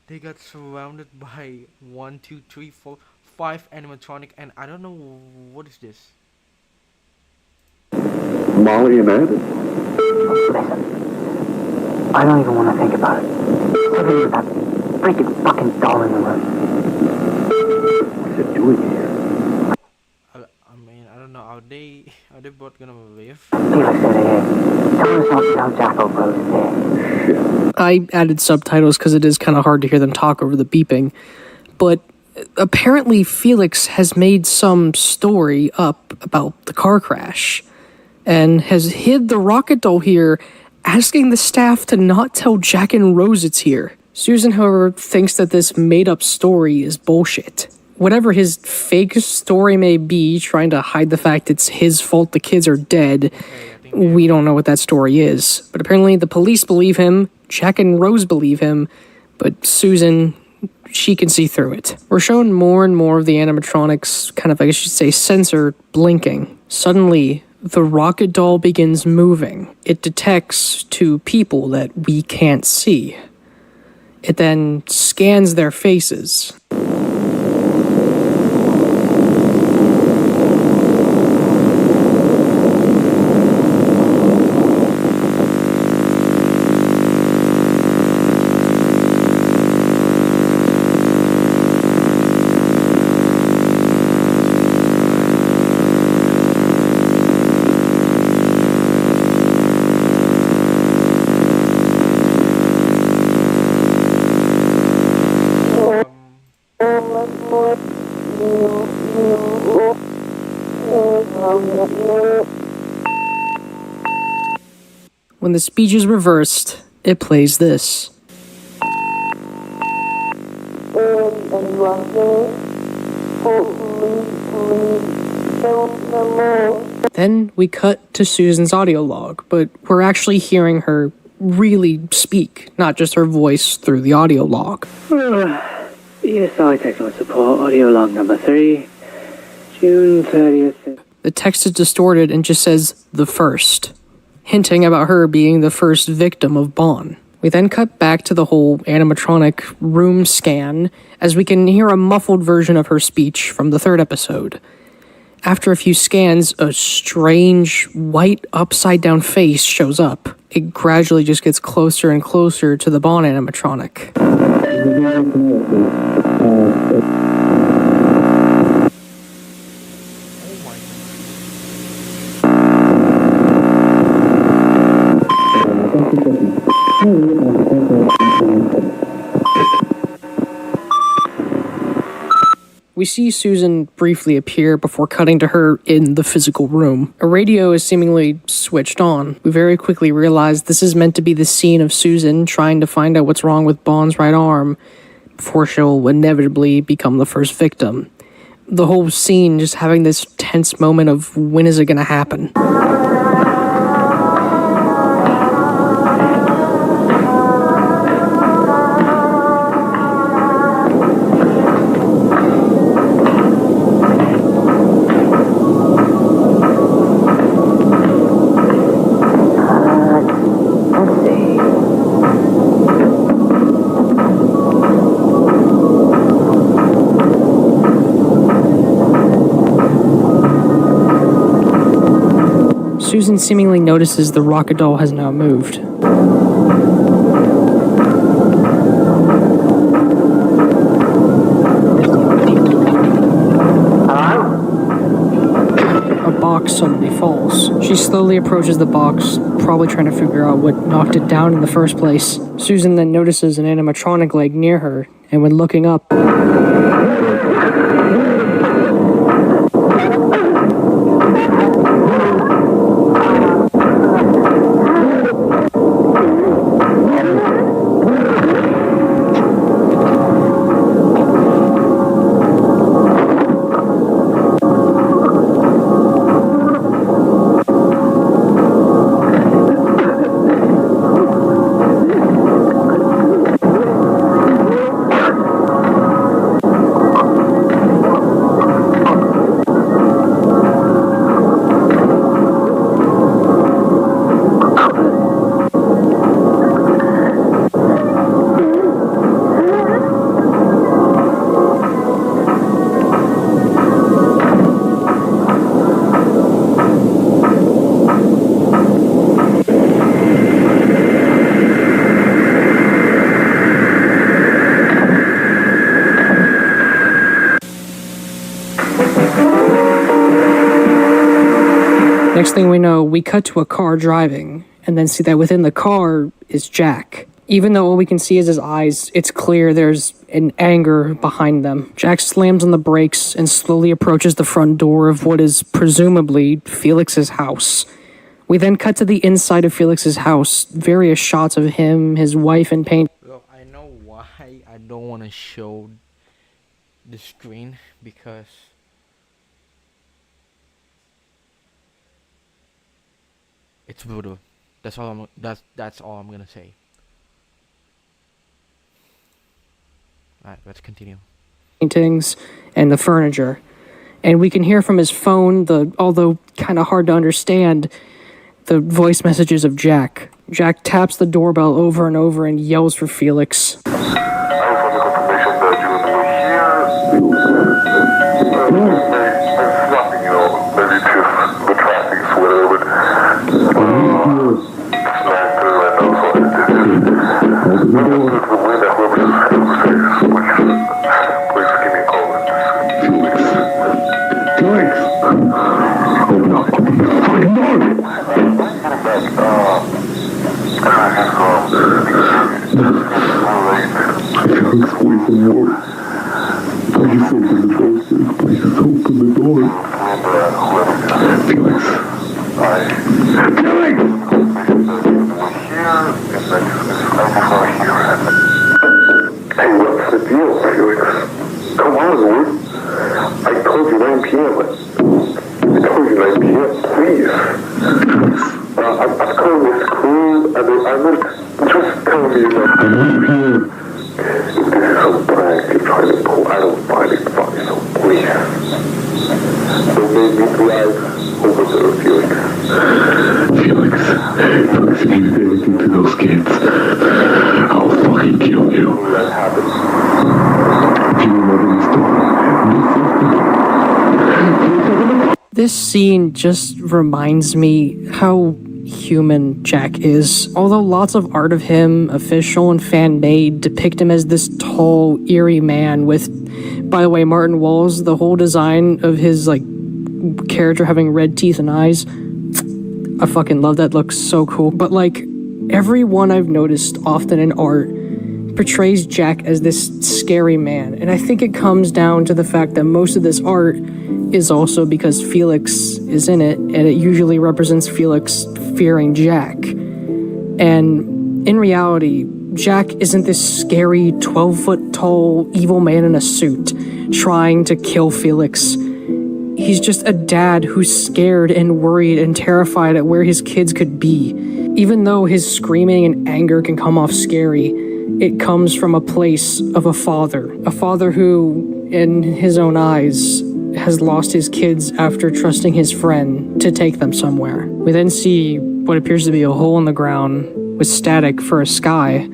They got surrounded by 1, 2, 3, 4, 5 animatronic, and I don't know what is this. Molly and Ed? Listen. I don't even want to think about it. Look at that freaking fucking doll in the room. What's it doing here? I mean, I don't know. Are they both gonna live? Felix said it. Tell us not to tell Jacko Rose there. I added subtitles because it is kind of hard to hear them talk over the beeping. But apparently Felix has made some story up about the car crash and has hid the rocket doll here, asking the staff to not tell Jack and Rose it's here. Susan, however, thinks that this made-up story is bullshit. Whatever his fake story may be, trying to hide the fact it's his fault the kids are dead, we don't know what that story is. But apparently the police believe him, Jack and Rose believe him, but Susan, she can see through it. We're shown more and more of the animatronics, kind of, I guess you should say, sensor blinking. Suddenly, the rocket doll begins moving. It detects two people that we can't see. It then scans their faces. When the speech is reversed, it plays this. Then we cut to Susan's audio log, but we're actually hearing her really speak, not just her voice through the audio log. ESI technical support, audio log number 3, June 30th. The text is distorted and just says the first, hinting about her being the first victim of Bon. We then cut back to the whole animatronic room scan as we can hear a muffled version of her speech from the 3rd episode. After a few scans, a strange, white, upside-down face shows up. It gradually just gets closer and closer to the Bon animatronic. We see Susan briefly appear before cutting to her in the physical room. A radio is seemingly switched on. We very quickly realize this is meant to be the scene of Susan trying to find out what's wrong with Bon's right arm before she'll inevitably become the first victim. The whole scene just having this tense moment of when is it going to happen? Susan seemingly notices the rocket doll has now moved. A box suddenly falls. She slowly approaches the box, probably trying to figure out what knocked it down in the first place. Susan then notices an animatronic leg near her, and when looking up, next thing we know, we cut to a car driving, and then see that within the car is Jack. Even though all we can see is his eyes, it's clear there's an anger behind them. Jack slams on the brakes and slowly approaches the front door of what is presumably Felix's house. We then cut to the inside of Felix's house, various shots of him, his wife in paint. Well, I know why I don't want to show the screen, because it's brutal. That's all I'm gonna say. Alright, let's continue. Paintings and the furniture. And we can hear from his phone, although kind of hard to understand, the voice messages of Jack. Jack taps the doorbell over and over and yells for Felix. Please open the door, sir. Please open the door. Felix. Felix! Hey, what's the deal, Felix? Come on, Lord. I told you 9 p.m. I told you 9 p.m. Please. I've called this crew, and I'm just telling you that. I'm not here. This is some prank you're trying to pull. I don't find it funny, so please. Don't make me drive over there, Felix. Felix, if you do anything to those kids, I'll fucking kill you. That happens. Do you remember this story? This scene just reminds me how human Jack is. Although lots of art of him, official and fan-made, depict him as this tall, eerie man with, by the way, Martin Wall's, the whole design of his, character having red teeth and eyes. I fucking love that. Looks so cool. But, everyone I've noticed often in art portrays Jack as this scary man. And I think it comes down to the fact that most of this art is also because Felix is in it, and it usually represents Felix fearing Jack. And in reality, Jack isn't this scary 12-foot tall evil man in a suit trying to kill Felix. He's just a dad who's scared and worried and terrified at where his kids could be. Even though his screaming and anger can come off scary, it comes from a place of a father who, in his own eyes, has lost his kids after trusting his friend to take them somewhere. We then see what appears to be a hole in the ground with static for a sky,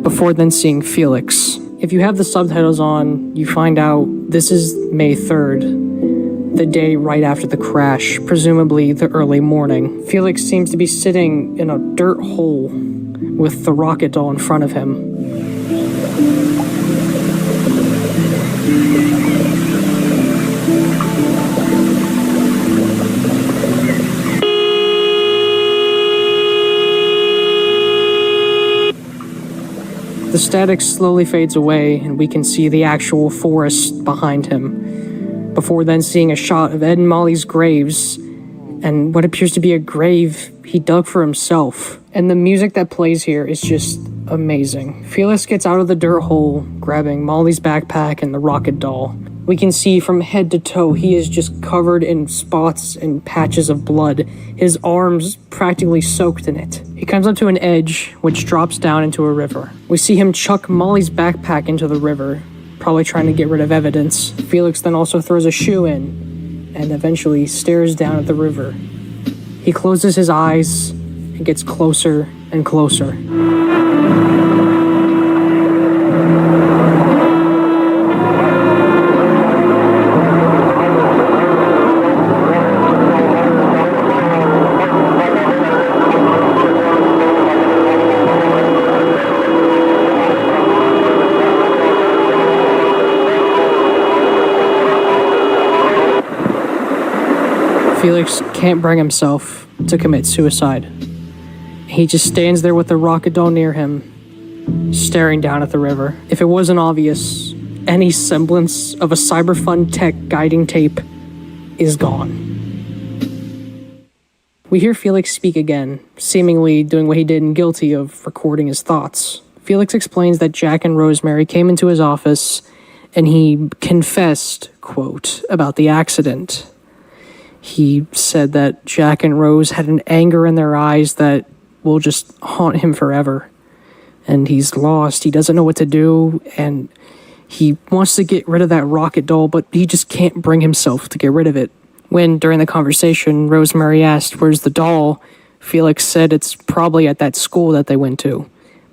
before then seeing Felix. If you have the subtitles on, you find out this is May 3rd, the day right after the crash, presumably the early morning. Felix seems to be sitting in a dirt hole with the rocket doll in front of him. The static slowly fades away, and we can see the actual forest behind him, before then seeing a shot of Ed and Molly's graves, and what appears to be a grave he dug for himself. And the music that plays here is just amazing. Felix gets out of the dirt hole, grabbing Molly's backpack and the rocket doll. We can see from head to toe he is just covered in spots and patches of blood, his arms practically soaked in it. He comes up to an edge, which drops down into a river. We see him chuck Molly's backpack into the river, probably trying to get rid of evidence. Felix then also throws a shoe in, and eventually stares down at the river. He closes his eyes and gets closer and closer. Felix can't bring himself to commit suicide. He just stands there with the rocket doll near him, staring down at the river. If it wasn't obvious, any semblance of a Cyberfun tech guiding tape is gone. We hear Felix speak again, seemingly doing what he did in Guilty of recording his thoughts. Felix explains that Jack and Rosemary came into his office and he confessed, quote, about the accident. He said that Jack and Rose had an anger in their eyes that will just haunt him forever. And he's lost. He doesn't know what to do. And he wants to get rid of that rocket doll, but he just can't bring himself to get rid of it. When, during the conversation, Rosemary asked, "Where's the doll?" Felix said it's probably at that school that they went to.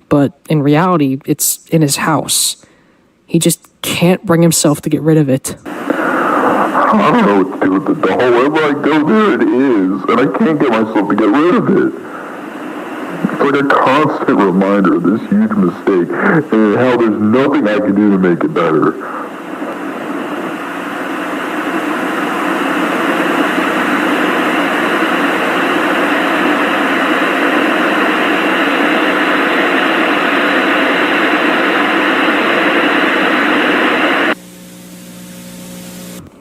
But in reality, it's in his house. He just can't bring himself to get rid of it. I don't know what to do with the doll. Wherever I go, there it is. And I can't get myself to get rid of it. It's like a constant reminder of this huge mistake and how there's nothing I can do to make it better.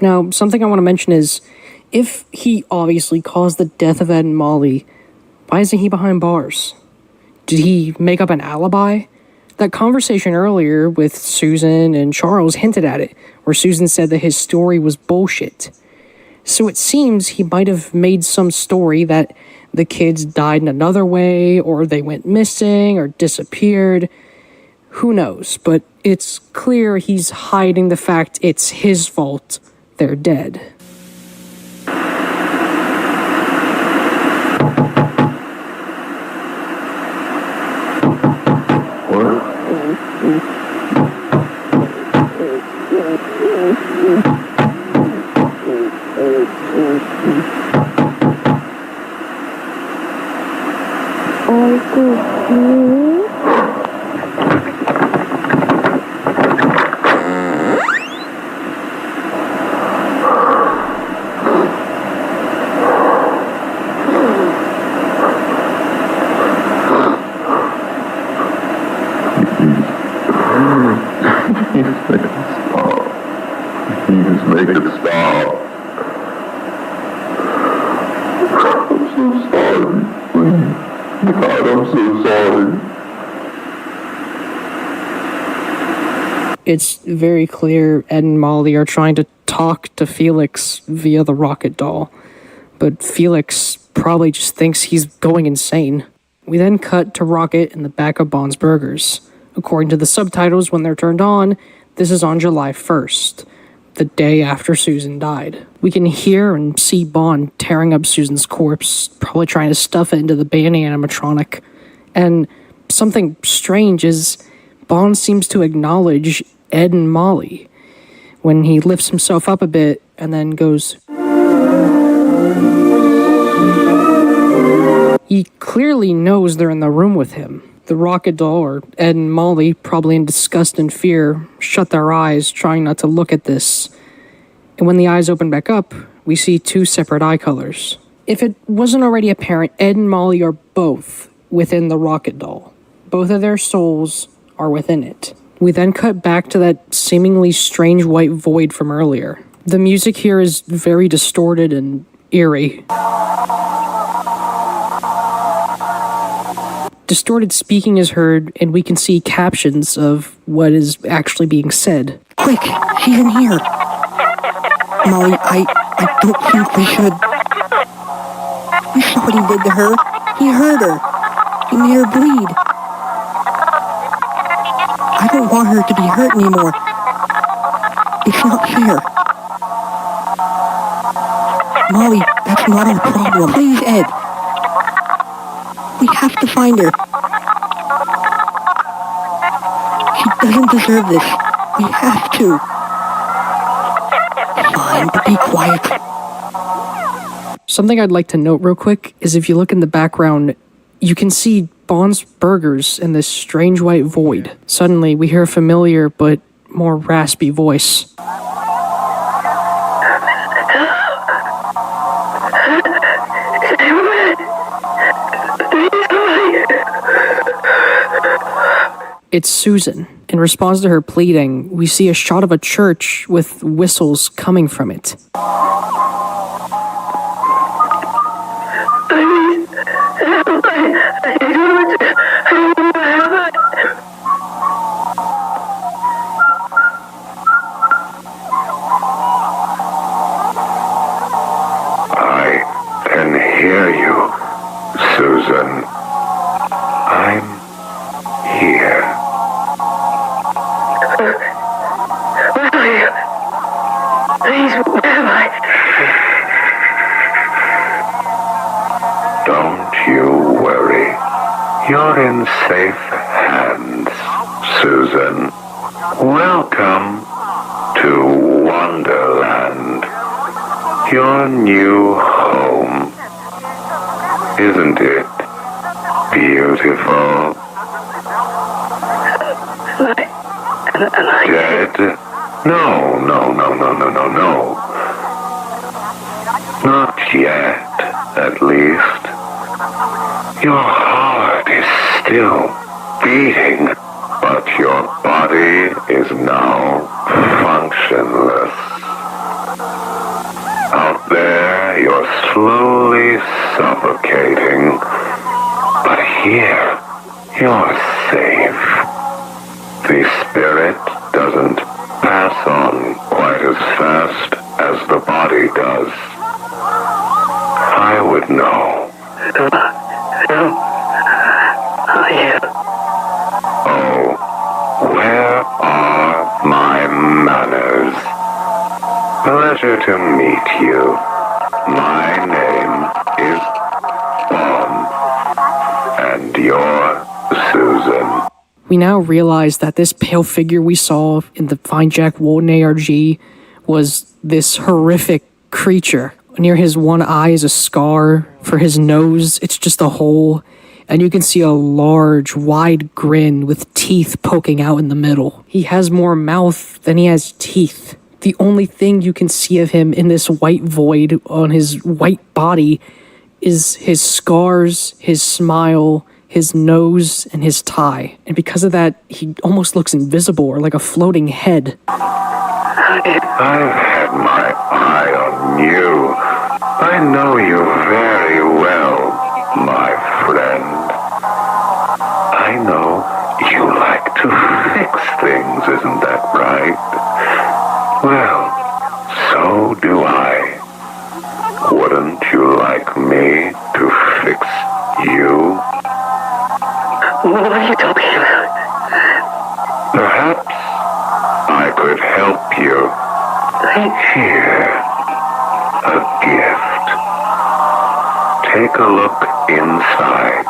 Now, something I want to mention is, if he obviously caused the death of Ed and Molly, why isn't he behind bars? Did he make up an alibi? That conversation earlier with Susan and Charles hinted at it, where Susan said that his story was bullshit. So it seems he might have made some story that the kids died in another way, or they went missing, or disappeared. Who knows, but it's clear he's hiding the fact it's his fault they're dead. Make it stop. I'm so sorry. God, I'm so sorry. It's very clear Ed and Molly are trying to talk to Felix via the rocket doll, but Felix probably just thinks he's going insane. We then cut to Rocket in the back of Bond's Burgers. According to the subtitles, when they're turned on, this is on July 1st, the day after Susan died. We can hear and see Bond tearing up Susan's corpse, probably trying to stuff it into the Banny animatronic. And something strange is Bond seems to acknowledge Ed and Molly when he lifts himself up a bit and then goes... He clearly knows they're in the room with him. The rocket doll, or Ed and Molly, probably in disgust and fear, shut their eyes, trying not to look at this. And when the eyes open back up, we see two separate eye colors. If it wasn't already apparent, Ed and Molly are both within the rocket doll. Both of their souls are within it. We then cut back to that seemingly strange white void from earlier. The music here is very distorted and eerie. Distorted speaking is heard, and we can see captions of what is actually being said. Quick, she's in here. Molly, I don't think we should. You saw what he did to her. He hurt her. He made her bleed. I don't want her to be hurt anymore. It's not fair. Molly, that's not our problem. Please, Ed. We have to find her. She doesn't deserve this. We have to. Fine, but be quiet. Something I'd like to note real quick is if you look in the background, you can see Bond's Burgers in this strange white void. Suddenly, we hear a familiar but more raspy voice. It's Susan. In response to her pleading, we see a shot of a church with whistles coming from it. I can hear you, Susan. I'm here. Where are you? Please, where am I? Don't you worry. You're in safe hands, Susan. Welcome to Wonderland. Your new home. Isn't it beautiful? Am I dead? No. Not yet, at least. Your heart is still beating, but your body is now functionless. slowly suffocating. But here, you're safe. The spirit doesn't pass on quite as fast as the body does. I would know. Who are you? Oh, where are my manners? Pleasure to meet you. My name is Bon, and you're Susan. We now realize that this pale figure we saw in the Find Jack Walton ARG was this horrific creature. Near his one eye is a scar. For his nose, it's just a hole. And you can see a large, wide grin with teeth poking out in the middle. He has more mouth than he has teeth. The only thing you can see of him in this white void on his white body is his scars, his smile, his nose, and his tie. And because of that, he almost looks invisible or like a floating head. I've had my eye on you. I know you very well, my friend. I know you like to fix things, isn't that right? Well, so do I. Wouldn't you like me to fix you? What are you talking about? Perhaps I could help you. Here, a gift. Take a look inside.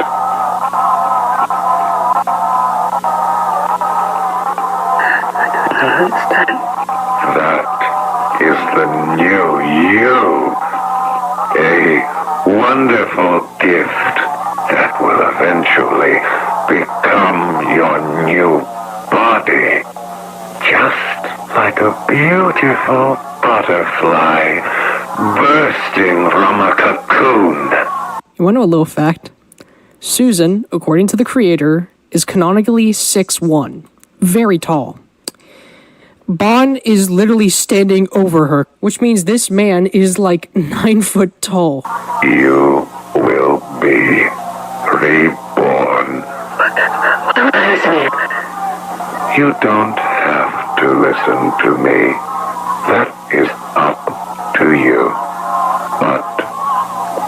I don't understand. That is the new you. A wonderful gift that will eventually become your new body. Just like a beautiful butterfly bursting from a cocoon. You want to know a little fact? Susan, according to the creator, is canonically 6'1", very tall. Bon is literally standing over her, which means this man is like 9 foot tall. You will be reborn. What does this mean? You don't have to listen to me. That is up to you. But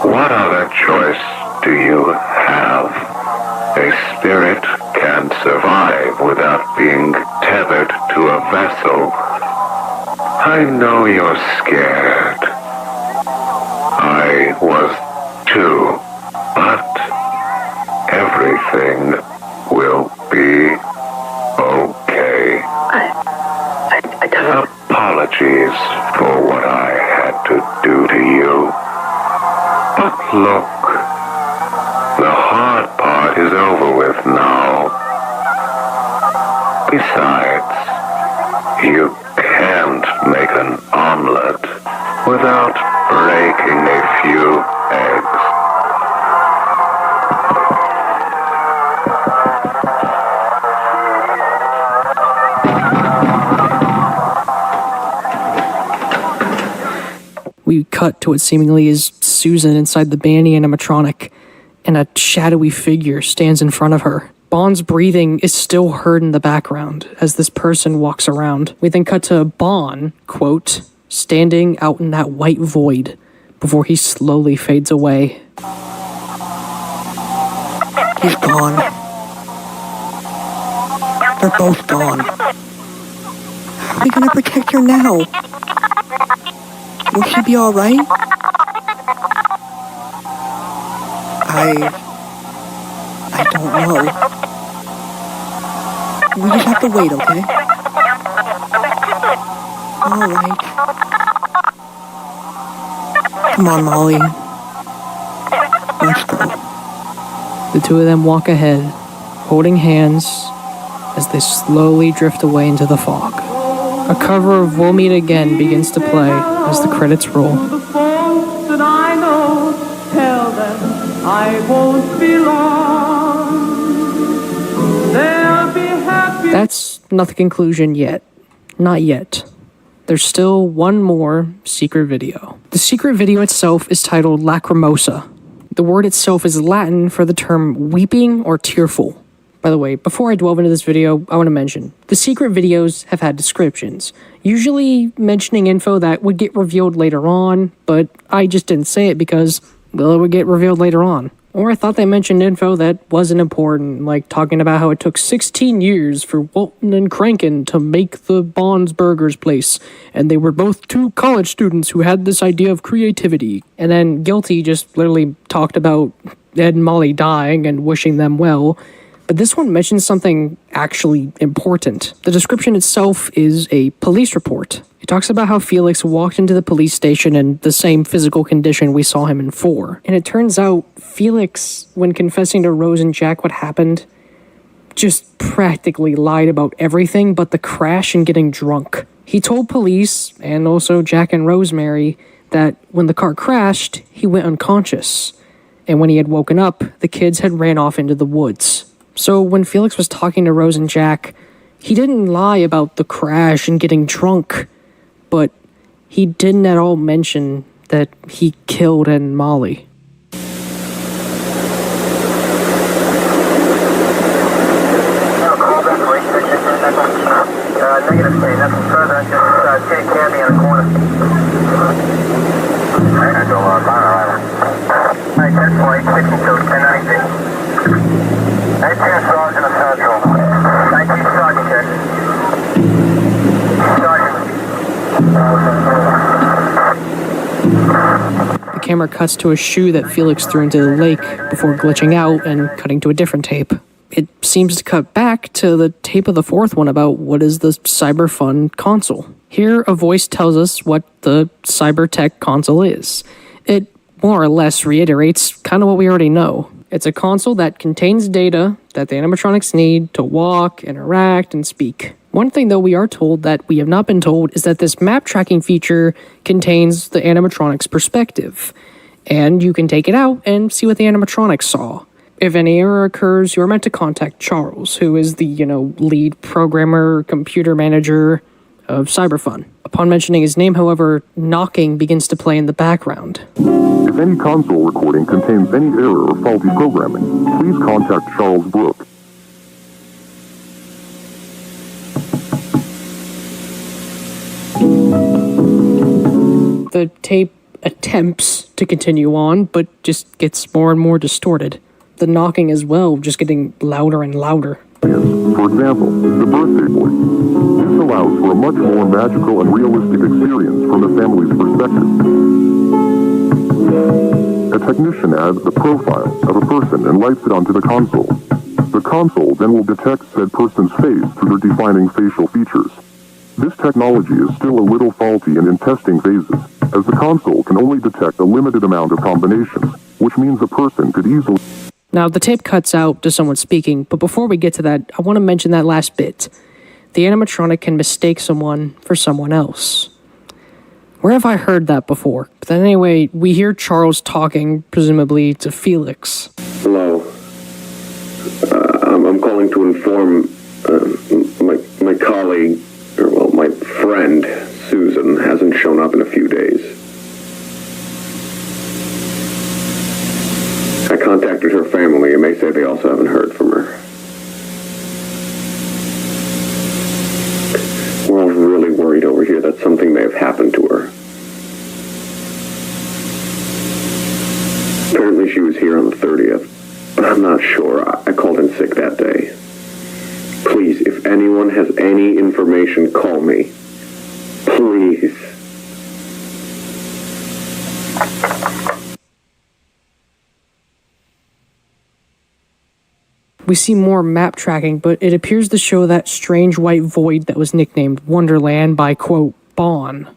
what other choice do you have? A spirit can't survive without being tethered to a vessel. I know you're scared. I was too. But everything will be okay. I don't... Apologies for what I had to do to you. But look, the hard part is over with now. Besides, you can't make an omelet without breaking a few eggs. We cut to what seemingly is Susan inside the Banny animatronic, and a shadowy figure stands in front of her. Bon's breathing is still heard in the background as this person walks around. We then cut to Bon, quote, standing out in that white void before he slowly fades away. He's gone. They're both gone. How are we gonna protect her now? Will she be alright? I don't know. We just have to wait, okay? Alright. Come on, Molly. Let's go. The two of them walk ahead, holding hands as they slowly drift away into the fog. A cover of We'll Meet Again begins to play as the credits roll. The folks that I know, tell them I won't be long. They'll be happy. That's not the conclusion yet. Not yet. there's still one more secret video. The secret video itself is titled Lacrimosa. The word itself is Latin for the term weeping or tearful. By the way, before I delve into this video, I want to mention, the secret videos have had descriptions, usually mentioning info that would get revealed later on, but I just didn't say it because, well, it would get revealed later on. Or I thought they mentioned info that wasn't important, like talking about how it took 16 years for Walton and Crankin to make the Bond's Burgers place, and they were both two college students who had this idea of creativity. And then Guilty just literally talked about Ed and Molly dying and wishing them well. But this one mentions something actually important. The description itself is a police report. It talks about how Felix walked into the police station in the same physical condition we saw him in 4. And it turns out Felix, when confessing to Rose and Jack what happened, just practically lied about everything but the crash and getting drunk. He told police, and also Jack and Rosemary, that when the car crashed, he went unconscious. And when he had woken up, the kids had ran off into the woods. So when Felix was talking to Rose and Jack, he didn't lie about the crash and getting drunk, but he didn't at all mention that he killed Ed and Molly. Negative state, nothing further, just take candy in the corner. I go alright, 10.62, 1090. 18 Sergeant of Central. 19 Sergeant check. Sergeant. The camera cuts to a shoe that Felix threw into the lake before glitching out and cutting to a different tape. It seems to cut back to the tape of the 4th one about what is the CyberFun console. Here, a voice tells us what the CyberTech console is. It more or less reiterates kind of what we already know. It's a console that contains data that the animatronics need to walk, interact, and speak. One thing, though, we are told that we have not been told is that this map tracking feature contains the animatronics' perspective. And you can take it out and see what the animatronics saw. If any error occurs, you are meant to contact Charles, who is the, lead programmer, computer manager of CyberFun. Upon mentioning his name, however, knocking begins to play in the background. If any console recording contains any error or faulty programming, please contact Charles Brooke. The tape attempts to continue on, but just gets more and more distorted. The knocking as well, just getting louder and louder. For example, the birthday boy. This allows for a much more magical and realistic experience from the family's perspective. A technician adds the profile of a person and lights it onto the console. The console then will detect said person's face through their defining facial features. This technology is still a little faulty and in testing phases, as the console can only detect a limited amount of combinations, which means a person could easily... Now, the tape cuts out to someone speaking, but before we get to that, I want to mention that last bit. The animatronic can mistake someone for someone else. Where have I heard that before? But then anyway, we hear Charles talking, presumably to Felix. Hello. I'm calling to inform my colleague, my friend, Susan, hasn't shown up in a few days. I contacted her family, and they say they also haven't heard from her. We're all really worried over here that something may have happened to her. Apparently she was here on the 30th, but I'm not sure. I called in sick that day. Please, if anyone has any information, call me. Please. We see more map tracking, but it appears to show that strange white void that was nicknamed Wonderland by, quote, Bon.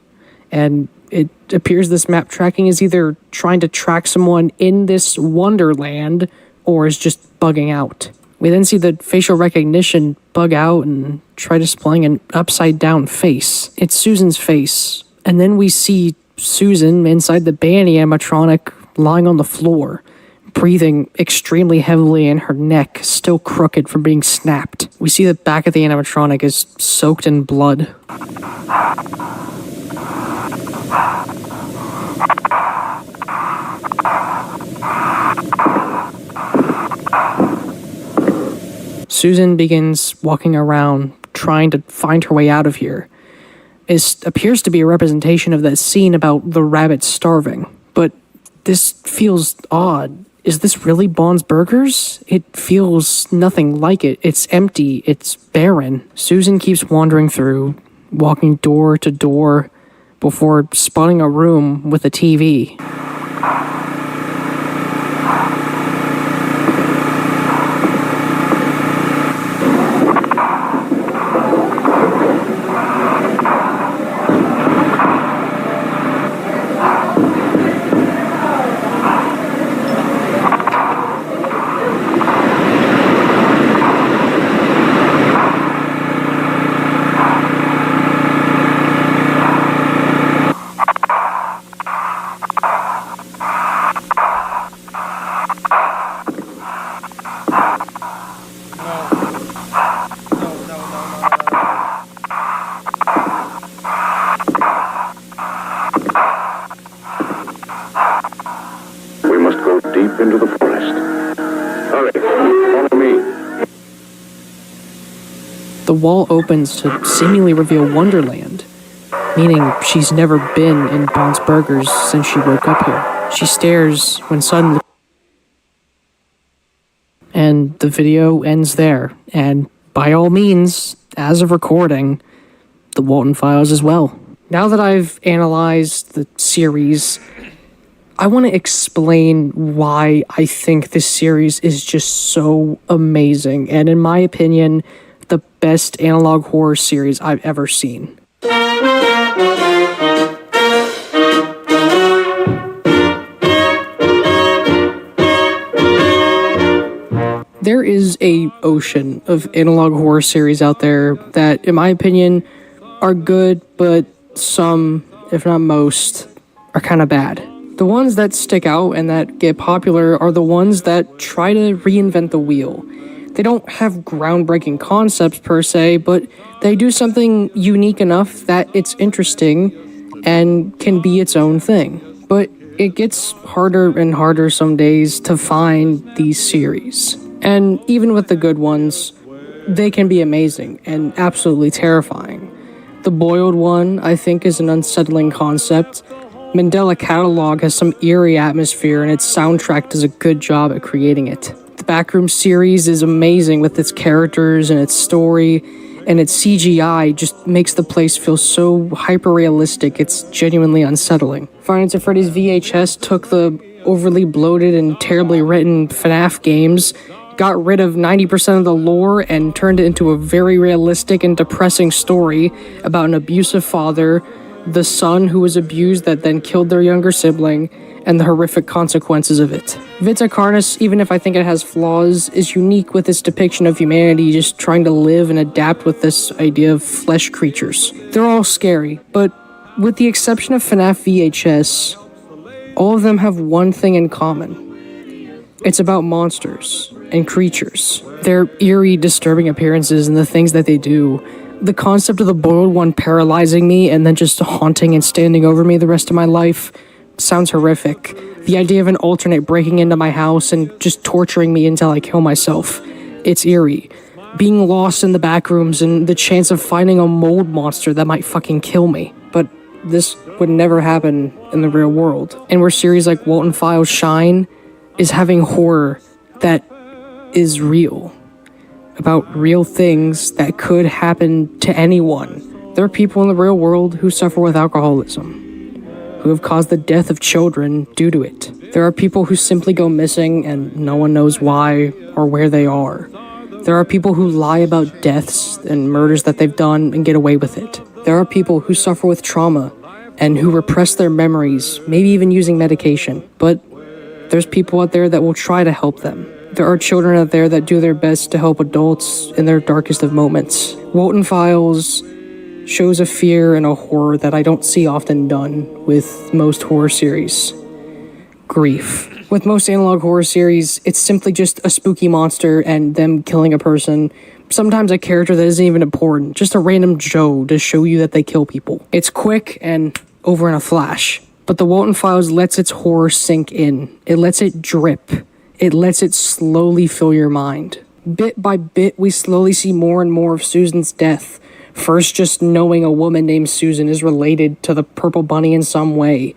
And it appears this map tracking is either trying to track someone in this Wonderland or is just bugging out. We then see the facial recognition bug out and try displaying an upside-down face. It's Susan's face. And then we see Susan inside the BAGI animatronic lying on the floor, breathing extremely heavily and her neck still crooked from being snapped. We see the back of the animatronic is soaked in blood. Susan begins walking around, trying to find her way out of here. It appears to be a representation of that scene about the rabbit starving, but this feels odd. Is this really Bond's Burgers? It feels nothing like it. It's empty. It's barren. Susan keeps wandering through, walking door to door, before spotting a room with a TV. Into the forest. Hurry, follow me. The wall opens to seemingly reveal Wonderland, meaning she's never been in Bond's Burgers since she woke up here. She stares when suddenly... And the video ends there, and by all means, as of recording, the Walton Files as well. Now that I've analyzed the series, I want to explain why I think this series is just so amazing, and in my opinion, the best analog horror series I've ever seen. There is an ocean of analog horror series out there that, in my opinion, are good, but some, if not most, are kind of bad. The ones that stick out and that get popular are the ones that try to reinvent the wheel. They don't have groundbreaking concepts per se, but they do something unique enough that it's interesting and can be its own thing. But it gets harder and harder some days to find these series. And even with the good ones, they can be amazing and absolutely terrifying. The Boiled one, I think, is an unsettling concept. Mandela Catalog has some eerie atmosphere, and its soundtrack does a good job at creating it. The Backroom series is amazing with its characters and its story, and its CGI just makes the place feel so hyper-realistic, it's genuinely unsettling. Five Nights at Freddy's VHS took the overly bloated and terribly written FNAF games, got rid of 90% of the lore, and turned it into a very realistic and depressing story about an abusive father, the son who was abused that then killed their younger sibling, and the horrific consequences of it. Vita Carnis, even if I think it has flaws, is unique with its depiction of humanity just trying to live and adapt with this idea of flesh creatures. They're all scary, but with the exception of FNAF VHS, all of them have one thing in common. It's about monsters and creatures. Their eerie, disturbing appearances and the things that they do. The concept of the Boiled one paralyzing me and then just haunting and standing over me the rest of my life sounds horrific. The idea of an alternate breaking into my house and just torturing me until I kill myself. It's eerie. Being lost in the back rooms and the chance of finding a mold monster that might fucking kill me. But this would never happen in the real world. And where series like Walton Files shine is having horror that is real. About real things that could happen to anyone. There are people in the real world who suffer with alcoholism, who have caused the death of children due to it. There are people who simply go missing and no one knows why or where they are. There are people who lie about deaths and murders that they've done and get away with it. There are people who suffer with trauma and who repress their memories, maybe even using medication. But there's people out there that will try to help them. There are children out there that do their best to help adults in their darkest of moments. Walton Files shows a fear and a horror that I don't see often done with most horror series. Grief. With most analog horror series, it's simply just a spooky monster and them killing a person. Sometimes a character that isn't even important, just a random Joe to show you that they kill people. It's quick and over in a flash. But the Walton Files lets its horror sink in. It lets it drip. It lets it slowly fill your mind. Bit by bit, we slowly see more and more of Susan's death. First, just knowing a woman named Susan is related to the Purple Bunny in some way.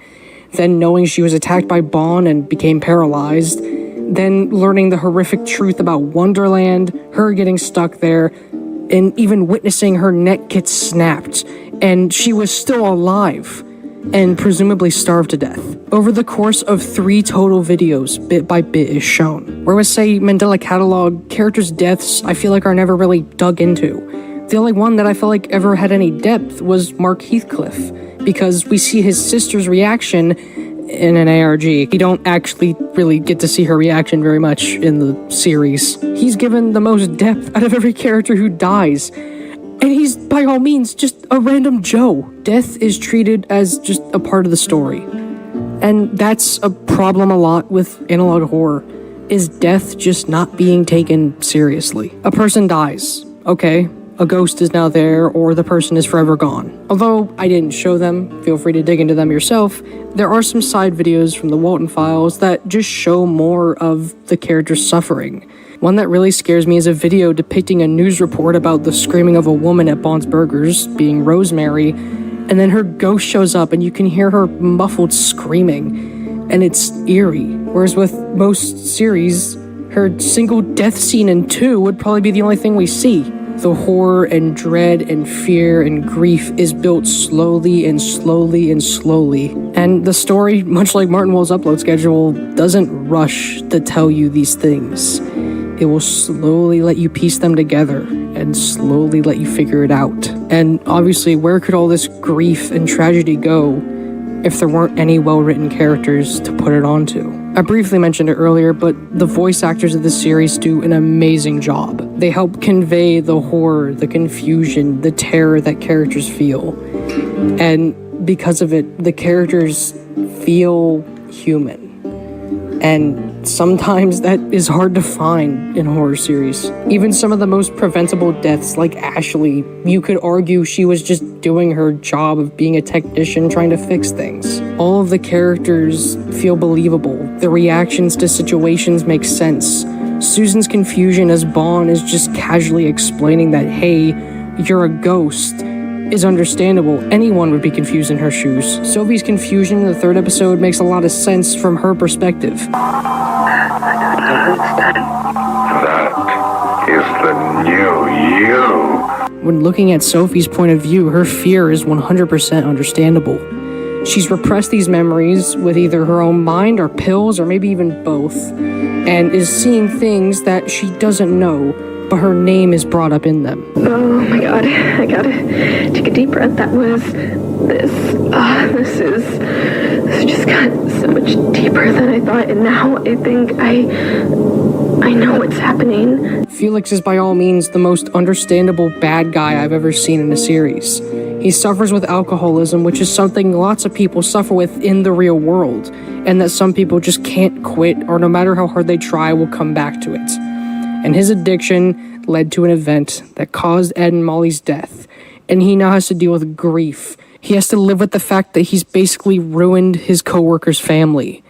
Then knowing she was attacked by Bond and became paralyzed. Then learning the horrific truth about Wonderland, her getting stuck there, and even witnessing her neck get snapped, and she was still alive, and presumably starved to death. Over the course of 3 total videos, bit by bit is shown. Whereas, say, Mandela Catalog, characters' deaths I feel like are never really dug into. The only one that I felt like ever had any depth was Mark Heathcliff, because we see his sister's reaction in an ARG. You don't actually really get to see her reaction very much in the series. He's given the most depth out of every character who dies, and he's by all means just a random Joe. Death is treated as just a part of the story. And that's a problem a lot with analog horror, is death just not being taken seriously. A person dies, okay, a ghost is now there, or the person is forever gone. Although I didn't show them, feel free to dig into them yourself, there are some side videos from the Walton Files that just show more of the character's suffering. One that really scares me is a video depicting a news report about the screaming of a woman at Bond's Burgers, being Rosemary, and then her ghost shows up and you can hear her muffled screaming, and it's eerie. Whereas with most series, her single death scene in 2 would probably be the only thing we see. The horror and dread and fear and grief is built slowly and slowly and slowly. And the story, much like Martin Wall's upload schedule, doesn't rush to tell you these things. It will slowly let you piece them together and slowly let you figure it out. And obviously, where could all this grief and tragedy go if there weren't any well-written characters to put it onto? I briefly mentioned it earlier, but the voice actors of this series do an amazing job. They help convey the horror, the confusion, the terror that characters feel. And because of it, the characters feel human. And sometimes that is hard to find in horror series. Even some of the most preventable deaths, like Ashley, you could argue she was just doing her job of being a technician trying to fix things. All of the characters feel believable. The reactions to situations make sense. Susan's confusion as Bond is just casually explaining that, hey, you're a ghost, is understandable. Anyone would be confused in her shoes. Sophie's confusion in the 3rd episode makes a lot of sense from her perspective. That is the new you. When looking at Sophie's point of view, her fear is 100% understandable. She's repressed these memories with either her own mind or pills or maybe even both, and is seeing things that she doesn't know, but her name is brought up in them. Oh my god, I gotta take a deep breath. That was this just got so much deeper than I thought, and now I think I know what's happening. Felix is by all means the most understandable bad guy I've ever seen in a series. He suffers with alcoholism, which is something lots of people suffer with in the real world, and that some people just can't quit, or no matter how hard they try, will come back to it. And his addiction led to an event that caused Ed and Molly's death, and he now has to deal with grief. He has to live with the fact that he's basically ruined his coworker's family,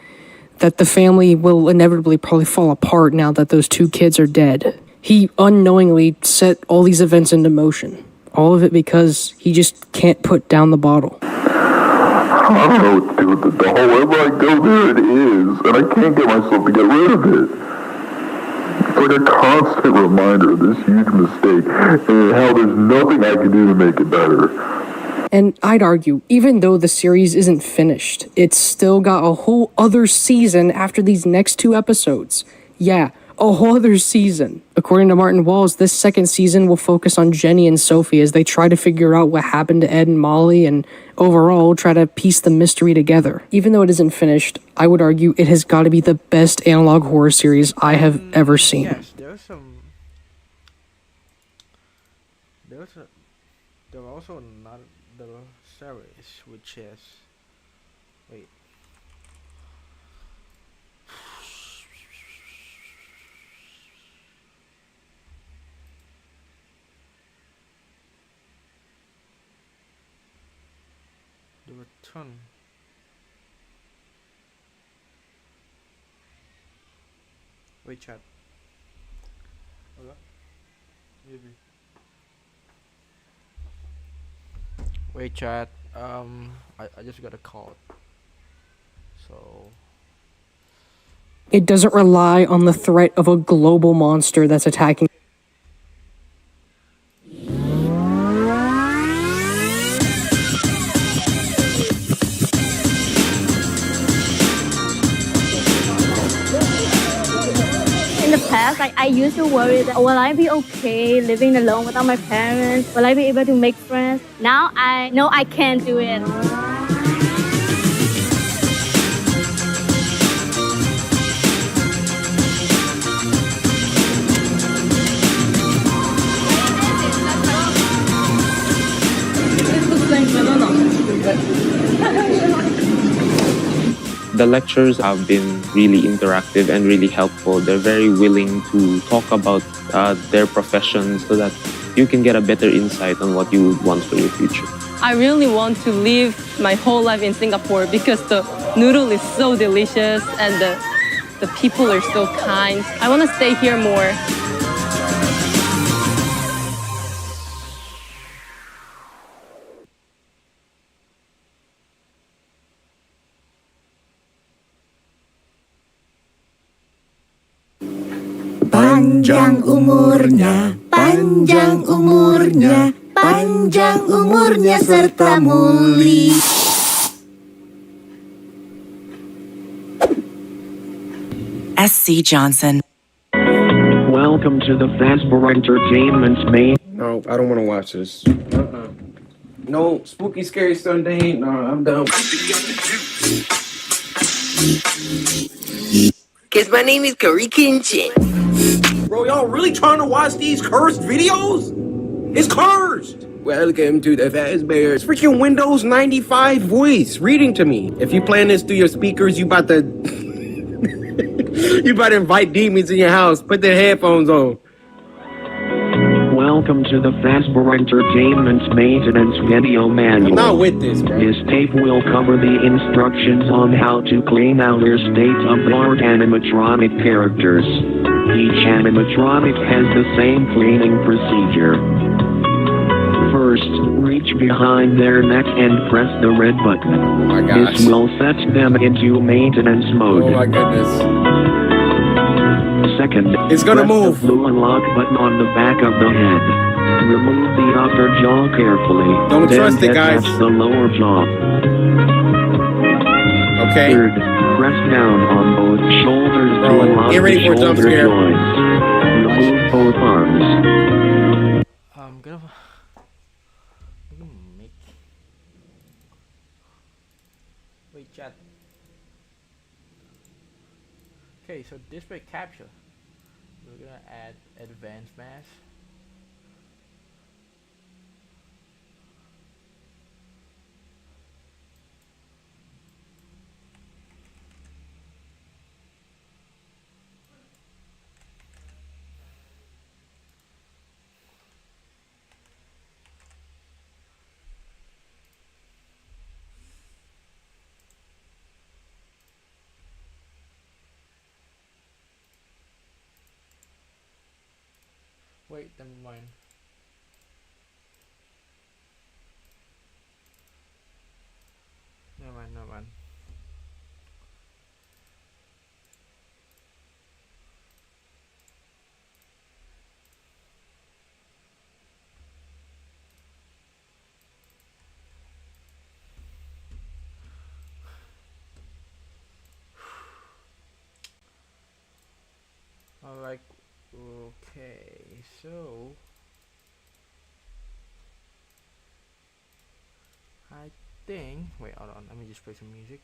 that the family will inevitably probably fall apart now that those 2 kids are dead. He unknowingly set all these events into motion, all of it because he just can't put down the bottle. I don't know what to do with the doll. Wherever I go, there it is, and I can't get myself to get rid of it. It's like a constant reminder of this huge mistake and how there's nothing I can do to make it better. And I'd argue, even though the series isn't finished, it's still got a whole other season after these next 2 episodes. Yeah, a whole other season. According to Martin Walls, this 2nd season will focus on Jenny and Sophie as they try to figure out what happened to Ed and Molly and overall try to piece the mystery together. Even though it isn't finished, I would argue it has got to be the best analog horror series I have ever seen. Yes, there are also not the series, which is, wait, Turn. Wait, chat. Okay. Maybe. Wait, chat. I just got a call. So. It doesn't rely on the threat of a global monster that's attacking. In the past, I used to worry that, will I be okay living alone without my parents? Will I be able to make friends? Now I know I can do it. The lectures have been really interactive and really helpful. They're very willing to talk about their professions so that you can get a better insight on what you would want for your future. I really want to live my whole life in Singapore because the noodle is so delicious and the people are so kind. I want to stay here more. Panjang umurnya, panjang umurnya, panjang umurnya serta muli. SC Johnson. Welcome to the Fazbear Entertainment's main. No, I don't want to watch this. No spooky, scary Sunday. No, I'm done. Cause my name is Curry Kinchin. Bro, y'all really trying to watch these cursed videos? It's cursed! Welcome to the Fazbear. It's freaking Windows 95 voice reading to me. If you playing this through your speakers, you about to... you about to invite demons in your house. Put the headphones on. Welcome to the Fazbear Entertainment's maintenance video manual. I'm not with this, bro. This tape will cover the instructions on how to clean outer state-of-the-art animatronic characters. Each animatronic has the same cleaning procedure. First, reach behind their neck and press the red button. Oh my gosh. This will set them into maintenance mode. Oh my goodness. Second, it's gonna move. The blue unlock button on the back of the head. Remove the upper jaw carefully. Don't then trust it, guys. detach the lower jaw. Okay. Third, press down on both shoulders to unlock get ready the for a jump shoulder scare. joints. Remove both arms. I'm gonna make. Wait, chat. Okay, so display capture. We're gonna add advanced mask. Wait, never mind. Never mind. Alright, okay, so I think, wait, hold on, let me just play some music.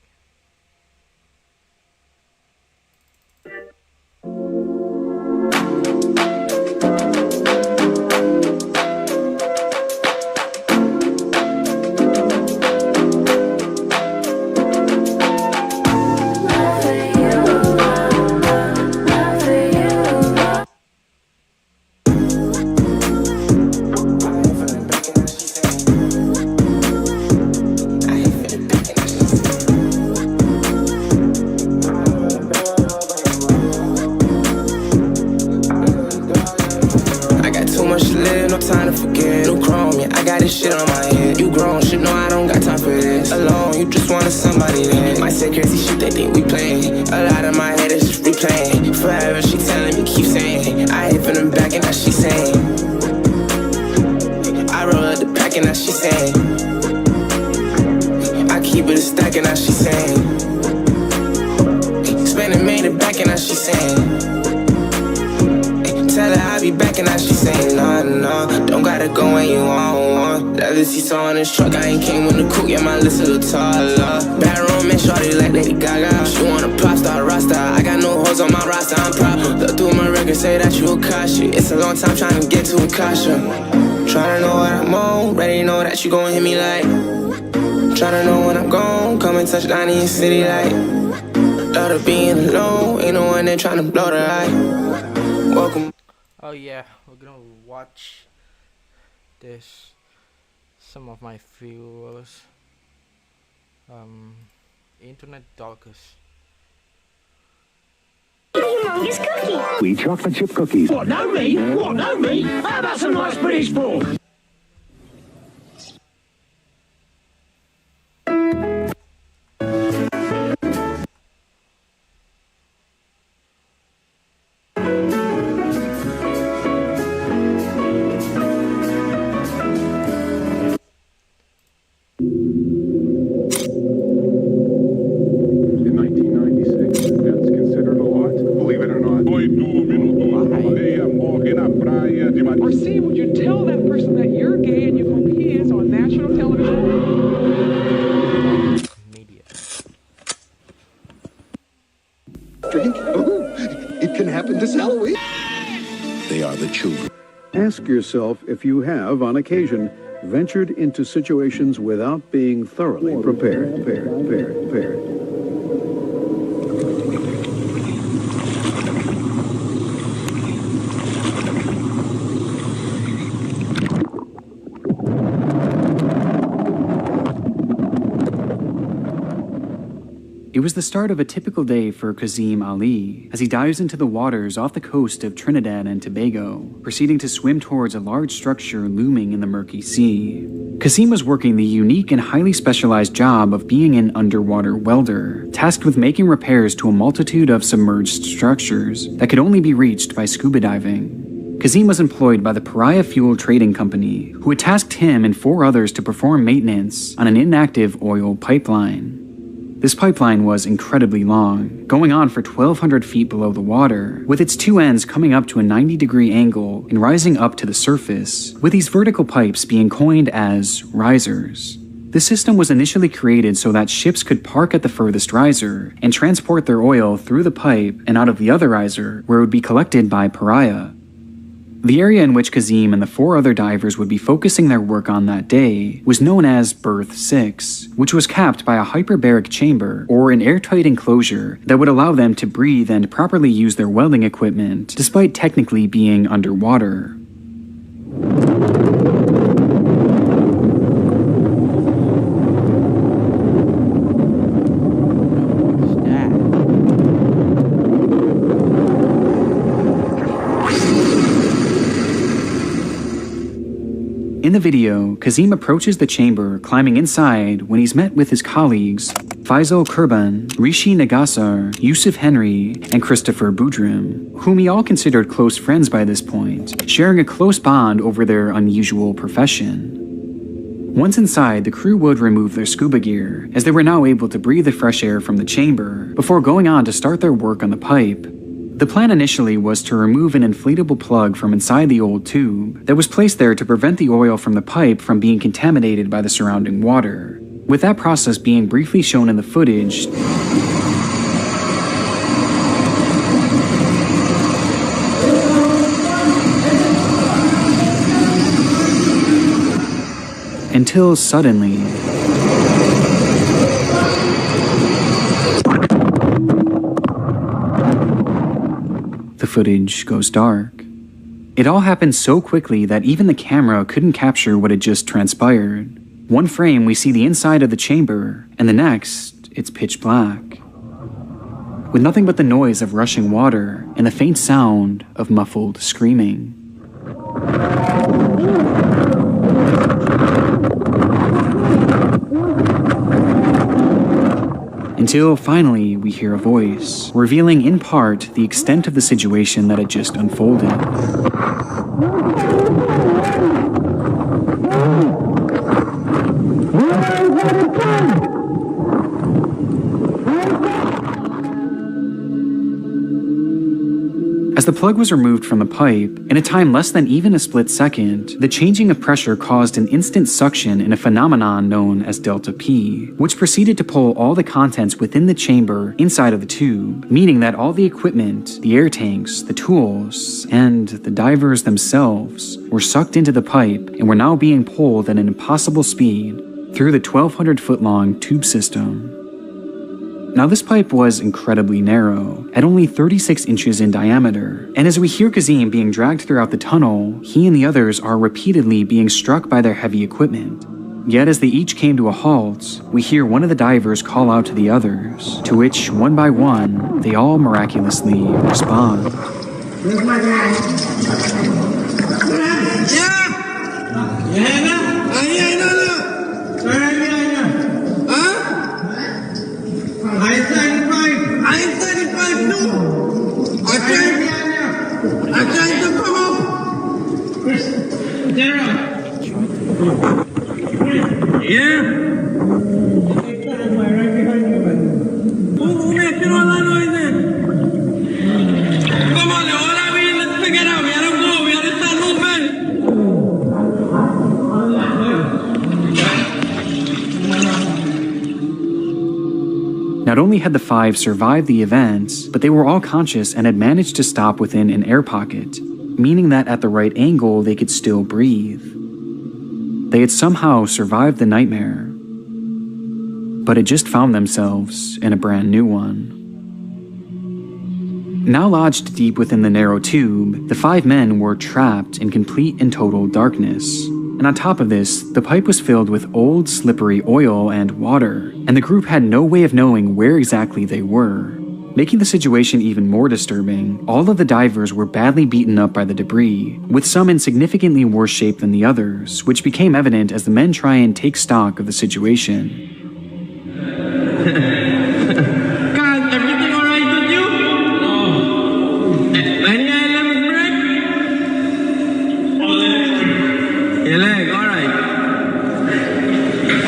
my head. You grown shit, no, I don't got time for this. Alone, you just wanted somebody that might say crazy shit, they think we playing. A lot of my head is just replaying. Forever she telling me, keep saying I hit from the back and now she saying I roll up the pack and now she saying I keep it a stack and now she saying spend it, made it back and now she saying tell her I'll be back and now she saying no, no, don't gotta go when you want. Leather seats on this truck, I ain't came with the coupe, yeah, my list a little taller. Bedroom and shorty like Lady Gaga. She want a pop star, roster. I got no hoes on my roster, I'm proper. Look through my record, say that you a Kasha. It's a long time trying to get to a Kasha. Tryna know what I'm on, ready to know that you gon' hit me like. Tryna know when I'm gone, come and touch down in your city like. Love to being alone, ain't no one there tryna blow the light. Welcome. Oh yeah, we're gonna watch this. Some of my viewers, internet doggers. Humongous cookie. Sweet chocolate chip cookies. What, no me? What, no me? How about some nice British pork? Marcy, would you tell that person that you're gay and you hope he is on national television? Media. Drink? Oh, it can happen this Halloween. They are the children. Ask yourself if you have, on occasion, ventured into situations without being thoroughly prepared. It was the start of a typical day for Kazim Ali as he dives into the waters off the coast of Trinidad and Tobago, proceeding to swim towards a large structure looming in the murky sea. Kazim was working the unique and highly specialized job of being an underwater welder, tasked with making repairs to a multitude of submerged structures that could only be reached by scuba diving. Kazim was employed by the Pariah Fuel Trading Company, who had tasked him and 4 others to perform maintenance on an inactive oil pipeline. This pipeline was incredibly long, going on for 1,200 feet below the water, with its 2 ends coming up to a 90-degree angle and rising up to the surface, with these vertical pipes being coined as risers. The system was initially created so that ships could park at the furthest riser and transport their oil through the pipe and out of the other riser, where it would be collected by Pariah. The area in which Kazim and the 4 other divers would be focusing their work on that day was known as Berth 6, which was capped by a hyperbaric chamber or an airtight enclosure that would allow them to breathe and properly use their welding equipment, despite technically being underwater. In the video, Kazim approaches the chamber, climbing inside when he's met with his colleagues Faisal Kurban, Rishi Nagasar, Yusuf Henry, and Christopher Boudrim, whom he all considered close friends by this point, sharing a close bond over their unusual profession. Once inside, the crew would remove their scuba gear, as they were now able to breathe the fresh air from the chamber, before going on to start their work on the pipe. The plan initially was to remove an inflatable plug from inside the old tube that was placed there to prevent the oil from the pipe from being contaminated by the surrounding water, with that process being briefly shown in the footage. Until suddenly, the footage goes dark. It all happened so quickly that even the camera couldn't capture what had just transpired. One frame we see the inside of the chamber, and the next, it's pitch black, with nothing but the noise of rushing water and the faint sound of muffled screaming. until finally we hear a voice, revealing in part the extent of the situation that had just unfolded. As the plug was removed from the pipe, in a time less than even a split second, the changing of pressure caused an instant suction in a phenomenon known as delta P, which proceeded to pull all the contents within the chamber inside of the tube, meaning that all the equipment, the air tanks, the tools, and the divers themselves were sucked into the pipe and were now being pulled at an impossible speed through the 1,200-foot-long tube system. Now this pipe was incredibly narrow, at only 36 inches in diameter, and as we hear Kazim being dragged throughout the tunnel, he and the others are repeatedly being struck by their heavy equipment. Yet as they each came to a halt, we hear one of the divers call out to the others, to which, one by one, they all miraculously respond. Not only had the five survived the event, but they were all conscious and had managed to stop within an air pocket, meaning that at the right angle they could still breathe. They had somehow survived the nightmare, but had just found themselves in a brand new one. Now lodged deep within the narrow tube, the five men were trapped in complete and total darkness. And on top of this, the pipe was filled with old, slippery oil and water, and the group had no way of knowing where exactly they were. Making the situation even more disturbing, all of the divers were badly beaten up by the debris, with some in significantly worse shape than the others, which became evident as the men try and take stock of the situation. Everything alright with you? No. Any leg break? Your leg, alright.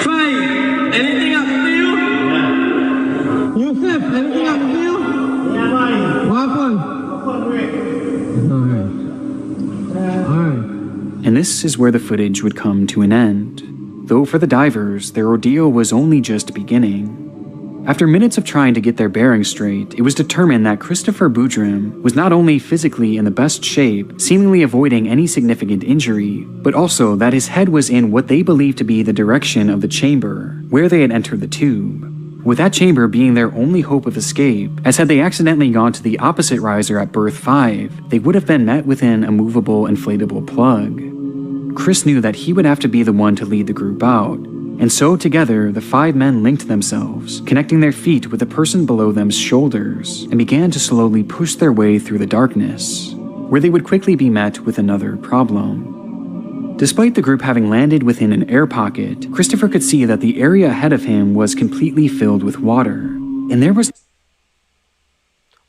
Fine. Anything up to you? Yeah. Yusuf, anything up to you? Yeah, fine. What happened? Alright. And this is where the footage would come to an end. Though for the divers, their ordeal was only just beginning. After minutes of trying to get their bearings straight, it was determined that Christopher Boudrim was not only physically in the best shape, seemingly avoiding any significant injury, but also that his head was in what they believed to be the direction of the chamber, where they had entered the tube. With that chamber being their only hope of escape, as had they accidentally gone to the opposite riser at berth 5, they would have been met with an immovable inflatable plug. Chris knew that he would have to be the one to lead the group out, and so together the five men linked themselves, connecting their feet with the person below them's shoulders, and began to slowly push their way through the darkness, where they would quickly be met with another problem. Despite the group having landed within an air pocket, Christopher could see that the area ahead of him was completely filled with water, and there was...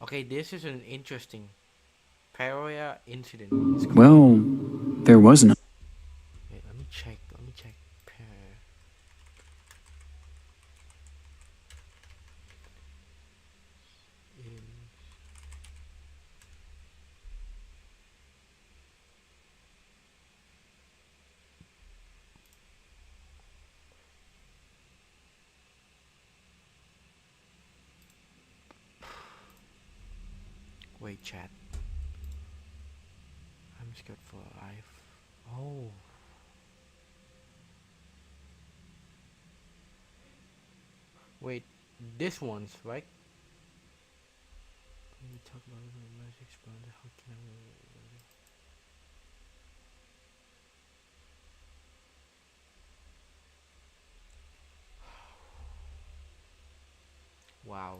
Okay, this is an interesting paranoia incident. Well, there was no... Wait, let me check. Wait, chat. I'm scared for life. Oh. Wait, this one's right? When we talk about magic explode, how can I... Wow.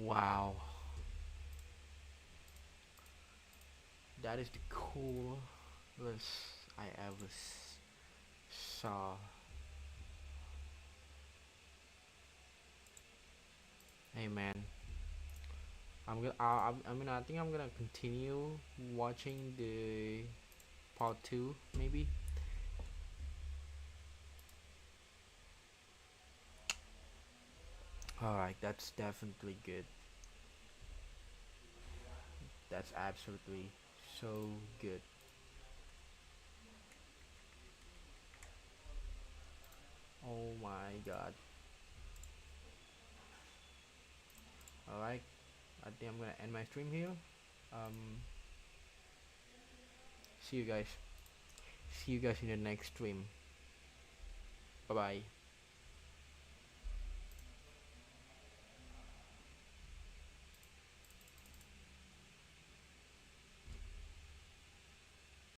Wow. That is the coolest I ever saw. hey man, I think I'm gonna continue watching the part 2 maybe. Alright, that's definitely good. That's absolutely so good. Oh my god. Alright, I think I'm gonna end my stream here. See you guys in the next stream. Bye bye.